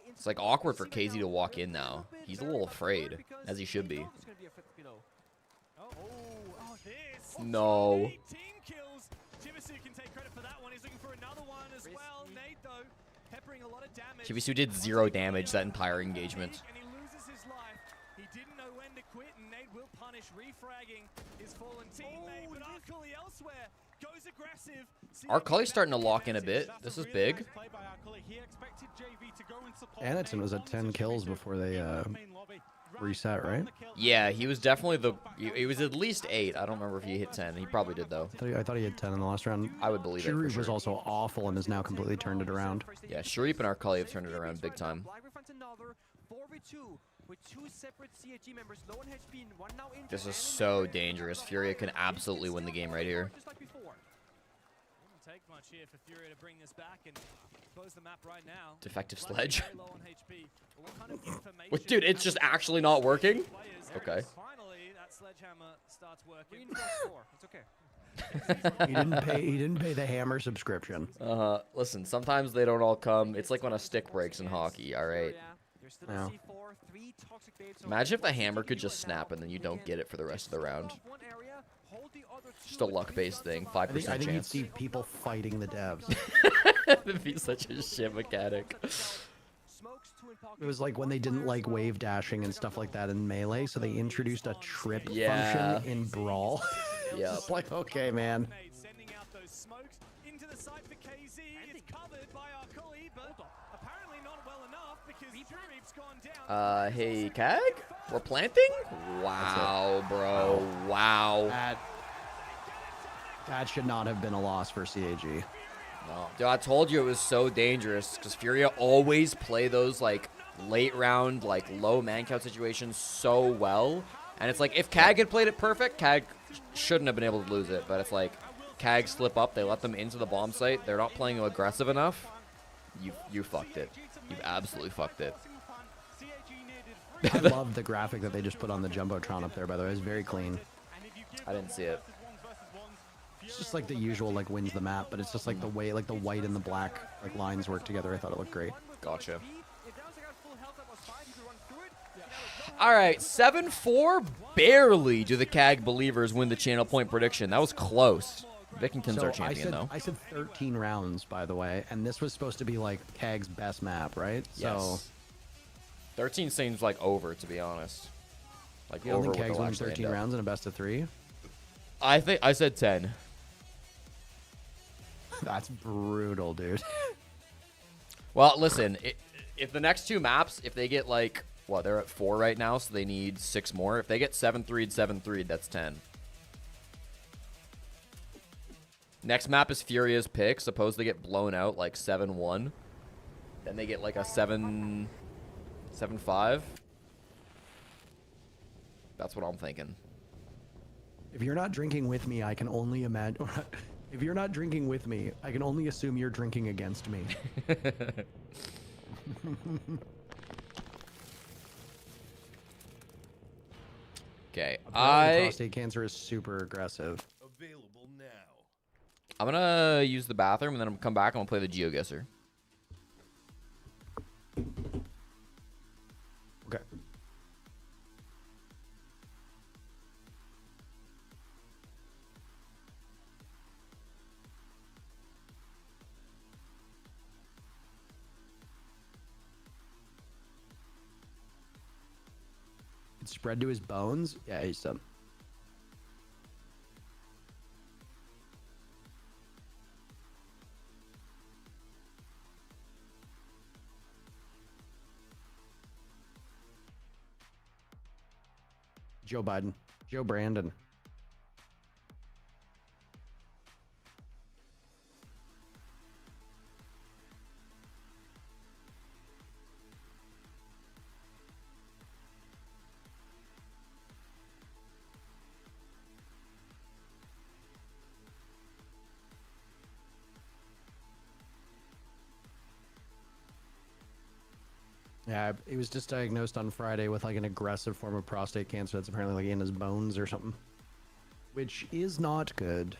It's like awkward for KZ to walk in now. He's a little afraid, as he should be. No. Chibisu did 0 damage that entire engagement. And he loses his life. He didn't know when to quit, and Nate will punish, refragging his fallen teammate. But Arcully elsewhere goes aggressive. Arcully's starting to lock in a bit. This is big. Anaton was at 10 kills before they reset, right? Yeah, he was definitely he was at least 8. I don't remember if he hit 10. He probably did, though. I thought he had 10 in the last round. I would believe it for sure. Was also awful and has now completely turned it around. Yeah, Sharif and Arcully have turned it around big time. This is so dangerous. Furia can absolutely win the game right here. Take much here for Furia to bring this back and close the map right now. Defective sledge. Wait, dude, it's just actually not working? Okay. Finally, that sledgehammer starts working. It's okay. He didn't pay the hammer subscription. Listen, sometimes they don't all come. It's like when a stick breaks in hockey, all right? Yeah. Imagine if the hammer could just snap and then you don't get it for the rest of the round. Just a luck-based thing, 5% chance. I think you'd see people fighting the devs. It'd be such a shit mechanic. It was like when they didn't like wave dashing and stuff like that in Melee, so they introduced a trip function in Brawl. Yeah. It's like, okay, man. Sending out those smokes into the site for KZ. It's covered by Arcully, but apparently not well enough because Sharif's gone down. Hey, Kag? We're planting? Wow, bro. Wow. That should not have been a loss for CAG. No. Dude, I told you it was so dangerous because Furia always play those like late round, like low man count situations so well. And it's like if Kag had played it perfect, Kag shouldn't have been able to lose it. But it's like Kag slip up, they let them into the bomb site. They're not playing aggressive enough. You fucked it. You've absolutely fucked it. I love the graphic that they just put on the Jumbotron up there, by the way. It's very clean. I didn't see it. It's just like the usual, like, wins the map, but it's just like the way, like, the white and the black, like, lines work together. I thought it looked great. Gotcha. All right, 7-4. Barely do the Kag believers win the channel point prediction. That was close. Vikington's our champion, though. I said 13 rounds, by the way, and this was supposed to be, like, Kag's best map, right? Yes. So 13 seems like over, to be honest. Like, you don't over think Kag's will win 13 rounds in a best of 3? I said 10. That's brutal, dude. Well, listen, if the next 2 maps, if they get like, what, they're at 4 right now, so they need 6 more. If they get 7-3'd, 7-3'd, that's 10. Next map is Furia's pick. Suppose they get blown out like 7-1. Then they get like a 7-5. That's what I'm thinking. If you're not drinking with me, I can only imagine. If you're not drinking with me, I can only assume you're drinking against me. Okay, prostate cancer is super aggressive. Available now. I'm gonna use the bathroom and then I'm gonna come back and we'll play the GeoGuessr. Okay. It's spread to his bones? Yeah, he's done. Joe Biden. Joe Brandon. Yeah, he was just diagnosed on Friday with like an aggressive form of prostate cancer that's apparently like in his bones or something, which is not good.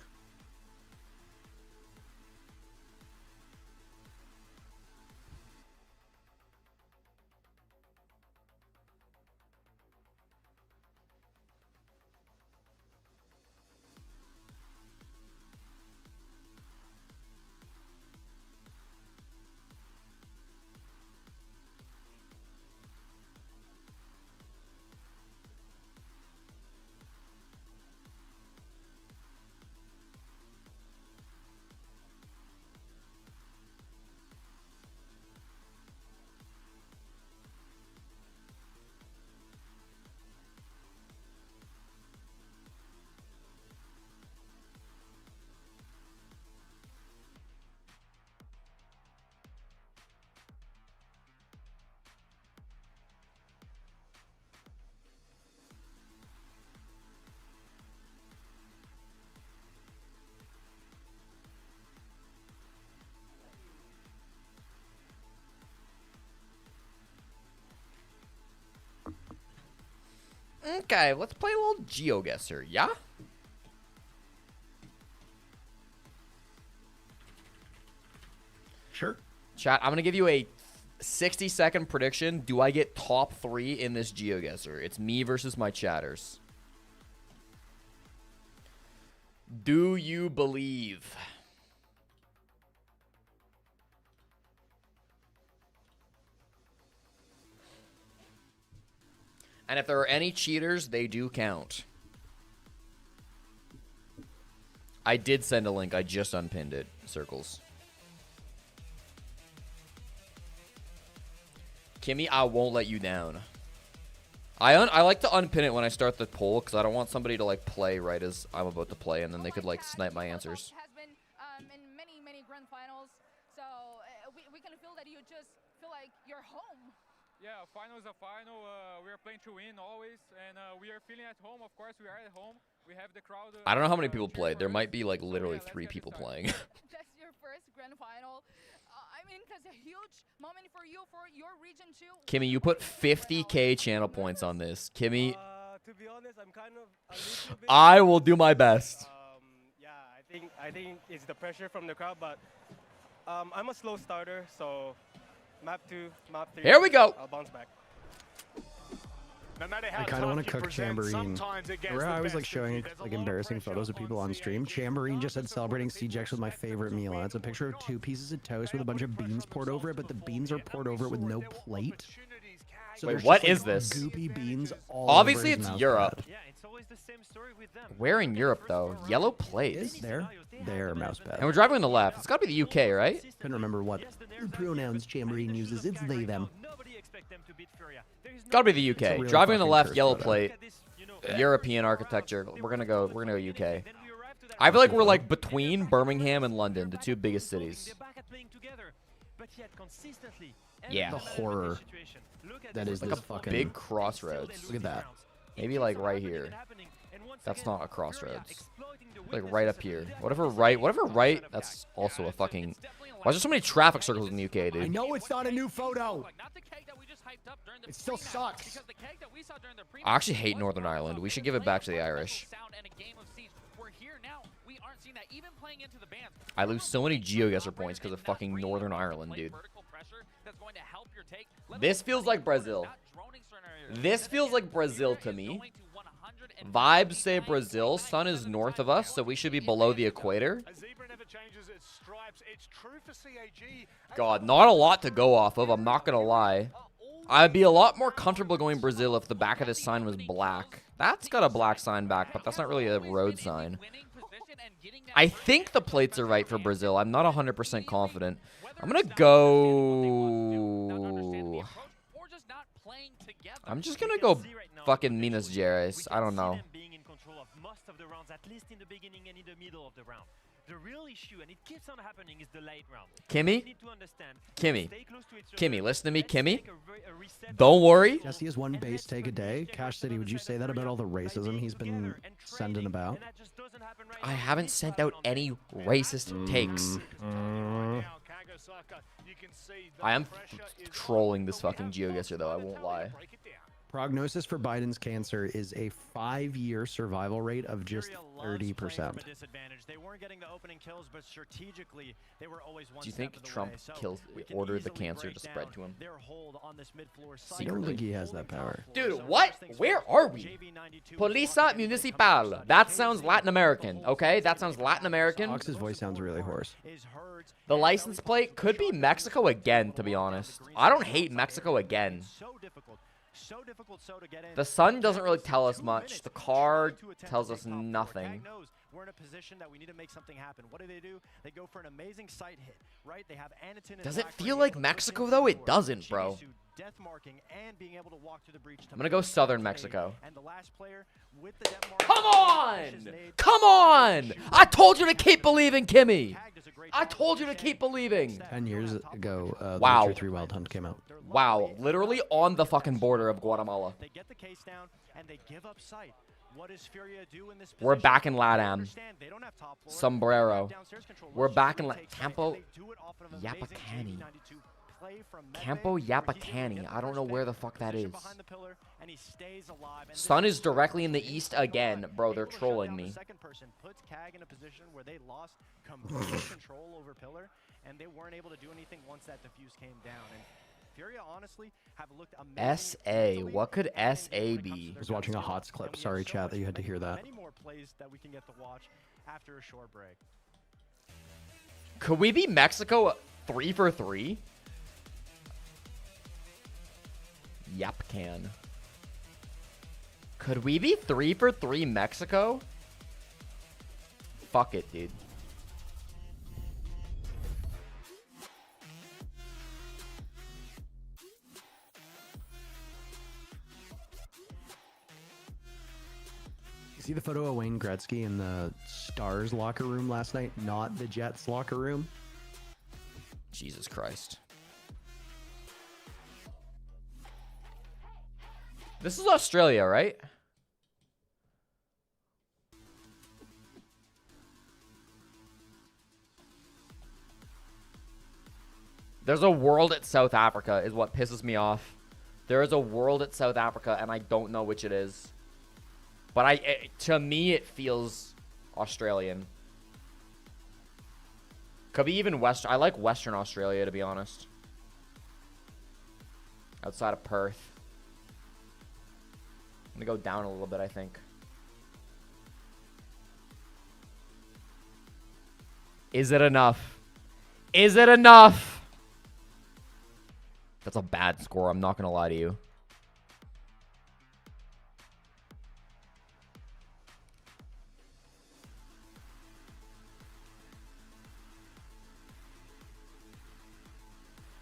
Okay, let's play a little GeoGuessr, yeah? Sure. Chat, I'm going to give you a 60-second prediction. Do I get top 3 in this GeoGuessr? It's me versus my chatters. Do you believe? And if there are any cheaters, they do count. I did send a link. I just unpinned it. Circles. Kimmy, I won't let you down. I like to unpin it when I start the poll because I don't want somebody to like play right as I'm about to play and then they could like snipe my answers. Has been in many grand finals, so we can feel that you just feel like you're home. Yeah, final is a final. We are playing to win always, and we are feeling at home. Of course, we are at home. We have the crowd. I don't know how many people played. There might be like literally 3 people playing. That's your first grand final. I mean, that's a huge moment for you, for your region too. Kimmy, you put 50K channel points on this. Kimmy, To be honest, I'm kind of a little bit. I will do my best. Yeah, I think it's the pressure from the crowd, but I'm a slow starter, so map 2, map 3. Here we go. I'll bounce back. No matter how I kind of want tough to you cook present, Chamberine. sometimes it gets Remember the how I was best like of showing you. There's a like lot of embarrassing pressure photos of people on stream? Chamberine just said celebrating CJX with my favorite meal. And it's a picture of 2 pieces of toast with a bunch of beans poured over it, but the beans are poured over it with no plate. So Wait, there's what just, is like, this? Goopy beans all Obviously, over his it's mouse Europe. pad. Yeah, it's always the same story with them. Where in Europe, though? Yellow plate. Is there? There, mouse pad. And we're driving on the left. It's got to be the UK, right? Couldn't remember what pronouns Chamberine uses. It's they, them. Got to be the UK. really Driving on the fucking left, cursed yellow photo. plate. European architecture. We're gonna go UK. I feel like we're like between Birmingham and London, the two biggest cities. Yeah. The horror that is like this a fucking big crossroads. Look at that. Maybe like right here. That's not a crossroads. Like right up here. Whatever right, that's also a fucking... Why is there so many traffic circles in the UK, dude? I know it's not a new photo. It still sucks. I actually hate Northern Ireland. We should give it back to the Irish. I lose so many GeoGuessr points because of fucking Northern Ireland, dude. This feels like Brazil. This feels like Brazil to me. Vibes say Brazil. Sun is north of us, so we should be below the equator. God, not a lot to go off of, I'm not gonna lie. I'd be a lot more comfortable going Brazil if the back of this sign was black. That's got a black sign back, but that's not really a road sign. I think the plates are right for Brazil. I'm not 100% confident. I'm gonna go... I'm just gonna go fucking Minas Gerais. I don't know. The real issue, and it keeps on happening, is the late round. Kimmy? Kimmy, listen to me, Kimmy. Don't worry. Jesse has one base take a day. Cash City, would you say that about all the racism he's been sending about? I haven't sent out any racist takes. I am trolling this fucking GeoGuessr, though. I won't lie. Prognosis for Biden's cancer is a 5-year survival rate of just 30%. Do you think Trump ordered the cancer to spread to him? I don't think he has that power. Dude, what? Where are we? Polícia Municipal. That sounds Latin American, okay? That sounds Latin American. Fox's voice sounds really hoarse. The license plate could be Mexico again, to be honest. I don't hate Mexico again. The sun doesn't really tell us much. The car tells us nothing. We're in a position that we need to make something happen. What do? They go for an amazing sight hit, right? They have Anakin. Does it feel like Mexico, though? It doesn't, bro. I'm gonna go southern Mexico. Come on! Come on! I told you to keep believing, Kimmy! I told you to keep believing! 10 years ago, wow. The Witcher 3 Wild Hunt came out. Wow, literally on the fucking border of Guatemala. They get the case down, and they give up sight. What does Furia do in this position? We're back in LATAM. Sombrero. We're back in Campo Yapacani. Campo Yapacani. I don't know where the fuck that is. Sun is directly in the east again. Bro, they're trolling me. Second person puts CAG in a position where they lost complete control over Pillar, and they weren't able to do anything once that defuse came down. And Furia, honestly, have looked amazing. SA. What could SA be? I was watching a HOTS clip. Sorry, chat, that you had to hear that. Many more plays that we can get to watch after a short break. Could we be Mexico 3 for 3? Yep, can. Could we be 3 for 3 Mexico? Fuck it, dude. See the photo of Wayne Gretzky in the Stars locker room last night, not the Jets locker room? Jesus Christ. This is Australia, right? There's a world at South Africa is what pisses me off. There is a world at South Africa, and I don't know which it is. But to me, it feels Australian. Could be even Western. I like Western Australia, to be honest. Outside of Perth. I'm going to go down a little bit, I think. Is it enough? Is it enough? That's a bad score. I'm not going to lie to you.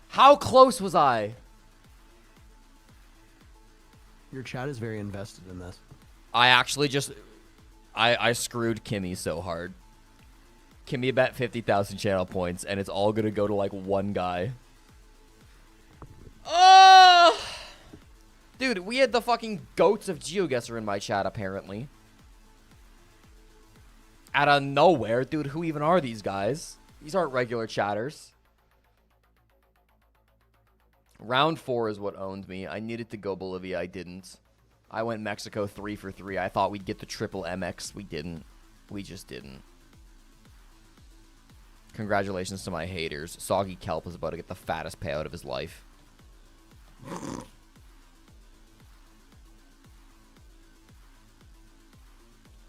How close was I? Your chat is very invested in this. I actually just... I screwed Kimmy so hard. Kimmy bet 50,000 channel points, and it's all gonna go to like one guy. Oh! Dude, we had the fucking goats of GeoGuessr in my chat, apparently. Out of nowhere. Dude, who even are these guys? These aren't regular chatters. Round 4 is what owned me. I needed to go Bolivia. I didn't. I went Mexico 3 for 3. I thought we'd get the triple MX. We didn't. We just didn't. Congratulations to my haters. Soggy Kelp is about to get the fattest payout of his life.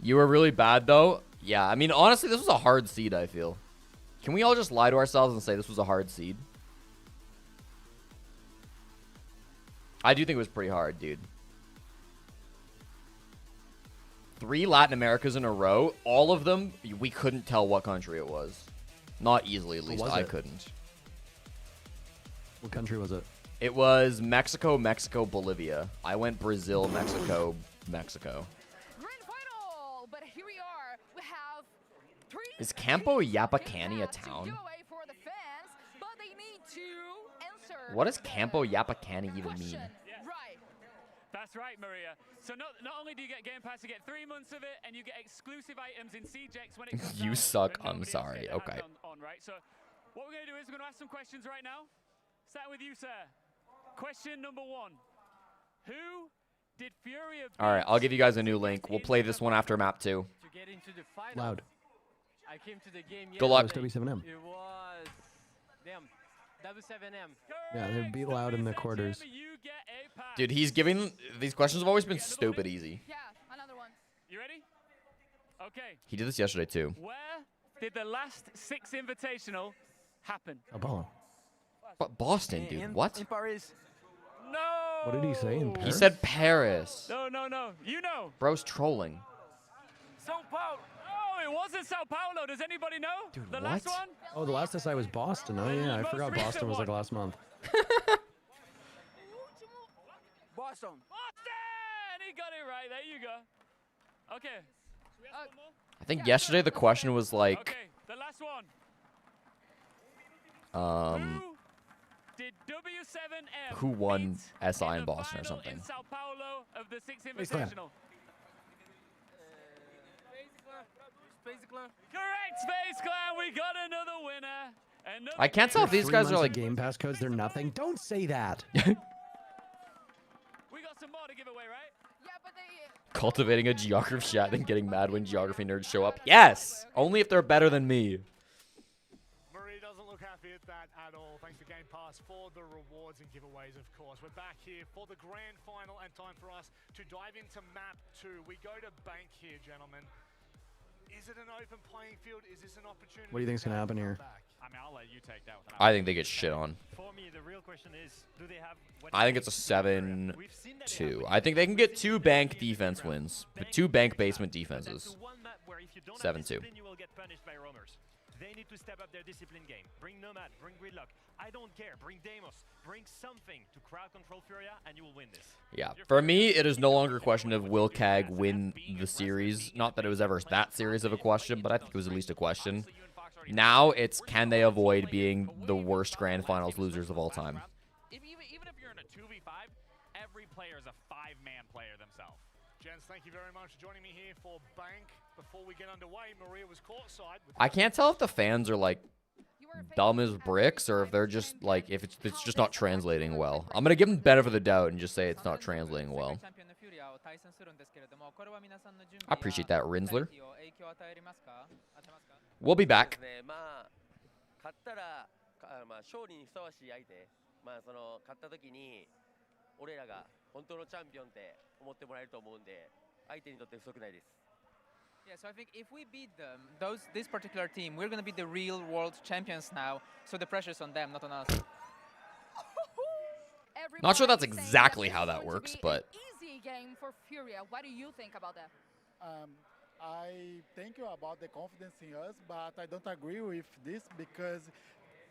You were really bad, though? Yeah, I mean, honestly, this was a hard seed, I feel. Can we all just lie to ourselves and say this was a hard seed? I do think it was pretty hard, dude. 3 Latin Americas in a row. All of them, we couldn't tell what country it was. Not easily, at least. I couldn't. What country was it? It was Mexico, Mexico, Bolivia. I went Brazil, Mexico, Mexico. Is Campo Yapacani a town? What does Campo Yapacani even mean? Right. That's right, Maria. So not only do you get Game Pass, you get 3 months of it, and you get exclusive items in CJX when it comes You out suck. that I'm nobody else sorry. get Okay. on, right? So what we're going to do is we're going to ask some questions right now. Starting with you, sir. Question number 1. Who did Furia beat? All right, I'll give you guys a new link. We'll play this one after map 2. To get into the final, Loud. I came to the game Good luck. yesterday. W7M. It was damn W7M. Yeah, they beat Loud in the quarters. Dude, he's giving... These questions have always been stupid easy. Yeah, another one. You ready? Okay. He did this yesterday, too. Where did the last 6 Invitational happen? Sao Paulo. But Boston, dude. What? In Paris. No. What did he say in Paris? He said Paris. No. You know. Bro's trolling. Sao Paulo. Oh, it wasn't Sao Paulo. Does anybody know? Dude, the last one? Oh, the last SI was Boston. Oh, yeah. I forgot Boston was like last month. Boston. He got it right. There you go. Okay. I think yesterday the question was like... Okay, the last one. Did W7M who won beat SI in the Boston or final something? in Sao Paulo of the 6th Space Clan. Invitational? Space Clan. Correct, Space Clan. We got another winner. Another I can't tell if these 3 guys months are of like... Game Pass codes, they're nothing. Don't say that. We got some more to give away, right? Yeah, but they... Cultivating a geography chat and getting mad when geography nerds show up. Yes! Only if they're better than me. Marie doesn't look happy at that at all. Thanks to Game Pass for the rewards and giveaways, of course. We're back here for the grand final and time for us to dive into map 2. We go to Bank here, gentlemen. Is it an open playing field? Is this an opportunity? What do you think's going to happen here? I mean, I'll let you take that one. I think they get shit on. For me, the real question is, do they have... I think it's a 7-2. I think they can get 2 bank defense wins. But 2 bank basement defenses. 7-2. You will get punished by roamers. They need to step up their discipline game. Bring Nomad, bring Gridlock. I don't care. Bring Deimos. Bring something to crowd control Furia, and you will win this. Yeah. For me, it is no longer a question of will CAG win the series. Not that it was ever that serious of a question, but I think it was at least a question. Now it's can they avoid being the worst grand finals losers of all time. Even if you're in a 2v5, every player is a 5-man player themselves. Gents, thank you very much for joining me here for Bank. Before we get underway, Maria was courtside. I can't tell if the fans are like dumb as bricks or if they're just like if it's just not translating well. I'm gonna give them the benefit of the doubt and just say it's not translating well. I appreciate that, Rinsler. We'll be back. 勝ったら勝利にふさわしい相手、その勝った時に俺らが本当のチャンピオンって思ってもらえると思うんで、相手にとって不足ないです。 Yeah, so I think if we beat them, this particular team, we're going to be the real world champions now. So the pressure's on them, not on us. Not sure that's exactly how that works, but Easy game for Furia. What do you think about that? I think about the confidence in us, but I don't agree with this because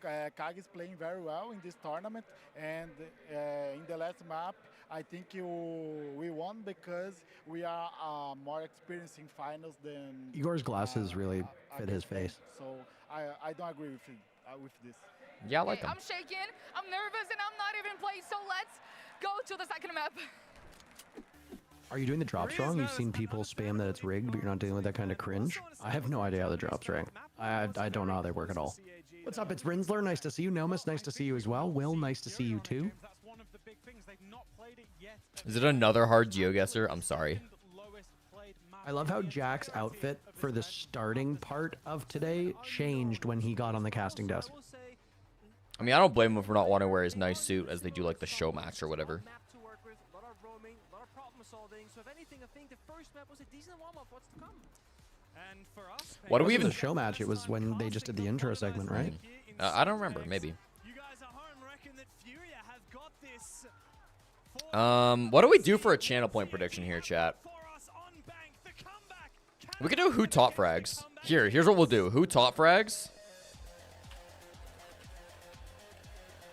KAG is playing very well in this tournament, and in the last map, I think we won because we are more experienced in finals than Igor's glasses really fit his face. So I don't agree with this. Yeah, I like him. I'm shaking, I'm nervous, and I'm not even playing. So let's go to the second map. Are you doing the drops wrong? You've seen people spam that it's rigged, but you're not dealing with that kind of cringe? I have no idea how the drops rank. I don't know how they work at all. What's up? It's Rinsler. Nice to see you. Nomus, nice to see you as well. Will, nice to see you too. Is it another hard GeoGuessr? I'm sorry. I love how Jack's outfit for the starting part of today changed when he got on the casting desk. I mean, I don't blame him for not wanting to wear his nice suit as they do like the show match or whatever. What do we even? The show match? It was when they just did the intro segment, right? I don't remember. Maybe. What do we do for a channel point prediction here, chat? We could do who top frags. Here's what we'll do. Who top frags?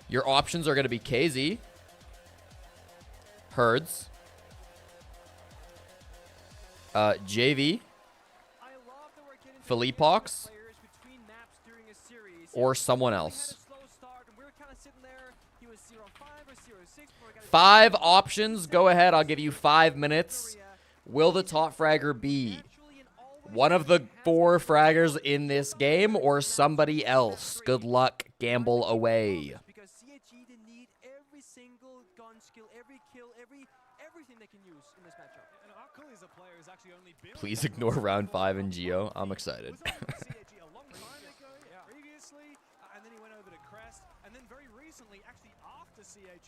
Your options are going to be KZ, Herds, JV, Philippox, or someone else. 5 options. Go ahead. I'll give you 5 minutes. Will the top fragger be one of the 4 fraggers in this game or somebody else? Good luck. Gamble away. Please ignore round 5 in Geo. I'm excited.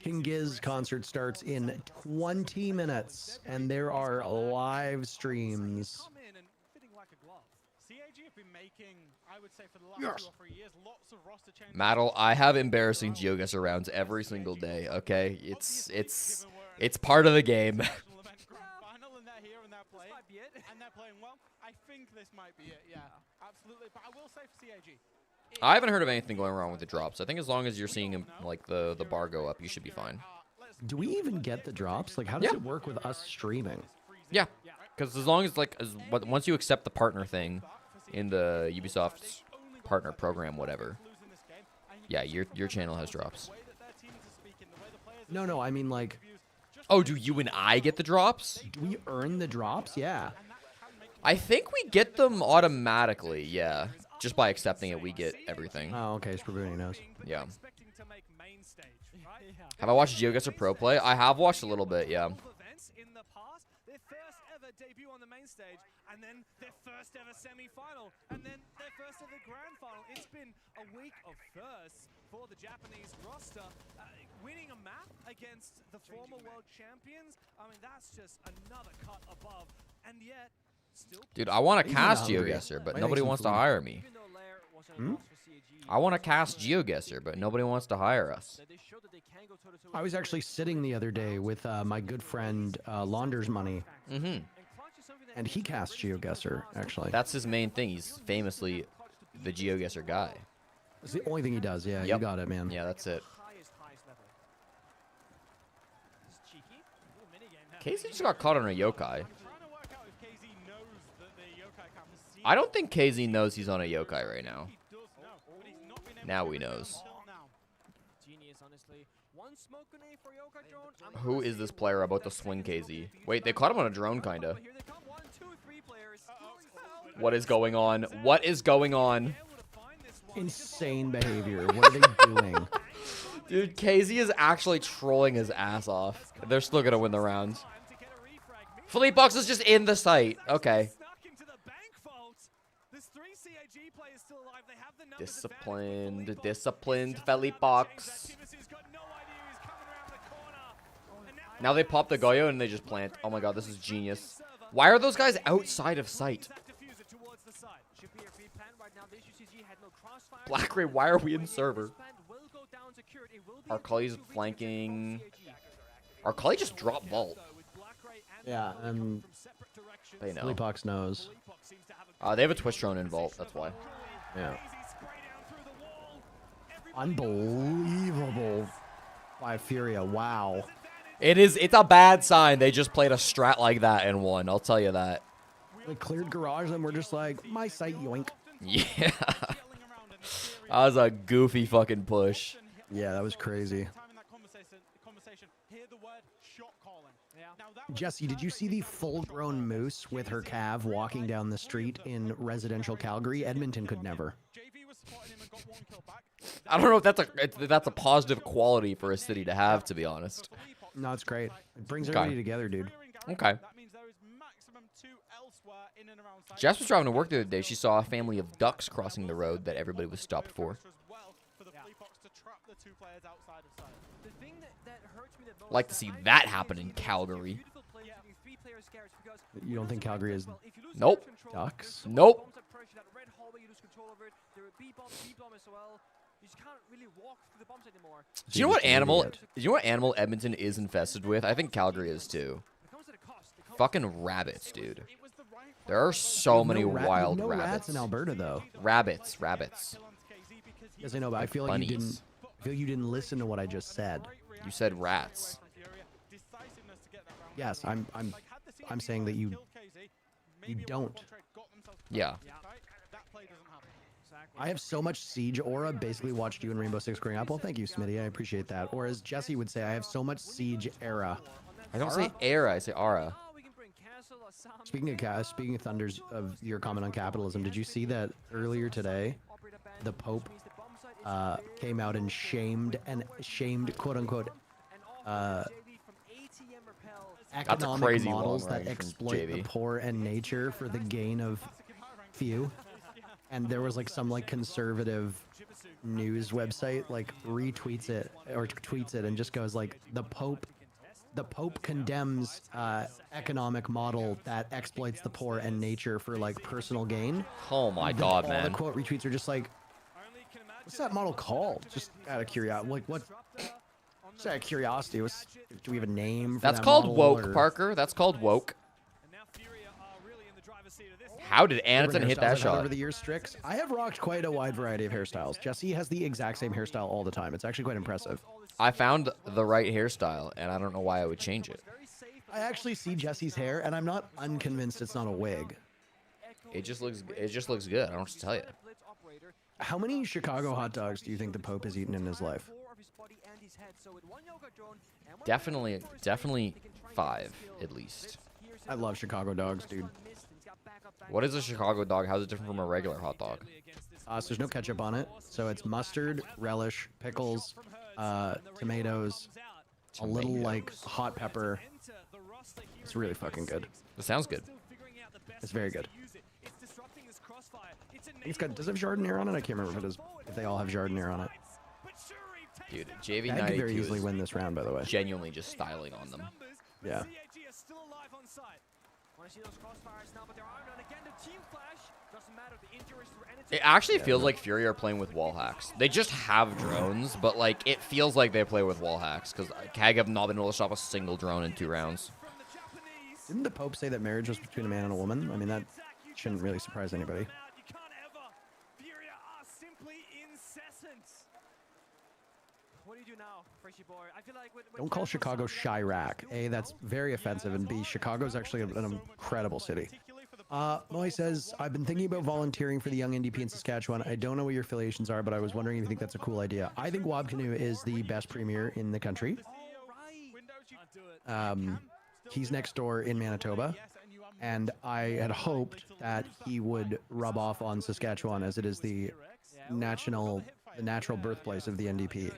King Giz concert starts in 20 minutes, and there are live streams. Yes. Maddle, I have embarrassing GeoGuessr rounds every single day. Okay, it's part of the game. And they're playing well. I think this might be it. Yeah, absolutely. But I will say for CAG, I haven't heard of anything going wrong with the drops. I think as long as you're seeing like the bar go up, you should be fine. Do we even get the drops? Like, how does it work with us streaming? Yeah, because as long as once you accept the partner thing in the Ubisoft partner program, whatever. Yeah, your channel has drops. No, I mean like. Oh, do you and I get the drops? Do we earn the drops? Yeah. I think we get them automatically, yeah. Just by accepting it, we get everything. Oh, okay, Sprabuni knows. Yeah. Have I watched GeoGuessr Pro play? I have watched a little bit, yeah. Debut on the main stage, and then their first ever semi-final, and then their first ever grand final. It's been a week of firsts for the Japanese roster. Winning a map against the former world champions, I mean, that's just another cut above, and yet still... Dude, I want to cast GeoGuessr, but nobody wants to hire me. I want to cast GeoGuessr, but nobody wants to hire us. I was actually sitting the other day with my good friend Launders Money. And he casts GeoGuessr, actually. That's his main thing. He's famously the GeoGuessr guy. It's the only thing he does, yeah. You got it, man. Yeah, that's it. KZ just got caught on a yokai. I don't think KZ knows he's on a yokai right now. Now he knows. Who is this player about to swing KZ? Wait, they caught him on a drone, kinda. What is going on? What is going on? Insane behavior. What are they doing? Dude, KZ is actually trolling his ass off. They're still gonna win the round. Philippox is just in the site. Okay. Disciplined Philippox. Now they pop the Goyo and they just plant. Oh my god, this is genius. Why are those guys outside of sight? Black Ray, why are we in server? Arcully's flanking. Arcully just dropped vault. Yeah, and they know. Philippox knows. They have a Twitch drone in vault, that's why. Yeah. Unbelievable. By Furia, wow. It's a bad sign they just played a strat like that and won. I'll tell you that. They cleared garage and we're just like, my site, yoink. Yeah. That was a goofy fucking push. Yeah, that was crazy. Jesse, did you see the full-grown moose with her calf walking down the street in residential Calgary? Edmonton could never. I don't know if that's a positive quality for a city to have, to be honest. No, it's great. It brings everybody together, dude. Okay. Jess was driving to work the other day. She saw a family of ducks crossing the road that everybody was stopped for. Like to see that happen in Calgary. You don't think Calgary is... Nope. Ducks? Nope. Do you know what animal? Do you know what animal Edmonton is infested with? I think Calgary is too. Fucking rabbits, dude. There are so many wild rabbits. Rats in Alberta, though. Rabbits. Yes, I know, but I feel like you didn't listen to what I just said. You said rats. Yes, I'm saying that you don't. Yeah. I have so much Siege aura. Basically watched you in Rainbow Six growing up. Well, thank you, Smitty. I appreciate that. Or as Jesse would say, I have so much Siege era. I don't say era. I say aura. Speaking of Thunders, of your comment on capitalism, did you see that earlier today? The Pope came out and shamed quote unquote economic models that exploit the poor and nature for the gain of few. And there was like some like conservative news website like retweets it or tweets it and just goes like the Pope condemns economic model that exploits the poor and nature for like personal gain. Oh my god, man. All the quote retweets are just like, what's that model called? Just out of curiosity, like what? Just out of curiosity, do we have a name for That's that called model, woke, or... Parker. That's called woke. How did Anderson hit that shot? Over the years, Strix, I have rocked quite a wide variety of hairstyles. Jesse has the exact same hairstyle all the time. It's actually quite impressive. I found the right hairstyle, and I don't know why I would change it. I actually see Jesse's hair, and I'm not unconvinced it's not a wig. It just looks good. I don't know what to tell you. How many Chicago hot dogs do you think the Pope has eaten in his life? Definitely 5 at least. I love Chicago dogs, dude. What is a Chicago dog? How's it different from a regular hot dog? So there's no ketchup on it. So it's mustard, relish, pickles, tomatoes, a little like hot pepper. It's really fucking good. It sounds good. It's very good. It's got. Does it have Jardinier on it? I can't remember if they all have Jardinier on it. Dude, JV92 could very easily win this round, by the way. Genuinely just styling on them. Yeah. It actually feels like Fury are playing with wall hacks. They just have drones, but like it feels like they play with wall hacks because CAG have not been able to stop a single drone in 2 rounds. Didn't the Pope say that marriage was between a man and a woman? I mean, that shouldn't really surprise anybody. What do you do now, Freshy boy? I feel like Don't call Chicago Chirac. A, that's very offensive, and B, Chicago's actually an incredible city. Moy says, I've been thinking about volunteering for the Young NDP in Saskatchewan. I don't know what your affiliations are, but I was wondering if you think that's a cool idea. I think Wob Canoe is the best premier in the country. He's next door in Manitoba, and I had hoped that he would rub off on Saskatchewan as it is the natural birthplace of the NDP.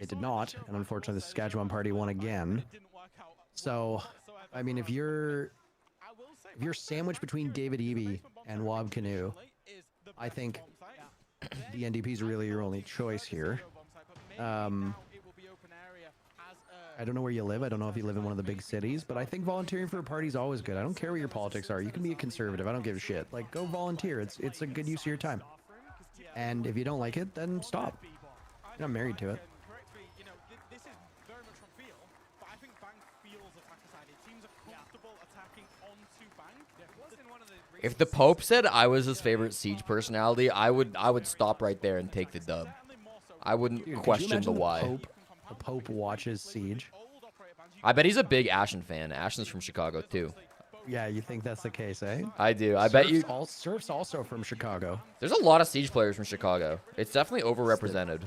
It did not, and unfortunately the Saskatchewan party won again. So, I mean, if you're sandwiched between David Eby and Wob Canoe, I think the NDP is really your only choice here. I don't know where you live. I don't know if you live in one of the big cities, but I think volunteering for a party is always good. I don't care what your politics are. You can be a conservative. I don't give a shit. Like, go volunteer. It's a good use of your time. And if you don't like it, then stop. You're not married to it. If the Pope said I was his favorite Siege personality, I would stop right there and take the dub. I wouldn't question the why. The Pope watches Siege. I bet he's a big Ashen fan. Ashen's from Chicago too. Yeah, you think that's the case, eh? I do. I bet you. Surf's also from Chicago. There's a lot of Siege players from Chicago. It's definitely overrepresented.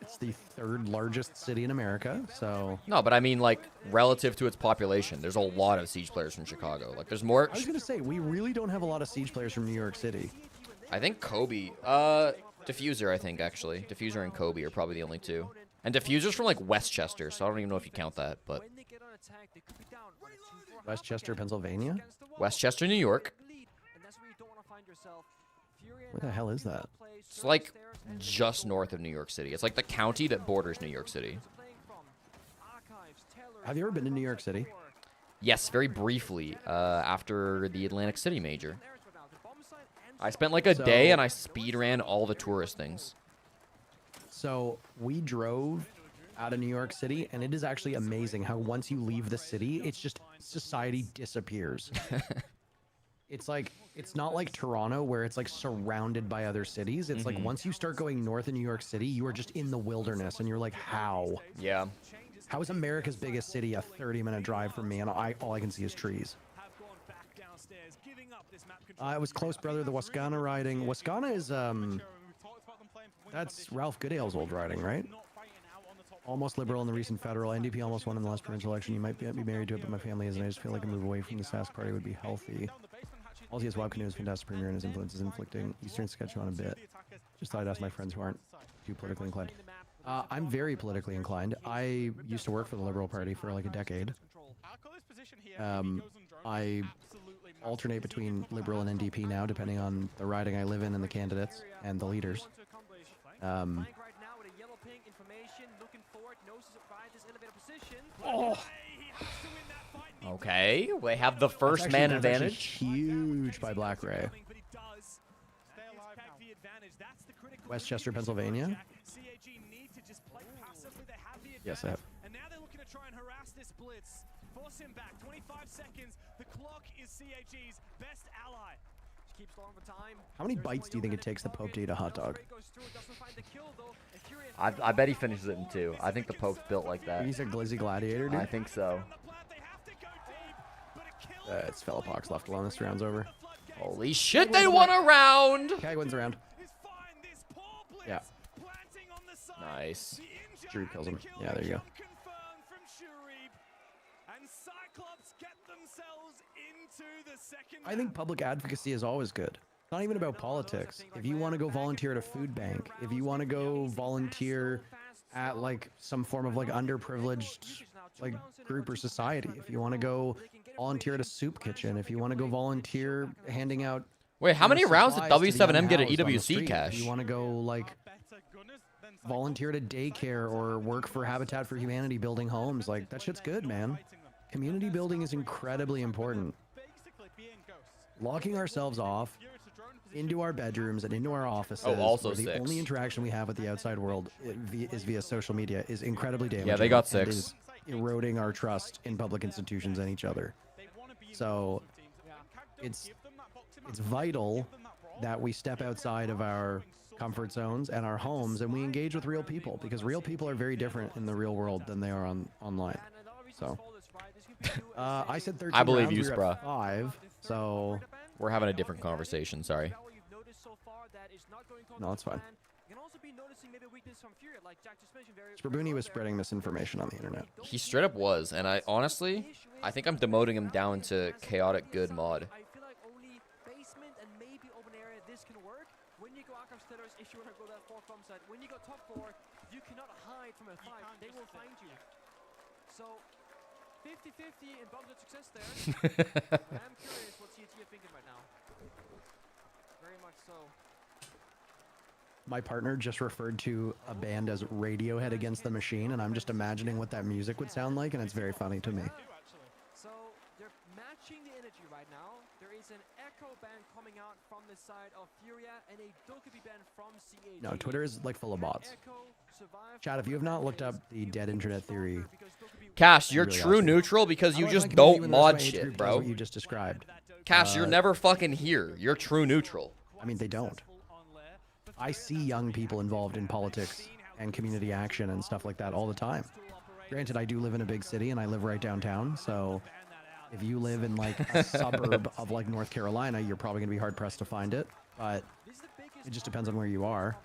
It's the third largest city in America, so... No, but I mean, like, relative to its population, there's a lot of Siege players from Chicago. Like, there's more... I was going to say, we really don't have a lot of Siege players from New York City. I think Kobe. Diffuser, I think, actually. Diffuser and Kobe are probably the only two. And Diffuser's from, like, Westchester, so I don't even know if you count that, but... Westchester, Pennsylvania? Westchester, New York. Where the hell is that? It's, like, just north of New York City. It's, like, the county that borders New York City. Have you ever been to New York City? Yes, very briefly, after the Atlantic City Major. I spent, like, a day, and I speed ran all the tourist things. So, we drove out of New York City, and it is actually amazing how once you leave the city, it's just society disappears. It's like, it's not like Toronto where it's like surrounded by other cities. It's like once you start going north of New York City, you are just in the wilderness, and you're like, how? Yeah. How is America's biggest city a 30-minute drive from me, and all I can see is trees? It was close brother, the Wascana riding. Wascana is, that's Ralph Goodale's old riding, right? Almost liberal in the recent federal. NDP almost won in the last provincial election. You might be married to it, but my family isn't. I just feel like a move away from the Sask party would be healthy. Also, his Wab Canoe is fantastic premier, and his influence is inflicting Eastern Saskatchewan a bit. Just thought I'd ask my friends who aren't too politically inclined. I'm very politically inclined. I used to work for the Liberal Party for like a decade. I alternate between Liberal and NDP now, depending on the riding I live in and the candidates and the leaders. Oh. Okay, we have the first man advantage. Huge by Black Ray. Westchester, Pennsylvania. Yes, I have. And now they're looking to try and harass this blitz. Force him back. 25 seconds. The clock is CAG's best ally. How many bites do you think it takes the Pope to eat a hot dog? I bet he finishes it in 2. I think the Pope's built like that. He's a glizzy gladiator, dude. I think so. It's Fellapox left alone. This round's over. Holy shit, they won a round! Kag wins a round. Yeah. Nice. Drew kills him. Yeah, there you go. I think public advocacy is always good. It's not even about politics. If you want to go volunteer at a food bank, if you want to go volunteer at like some form of like underprivileged like group or society, if you want to go volunteer at a soup kitchen, if you want to go volunteer handing out... Wait, how many rounds did W7M get at EWC street, Cash? If you want to go like volunteer at a daycare or work for Habitat for Humanity building homes, like that shit's good, man. Community building is incredibly important. Locking ourselves off into our bedrooms and into our offices, also where the 6. only interaction we have with the outside world is via social media, is incredibly damaging. Yeah, they got and 6. is eroding our trust in public institutions and each other. So it's vital that we step outside of our comfort zones and our homes and we engage with real people, because real people are very different in the real world than they are online. So I said 13 I believe rounds, you, we were at 5, so we're having a different conversation, sorry. No, it's fine. Sperbooni was spreading misinformation on the internet. He straight up was, and I honestly, I think I'm demoting him down to chaotic good mod. When you go archive stellars, if you want to go that 4 bomb side, when you go top 4, you cannot hide from a 5. They will find you. So 50-50 in bomb side success there. I'm curious what CT are thinking right now. Very much so. My partner just referred to a band as Radiohead Against the Machine, and I'm just imagining what that music would sound like, and it's very funny to me. So they're matching the energy right now. There is an Echo band coming out from the side of Furia and a Dokubi band from CAG. No, Twitter is like full of bots. Chad, if you have not looked up the dead internet theory... Cash, you're really true neutral because you just don't mod shit, bro. What you just described. Cash, you're never fucking here. You're true neutral. I mean, they don't. I see young people involved in politics and community action and stuff like that all the time. Granted, I do live in a big city and I live right downtown, so if you live in like a suburb of like North Carolina, you're probably going to be hard pressed to find it, but it just depends on where you are.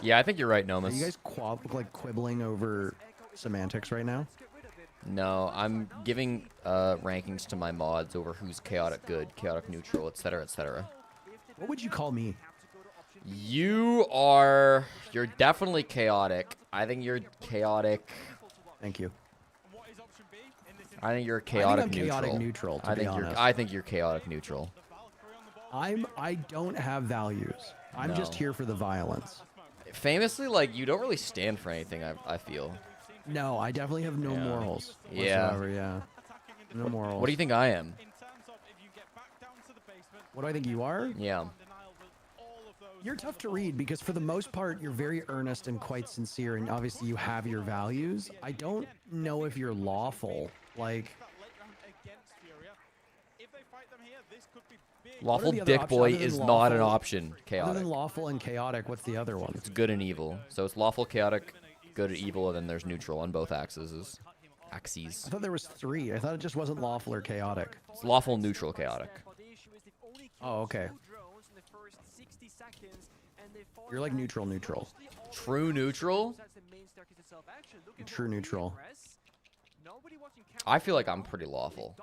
Yeah, I think you're right, Are Nomus. you guys quibbling over semantics right now? No, I'm giving rankings to my mods over who's chaotic good, chaotic neutral, etc., etc. What would you call me? You're definitely chaotic. I think you're chaotic. Thank you. I think you're chaotic I'm chaotic neutral, to be honest. I think you're chaotic neutral. I don't have values. I'm just No. here for the violence. Famously, like, you don't really stand for anything, I feel. No, I definitely have no Yeah. morals Yeah. whatsoever, yeah. No morals. What do you think I am? What do I think you are? Yeah. You're tough to read because for the most part, you're very earnest and quite sincere, and obviously you have your values. I don't know if you're lawful. Like, Lawful the other dick options boy other than is not an lawful? option. other Chaotic. than lawful and chaotic, what's the other one? It's good and evil. So it's lawful, chaotic, good and evil, and then there's neutral on both axes. I thought there was 3. I thought it just wasn't lawful or chaotic. It's lawful, neutral, chaotic. Oh, okay. You're like neutral, neutral. True neutral? True neutral. I feel like I'm pretty lawful.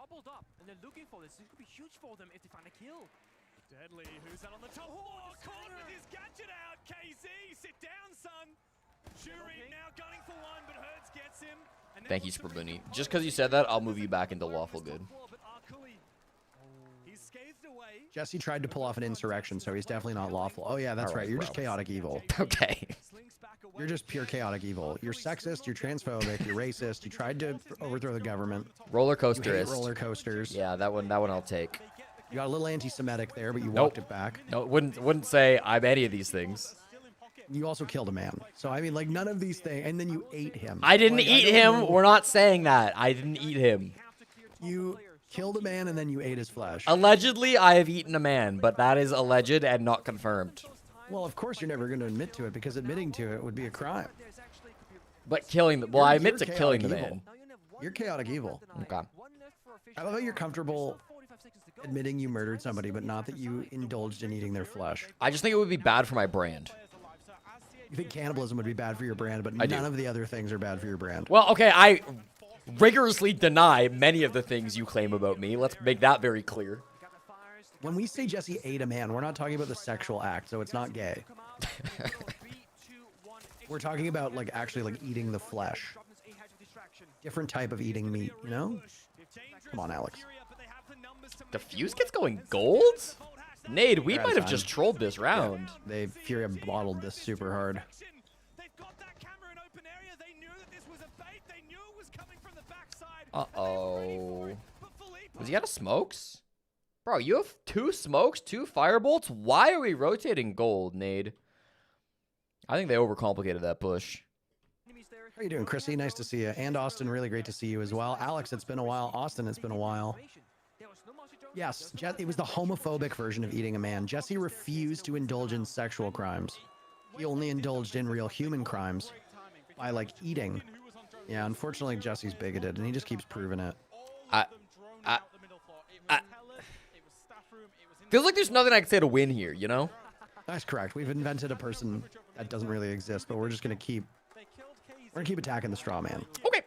Deadly, who's that on the top? Oh, corner with his gadget out. KZ, sit down, son. Shuri now gunning for one, but Hertz gets him. And Thank you, Superboony. Just because you said that, I'll move you back into lawful good. he's scathed away. Jesse tried to pull off an insurrection, so he's definitely not lawful. Oh yeah, that's All right. right, You're just bro. chaotic evil. Okay. You're just pure chaotic evil. You're sexist, you're transphobic, you're racist, you tried to overthrow the government. Roller You hate coasterist. roller coasters. Yeah, that one I'll take. You got a little anti-Semitic there, but you Nope. walked it back. No, wouldn't say I'm any of these things. You also killed a man. So I mean, like none of these things, and then you ate him. I didn't Like, eat don't him. know- We're not saying that. I didn't eat him. You killed a man and then you ate his flesh. Allegedly, I have eaten a man, but that is alleged and not confirmed. Well, of course you're never going to admit to it because admitting to it would be a crime. But killing the well, I admit You're to killing the chaotic man. evil. You're chaotic evil. Okay. I love how you're comfortable admitting you murdered somebody, but not that you indulged in eating their flesh. I just think it would be bad for my brand. You think cannibalism would be bad for your brand, but I do. none of the other things are bad for your brand. Well, okay, I rigorously deny many of the things you claim about me. Let's make that very clear. When we say Jesse ate a man, we're not talking about the sexual act, so it's not gay. We're talking about like actually like eating the flesh. Different type of eating meat, you know? Come on, Alex. The fuse gets going gold? Nade, we They're out might of have just time. trolled this round. Yeah, they Fury bottled this super hard. Uh-oh. Was he out of smokes? Bro, you have 2 smokes, 2 firebolts? Why are we rotating gold, Nade? I think they overcomplicated that push. How you doing, Chrissy? Nice to see you. And Austin, really great to see you as well. Alex, it's been a while. Austin, it's been a while. Yes, it was the homophobic version of eating a man. Jesse refused to indulge in sexual crimes. He only indulged in real human crimes by, like, eating. Yeah, unfortunately, Jesse's bigoted, and he just keeps proving it. Feels like there's nothing I can say to win here, you know? That's correct. We've invented a person that doesn't really exist, but we're just gonna keep attacking the straw man. Okay.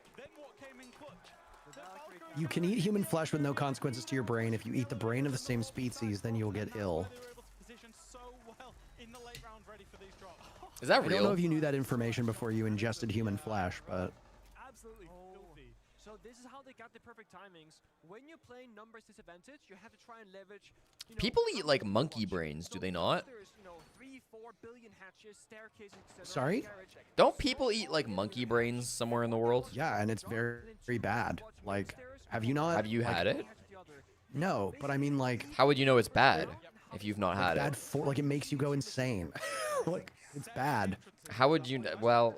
You can eat human flesh with no consequences to your brain. If you eat the brain of the same species, then you'll get ill. Is that I real? don't know if you knew that information before you ingested human flesh, but Absolutely filthy. So this is how they got the perfect timings. When you're playing numbers disadvantage, you have to try and leverage. People eat like monkey brains, do they not? There's 3-4 billion hatches, staircases, etc. sorry? Don't people eat like monkey brains somewhere in the world? Yeah, and it's very, very bad. Like, have you not? Have you had it? No, but I mean, like, How would you know it's bad if you've not had bad it? for like it makes you go insane. Like, it's bad. How would you? Well,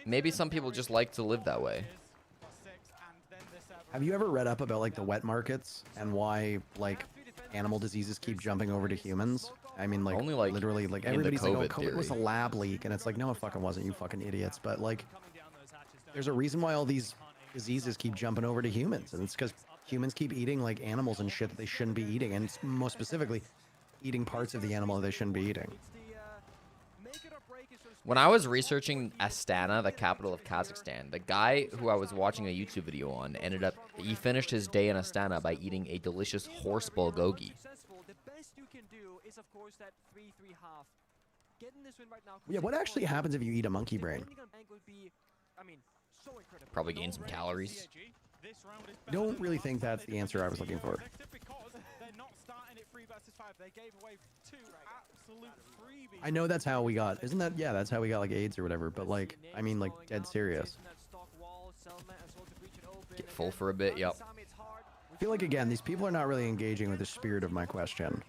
maybe some people just like to live that way. Have you ever read up about like the wet markets and why like animal diseases keep jumping over to humans. I mean, like, Only, like, literally, like, in the everybody's like, oh, COVID COVID was a theory. lab leak. And it's like, no, it fucking wasn't, you fucking idiots. But, like, there's a reason why all these diseases keep jumping over to humans. And it's because humans keep eating, like, animals and shit that they shouldn't be eating. And most specifically, eating parts of the animal that they shouldn't be eating. When I was researching Astana, the capital of Kazakhstan, the guy who I was watching a YouTube video on he finished his day in Astana by eating a delicious horse bulgogi. Yeah, what actually happens if you eat a monkey brain? Probably gain some calories. Don't really think that's the answer I was looking for. I know that's how we got, isn't that, yeah, that's how we got like AIDS or whatever, but like, I mean like dead serious. Get full for a bit, yep. I feel like, again, these people are not really engaging with the spirit of my question.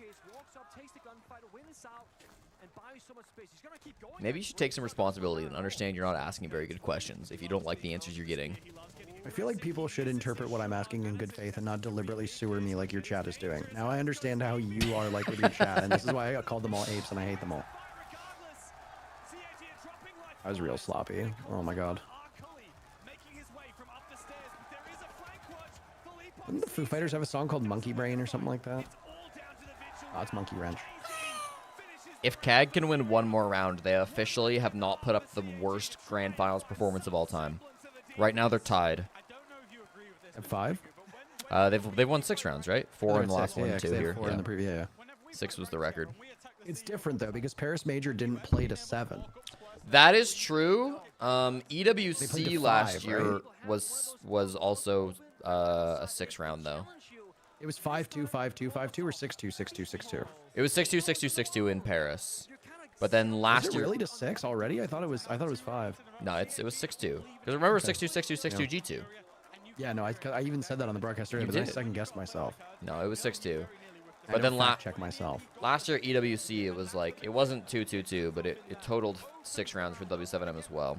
Maybe you should take some responsibility and understand you're not asking very good questions if you don't like the answers you're getting. I feel like people should interpret what I'm asking in good faith and not deliberately sewer me like your chat is doing. Now I understand how you are like with your chat, and this is why I called them all apes and I hate them all. I was real sloppy. Oh my god. Didn't the Foo Fighters have a song called Monkey Brain or something like that? Oh, it's Monkey Wrench. If CAG can win one more round, they officially have not put up the worst Grand Finals performance of all time. Right now, they're tied. At 5? They've won 6 rounds, right? 4 in the last one, 2 here. 4 in the previous, yeah. 6 was the record. It's different though because Paris Major didn't play to 7. That is true. They played EWC to last 5, year right? was also a 6 round though. It was 5-2, 5-2, 5-2, or 6-2, 6-2, 6-2. It was 6-2, 6-2, 6-2 in Paris. But then last year, really to 6 already? I thought it was 5. No, it was 6-2. Because remember 6-2, 6-2, 6-2 G2. Yeah, no, I even said that on the broadcast earlier, but I second guessed myself. No, it was 6-2. I But don't then fact check myself. last year EWC it was like it wasn't 2-2-2, but it totaled 6 rounds for W7M as well.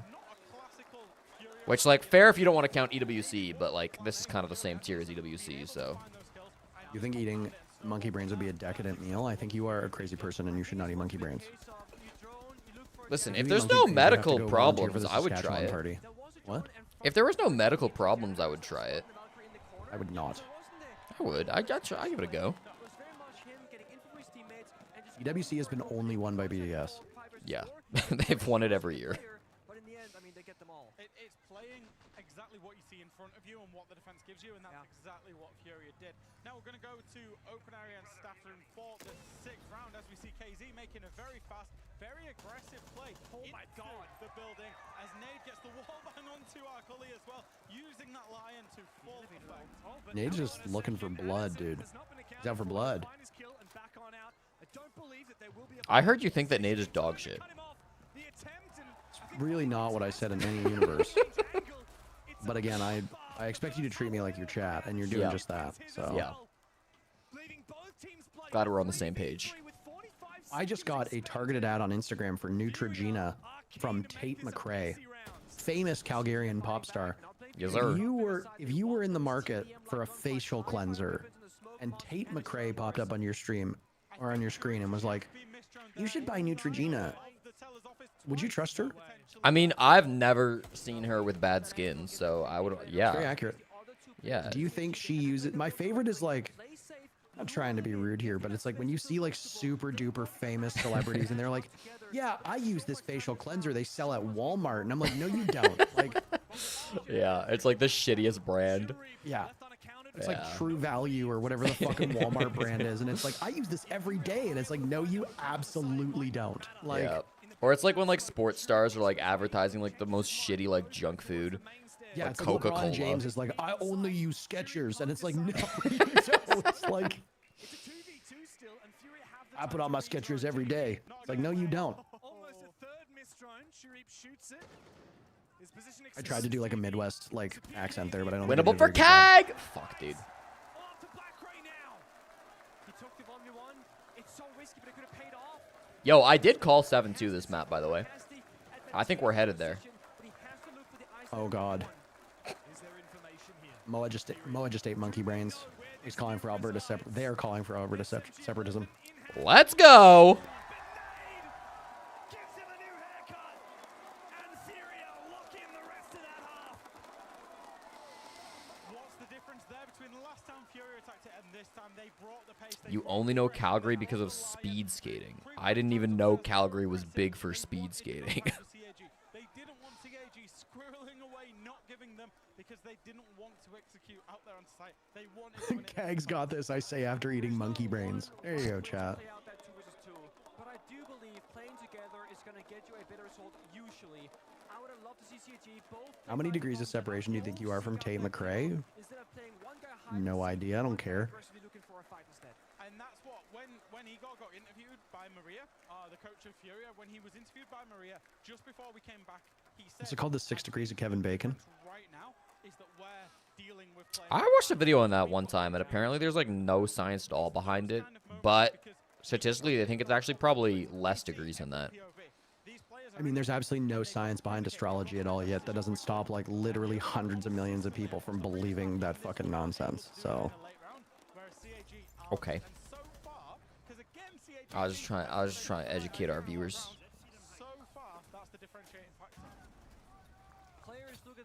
Which like fair if you don't want to count EWC, but like this is kind of the same tier as EWC, so. You think eating monkey brains would be a decadent meal? I think you are a crazy person and you should not eat monkey brains. Listen, If if you there's eat monkey no brains, you have to medical go volunteer for problems, the I would try Saskatchewan it. Party. What? If there was no medical problems, I would try it. I would not. I would. I'd give it a go. EWC has been only won by BDS. Yeah, they've won it every year. It's playing exactly what you see in front of you and what the defense gives you, and that's exactly what Furia did. Now we're going to go to open area and staff room for the 6th round as we see KZ making a very fast, very aggressive play. Oh my god, the building as Nade gets the wall bang onto Arcully as well, using that lion to full effect. Nade's just looking for blood, dude. He's out for blood. I heard you think that Nate is dog shit. It's really not what I said in any universe. But again, I expect you to treat me like your chat, and you're doing just that. So yeah. Glad we're on the same page. I just got a targeted ad on Instagram for Neutrogena from Tate McRae, famous Calgarian pop star. Yes, sir. If you were in the market for a facial cleanser, and Tate McRae popped up on your stream or on your screen and was like, "You should buy Neutrogena," would you trust her? I mean, I've never seen her with bad skin, so I would. Yeah. Very accurate. Yeah. Do you think she uses? My favorite is like, I'm not trying to be rude here, but it's like when you see like super duper famous celebrities and they're like, "Yeah, I use this facial cleanser they sell at Walmart," and I'm like, "No, you don't." Like, yeah, it's like the shittiest brand. yeah. It's like True Value or whatever the fucking Walmart brand is, and it's like, I use this every day, and it's like, no, you absolutely don't. Like, yeah. Or it's like when like sports stars are like advertising like the most shitty like junk food. yeah, like it's like Coca-Cola. LeBron James is like, I only use Skechers, and it's like, no, you don't. It's like, I put on my Skechers every day. It's like, no, you don't. I tried to do like a Midwest like accent there, but I don't. Winnable for CAG. Fuck, dude. Yo, I did call 7-2 this map, by the way. I think we're headed there. Oh god. Moa just ate monkey brains. He's calling for Alberta They are calling for Alberta separatism. Let's go. You only know Calgary because of speed skating. I didn't even know Calgary was big for speed skating. They didn't want CAG squirreling away, not giving them because they didn't want to execute out there on site. They wanted to Kag's got this, I say, after eating monkey brains. There you go, chat. But I do believe playing together is going to get you a better result usually. I would have loved to see CAG both. How many degrees of separation do you think you are from Tate McRae? No idea. I don't care. And that's what, when he got interviewed by Maria, the coach of Furia, when he was interviewed by Maria, just before we came back, he said... Is it called the 6 degrees of Kevin Bacon? ...right now is that we're dealing with I watched a video on that one time, and apparently there's like no science at all behind it. But statistically, I think it's actually probably less degrees than that. I mean, there's absolutely no science behind astrology at all yet. That doesn't stop like literally hundreds of millions of people from believing that fucking nonsense. So... Okay. I was just trying to educate our viewers.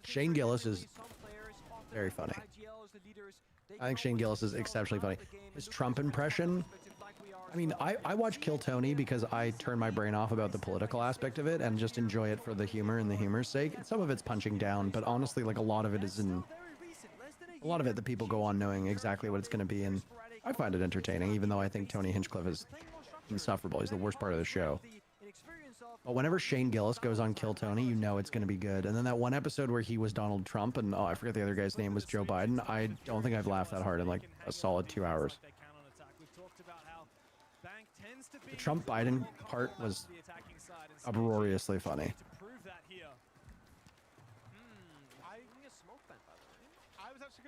Shane Gillis is very funny. I think Shane Gillis is exceptionally funny. His Trump impression, I mean, I watch Kill Tony because I turn my brain off about the political aspect of it and just enjoy it for the humor and the humor's sake. Some of it's punching down, but honestly, like a lot of it is the people go on knowing exactly what it's going to be, and I find it entertaining, even though I think Tony Hinchcliffe is insufferable. He's the worst part of the show. But whenever Shane Gillis goes on Kill Tony, you know it's going to be good. And then that one episode where he was Donald Trump and, oh, I forget the other guy's name was Joe Biden. I don't think I've laughed that hard in like a solid 2 hours. The Trump Biden part was uproariously funny.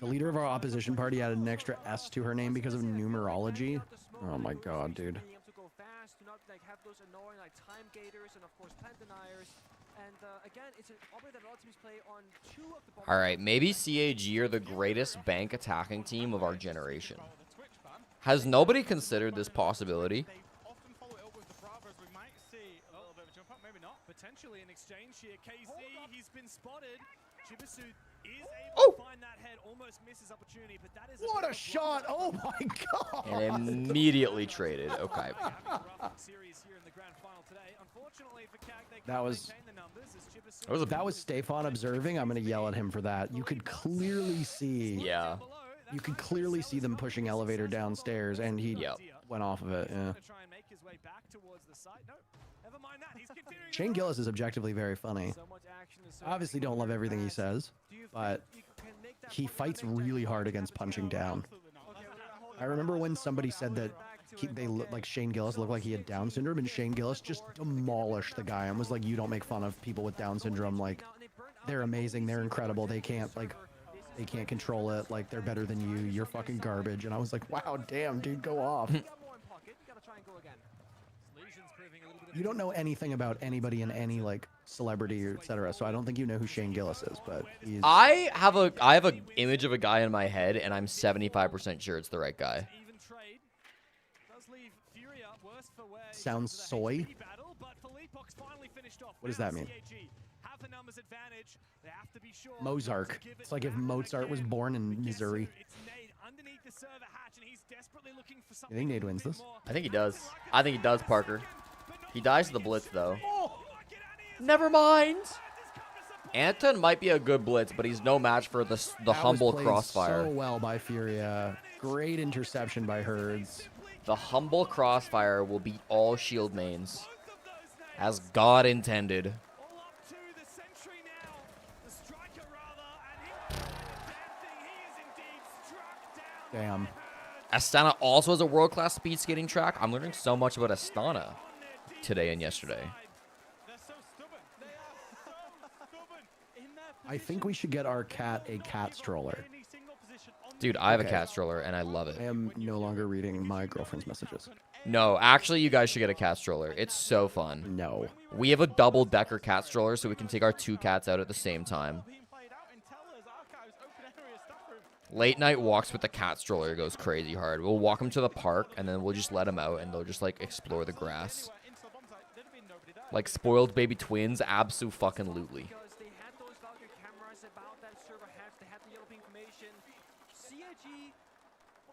The leader of our opposition party added an extra S to her name because of numerology. Oh my god, dude. Have those annoying time gators and of course plant deniers. And again, it's an operator that a lot of teams play on 2 of the All right, maybe CAG are the greatest bank attacking team of our generation. Has nobody considered this possibility? Potentially an exchange here. KZ, he's been spotted. Chibisu is able to find that head, almost misses opportunity, but that is what a shot! Oh my god! And immediately traded. Okay. That was Stefan observing. I'm gonna yell at him for that. You could clearly see. Yeah. You could clearly see them pushing elevator downstairs, and he went off of it. Yeah. Shane Gillis is objectively very funny. I obviously don't love everything he says, but he fights really hard against punching down. I remember when somebody said that like Shane Gillis looked like he had Down syndrome, and Shane Gillis just demolished the guy and was like, "You don't make fun of people with Down syndrome. Like, they're amazing, they're incredible. They can't control it. Like, they're better than you. You're fucking garbage." And I was like, "Wow, damn, dude, go off." You don't know anything about anybody in any like celebrity or etc. So I don't think you know who Shane Gillis is, but he's... I have a image of a guy in my head, and I'm 75% sure it's the right guy. Sounds soy. What does that mean? Mozart. It's like if Mozart was born in Missouri. You think Nade wins this? I think he does. I think he does, Parker. He dies to the blitz, though. Never mind. Anton might be a good blitz, but he's no match for the humble crossfire. So well by Furia. Great interception by Herds. The humble crossfire will beat all shield mains, as God intended. Damn. Astana also has a world-class speed skating track. I'm learning so much about Astana today and yesterday. I think we should get our cat a cat stroller. Dude, I have a cat stroller, and I love it. I am no longer reading my girlfriend's messages. No, actually, you guys should get a cat stroller. It's so fun. No. We have a double-decker cat stroller, so we can take our 2 cats out at the same time. Late night walks with the cat stroller goes crazy hard. We'll walk them to the park, and then we'll just let them out, and they'll just, like, explore the grass. Like spoiled baby twins, abso-fucking-lutely. Because they had those Valkyrie cameras about that server hatch, they had the yellow information. CIG,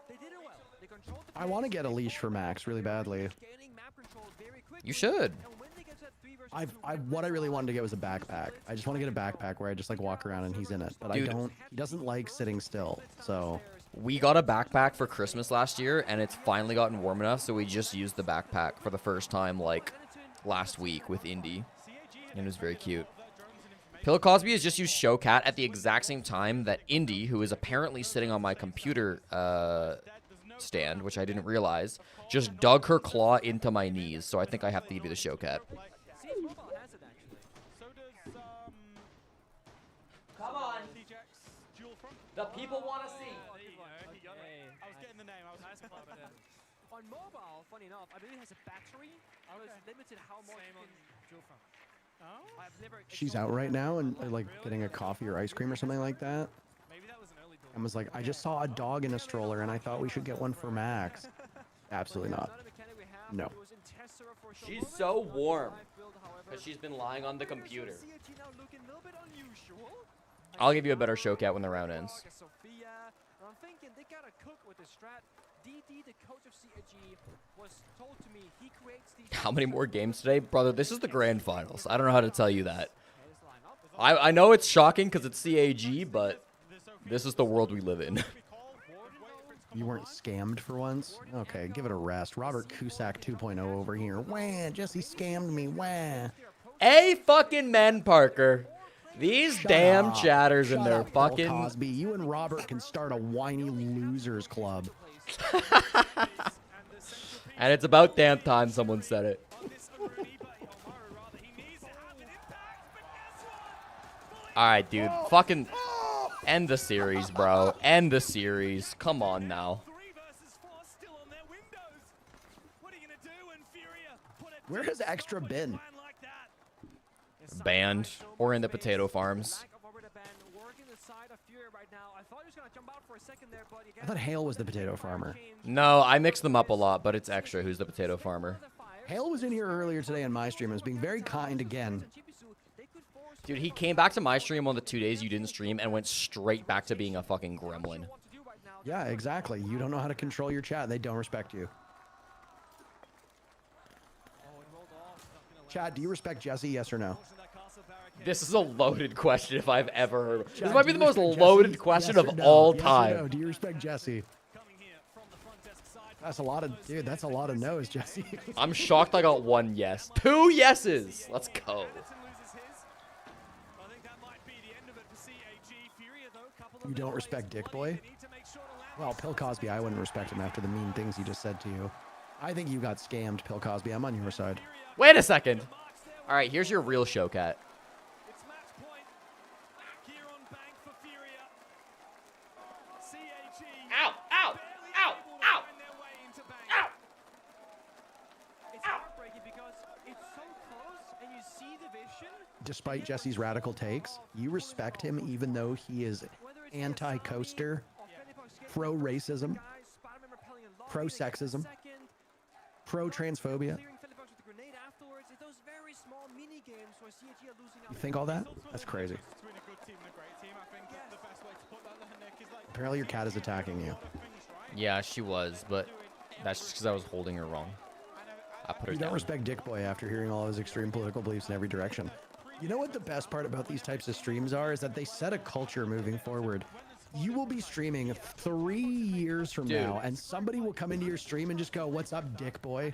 they did it well. They controlled the I want to get a leash for Max really badly. gaining map control very quickly. You should. And when they get to that 3 versus 2 What I really wanted to get was a backpack. I just want to get a backpack where I just like walk around and he's in it. But Dude. he doesn't like sitting still. So We got a backpack for Christmas last year, and it's finally gotten warm enough, so we just used the backpack for the first time, like, last week with Indy. And it was very cute. Pill Cosby has just used Showcat at the exact same time that Indy, who is apparently sitting on my computer stand, which I didn't realize, just dug her claw into my knees, so I think I have to give you the Showcat. Come on. The people want to see. I was getting the name. I was nice about it. On mobile, funny enough, I believe it has a battery. I was limited how much you can dual front. Oh? I've never she's out right now and like getting a coffee or ice cream or something like that. And was like, I just saw a dog in a stroller and I thought we should get one for Max. Absolutely not. No. She's so warm because she's been lying on the computer. I'll give you a better Showcat when the round ends. I'm thinking they gotta cook with the strat. DD, the coach of CIG, was told to me he creates these. How many more games today? Brother, this is the grand finals. I don't know how to tell you that. I know it's shocking because it's CAG, but this is the world we live in. You weren't scammed for once? Okay, give it a rest. Robert Cusack 2.0 over here. Wah, Jesse scammed me. Wah. A fucking men, Parker. These Shut damn up. chatters Shut and their up, Bill fucking... Cosby, you and Robert can start a whiny losers club. And it's about damn time someone said it. Alright, dude. Fucking end the series, bro. End the series. Come on now. Where has Extra been? Banned. Or in the potato farms. I thought Hale was the potato farmer. No, I mix them up a lot, but it's Extra who's the potato farmer. Hale was in here earlier today in my stream and was being very kind again. Dude, he came back to my stream on the 2 days you didn't stream and went straight back to being a fucking gremlin. Yeah, exactly. You don't know how to control your chat. They don't respect you. Chat, do you respect Jesse? Yes or no? This is a loaded question if I've ever heard. Chad, This might do be you the most respect loaded Jesse? question Yes of or no? all Yes or time. no? Do you respect Jesse? That's a lot of, dude, that's a lot of no's, Jesse. I'm shocked I got one yes. 2 yeses. Let's go. You don't respect Dick Boy? Well, Pill Cosby, I wouldn't respect him after the mean things he just said to you. I think you got scammed, Pill Cosby. I'm on your side. Wait a second. All right, here's your real Showcat. Ow! Ow! Ow! Ow! Ow! It's heartbreaking because it's so close and you see the vision. Despite Jesse's radical takes, you respect him even though he is anti-coaster, pro-racism, pro-sexism, pro-transphobia. You think all that? That's crazy. Apparently your cat is attacking you. Yeah, she was, but that's just because I was holding her wrong. I put her You down. don't respect Dick Boy after hearing all his extreme political beliefs in every direction. You know what the best part about these types of streams are? Is that they set a culture moving forward. You will be streaming 3 years from now, and somebody will come into your stream and just go, "What's up, Dick Boy?"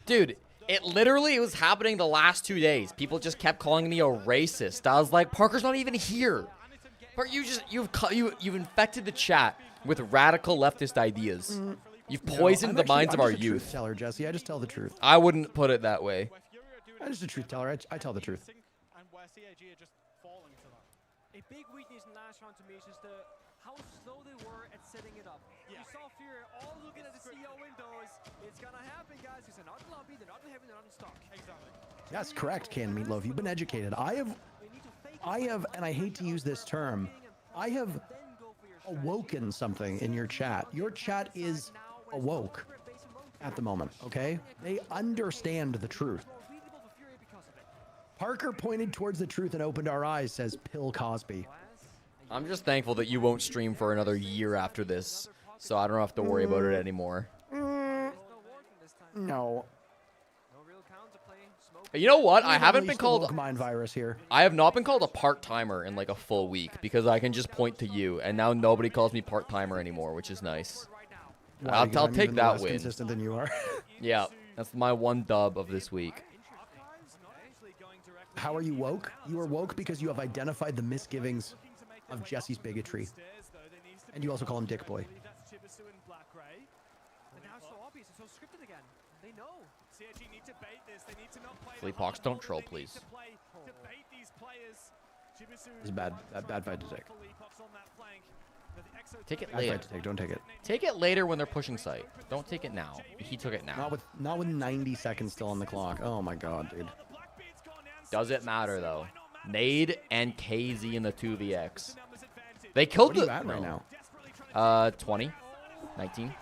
Dude, it literally was happening the last 2 days. People just kept calling me a racist. I was like, Parker's not even here. Parker, you've infected the chat with radical leftist ideas. You've poisoned the minds of our youth. I'm just a truth teller, Jesse. I just tell the truth. I wouldn't put it that way. I'm just a truth teller. I tell the truth. A big weakness in last round to me is just how slow they were at setting it up. You saw Fury all looking at the CEO windows. It's gonna happen, guys. They're not in lobby, they're not in heaven, they're not in stock. Exactly. Yes, correct, Canned Meatloaf. You've been educated. I have, and I hate to use this term, I have awoken something in your chat. Your chat is awoke at the moment, okay? They understand the truth. Parker pointed towards the truth and opened our eyes, says Pill Cosby. I'm just thankful that you won't stream for another year after this, so I don't have to worry about it anymore. No. You know what? I haven't been called mind virus here. I have not been called a part-timer in like a full week because I can just point to you, and now nobody calls me part-timer anymore, which is nice. Why, I'll I'm take even that less win. consistent than you are. Yeah, that's my one dub of this week. How are you woke? You are woke because you have identified the misgivings of Jesse's bigotry. And you also call him Dick Boy. Sleephawks, don't troll, please. It's a bad fight to take. Take it Bad later. fight to take. Don't take it. Take it later when they're pushing site. Don't take it now. He took it now. Not with 90 seconds still on the clock. Oh my god, dude. Does it matter though? Nade and KZ in the 2vx. They killed What are you at right now? 20, 19,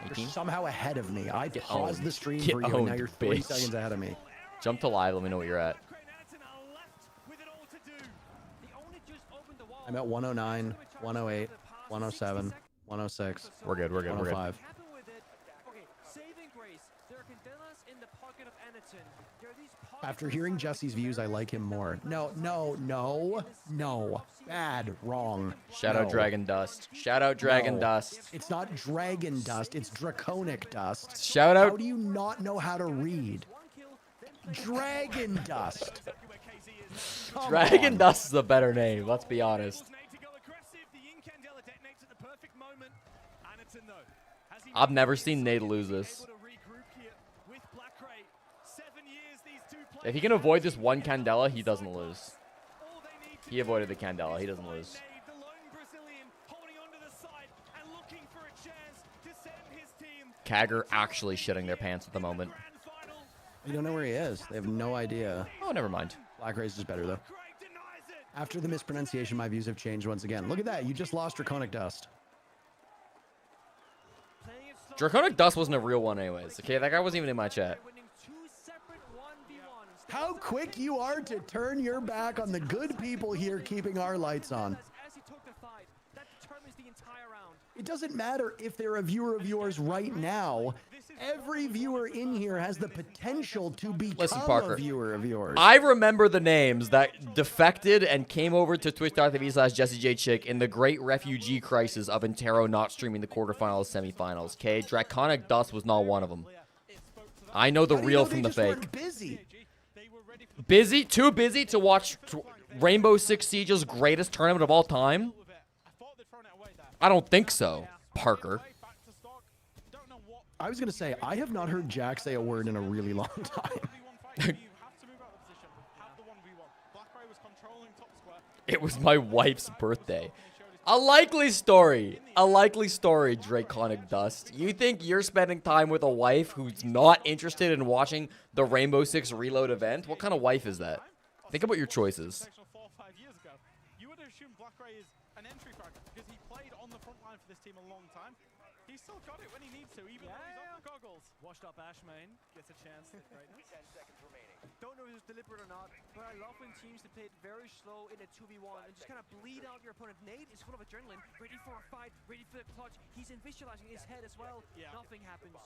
18. You're somehow ahead of me. I paused owned. the stream Get for you, and now owned, you're 30 bitch. seconds ahead of me. Jump to live. Let me know what you're at. I'm at 109, 108, 107, 106. We're good. We're good. We're good. 105. After hearing Jesse's views, I like him more. No. Bad. Wrong. Shout out No. Dragon Dust. Shout out Dragon No. Dust. It's not Dragon Dust. It's Draconic Dust. Shout out. How do you not know how to read? Dragon Dust. Come Dragon on. Dust is a better name. Let's be honest. I've never seen Nate lose this. If he can avoid this one Candela, he doesn't lose. He avoided the Candela. He doesn't lose. Kagger actually shitting their pants at the moment. You don't know where he is. They have no idea. Oh, never mind. Black Race is better, though. After the mispronunciation, my views have changed once again. Look at that. You just lost Draconic Dust. Draconic Dust wasn't a real one anyways. Okay, that guy wasn't even in my chat. How quick you are to turn your back on the good people here keeping our lights on. It doesn't matter if they're a viewer of yours right now. Every viewer in here has the potential to become a viewer of yours. I remember the names that defected and came over to twitch.tv/JesseJChick in the great refugee crisis of Interro not streaming the quarterfinals, semifinals. Okay, Draconic Dust was not one of them. I know the real from the fake. Busy? Too busy to watch Rainbow Six Siege's greatest tournament of all time? I don't think so, Parker. I was going to say, I have not heard Jack say a word in a really long time. It was my wife's birthday. A likely story. A likely story, Draconic Dust. You think you're spending time with a wife who's not interested in watching the Rainbow Six Reload event? What kind of wife is that? Think about your choices. You would assume Black Ray is an entry fragger because he played on the front line for this team a long time. He's still got it when he needs to, even though he's off the goggles. Washed up Ashmain gets a chance at greatness. 10 seconds remaining. Don't know if it's deliberate or not, but I love when teams that play it very slow in a 2v1 and just kind of bleed out your opponent. Nate is full of adrenaline, ready for a fight, ready for the clutch. He's visualizing his head as well. Nothing happens.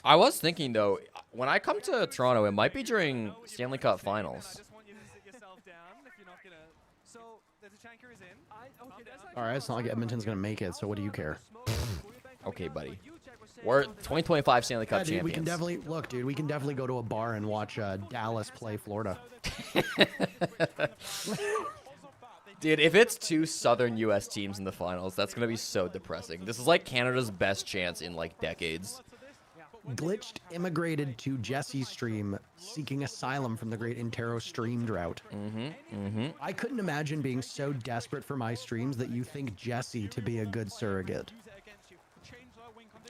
I was thinking, though, when I come to Toronto, it might be during Stanley Cup Finals. All right, it's not like Edmonton's going to make it, so what do you care? Okay, buddy. We're 2025 Stanley Cup Yeah, dude, champions. we can definitely, look, dude, we can definitely go to a bar and watch Dallas play Florida. Dude, if it's two Southern U.S. teams in the finals, that's going to be so depressing. This is like Canada's best chance in like decades. Glitched immigrated to Jesse's stream seeking asylum from the great Interro stream drought. I couldn't imagine being so desperate for my streams that you think Jesse to be a good surrogate.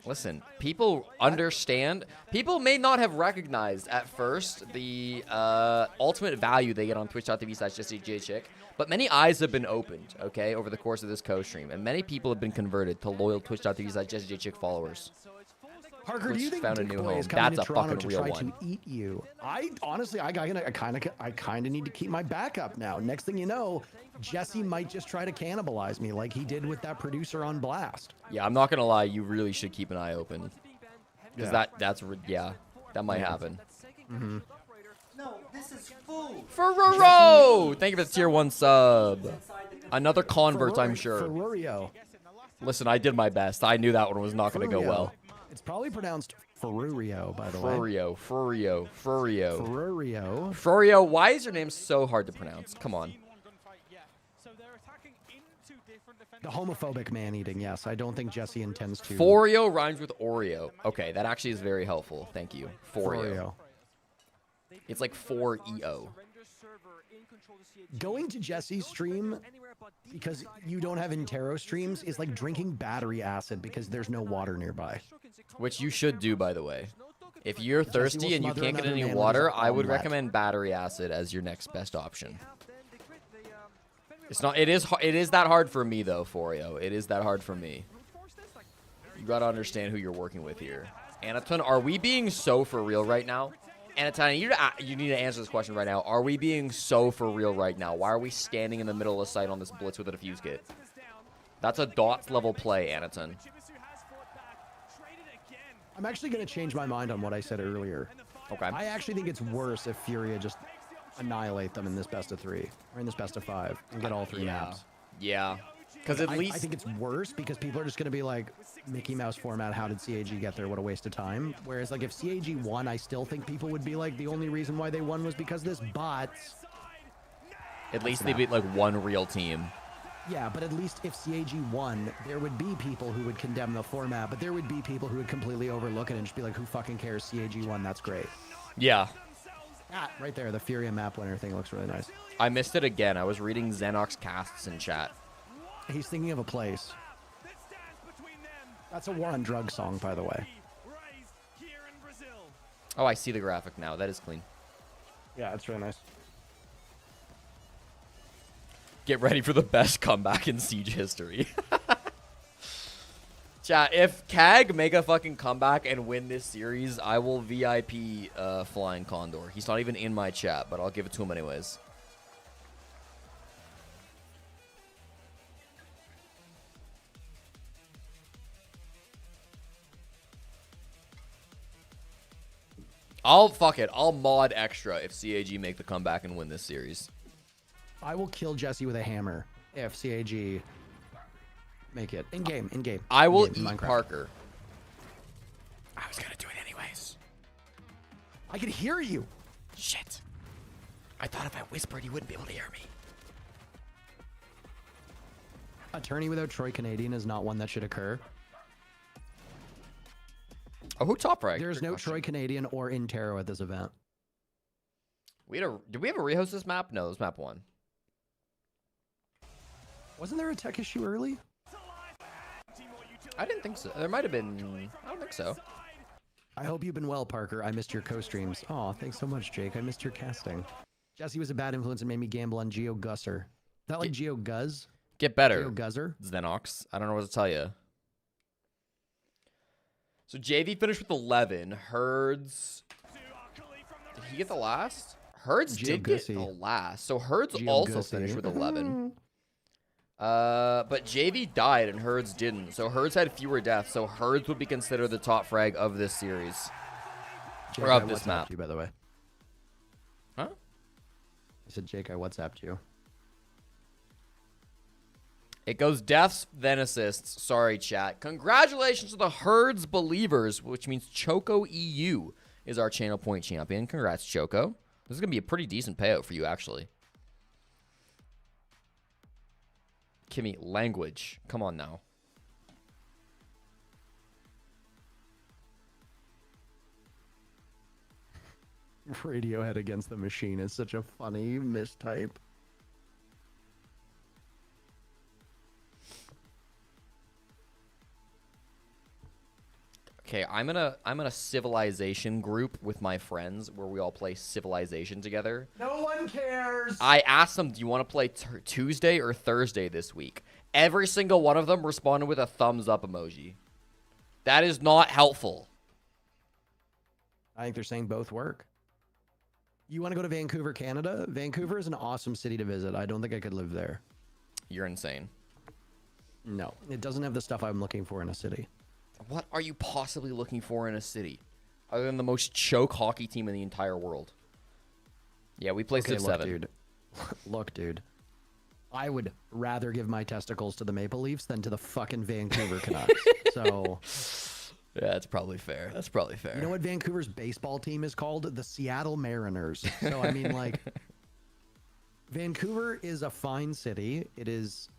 Listen, people understand. People may not have recognized at first the ultimate value they get on twitch.tv/JessieJChick, but many eyes have been opened, okay, over the course of this co-stream, and many people have been converted to loyal twitch.tv/JessieJChick followers. Parker, Twitch do you think found a new Decoy home. is coming That's to a Toronto fucking to real try one. to eat you? I honestly, I kind of need to keep my backup now. Next thing you know, Jesse might just try to cannibalize me like he did with that producer on Blast. Yeah, I'm not gonna lie. You really should keep an eye open, because Yeah. that might happen. Mm-hmm. No, this is food. Ferrero! Thank you for the tier 1 sub. Another convert, I'm sure. Ferrurio. Listen, I did my best. I knew that one was not going to go well. It's probably pronounced Ferrurio, by the Furio. Ferrurio. Why is your name so hard to pronounce? Come on. The homophobic man-eating, yes. I don't think Jesse intends to. Forio rhymes with Oreo. Okay, that actually is very helpful. Thank you. Forio. It's like 4EO. Going to Jesse's stream because you don't have Interro streams is like drinking battery acid because there's no water nearby. Which you should do, by the way. If you're Jesse will thirsty and you smother can't get another any man with water, his I would omelet. recommend battery acid as your next best option. It's not. It is that hard for me though, Forio. It is that hard for me. You gotta understand who you're working with here. Anaton, are we being so for real right now? Anaton, you need to answer this question right now. Are we being so for real right now? Why are we standing in the middle of the site on this blitz with a defuse kit? That's a dots level play, Anaton. I'm actually going to change my mind on what I said earlier. Okay. I actually think it's worse if Furia just annihilate them in this best of 3 or in this best of 5 and get all 3 maps. Yeah. Because at least I think it's worse because people are just going to be like, Mickey Mouse format, how did CAG get there? What a waste of time. Whereas like if CAG won, I still think people would be like, the only reason why they won was because of this, but at least they beat like one real team. yeah, but at least if CAG won, there would be people who would condemn the format, but there would be people who would completely overlook it and just be like, who fucking cares? CAG won, that's great. Yeah. Ah, right there, the Furia map winner thing looks really nice. I missed it again. I was reading Xenox casts in chat. He's thinking of a place. That's a War on Drugs song, by the way. Oh, I see the graphic now. That is clean. Yeah, it's really nice. Get ready for the best comeback in Siege history. Chat, if CAG make a fucking comeback and win this series, I will VIP Flying Condor. He's not even in my chat, but I'll give it to him anyways. Fuck it. I'll mod extra if CAG make the comeback and win this series. I will kill Jesse with a hammer if CAG make it. In game. I will in eat Minecraft. Parker. I was gonna do it anyways. I could hear you. Shit. I thought if I whispered, you wouldn't be able to hear me. Attorney without Troy Canadian is not one that should occur. Oh, who top right? There's no Troy Canadian or Interro at this event. Did we have a rehost this map? No, this map 1. Wasn't there a tech issue early? I didn't think so. There might have been. I don't think so. I hope you've been well, Parker. I missed your co-streams. Oh, thanks so much, Jake. I missed your casting. Jesse was a bad influence and made me gamble on Geo Gusser. Is that like Geo Guzz? Get better. Geo Guzzer? Xenox. I don't know what to tell you. So JV finished with 11. Herds. Did he get the last? Herds Geo did get Gussy. the last. So Herds Geo also Gussy. finished with 11. But JV died and Herds didn't. So Herds had fewer deaths. So Herds would be considered the top frag of this series. Jake, Or I of this WhatsApped map. you, by the way. Huh? I said, Jake, I WhatsApped you. It goes deaths, then assists. Sorry, chat. Congratulations to the Herds Believers, which means Choco EU is our channel point champion. Congrats, Choco. This is going to be a pretty decent payout for you, actually. Kimmy, language. Come on now. Radiohead against the machine is such a funny mistype. Okay, I'm in a Civilization group with my friends where we all play Civilization together. No one cares. I asked them, do you want to play Tuesday or Thursday this week? Every single one of them responded with a thumbs up emoji. That is not helpful. I think they're saying both work. You want to go to Vancouver, Canada? Vancouver is an awesome city to visit. I don't think I could live there. You're insane. No, it doesn't have the stuff I'm looking for in a city. What are you possibly looking for in a city? Other than the most choke hockey team in the entire world. Yeah, we play Civ 7. Dude. Look, dude. I would rather give my testicles to the Maple Leafs than to the fucking Vancouver Canucks. So... Yeah, that's probably fair. That's probably fair. You know what Vancouver's baseball team is called? The Seattle Mariners. So, I mean, like... Vancouver is a fine city. It is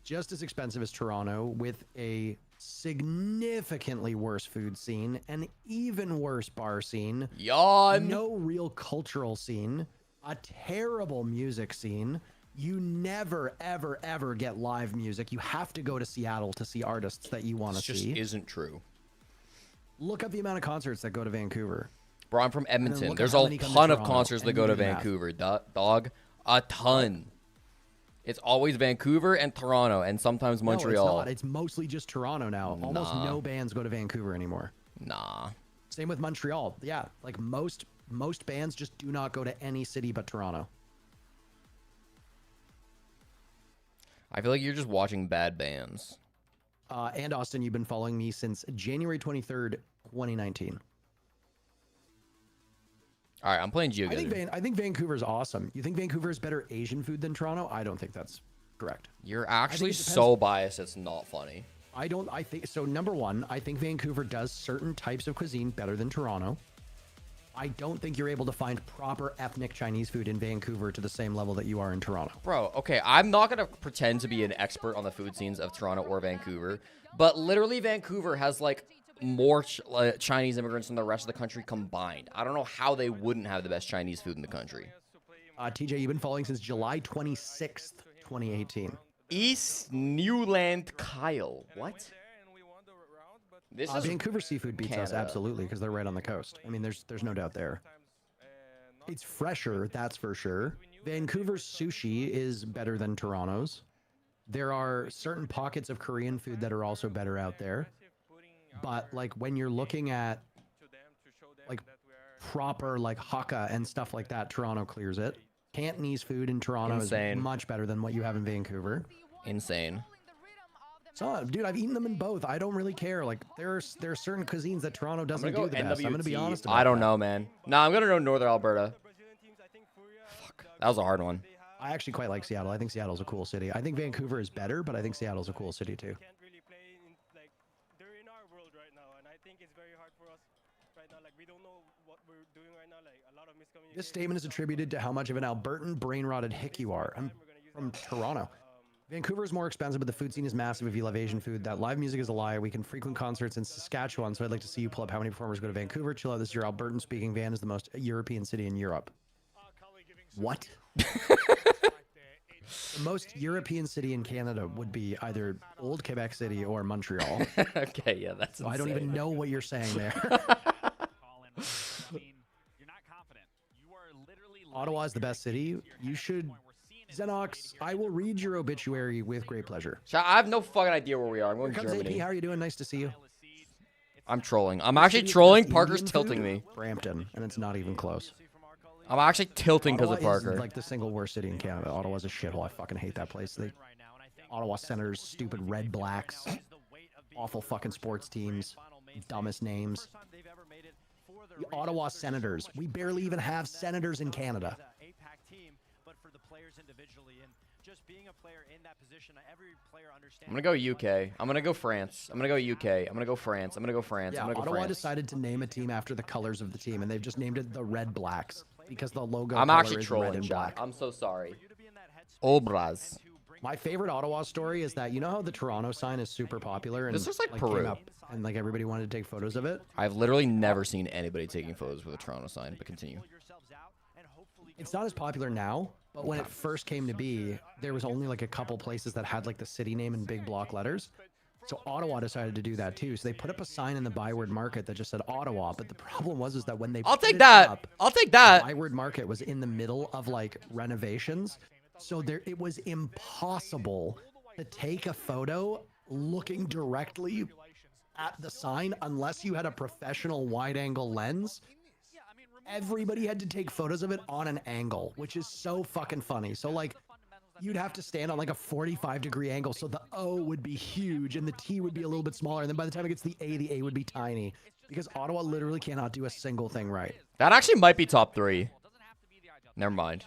just as expensive as Toronto, with a significantly worse food scene, an even worse bar scene, Yawn. No real cultural scene, a terrible music scene. You never, ever, ever get live music. You have to go to Seattle to see artists that you want to see. It just isn't true. Look up the amount of concerts that go to Vancouver. Bro, I'm from Edmonton. There's a ton of concerts that go to Vancouver, dog. A ton. It's always Vancouver and Toronto, and sometimes Montreal. No, it's not. It's mostly just Toronto now. Almost no bands go to Vancouver anymore. Nah. Same with Montreal. Yeah, like most bands just do not go to any city but Toronto. I feel like you're just watching bad bands. And Austin, you've been following me since January 23rd, 2019. All right, I'm playing GeoGuessr. I think Vancouver's awesome. You think Vancouver is better Asian food than Toronto? I don't think that's correct. You're actually so biased, it's not funny. I think so. Number one, I think Vancouver does certain types of cuisine better than Toronto. I don't think you're able to find proper ethnic Chinese food in Vancouver to the same level that you are in Toronto. Bro, okay, I'm not going to pretend to be an expert on the food scenes of Toronto or Vancouver, but literally Vancouver has like more Chinese immigrants than the rest of the country combined. I don't know how they wouldn't have the best Chinese food in the country. TJ, you've been following since July 26th, 2018. East Newland Kyle. What? This is Vancouver seafood beats us, Canada. absolutely, because they're right on the coast. I mean, there's no doubt there. It's fresher, that's for sure. Vancouver's sushi is better than Toronto's. There are certain pockets of Korean food that are also better out there. But like when you're looking at like proper like Hakka and stuff like that, Toronto clears it. Cantonese food in Toronto is much better than what you have in Vancouver. Insane. So, dude, I've eaten them in both. I don't really care. Like, there are certain cuisines that Toronto doesn't do the best. I'm gonna be honest about I don't that. know, man. Nah, I'm gonna go Northern Alberta. Fuck, that was a hard one. I actually quite like Seattle. I think Seattle's a cool city. I think Vancouver is better, but I think Seattle's a cool city too. This statement is attributed to how much of an Albertan brain-rotted hick you are. I'm from Toronto. Vancouver is more expensive, but the food scene is massive if you love Asian food. That live music is a lie. We can frequent concerts in Saskatchewan, so I'd like to see you pull up how many performers go to Vancouver. Chill out, this year Albertan-speaking van is the most European city in Europe. What? The most European city in Canada would be either Old Quebec City or Montreal. Okay, yeah, that's so I don't even know what you're saying there. Ottawa is the best city. You should... Xenox, I will read your obituary with great pleasure. I have no fucking idea where we are. I'm going to Here comes Germany. AP. How are you doing? Nice to see you. I'm trolling. I'm actually trolling. Parker's tilting me. Brampton, and it's not even close. I'm actually tilting because of Ottawa Parker. is like the single worst city in Canada. Ottawa's a shithole. I fucking hate that place. Ottawa Senators, stupid Red Blacks, awful fucking sports teams, dumbest names. The Ottawa Senators. We barely even have senators in Canada. I'm gonna go UK. I'm gonna go France. I'm gonna go UK. I'm gonna go France. I'm gonna go France. Yeah, I'm gonna go Ottawa France. decided to name a team after the colors of the team, and they've just named it the Red Blacks because the logo I'm color actually is trolling, red and black. Jack. I'm so sorry. Obraz. My favorite Ottawa story is that you know how the Toronto sign is super popular and This looks like came Peru. up and like everybody wanted to take photos of it. I've literally never seen anybody taking photos with a Toronto sign, but continue. It's not as popular now, but when it first came to be, there was only like a couple places that had like the city name in big block letters. So Ottawa decided to do that too. So they put up a sign in the Byward Market that just said Ottawa. But the problem was is that when they I'll put take it that. up, I'll take that. the Byward Market was in the middle of like renovations, so it was impossible to take a photo looking directly at the sign unless you had a professional wide-angle lens. Everybody had to take photos of it on an angle, which is so fucking funny. So like, you'd have to stand on like a 45-degree angle, so the O would be huge and the T would be a little bit smaller, and then by the time it gets to the A would be tiny, because Ottawa literally cannot do a single thing right. That actually might be top 3. Never mind.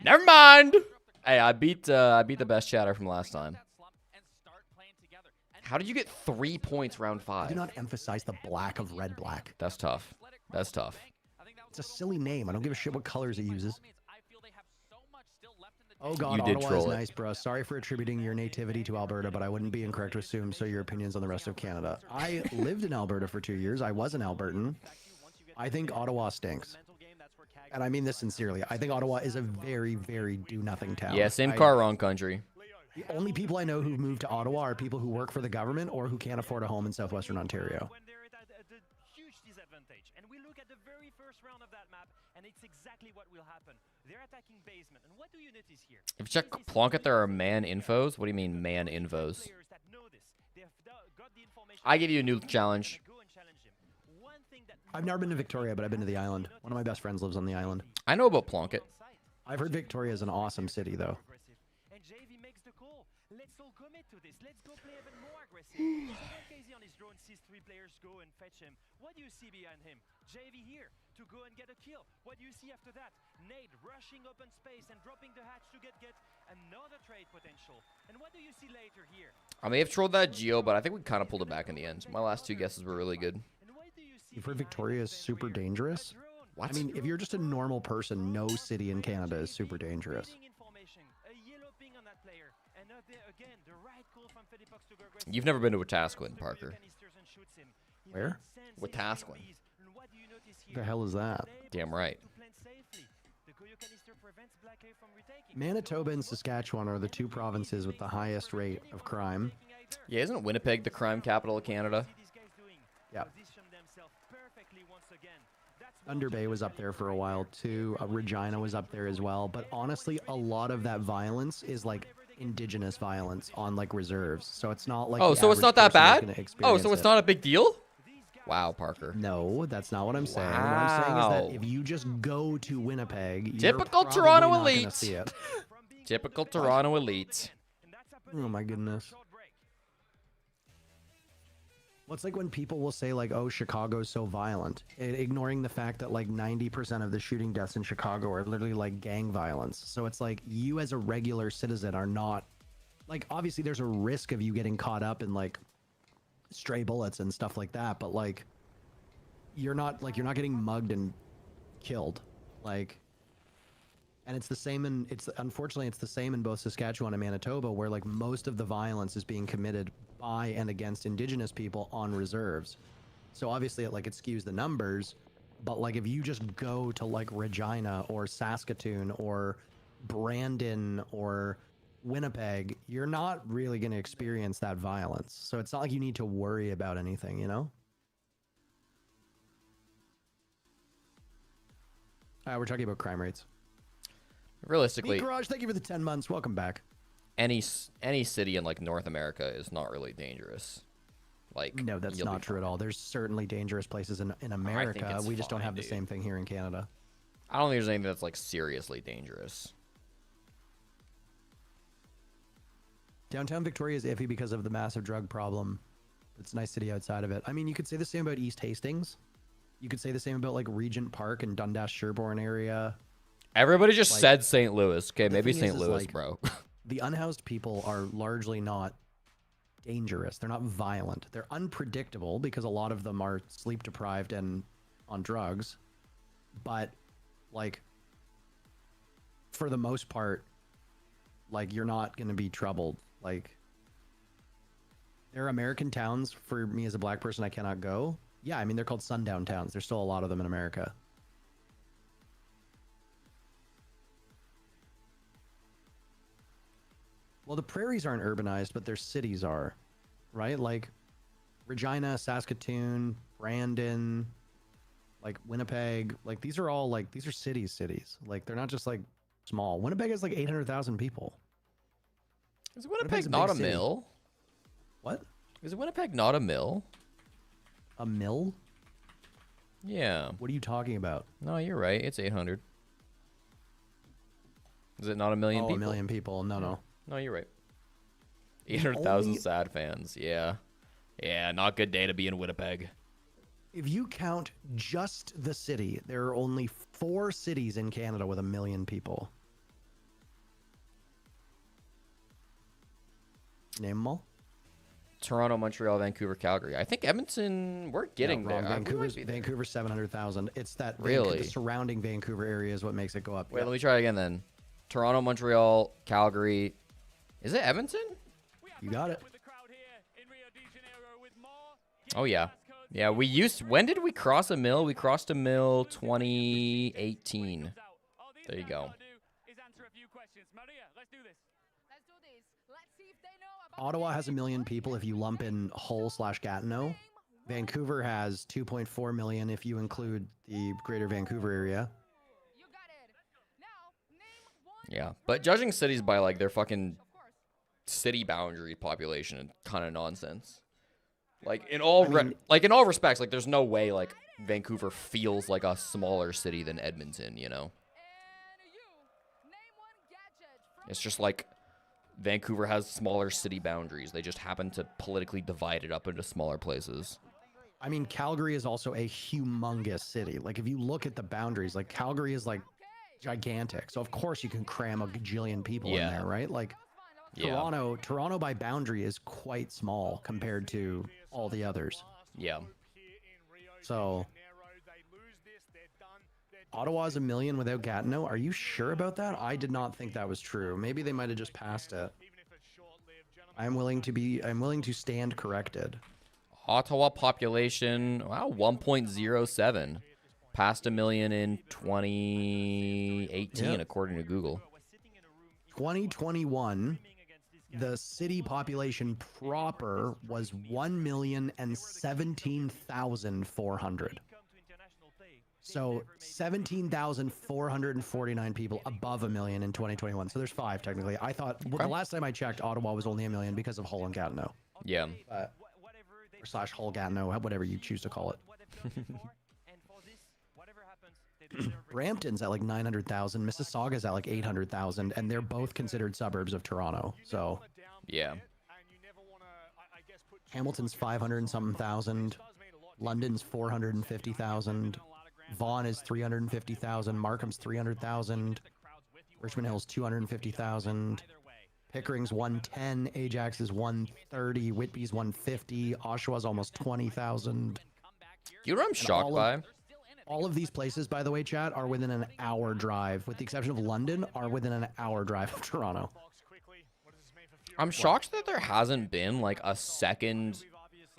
Never mind. Hey, I beat the best chatter from last time. How did you get 3 points round 5? Do not emphasize the black of red black. That's tough. That's tough. It's a silly name. I don't give a shit what colors it uses. Oh god, You did Ottawa troll is it. nice, bro. Sorry for attributing your nativity to Alberta, but I wouldn't be incorrect to assume so your opinions on the rest of Canada. I lived in Alberta for 2 years. I was an Albertan. I think Ottawa stinks. And I mean this sincerely. I think Ottawa is a very, very do-nothing town. Yeah, same car, wrong country. The only people I know who've moved to Ottawa are people who work for the government or who can't afford a home in southwestern Ontario. And we look at the very first round of that map, and it's exactly what will happen. They're attacking basement, and what do you notice here? If you check Plunkett, there are man infos. What do you mean man infos? I give you a new challenge. I've never been to Victoria, but I've been to the island. One of my best friends lives on the island. I know about Plunkett. I've heard Victoria is an awesome city, though. And JV makes the call. Let's all commit to this. Let's go play even more aggressive. So when KZ on his drone sees 3 players go and fetch him, what do you see behind him? JV here to go and get a kill. What do you see after that? Nade rushing open space and dropping the hatch to get another trade potential. And what do you see later here? I may have trolled that Geo, but I think we kind of pulled it back in the end. My last 2 guesses were really good. You've heard Victoria is super dangerous? What? I mean, if you're just a normal person, no city in Canada is super dangerous. You've never been to Wetaskiwin, Parker. Where? Wetaskiwin. What the hell is that? Damn right. Manitoba and Saskatchewan are the 2 provinces with the highest rate of crime. Yeah, isn't Winnipeg the crime capital of Canada? Yeah. Thunder Bay was up there for a while too. Regina was up there as well. But honestly, a lot of that violence is like Indigenous violence on like reserves. So it's not like oh, so it's not that bad? Oh, so it's not a big deal? Wow, Parker. No, that's not what I'm saying. Wow. What I'm saying is that if you just go to Winnipeg, Typical you're Toronto not gonna elite. see it. Typical Toronto elite. Oh my goodness. Well, it's like when people will say like, oh, Chicago's so violent, ignoring the fact that like 90% of the shooting deaths in Chicago are literally like gang violence. So it's like you as a regular citizen are not, like, obviously there's a risk of you getting caught up in like stray bullets and stuff like that, but like you're not getting mugged and killed. Like, and it's the same in, unfortunately it's the same in both Saskatchewan and Manitoba, where like most of the violence is being committed by and against Indigenous people on reserves. So obviously it skews the numbers, but like if you just go to like Regina or Saskatoon or Brandon or Winnipeg, you're not really going to experience that violence. So it's not like you need to worry about anything, you know? We're talking about crime rates. Realistically, Meat Garage, thank you for the 10 months. Welcome back. Any city in like North America is not really dangerous. Like, no, that's not true at all. There's certainly dangerous places in America. We just don't have the same thing here in Canada. I don't think there's anything that's like seriously dangerous. Downtown Victoria is iffy because of the massive drug problem. It's a nice city outside of it. I mean, you could say the same about East Hastings. You could say the same about like Regent Park and Dundas Sherbourne area. Everybody just said St. Louis. Okay, maybe St. Louis, like, bro. The unhoused people are largely not dangerous. They're not violent. They're unpredictable because a lot of them are sleep deprived and on drugs. But like, for the most part, like, you're not going to be troubled. Like, there are American towns for me as a black person I cannot go. Yeah, I mean, they're called sundown towns. There's still a lot of them in America. Well, the prairies aren't urbanized, but their cities are. right? Like Regina, Saskatoon, Brandon, like Winnipeg, like these are all like these are cities. Like they're not just like small. Winnipeg has like 800,000 people. Is Winnipeg Winnipeg's a not big a city. mill? What? Is Winnipeg not a mill? A mill? Yeah. What are you talking about? No, you're right. It's 800. Is it not a million people? A million people. No. No, you're right. 800,000 only- sad fans. Yeah. Yeah, not good day to be in Winnipeg. If you count just the city, there are only 4 cities in Canada with 1 million people. Name them all. Toronto, Montreal, Vancouver, Calgary. I think Edmonton, we're getting No, wrong. there. Vancouver's 700,000. It's that Really? the surrounding Vancouver area is what makes it go up. Wait, let me try again then. Toronto, Montreal, Calgary. Is it Edmonton? You got it. Oh, yeah. Yeah, when did we cross a mill? We crossed a mill 2018. There you go. Ottawa has 1 million people if you lump in Hull/Gatineau. Vancouver has 2.4 million if you include the greater Vancouver area. Yeah, but judging cities by like their fucking city boundary population is kind of nonsense. Like in all respects, like there's no way like Vancouver feels like a smaller city than Edmonton, you know? It's just like Vancouver has smaller city boundaries. They just happen to politically divide it up into smaller places. I mean, Calgary is also a humongous city. Like if you look at the boundaries, like Calgary is like gigantic. So of course you can cram a gajillion people in there, right? Like Toronto by boundary is quite small compared to all the others. Yeah. So Ottawa's 1 million without Gatineau. Are you sure about that? I did not think that was true. Maybe they might have just passed it. I'm willing to stand corrected. Ottawa population, wow, 1.07. Passed 1 million in 2018, Yep. according to Google. 2021, the city population proper was 1,017,400. So 17,449 people above 1 million in 2021. So there's 5 technically. I thought the last time I checked, Ottawa was only 1 million because of Hull and Gatineau. Yeah. Or / Hull Gatineau, whatever you choose to call it. Brampton's at like 900,000. Mississauga's at like 800,000, and they're both considered suburbs of Toronto. So yeah. Hamilton's 500 and something thousand. London's 450,000. Vaughan is 350,000. Markham's 300,000. Richmond Hill's 250,000. Pickering's 110. Ajax is 130. Whitby's 150. Oshawa's almost 20,000. You know what I'm shocked by? All of these places, by the way, chat, are within an hour drive, with the exception of London, are within an hour drive of Toronto. I'm shocked that there hasn't been like a second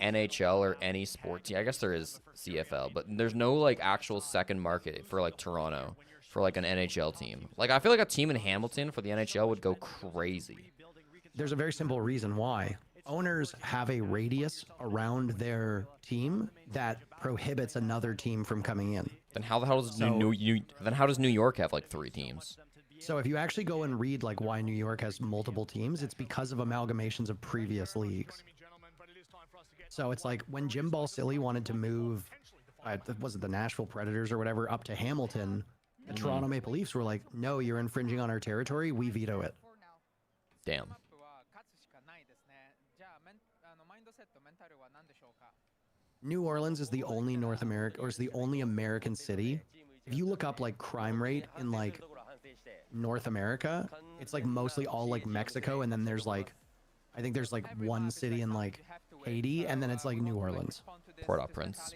NHL or any sports team. I guess there is CFL, but there's no like actual second market for like Toronto for like an NHL team. Like I feel like a team in Hamilton for the NHL would go crazy. There's a very simple reason why. Owners have a radius around their team that prohibits another team from coming in. Then how the hell does how does New York have like 3 teams? So if you actually go and read like why New York has multiple teams, it's because of amalgamations of previous leagues. So it's like when Jim Balsillie wanted to move, was it the Nashville Predators or whatever, up to Hamilton, the Toronto Maple Leafs were like, no, you're infringing on our territory, we veto it. Damn. New Orleans is the only North America, or is the only American city. If you look up like crime rate in like North America, it's like mostly all like Mexico, and then there's like, I think there's like one city in like Haiti, and then it's like New Orleans. Port-au-Prince.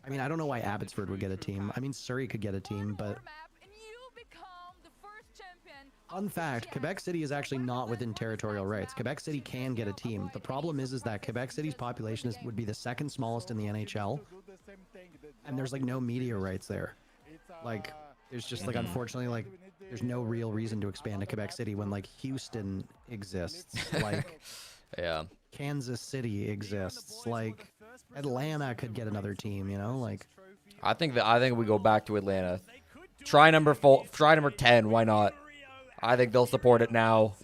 I mean, I don't know why Abbotsford would get a team. I mean, Surrey could get a team, but fun fact, Quebec City is actually not within territorial rights. Quebec City can get a team. The problem is that Quebec City's population would be the second smallest in the NHL, and there's like no media rights there. Like, there's just like unfortunately like there's no real reason to expand to Quebec City when like Houston exists, like yeah, Kansas City exists, like Atlanta could get another team, you know, like I think we go back to Atlanta. Try number 10. Why not? I think they'll support it now.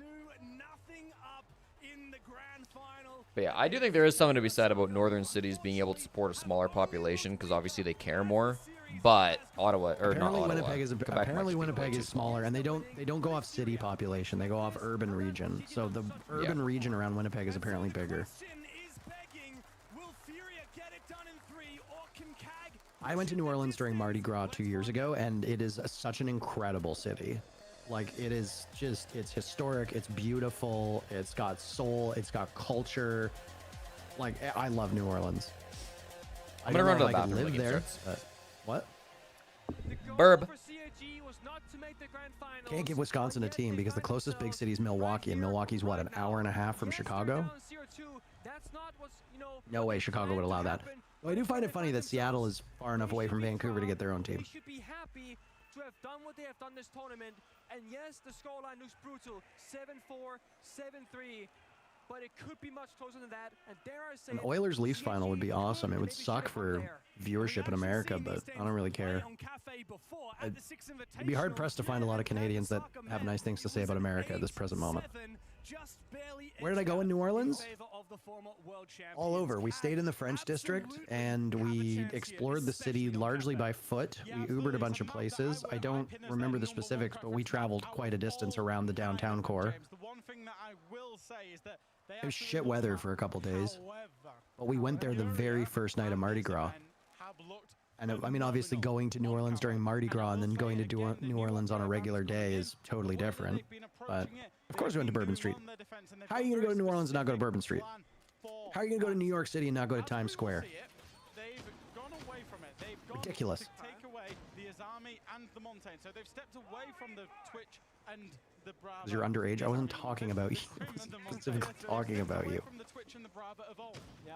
But yeah, I do think there is something to be said about northern cities being able to support a smaller population because obviously they care more. But Ottawa, or not Ottawa, Winnipeg is smaller, and they don't go off city population. They go off urban region. So the urban region around Winnipeg is apparently bigger. I went to New Orleans during Mardi Gras 2 years ago, and it is such an incredible city. Like, it is just, it's historic, it's beautiful, it's got soul, it's got culture. Like, I love New Orleans. I'm gonna run to the bathroom. bathroom. Live there. What? Burb. Can't give Wisconsin a team because the closest big city is Milwaukee, and Milwaukee's what, an hour and a half from Chicago? No way Chicago would allow that. Well, I do find it funny that Seattle is far enough away from Vancouver to get their own team. They should be happy to have done what they have done this tournament. And yes, the scoreline looks brutal. 7-4, 7-3. But it could be much closer than that. And dare I say, An Oilers-Leafs final would be awesome. It would suck for viewership in America, but I don't really care. It'd be hard-pressed to find a lot of Canadians that have nice things to say about America at this present moment. Where did I go in New Orleans? All over. We stayed in the French district, and we explored the city largely by foot. We Ubered a bunch of places. I don't remember the specifics, but we traveled quite a distance around the downtown core. It was shit weather for a couple days, but we went there the very first night of Mardi Gras. And I mean, obviously going to New Orleans during Mardi Gras and then going to New Orleans on a regular day is totally different. But of course we went to Bourbon Street. How are you going to go to New Orleans and not go to Bourbon Street? How are you going to go to New York City and not go to Times Square? Ridiculous. Take away the Azami and the Montaigne. So they've stepped away from the Twitch and the Brava. Because you're underage. I wasn't talking about you. I was specifically talking about you. From the Twitch and the Brava evolve. Yeah.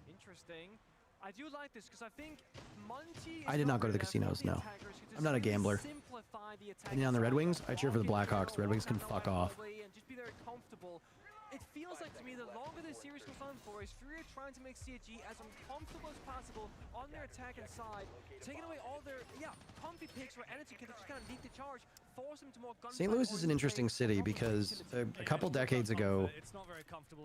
Interesting. I do like this because I think Monty. I did not go to the casinos, no. I'm not a gambler. And on the Red Wings, I cheer for the Blackhawks. The Red Wings can fuck off. And just be very comfortable. It feels like to me the longer the series goes on for is Furia trying to make CAG as uncomfortable as possible on their attack and side, taking away all their comfy picks where energy can just kind of lead the charge, force them to more gun. St. Louis is an interesting city because a couple decades ago,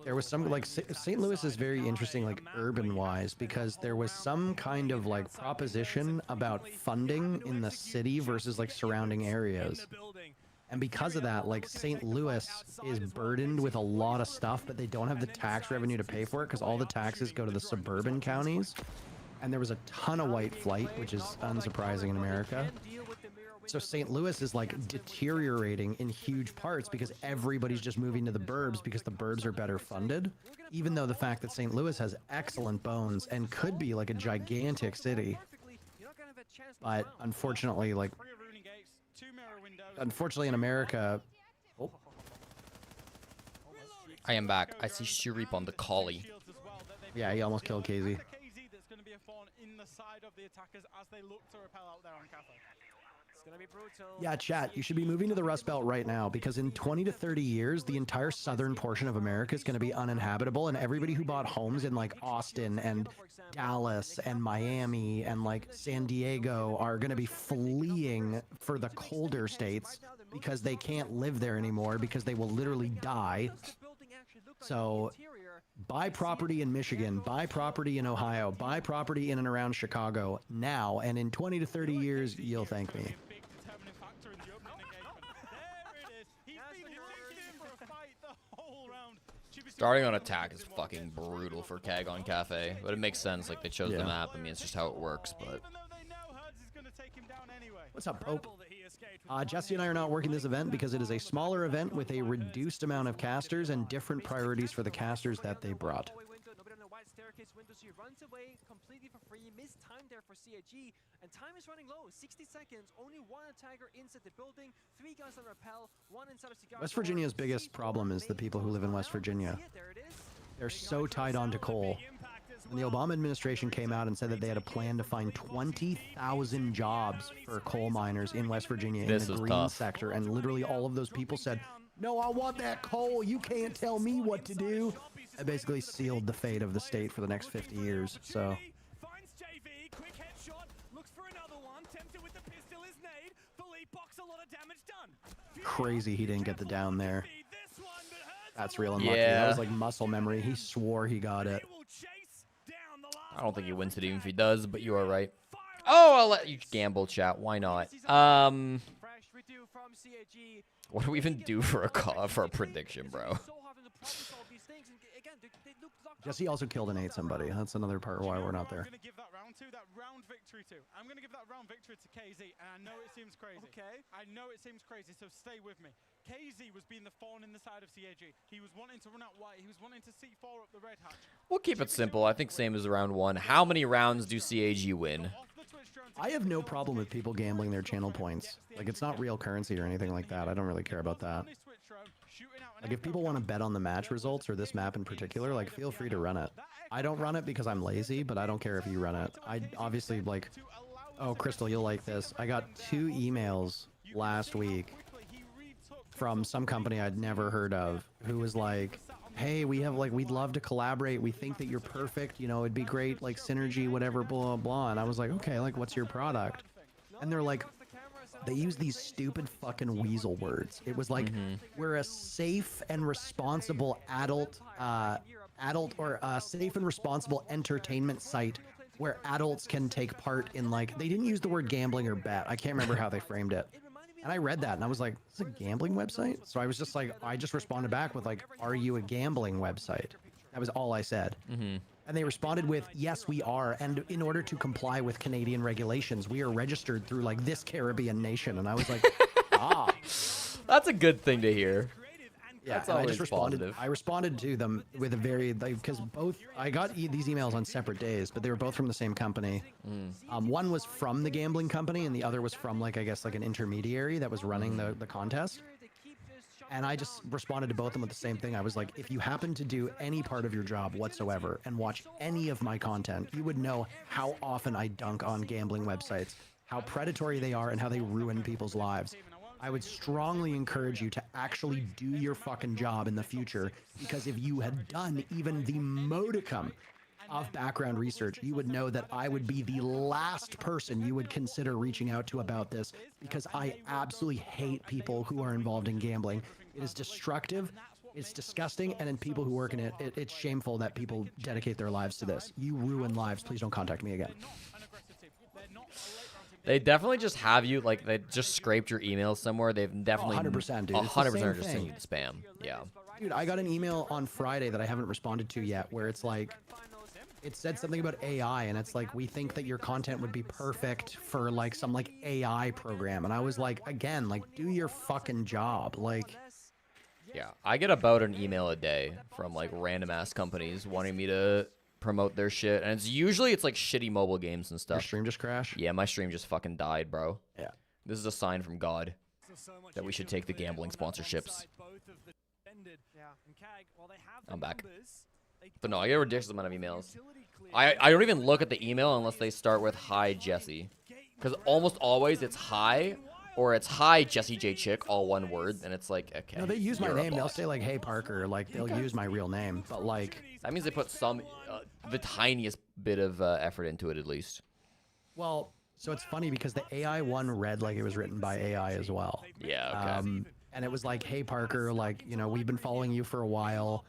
there was some like St. Louis is very interesting like urban wise because there was some kind of like proposition about funding in the city versus like surrounding areas. And because of that, like St. Louis is burdened with a lot of stuff, but they don't have the tax revenue to pay for it because all the taxes go to the suburban counties. And there was a ton of white flight, which is unsurprising in America. So St. Louis is like deteriorating in huge parts because everybody's just moving to the burbs because the burbs are better funded. Even though the fact that St. Louis has excellent bones and could be like a gigantic city. But unfortunately, like... Unfortunately, in America... Oh. I am back. I see Shurip on the collie. Yeah, he almost killed KZ. Yeah, chat, you should be moving to the Rust Belt right now because in 20 to 30 years, the entire southern portion of America is going to be uninhabitable, and everybody who bought homes in like Austin and Dallas and Miami and like San Diego are going to be fleeing for the colder states because they can't live there anymore because they will literally die. So buy property in Michigan, buy property in Ohio, buy property in and around Chicago now, and in 20 to 30 years, you'll thank me. Starting on attack is fucking brutal for Kag on Cafe, but it makes sense. Like they chose the map. I mean, it's just how it works. But what's up, Pope? Jesse and I are not working this event because it is a smaller event with a reduced amount of casters and different priorities for the casters that they brought. He runs away completely for free, missed time there for CAG, and time is running low, 60 seconds, only one attacker inside the building, 3 guys on rappel, 1 inside of cigar. West Virginia's biggest problem is the people who live in West Virginia. They're so tied on to coal. And the Obama administration came out and said that they had a plan to find 20,000 jobs for coal miners in West Virginia in the green sector. And literally all of those people said, no, I want that coal. You can't tell me what to do. It basically sealed the fate of the state for the next 50 years. So. Finds JV, quick headshot, looks for another one, tempted with the pistol is nade. Philippe box, a lot of damage done. Crazy he didn't get the down there. That's real unlucky. Yeah. That was like muscle memory. He swore he got it. I don't think he wins it even if he does, but you are right. Oh, I'll let you gamble, chat. Why not? What do we even do for a prediction, bro? Jesse also killed and ate somebody. That's another part why we're not there. I'm going to give that round victory to. I'm going to give that round victory to KZ, and I know it seems crazy. Okay. I know it seems crazy, so stay with me. KZ was being the thorn in the side of CAG. He was wanting to run out white. He was wanting to C4 up the red hatch. We'll keep it simple. I think same as round 1. How many rounds do CAG win? I have no problem with people gambling their channel points. Like, it's not real currency or anything like that. I don't really care about that. Like, if people want to bet on the match results or this map in particular, like, feel free to run it. I don't run it because I'm lazy, but I don't care if you run it. I obviously, like... Oh, Crystal, you'll like this. I got 2 emails last week from some company I'd never heard of who was like, hey, we have, like, we'd love to collaborate. We think that you're perfect. You know, it'd be great, like, synergy, whatever, blah, blah. And I was like, okay, like, what's your product? And they're like... They use these stupid fucking weasel words. It was like, we're a safe and responsible safe and responsible entertainment site where adults can take part in, like, they didn't use the word gambling or bet. I can't remember how they framed it. And I read that and I was like, it's a gambling website? So I was just like, I just responded back with like, are you a gambling website? That was all I said. And they responded with, yes, we are. And in order to comply with Canadian regulations, we are registered through like this Caribbean nation. And I was like, ah. That's a good thing to hear. Yeah, That's and always I just responded. positive. I responded to them with a very, like, because both, I got these emails on separate days, but they were both from the same company. One was from the gambling company and the other was from, like, I guess, like an intermediary that was running the contest. And I just responded to both of them with the same thing. I was like, if you happen to do any part of your job whatsoever and watch any of my content, you would know how often I dunk on gambling websites, how predatory they are, and how they ruin people's lives. I would strongly encourage you to actually do your fucking job in the future, because if you had done even the modicum of background research, you would know that I would be the last person you would consider reaching out to about this, because I absolutely hate people who are involved in gambling. It is destructive, it's disgusting, and in people who work in it, it's shameful that people dedicate their lives to this. You ruin lives. Please don't contact me again. They definitely just have you, like, they just scraped your email somewhere. They've definitely 100%, dude. 100% are just sending you the spam. Yeah. Dude, I got an email on Friday that I haven't responded to yet, where it's like, it said something about AI, and it's like, we think that your content would be perfect for like some like AI program. And I was like, again, like, do your fucking job. Like, Yeah, I get about an email a day from like random ass companies wanting me to promote their shit, and it's like shitty mobile games and stuff. Your stream just crashed? Yeah, my stream just fucking died, bro. Yeah. This is a sign from God that we should take the gambling sponsorships. I'm back. But no, I get a ridiculous amount of emails. I don't even look at the email unless they start with "Hi Jesse," because almost always it's "Hi" or it's "Hi Jesse J Chick," all one word, and it's like, okay. No, they use my you're a name. They'll bot. say like, "Hey Parker," like they'll use my real name, but like that means they put some the tiniest bit of effort into it at least. Well, so it's funny because the AI one read like it was written by AI as well. Yeah, okay. And it was like, hey, Parker, like, you know, we've been following you for a while.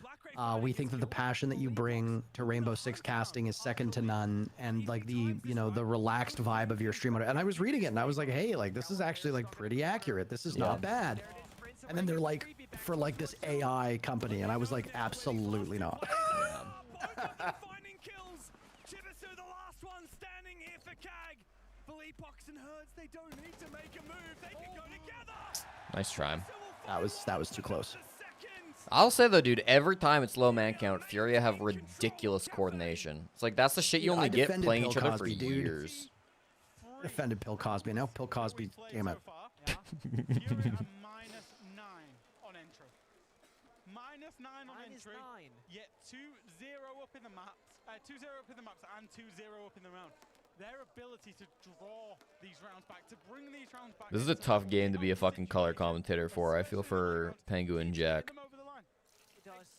We think that the passion that you bring to Rainbow Six casting is second to none. And like the, you know, the relaxed vibe of your stream. And I was reading it and I was like, hey, like, this is actually like pretty accurate. This is not bad. And then they're like, for like this AI company. And I was like, absolutely not. Nice try. That was too close. I'll say though, dude, every time it's low man count, Furia have ridiculous coordination. It's like that's the shit you Dude, only I get defended playing Bill each other for Cosby, dude. years. I defended Bill Cosby. Now Bill Cosby, damn it. -9 on entry. -9 on entry. Yet 2-0 up in the maps. 2-0 up in the maps and 2-0 up in the round. Their ability to draw these rounds back, to bring these rounds back. This is a tough game to be a fucking color commentator for. I feel for Pengu and Jack.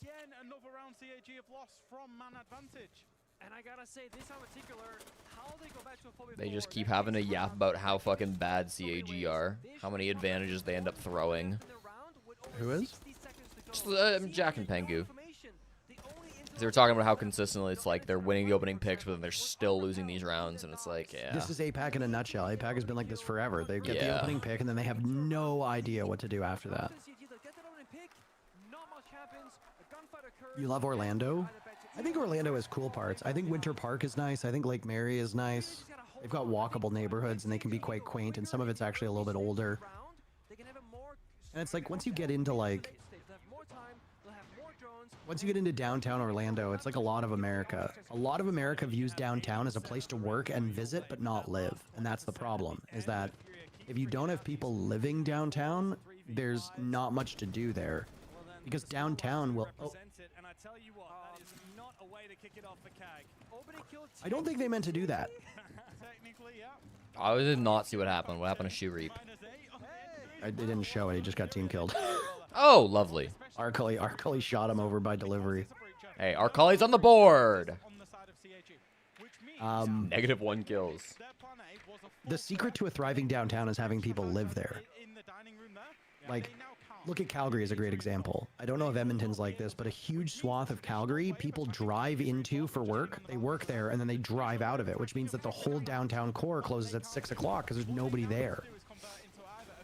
Again, another round CAG have lost from man advantage. And I gotta say, this in particular, how they go back to a 4v4. They just keep having to yap about how fucking bad CAG are. How many advantages they end up throwing. Who is? Just, Jack and Pengu. They were talking about how consistently it's like they're winning the opening picks, but then they're still losing these rounds, and it's like, yeah. This is APAC in a nutshell. APAC has been like this forever. They get the opening pick, and then they have no idea what to do after that. You love Orlando? I think Orlando has cool parts. I think Winter Park is nice. I think Lake Mary is nice. They've got walkable neighborhoods, and they can be quite quaint, and some of it's actually a little bit older. And it's like, once you get into like... Once you get into downtown Orlando, it's like a lot of America. A lot of America views downtown as a place to work and visit, but not live. And that's the problem, is that if you don't have people living downtown, there's not much to do there. Because downtown will... Oh, And I tell you what, that is not a way to kick it off for CAG. I don't think they meant to do that. Technically, yeah. I did not see what happened. What happened to Shoe Reap? They didn't show it. He just got team killed. Oh, lovely. Arcully shot him over by delivery. Hey, Arcully's on the board. -1 kills. The secret to a thriving downtown is having people live there. Like, look at Calgary as a great example. I don't know if Edmonton's like this, but a huge swath of Calgary, people drive into for work. They work there, and then they drive out of it, which means that the whole downtown core closes at 6 o'clock because there's nobody there.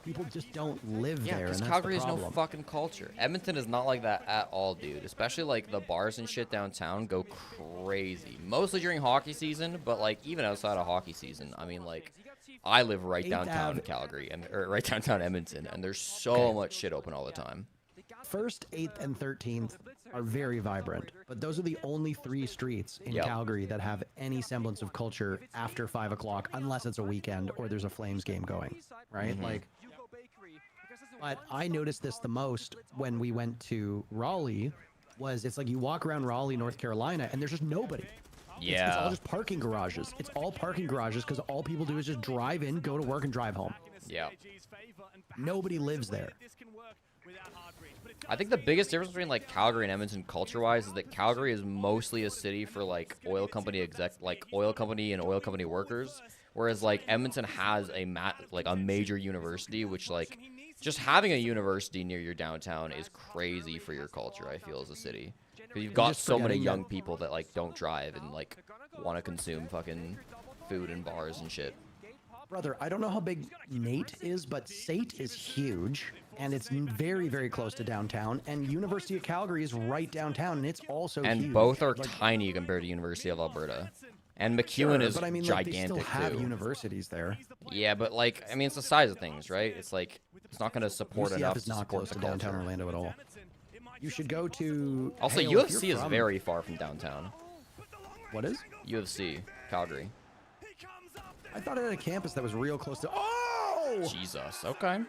People just don't live there, and because that's Calgary the has no problem. fucking culture. Edmonton is not like that at all, dude. Especially like the bars and shit downtown go crazy. Mostly during hockey season, but like even outside of hockey season, I mean, like I live right downtown Calgary or right downtown Edmonton, and there's so much shit open all the time. 1st, 8th, and 13th are very vibrant, but those are the only 3 streets in Calgary that have any semblance of culture after 5 o'clock, unless it's a weekend or there's a Flames game going, right? Like, but I noticed this the most when we went to Raleigh. It's like you walk around Raleigh, North Carolina, and there's just nobody. It's all just parking garages. It's all parking garages because all people do is just drive in, go to work, and drive home. Yeah. Nobody lives there. I think the biggest difference between like Calgary and Edmonton culture-wise is that Calgary is mostly a city for like oil company and oil company workers, whereas like Edmonton has a major university, which like just having a university near your downtown is crazy for your culture. I feel as a city, because you've got so many young people that like don't drive and like want to consume fucking food and bars and shit. Brother, I don't know how big Nate is, but Sate is huge, and it's very, very close to downtown, and University of Calgary is right downtown, and it's also huge. And both are tiny compared to University of Alberta. And McEwen is but I mean, like, gigantic they still have too. universities there. Yeah, but like, I mean, it's the size of things, right? It's like, it's not going to support UCF enough is to not support close the to downtown culture. Orlando at all. You should go to... Also, Hale if UFC you're is from- very far from downtown. What is? UFC, Calgary. I thought it had a campus that was real close to... Oh! Jesus, okay.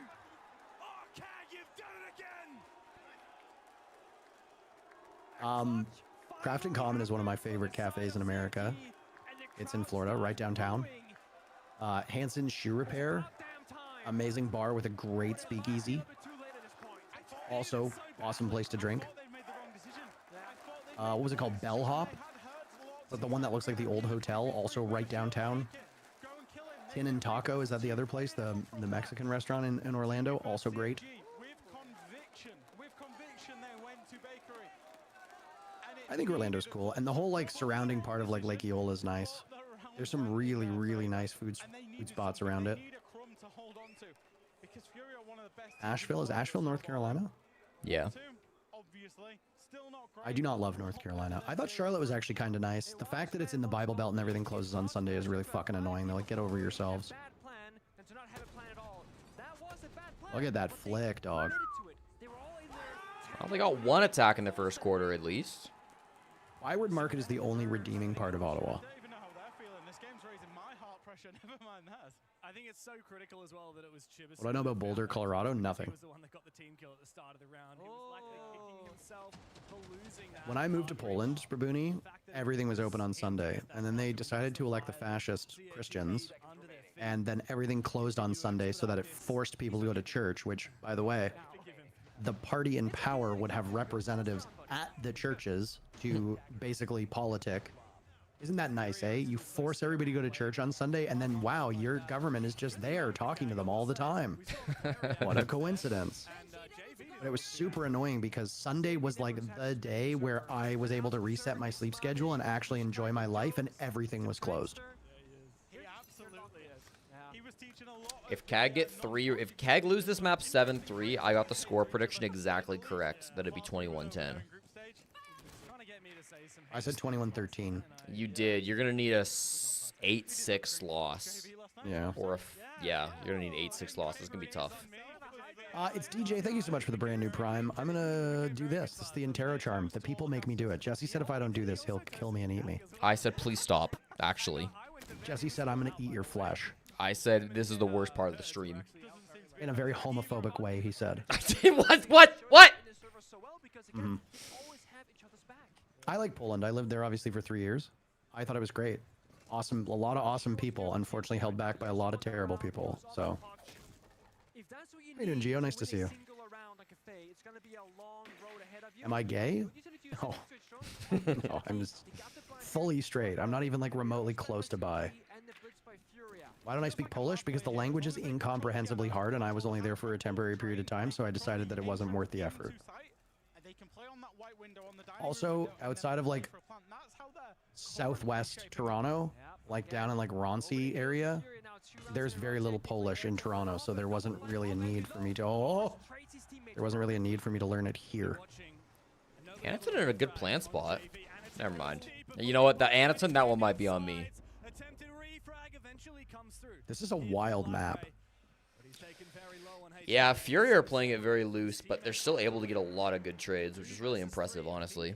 Crafton Common is one of my favorite cafes in America. It's in Florida, right downtown. Hanson's Shoe Repair. Amazing bar with a great speakeasy. Also, awesome place to drink. What was it called? Bellhop? Is that the one that looks like the old hotel? Also right downtown. Tin and Taco, is that the other place? The Mexican restaurant in Orlando? Also great. With conviction, they went to Bakery. I think Orlando's cool, and the whole like surrounding part of like Lake Eola is nice. There's some really, really nice food spots around it. Asheville, is Asheville North Carolina? Yeah. I do not love North Carolina. I thought Charlotte was actually kind of nice. The fact that it's in the Bible Belt and everything closes on Sunday is really fucking annoying. They're like, get over yourselves. Look at that flick, dog. Well, they got one attack in the first quarter at least. Byward Market is the only redeeming part of Ottawa. This game's raising my heart pressure, never mind that. I think it's so critical as well that it was Chibis. What do I know about Boulder, Colorado? Nothing. He was the one that got the team kill at the start of the round. He was likely kicking him When I moved to Poland, Brabuni, everything was open on Sunday, and then they decided to elect the fascist Christians, and then everything closed on Sunday so that it forced people to go to church, which, by the way, the party in power would have representatives at the churches to basically politic. Isn't that nice, eh? You force everybody to go to church on Sunday, and then, wow, your government is just there talking to them all the time. What a coincidence. But it was super annoying because Sunday was like the day where I was able to reset my sleep schedule and actually enjoy my life, and everything was closed. If CAG get 3, or if CAG lose this map 7-3, I got the score prediction exactly correct. That'd be 21-10. I said 21-13. You did. You're gonna need a 8-6 loss. Yeah. Or yeah, you're gonna need 8-6 loss. It's gonna be tough. It's DJ. Thank you so much for the brand new Prime. I'm gonna do this. This is the Interro charm. The people make me do it. Jesse said if I don't do this, he'll kill me and eat me. I said please stop. Actually. Jesse said I'm gonna eat your flesh. I said this is the worst part of the stream. In a very homophobic way, he said. What? Mm-hmm. I like Poland. I lived there obviously for 3 years. I thought it was great. Awesome. A lot of awesome people. Unfortunately held back by a lot of terrible people. So. How you doing, Gio? Nice to see you. Am I gay? No. No, I'm just fully straight. I'm not even like remotely close to bi. Why don't I speak Polish? Because the language is incomprehensibly hard, and I was only there for a temporary period of time, so I decided that it wasn't worth the effort. Also, outside of like southwest Toronto, like down in like Roncy area, there's very little Polish in Toronto, so there wasn't really a need for me to there wasn't really a need for me to learn it here. Anneton in a good plant spot. Never mind. You know what? The Anneton, that one might be on me. This is a wild map. Yeah, Fury are playing it very loose, but they're still able to get a lot of good trades, which is really impressive, honestly.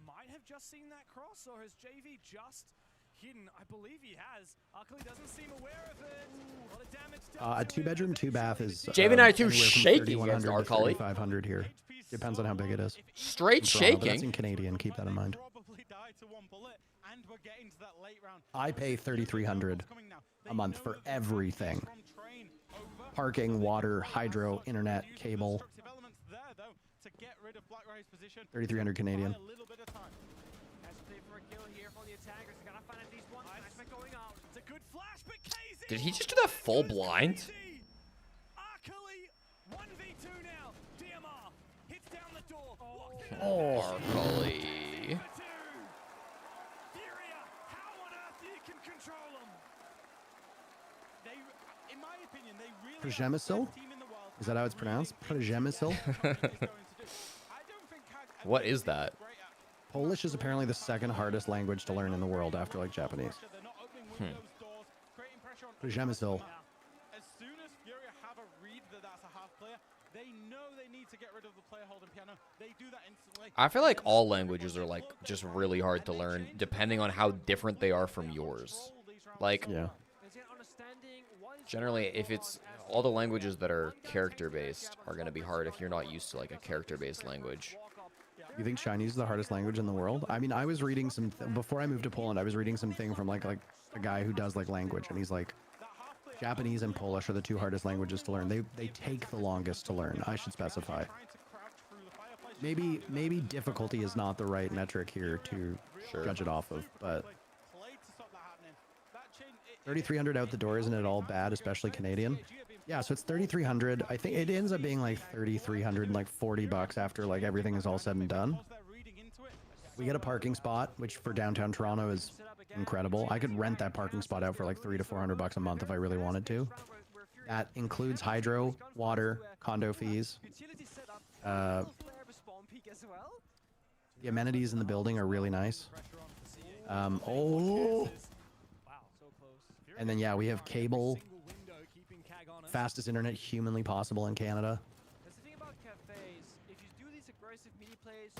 Might have just seen that cross, or has JV just hidden? I believe he has. Akali doesn't seem aware of it. A lot of damage done. A 2-bedroom, 2-bath is JV92 shaking against to Akali. 3,500 here. Depends on how big it is. Straight Toronto, but that's shaking. in Canadian. Keep that in mind. I pay 3,300 a month for everything. Parking, water, hydro, internet, cable. 3,300 Canadian. Did he just do that full blind? Oh, Akali. Przemysl? Is that how it's pronounced? Przemysl? What is that? Polish is apparently the second hardest language to learn in the world after like Japanese. Przemysl. As soon as Fury have a read that that's a half player, they know they need to get rid of the player holding piano. They do that instantly. I feel like all languages are like just really hard to learn, depending on how different they are from yours. Like, generally, if it's all the languages that are character-based are going to be hard if you're not used to like a character-based language. You think Chinese is the hardest language in the world? I mean, I was reading some before I moved to Poland. I was reading something from like a guy who does like language, and he's like, Japanese and Polish are the two hardest languages to learn. They take the longest to learn. I should specify. Maybe difficulty is not the right metric here to judge it off of, but 3,300 out the door isn't at all bad, especially Canadian. Yeah, so it's 3,300. I think it ends up being like 3,300 and like $40 after like everything is all said and done. We get a parking spot, which for downtown Toronto is incredible. I could rent that parking spot out for like $300 to $400 a month if I really wanted to. That includes hydro, water, condo fees. The amenities in the building are really nice. And then yeah, we have cable, fastest internet humanly possible in Canada.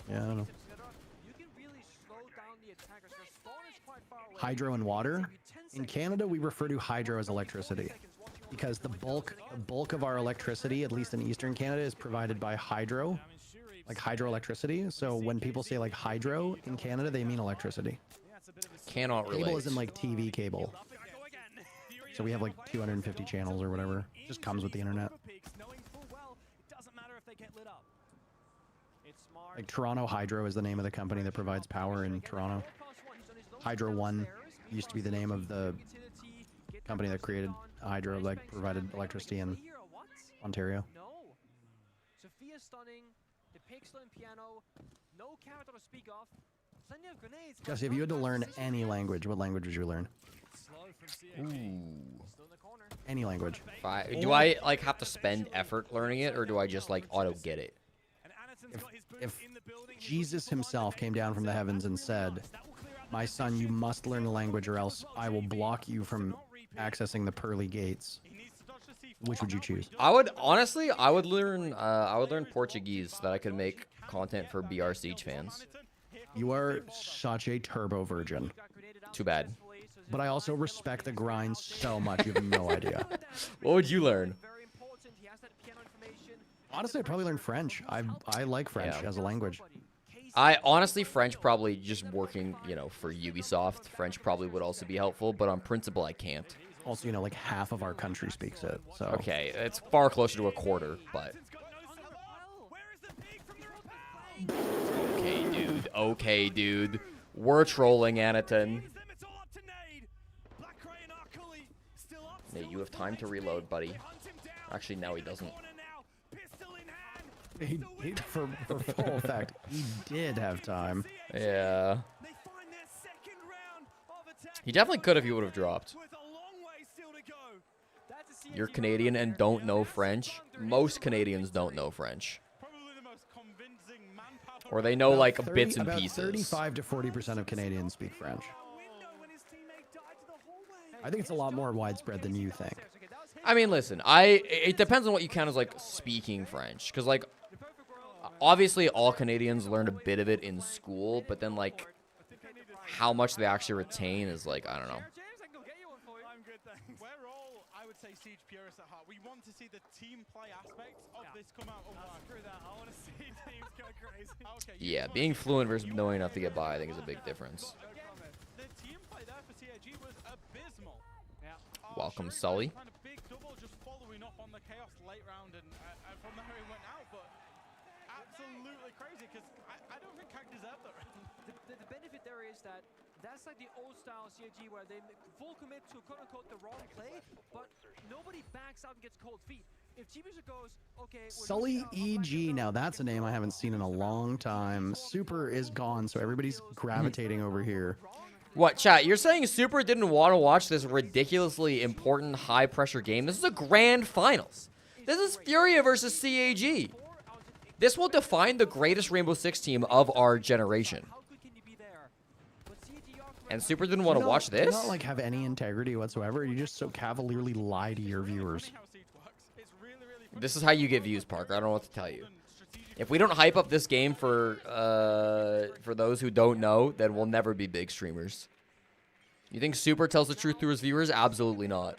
Yeah, I don't know. Hydro and water. In Canada, we refer to hydro as electricity because the bulk of our electricity, at least in Eastern Canada, is provided by hydro, like hydroelectricity. So when people say like hydro in Canada, they mean electricity. Cannot relate. Cable isn't like TV cable. So we have like 250 channels or whatever. Just comes with the internet. Like Toronto Hydro is the name of the company that provides power in Toronto. Hydro One used to be the name of the company that created hydro, like provided electricity in Ontario. Sophia stunning, the pixel and piano, no character to speak of. Plenty of grenades. Jesse, if you had to learn any language, what language would you learn? Ooh. Any language. Do I like have to spend effort learning it, or do I just like auto get it? If Jesus himself came down from the heavens and said, "My son, you must learn the language or else I will block you from accessing the pearly gates," which would you choose? I would learn Portuguese so that I could make content for BRC fans. You are such a turbo virgin. Too bad. But I also respect the grind so much, you have no idea. What would you learn? Honestly, I'd probably learn French. I like French as a language. I honestly, French probably just working, for Ubisoft. French probably would also be helpful, but on principle, I can't. Also, like half of our country speaks it. So okay, it's far closer to a quarter, but. Okay, dude. Okay, dude. We're trolling Anaton. Hey, you have time to reload, buddy. Actually, no, he doesn't. For full effect, he did have time. Yeah. He definitely could if he would have dropped. You're Canadian and don't know French. Most Canadians don't know French. Or they know like bits and pieces. 35 to 40% of Canadians speak French. I think it's a lot more widespread than you think. I mean, listen, it depends on what you count as like speaking French, because like obviously all Canadians learned a bit of it in school, but then like how much they actually retain is like, I don't know. We're all, I would say, Siege purists at heart. We want to see the team play aspects of this come out. Screw that. I want to see teams go crazy. Okay, Yeah, being fluent versus knowing enough to get by, I think, is a big difference. The team play there for CAG was abysmal. Welcome, Sully. Kind of big double, just following up on the chaos late round, and from there he went out, but absolutely crazy because I don't think CAG deserved that round. The benefit there is that that's like the old style CAG where they full commit to quote-unquote the wrong play, but nobody backs out and gets cold feet. If T-Music goes, okay... Sully EG, now that's a name I haven't seen in a long time. Super is gone, so everybody's gravitating over here. What, chat? You're saying Super didn't want to watch this ridiculously important high-pressure game? This is a grand finals. This is Furia versus CAG. This will define the greatest Rainbow Six team of our generation. And Super didn't want to watch this? You don't like have any integrity whatsoever. You just so cavalierly lie to your viewers. This is how you get views, Parker. I don't know what to tell you. If we don't hype up this game for those who don't know, then we'll never be big streamers. You think Super tells the truth to his viewers? Absolutely not.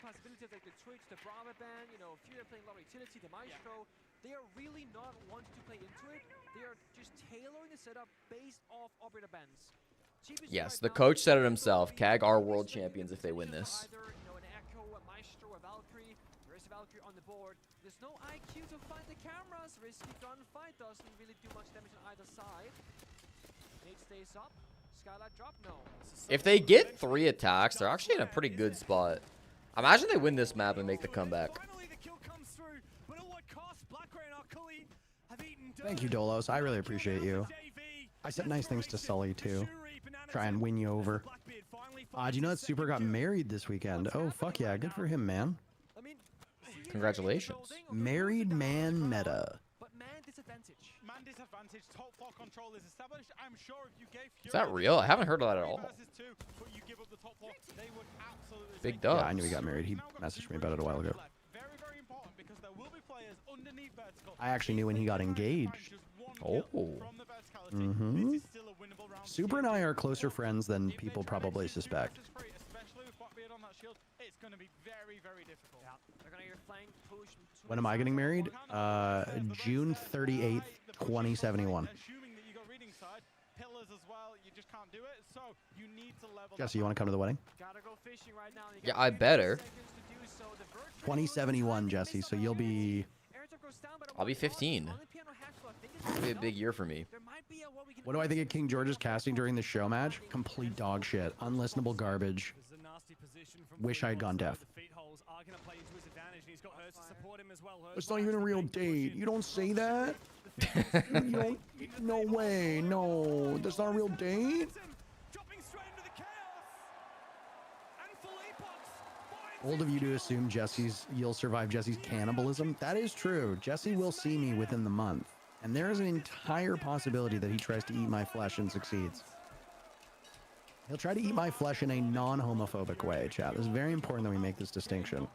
They are really not wanting to play into it. They are just tailoring the setup based off operator bands. Yes, the coach said it himself. CAG are world champions if they win this. An Echo, a Maestro, a Valkyrie. There is a Valkyrie on the board. There's no IQ to find the cameras. Risky gunfight doesn't really do much damage on either side. Nate stays up. Skylight drop? No. If they get 3 attacks, they're actually in a pretty good spot. Imagine they win this map and make the comeback. Thank you, Dolos. I really appreciate you. I said nice things to Sully, too. Try and win you over. Do you know that Super got married this weekend? Oh, fuck yeah. Good for him, man. Congratulations. Married man meta. Man disadvantage, top 4 control is established. I'm sure if you gave Is that real? I haven't heard of that at all. Big dub. Yeah, I knew he got married. He messaged me about it a while ago. I actually knew when he got engaged. Oh. Super and I are closer friends than people probably suspect. on that shield, it's going to be very, very difficult. Yeah, they're going to get flank push. When am I getting married? June 38th, 2071. Assuming that you got reading side, pillars as well, you just can't do it. So you need to level. Jesse, you want to come to the wedding? Gotta go fishing right now. Yeah, I better. 2071, Jesse. So you'll be. I'll be 15. It'll be a big year for me. What do I think of King George's casting during the show match? Complete dog shit. Unlistenable garbage. Wish I had gone deaf. It's not even a real date. You don't say that? You don't, no way. No. That's not a real date? Old of you to assume you'll survive Jesse's cannibalism. That is true. Jesse will see me within the month. And there is an entire possibility that he tries to eat my flesh and succeeds. He'll try to eat my flesh in a non-homophobic way, chat. It's very important that we make this distinction.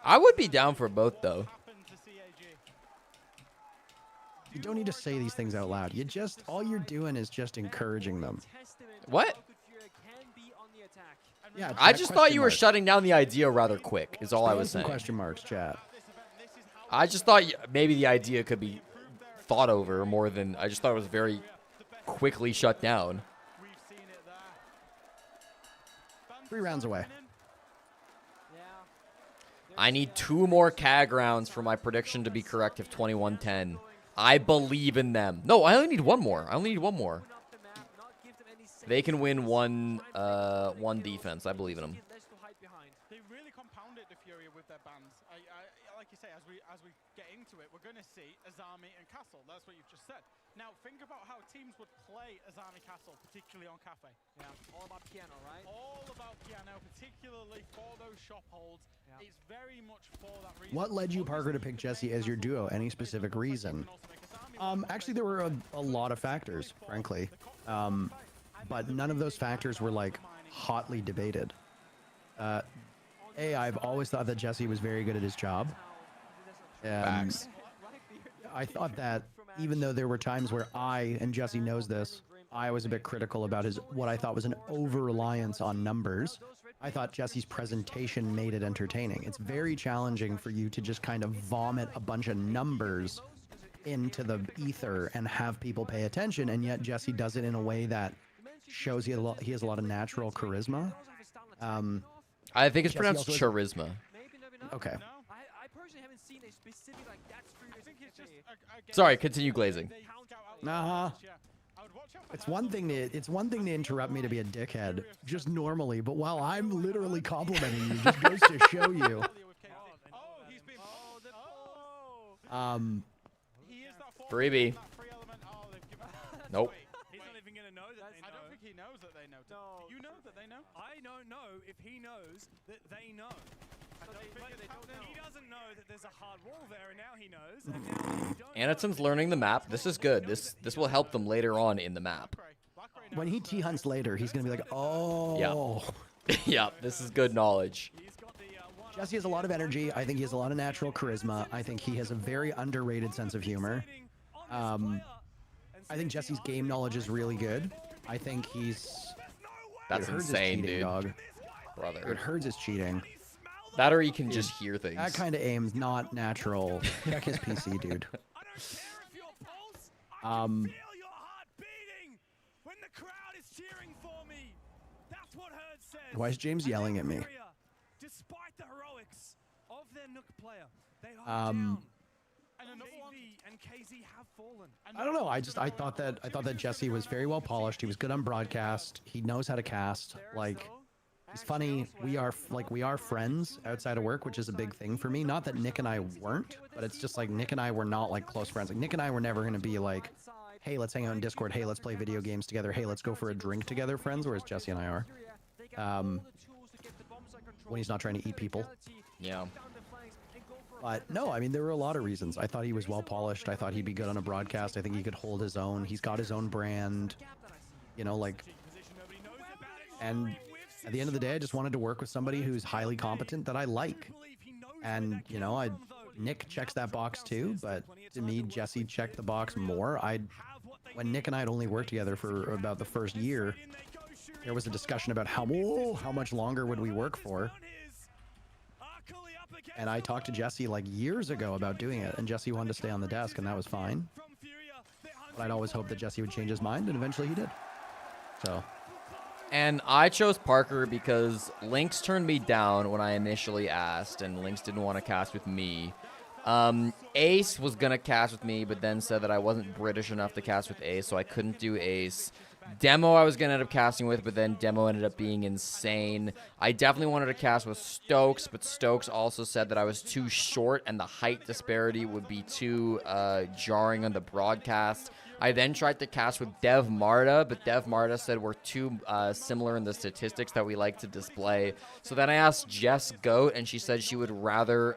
I would be down for both, though. You don't need to say these things out loud. All you're doing is just encouraging them. What? Yeah, I just thought you were shutting down the idea rather quick, is all I was saying. Question marks, chat. I just thought maybe the idea could be thought over more than... I just thought it was very quickly shut down. 3 rounds away. I need 2 more CAG rounds for my prediction to be correct of 21-10. I believe in them. No, I only need 1 more. I only need 1 more. They can win one defense. I believe in them. They really compounded the Fury with their bans. Like you say, as we get into it, we're going to see Azami and Castle. That's what you've just said. Now, think about how teams would play Azami Castle, particularly on Cafe. Yeah, all about piano, right? All about piano, particularly for those shop holds. Yeah. It's very much for that reason. What led you, Parker, to pick Jesse as your duo? Any specific reason? Actually, there were a lot of factors, frankly. But none of those factors were, like, hotly debated. I've always thought that Jesse was very good at his job. I thought that even though there were times where and Jesse knows this, I was a bit critical about what I thought was an over-reliance on numbers. I thought Jesse's presentation made it entertaining. It's very challenging for you to just kind of vomit a bunch of numbers into the ether and have people pay attention, and yet Jesse does it in a way that shows he has a lot of natural charisma. I think it's pronounced charisma. Okay. I personally haven't seen a specific like that's true. Sorry, continue glazing. It's one thing to interrupt me to be a dickhead, just normally, but while I'm literally complimenting you, just goes to show you. Freebie. Nope. He's not even going to know that I don't think he knows that they know. No. Do you know that they know? I don't know if he knows that they know. He doesn't know that there's a hard wall there, and now he knows. Anatom's learning the map. This is good. This will help them later on in the map. When he T-hunts later, he's going to be like, oh. Yeah. Yeah, this is good knowledge. Jesse has a lot of energy. I think he has a lot of natural charisma. I think he has a very underrated sense of humor. I think Jesse's game knowledge is really good. I think he's... That's insane, cheating, dude. Dog. Brother. It hurts his cheating. That or he can just hear things. That kind of aim's not natural. Check his PC, dude. Why is James yelling at me? Despite the heroics of their Nook player, they hold down. And KZ have fallen. I don't know. I thought that Jesse was very well polished. He was good on broadcast. He knows how to cast. Like, he's funny. We are friends outside of work, which is a big thing for me. Not that Nick and I weren't, but it's just like Nick and I were not like close friends. Like Nick and I were never going to be like, hey, let's hang out in Discord. Hey, let's play video games together. Hey, let's go for a drink together, friends. Whereas Jesse and I are. When he's not trying to eat people. Yeah. But no, I mean, there were a lot of reasons. I thought he was well polished. I thought he'd be good on a broadcast. I think he could hold his own. He's got his own brand, you know, like, and at the end of the day, I just wanted to work with somebody who's highly competent that I like. And, you know, Nick checks that box too, but to me, Jesse checked the box more. When Nick and I had only worked together for about the first year, there was a discussion about how much longer would we work for. And I talked to Jesse like years ago about doing it, and Jesse wanted to stay on the desk, and that was fine. But I'd always hoped that Jesse would change his mind, and eventually he did. So. And I chose Parker because Lynx turned me down when I initially asked, and Lynx didn't want to cast with me. Ace was going to cast with me, but then said that I wasn't British enough to cast with Ace, so I couldn't do Ace. Demo I was going to end up casting with, but then Demo ended up being insane. I definitely wanted to cast with Stokes, but Stokes also said that I was too short and the height disparity would be too jarring on the broadcast. I then tried to cast with Dev Marta, but Dev Marta said we're too similar in the statistics that we like to display. So then I asked Jess Goat, and she said she would rather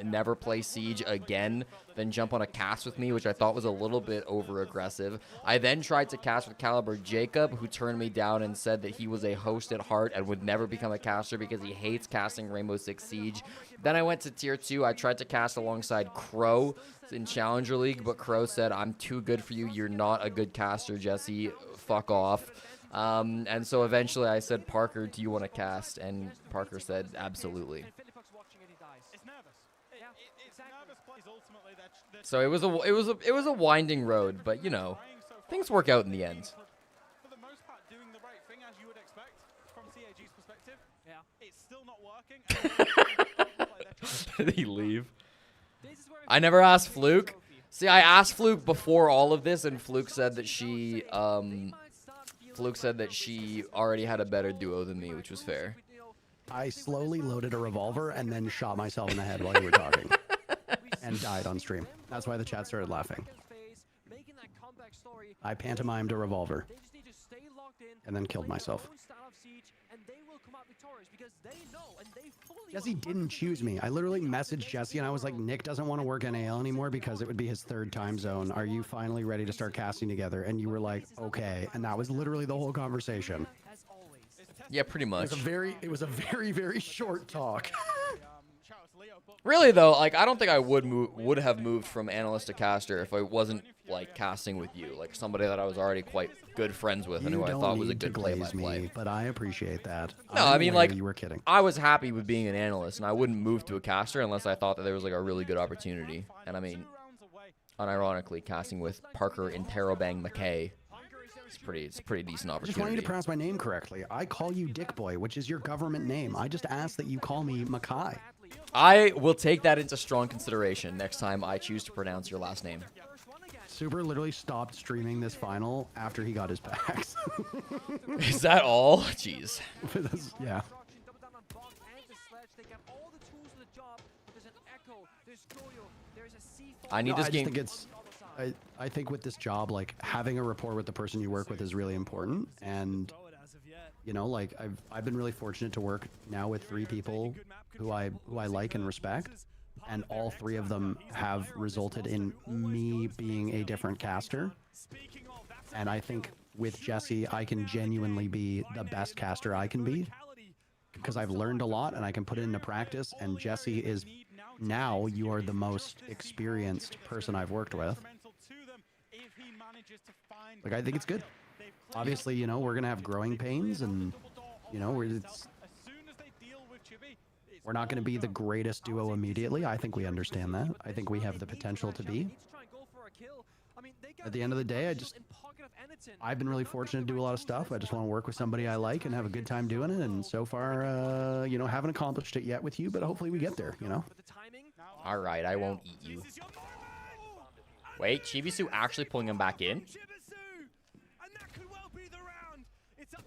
never play Siege again than jump on a cast with me, which I thought was a little bit over-aggressive. I then tried to cast with Caliber Jacob, who turned me down and said that he was a host at heart and would never become a caster because he hates casting Rainbow Six Siege. Then I went to Tier 2. I tried to cast alongside Crow in Challenger League, but Crow said, I'm too good for you. You're not a good caster, Jesse. Fuck off. And so eventually I said, Parker, do you want to cast? And Parker said, absolutely. So it was a winding road, but you know, things work out in the end. For the most part, doing the right thing as you would expect from CAG's perspective. Yeah, it's still not working. Did he leave? I never asked Fluke. See, I asked Fluke before all of this, and Fluke said that she already had a better duo than me, which was fair. I slowly loaded a revolver and then shot myself in the head while you were talking. And died on stream. That's why the chat started laughing. I pantomimed a revolver. And then killed myself. Jesse didn't choose me. I literally messaged Jesse and I was like, Nick doesn't want to work NAL anymore because it would be his third time zone. Are you finally ready to start casting together? And you were like, okay. And that was literally the whole conversation. Yeah, pretty much. It was a very, very short talk. Really though, like I don't think I would have moved from analyst to caster if I wasn't like casting with you, like somebody that I was already quite good friends with and who I thought was a good play-by-play. But I appreciate that. No, I mean like you were kidding. I was happy with being an analyst, and I wouldn't move to a caster unless I thought that there was like a really good opportunity. And I mean, unironically, casting with Parker Interro Bang McKay. It's a pretty decent opportunity. I just want you to pronounce my name correctly. I call you Dick Boy, which is your government name. I just asked that you call me Mackay. I will take that into strong consideration next time I choose to pronounce your last name. Super literally stopped streaming this final after he got his packs. Is that all? Jeez. Yeah. I need this game. I think with this job, like having a rapport with the person you work with is really important. And you know, like I've been really fortunate to work now with 3 people who I like and respect, and all 3 of them have resulted in me being a different caster. And I think with Jesse, I can genuinely be the best caster I can be because I've learned a lot and I can put it into practice. And Jesse is now you are the most experienced person I've worked with. Like I think it's good. Obviously, you know, we're gonna have growing pains, and you know, we're not gonna be the greatest duo immediately. I think we understand that. I think we have the potential to be. At the end of the day, I've been really fortunate to do a lot of stuff. I just want to work with somebody I like and have a good time doing it. And so far, you know, haven't accomplished it yet with you, but hopefully we get there. You know. All right, I won't eat you. Wait, Chibisu actually pulling him back in?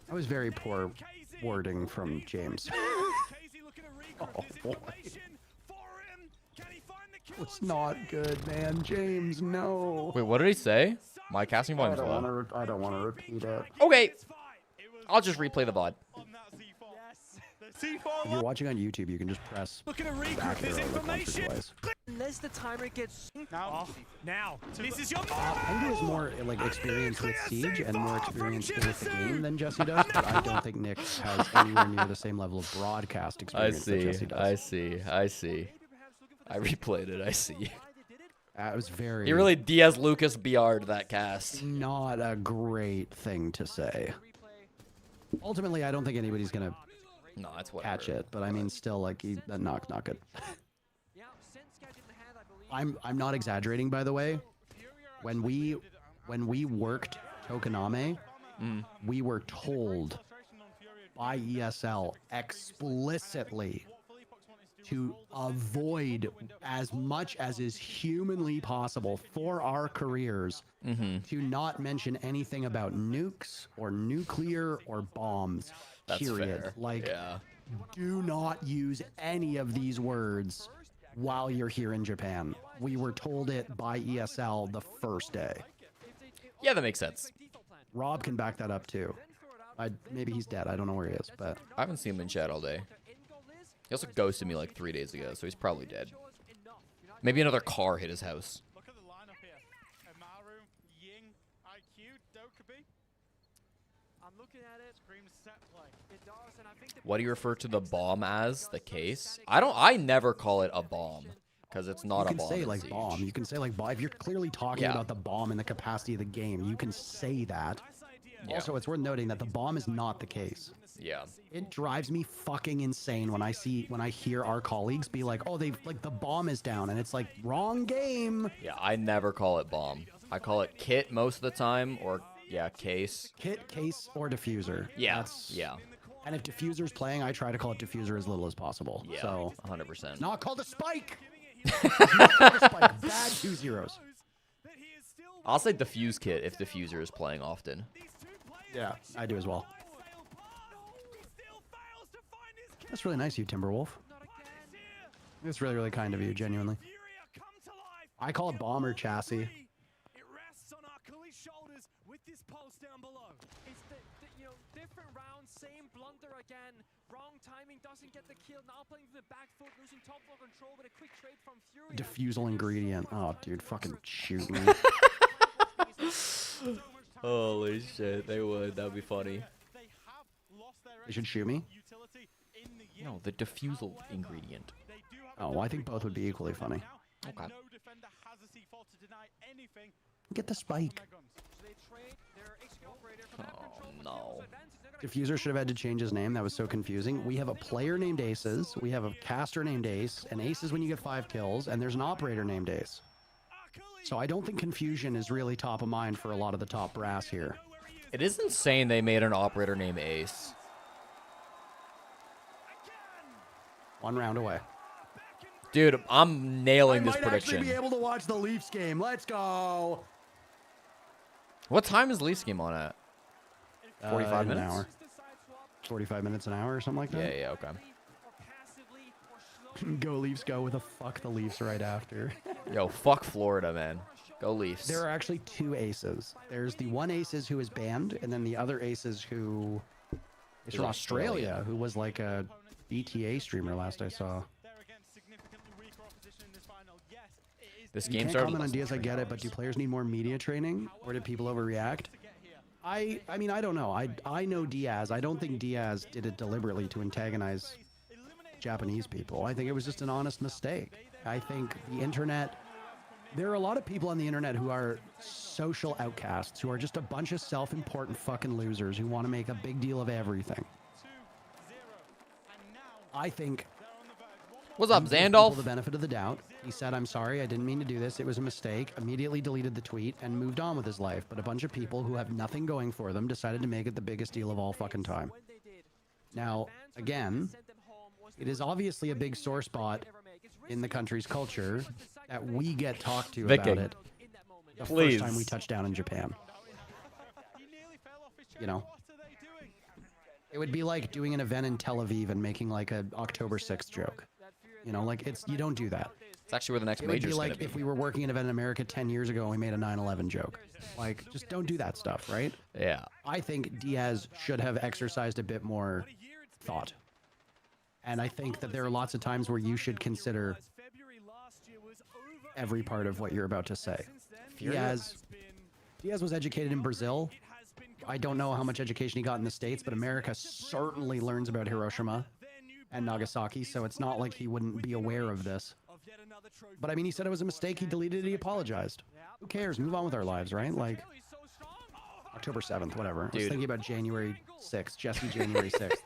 That was very poor wording from James. Oh boy. It's not good, man. James, no. Wait, what did he say? My casting volume's low. I don't want to repeat it. Okay. I'll just replay the VOD. If you're watching on YouTube, you can just press back arrow on the concert device. Unless the timer gets now. This is your Andrew has more like experience with Siege and more experience with the game than Jesse does, but I don't think Nick has anywhere near the same level of broadcast experience that Jesse does. I see. I replayed it. I see. It was very. He really Diaz Lucas BR'd that cast. Not a great thing to say. Ultimately, I don't think anybody's gonna No, that's what catch it. But I mean, still, like that not good. I'm not exaggerating, by the way. When we worked Tokoname, we were told by ESL explicitly to avoid as much as is humanly possible for our careers to not mention anything about nukes or nuclear or bombs. That's period. fair. Like, Yeah. do not use any of these words while you're here in Japan. We were told it by ESL the first day. Yeah, that makes sense. Rob can back that up too. Maybe he's dead. I don't know where he is, but I haven't seen him in chat all day. He also ghosted me like 3 days ago, so he's probably dead. Maybe another car hit his house. Look at the lineup here. Amaru, Ying, IQ, Dokubi. I'm looking at it. Screams set play. It does, and I think What do you refer to the bomb as? The case? I never call it a bomb because it's not a you can bomb. say in like Siege. bomb. You can say like bomb. If you're clearly talking Yeah. about the bomb in the capacity of the game, you can say that. Yeah. Also, it's worth noting that the bomb is not the case. Yeah. It drives me fucking insane when I hear our colleagues be like, "Oh, they like the bomb is down," and it's like wrong game. Yeah, I never call it bomb. I call it kit most of the time, or yeah, case. Kit, case, or diffuser. Yeah. Yeah. And if diffuser's playing, I try to call it diffuser as little as possible. Yeah. So 100%. not called a spike. Not called a spike. Bad 2-0s. I'll say diffuse kit if diffuser is playing often. Yeah, I do as well. That's really nice of you, Timberwolf. It's really, really kind of you, genuinely. I call it bomb or chassis. It rests on Akuli's shoulders with this pulse down below. It's the different rounds, same blunder again. Wrong timing, doesn't get the kill. Now playing with the back foot, losing top floor control with a quick trade from Fury. Diffusal ingredient. Oh, dude, fucking shoot me. Holy shit, they would. That would be funny. They should shoot me? No, the diffusal ingredient. Oh, well, I think both would be equally funny. Okay. Get the spike. Oh, no. Diffuser should have had to change his name. That was so confusing. We have a player named Aces. We have a caster named Ace. And Ace is when you get 5 kills. And there's an operator named Ace. So I don't think confusion is really top of mind for a lot of the top brass here. It is insane they made an operator named Ace. 1 round away. Dude, I'm nailing this I might prediction. actually be able to watch the Leafs game. Let's go. What time is Leafs game on at? 45 in an minutes? hour. 45 minutes an hour or something like that? Yeah, okay. Go Leafs go with a fuck the Leafs right after. Yo, fuck Florida, man. Go Leafs. There are actually 2 aces. There's the one aces who is banned, and then the other aces who is from Australia, who was like a BTA streamer last I saw. This You game can't started. comment on Diaz, I get it, but do players need more media training, or did people overreact? I mean, I don't know. I know Diaz. I don't think Diaz did it deliberately to antagonize Japanese people. I think it was just an honest mistake. I think the internet, there are a lot of people on the internet who are social outcasts, who are just a bunch of self-important fucking losers who want to make a big deal of everything. I think. What's up, he gave Zandalf? people the benefit of the doubt. He said, "I'm sorry, I didn't mean to do this. It was a mistake." Immediately deleted the tweet and moved on with his life. But a bunch of people who have nothing going for them decided to make it the biggest deal of all fucking time. Now, again, it is obviously a big sore spot in the country's culture that we get talked to Viking. about it the Please. first time we touch down in Japan. You know? It would be like doing an event in Tel Aviv and making like a October 6th joke. You know, like you don't do that. It's actually where the next It would major be is going like to be. if we were working an event in America 10 years ago and we made a 9/11 joke. Like, just don't do that stuff, right? Yeah. I think Diaz should have exercised a bit more thought. And I think that there are lots of times where you should consider every part of what you're about to say. Diaz was educated in Brazil. I don't know how much education he got in the States, but America certainly learns about Hiroshima and Nagasaki, so it's not like he wouldn't be aware of this. But I mean, he said it was a mistake, he deleted it, he apologized. Who cares? Move on with our lives, right? Like, October 7th, whatever. I was Dude. thinking about January 6th. Jesse, January 6th.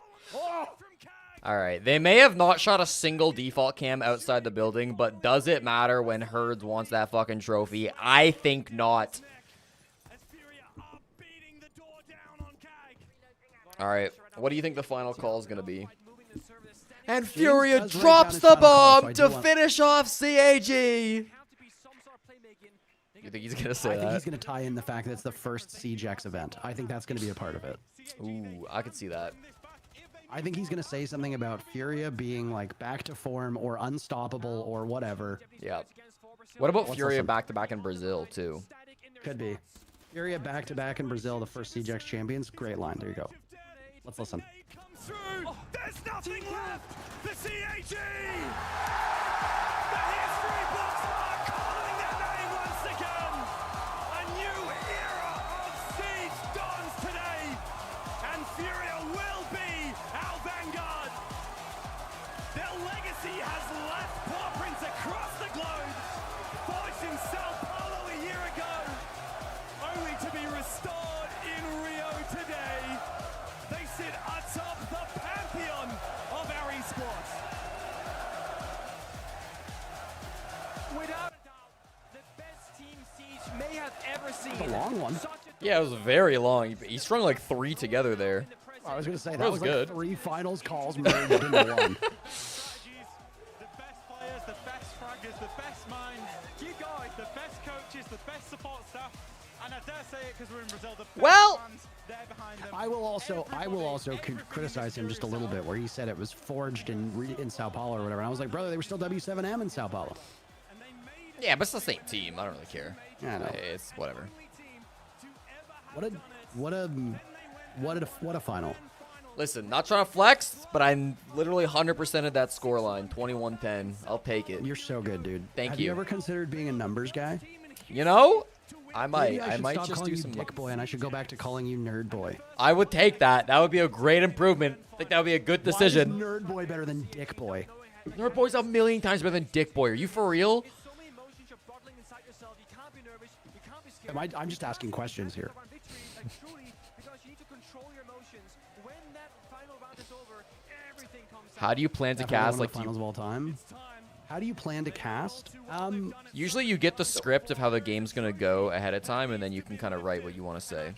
All right. They may have not shot a single default cam outside the building, but does it matter when Herds wants that fucking trophy? I think not. All right. What do you think the final call is going to be? And Furia does write drops down the his final call, so bomb I to do want- finish off CAG. You think he's going to say I that? think he's going to tie in the fact that it's the first CJX event. I think that's going to be a part of it. Ooh, I could see that. I think he's going to say something about Furia being like back to form or unstoppable or whatever. Yeah. What about Let's Furia listen. back-to-back in Brazil, too? Could be. Furia back-to-back in Brazil, the first CJX champions. Great line. There you go. Let's listen. There's nothing left. The CAG. The history books are calling their name once again. A new era of Siege dawns today, and Furia will be our vanguard. Their legacy has left paw prints across the globe, forged in Sao Paulo a year ago, only to be restored in Rio today. They sit atop the pantheon of our esports. Without a doubt, the best team Siege may have ever seen. It's a long one. Yeah, it was very long. He strung like 3 together there. I was going to say, That that was was good. like 3 finals calls merged into one. The best players, the best fraggers, the best minds. Keep going. The best coaches, the best support staff. And I dare say it because we're in Brazil. The best Well- fans, they're behind them. I will also criticize him just a little bit, where he said it was forged in Sao Paulo or whatever. And I was like, brother, they were still W7M in Sao Paulo. Yeah, but it's the same team. I don't really care. Yeah, I know. It's whatever. What a final. Listen, not trying to flex, but I'm literally 100% of that scoreline, 21-10. I'll take it. You're so good, dude. Thank Have you. you ever considered being a numbers guy? You know, I might. Maybe I should might stop just calling do you some. Dick Boy, and I should go back to calling you Nerd Boy. I would take that. That would be a great improvement. I think that would be a good decision. Why is Nerd Boy better than Dick Boy? Nerd Boy's a million times better than Dick Boy. Are you for real? I'm just asking questions here. How do you plan to Definitely one cast? of Like, the finals of all time. How do you plan to cast? Usually you get the script of how the game's gonna go ahead of time, and then you can kind of write what you want to say.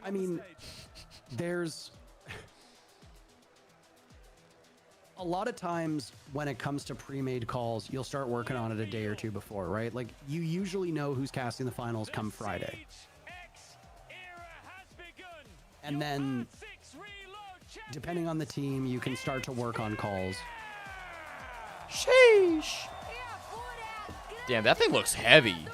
I mean, there's a lot of times when it comes to pre-made calls, you'll start working on it a day or two before, right? Like, you usually know who's casting the finals come Friday. And then, depending on the team, you can start to work on calls. Sheesh. Damn, that thing looks heavy.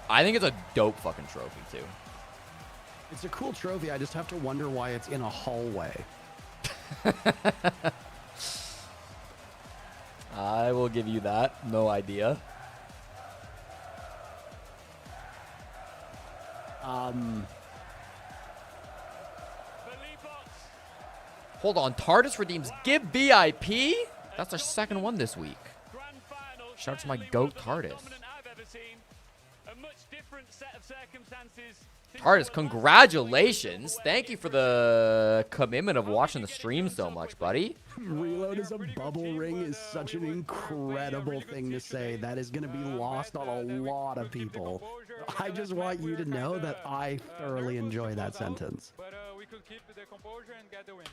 I think it's a dope fucking trophy, too. It's a cool trophy. I just have to wonder why it's in a hallway. I will give you that. No idea. Hold on. TARDIS redeems Give VIP? That's our second one this week. Shout out to my GOAT TARDIS. TARDIS, congratulations. Thank you for the commitment of watching the stream so much, buddy. Reload as a bubble ring is such an incredible thing to say. That is going to be lost on a lot of people. I just want you to know that I thoroughly enjoy that sentence. But we could keep the composure and get the win.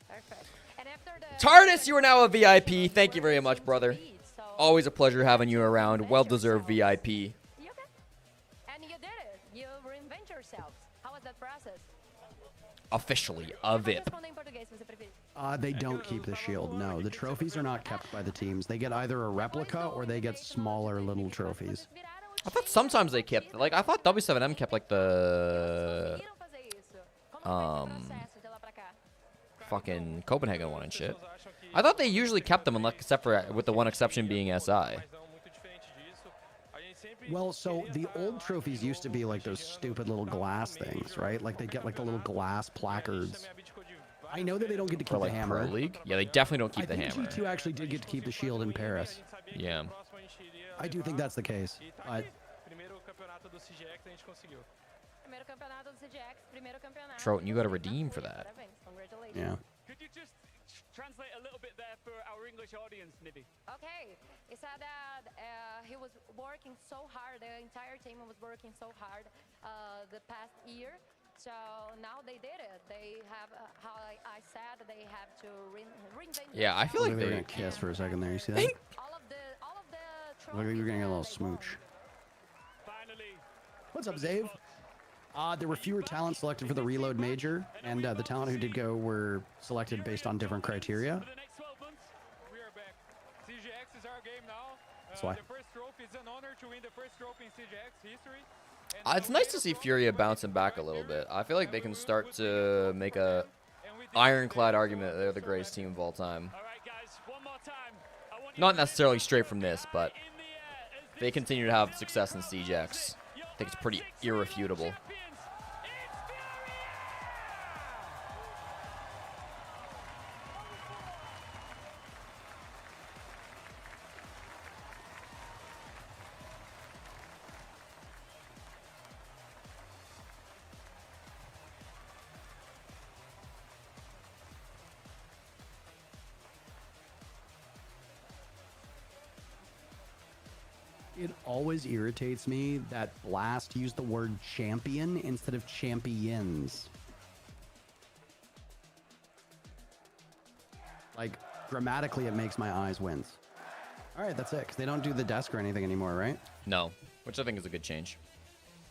Perfect. And after the TARDIS, you are now a VIP. Thank you very much, brother. Always a pleasure having you around. Well-deserved VIP. And you did it. You reinvent yourself. How was that process? Officially a VIP. Responda em português, se você preferir. They don't keep the shield. No, the trophies are not kept by the teams. They get either a replica or they get smaller little trophies. I thought sometimes they kept, like, I thought W7M kept, like, the, fucking Copenhagen one and shit. I thought they usually kept them, except for, with the one exception being SI. Well, so the old trophies used to be like those stupid little glass things, right? Like they get like the little glass placards. I know that they don't get to For keep like the hammer. Pro League? Yeah, they definitely don't keep I the think hammer. G2 actually did get to keep the shield in Paris. Yeah. I do think that's the case. But Troten, you got to redeem for that. yeah. Could you just translate a little bit there for our English audience, Nibby? Okay, he said that he was working so hard, the entire team was working so hard the past year. So now they did it. They have, how I said, they have to reinvent. Yeah, I feel like they were they gonna kiss for a second there. You see that? All of the Look like you were getting a little smooch. What's up, Zave? There were fewer talents selected for the Reload Major, and the talent who did go were selected based on different criteria. CGX is our game now. That's why. The first trophy is an honor to win the first trophy in CGX history. It's nice to see Furia bouncing back a little bit. I feel like they can start to make a ironclad argument that they're the greatest team of all time. Not necessarily straight from this, but they continue to have success in CGX. I think it's pretty irrefutable. It always irritates me that Blast used the word champion instead of champions. Like, grammatically, it makes my eyes wince. All right, that's it, because they don't do the desk or anything anymore, right? No, which I think is a good change.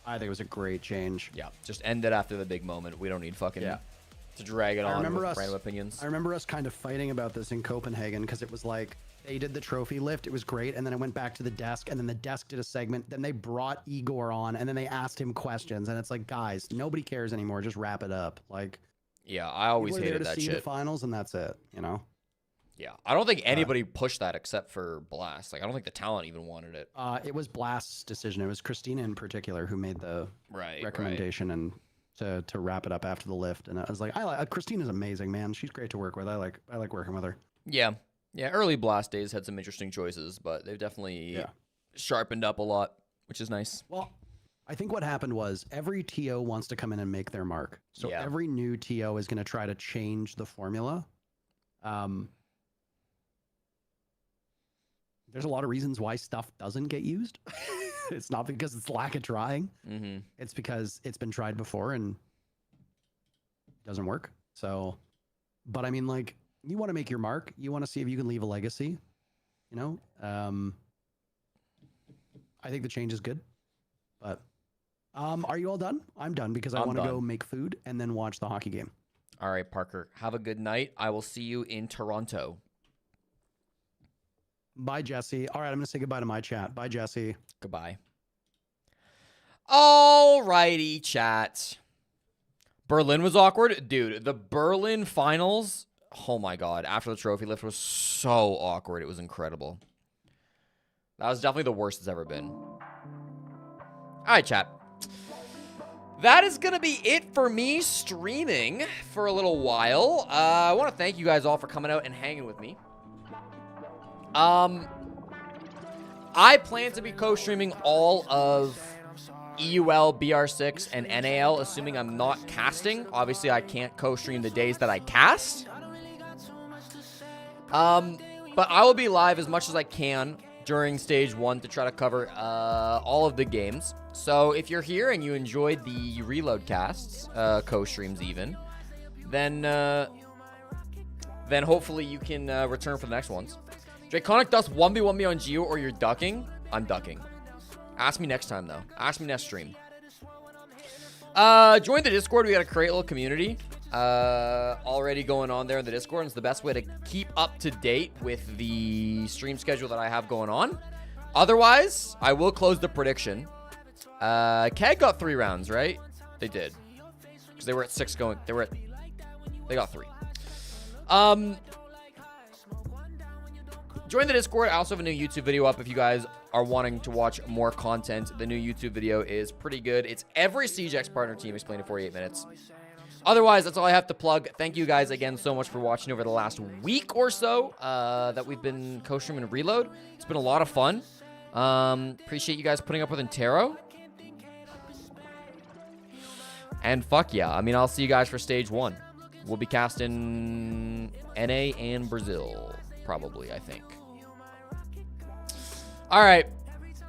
I think it was a great change. Yeah, just end it after the big moment. We don't need fucking to drag it I on remember with us, random opinions. I remember us kind of fighting about this in Copenhagen because it was like they did the trophy lift, it was great, and then it went back to the desk, and then the desk did a segment, then they brought Igor on, and then they asked him questions, and it's like, guys, nobody cares anymore, just wrap it up. Like, yeah, I always people are there hated to that see shit. the finals, and that's it, you know? Yeah, I don't think anybody pushed that except for Blast. Like, I don't think the talent even wanted it. It was Blast's decision. It was Christina in particular who made the recommendation and to wrap it up after the lift. And I was like, Christina's amazing, man. She's great to work with. I like working with her. Yeah, early Blast days had some interesting choices, but they've definitely sharpened up a lot, which is nice. Well, I think what happened was every TO wants to come in and make their mark. So every new TO is going to try to change the formula. There's a lot of reasons why stuff doesn't get used. It's not because it's lack of trying. Mm-hmm. It's because it's been tried before and doesn't work. So, but I mean, like, you want to make your mark. You want to see if you can leave a legacy. You know, I think the change is good. But are you all done? I'm done because I want to go make food and then watch the hockey game. All right, Parker. Have a good night. I will see you in Toronto. Bye, Jesse. All right, I'm going to say goodbye to my chat. Bye, Jesse. Goodbye. All righty, chat. Berlin was awkward. Dude, the Berlin finals, oh my God, after the trophy lift was so awkward. It was incredible. That was definitely the worst it's ever been. All right, chat. That is going to be it for me streaming for a little while. I want to thank you guys all for coming out and hanging with me. I plan to be co-streaming all of EUL, BR6, and NAL, assuming I'm not casting. Obviously, I can't co-stream the days that I cast. But I will be live as much as I can during Stage 1 to try to cover all of the games. So if you're here and you enjoyed the Reload casts, co-streams even, then hopefully you can return for the next ones. Draconic Dust 1v1 me on Geo or you're ducking? I'm ducking. Ask me next time, though. Ask me next stream. Join the Discord. We got a great little community already going on there in the Discord. And it's the best way to keep up to date with the stream schedule that I have going on. Otherwise, I will close the prediction. KEG got 3 rounds, right? They did. Because they were at 6 going. They got 3. Join the Discord. I also have a new YouTube video up if you guys are wanting to watch more content. The new YouTube video is pretty good. It's every CGX partner team explained in 48 minutes. Otherwise, that's all I have to plug. Thank you guys again so much for watching over the last week or so that we've been co-streaming Reload. It's been a lot of fun. Appreciate you guys putting up with Interro. And fuck yeah. I mean, I'll see you guys for stage 1. We'll be casting NA and Brazil, probably, I think. All right.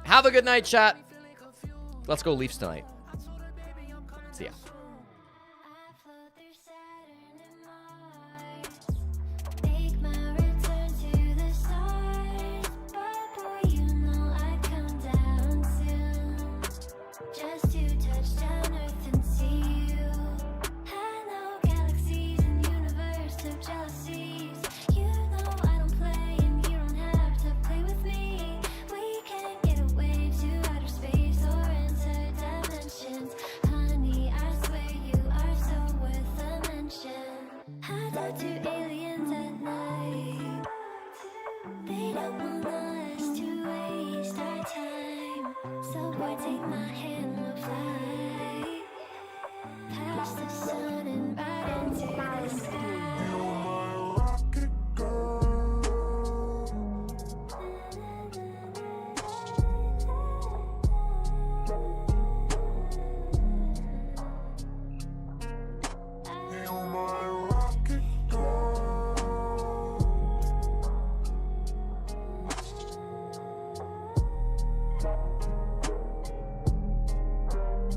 Have a good night, chat. Let's go Leafs tonight. See ya.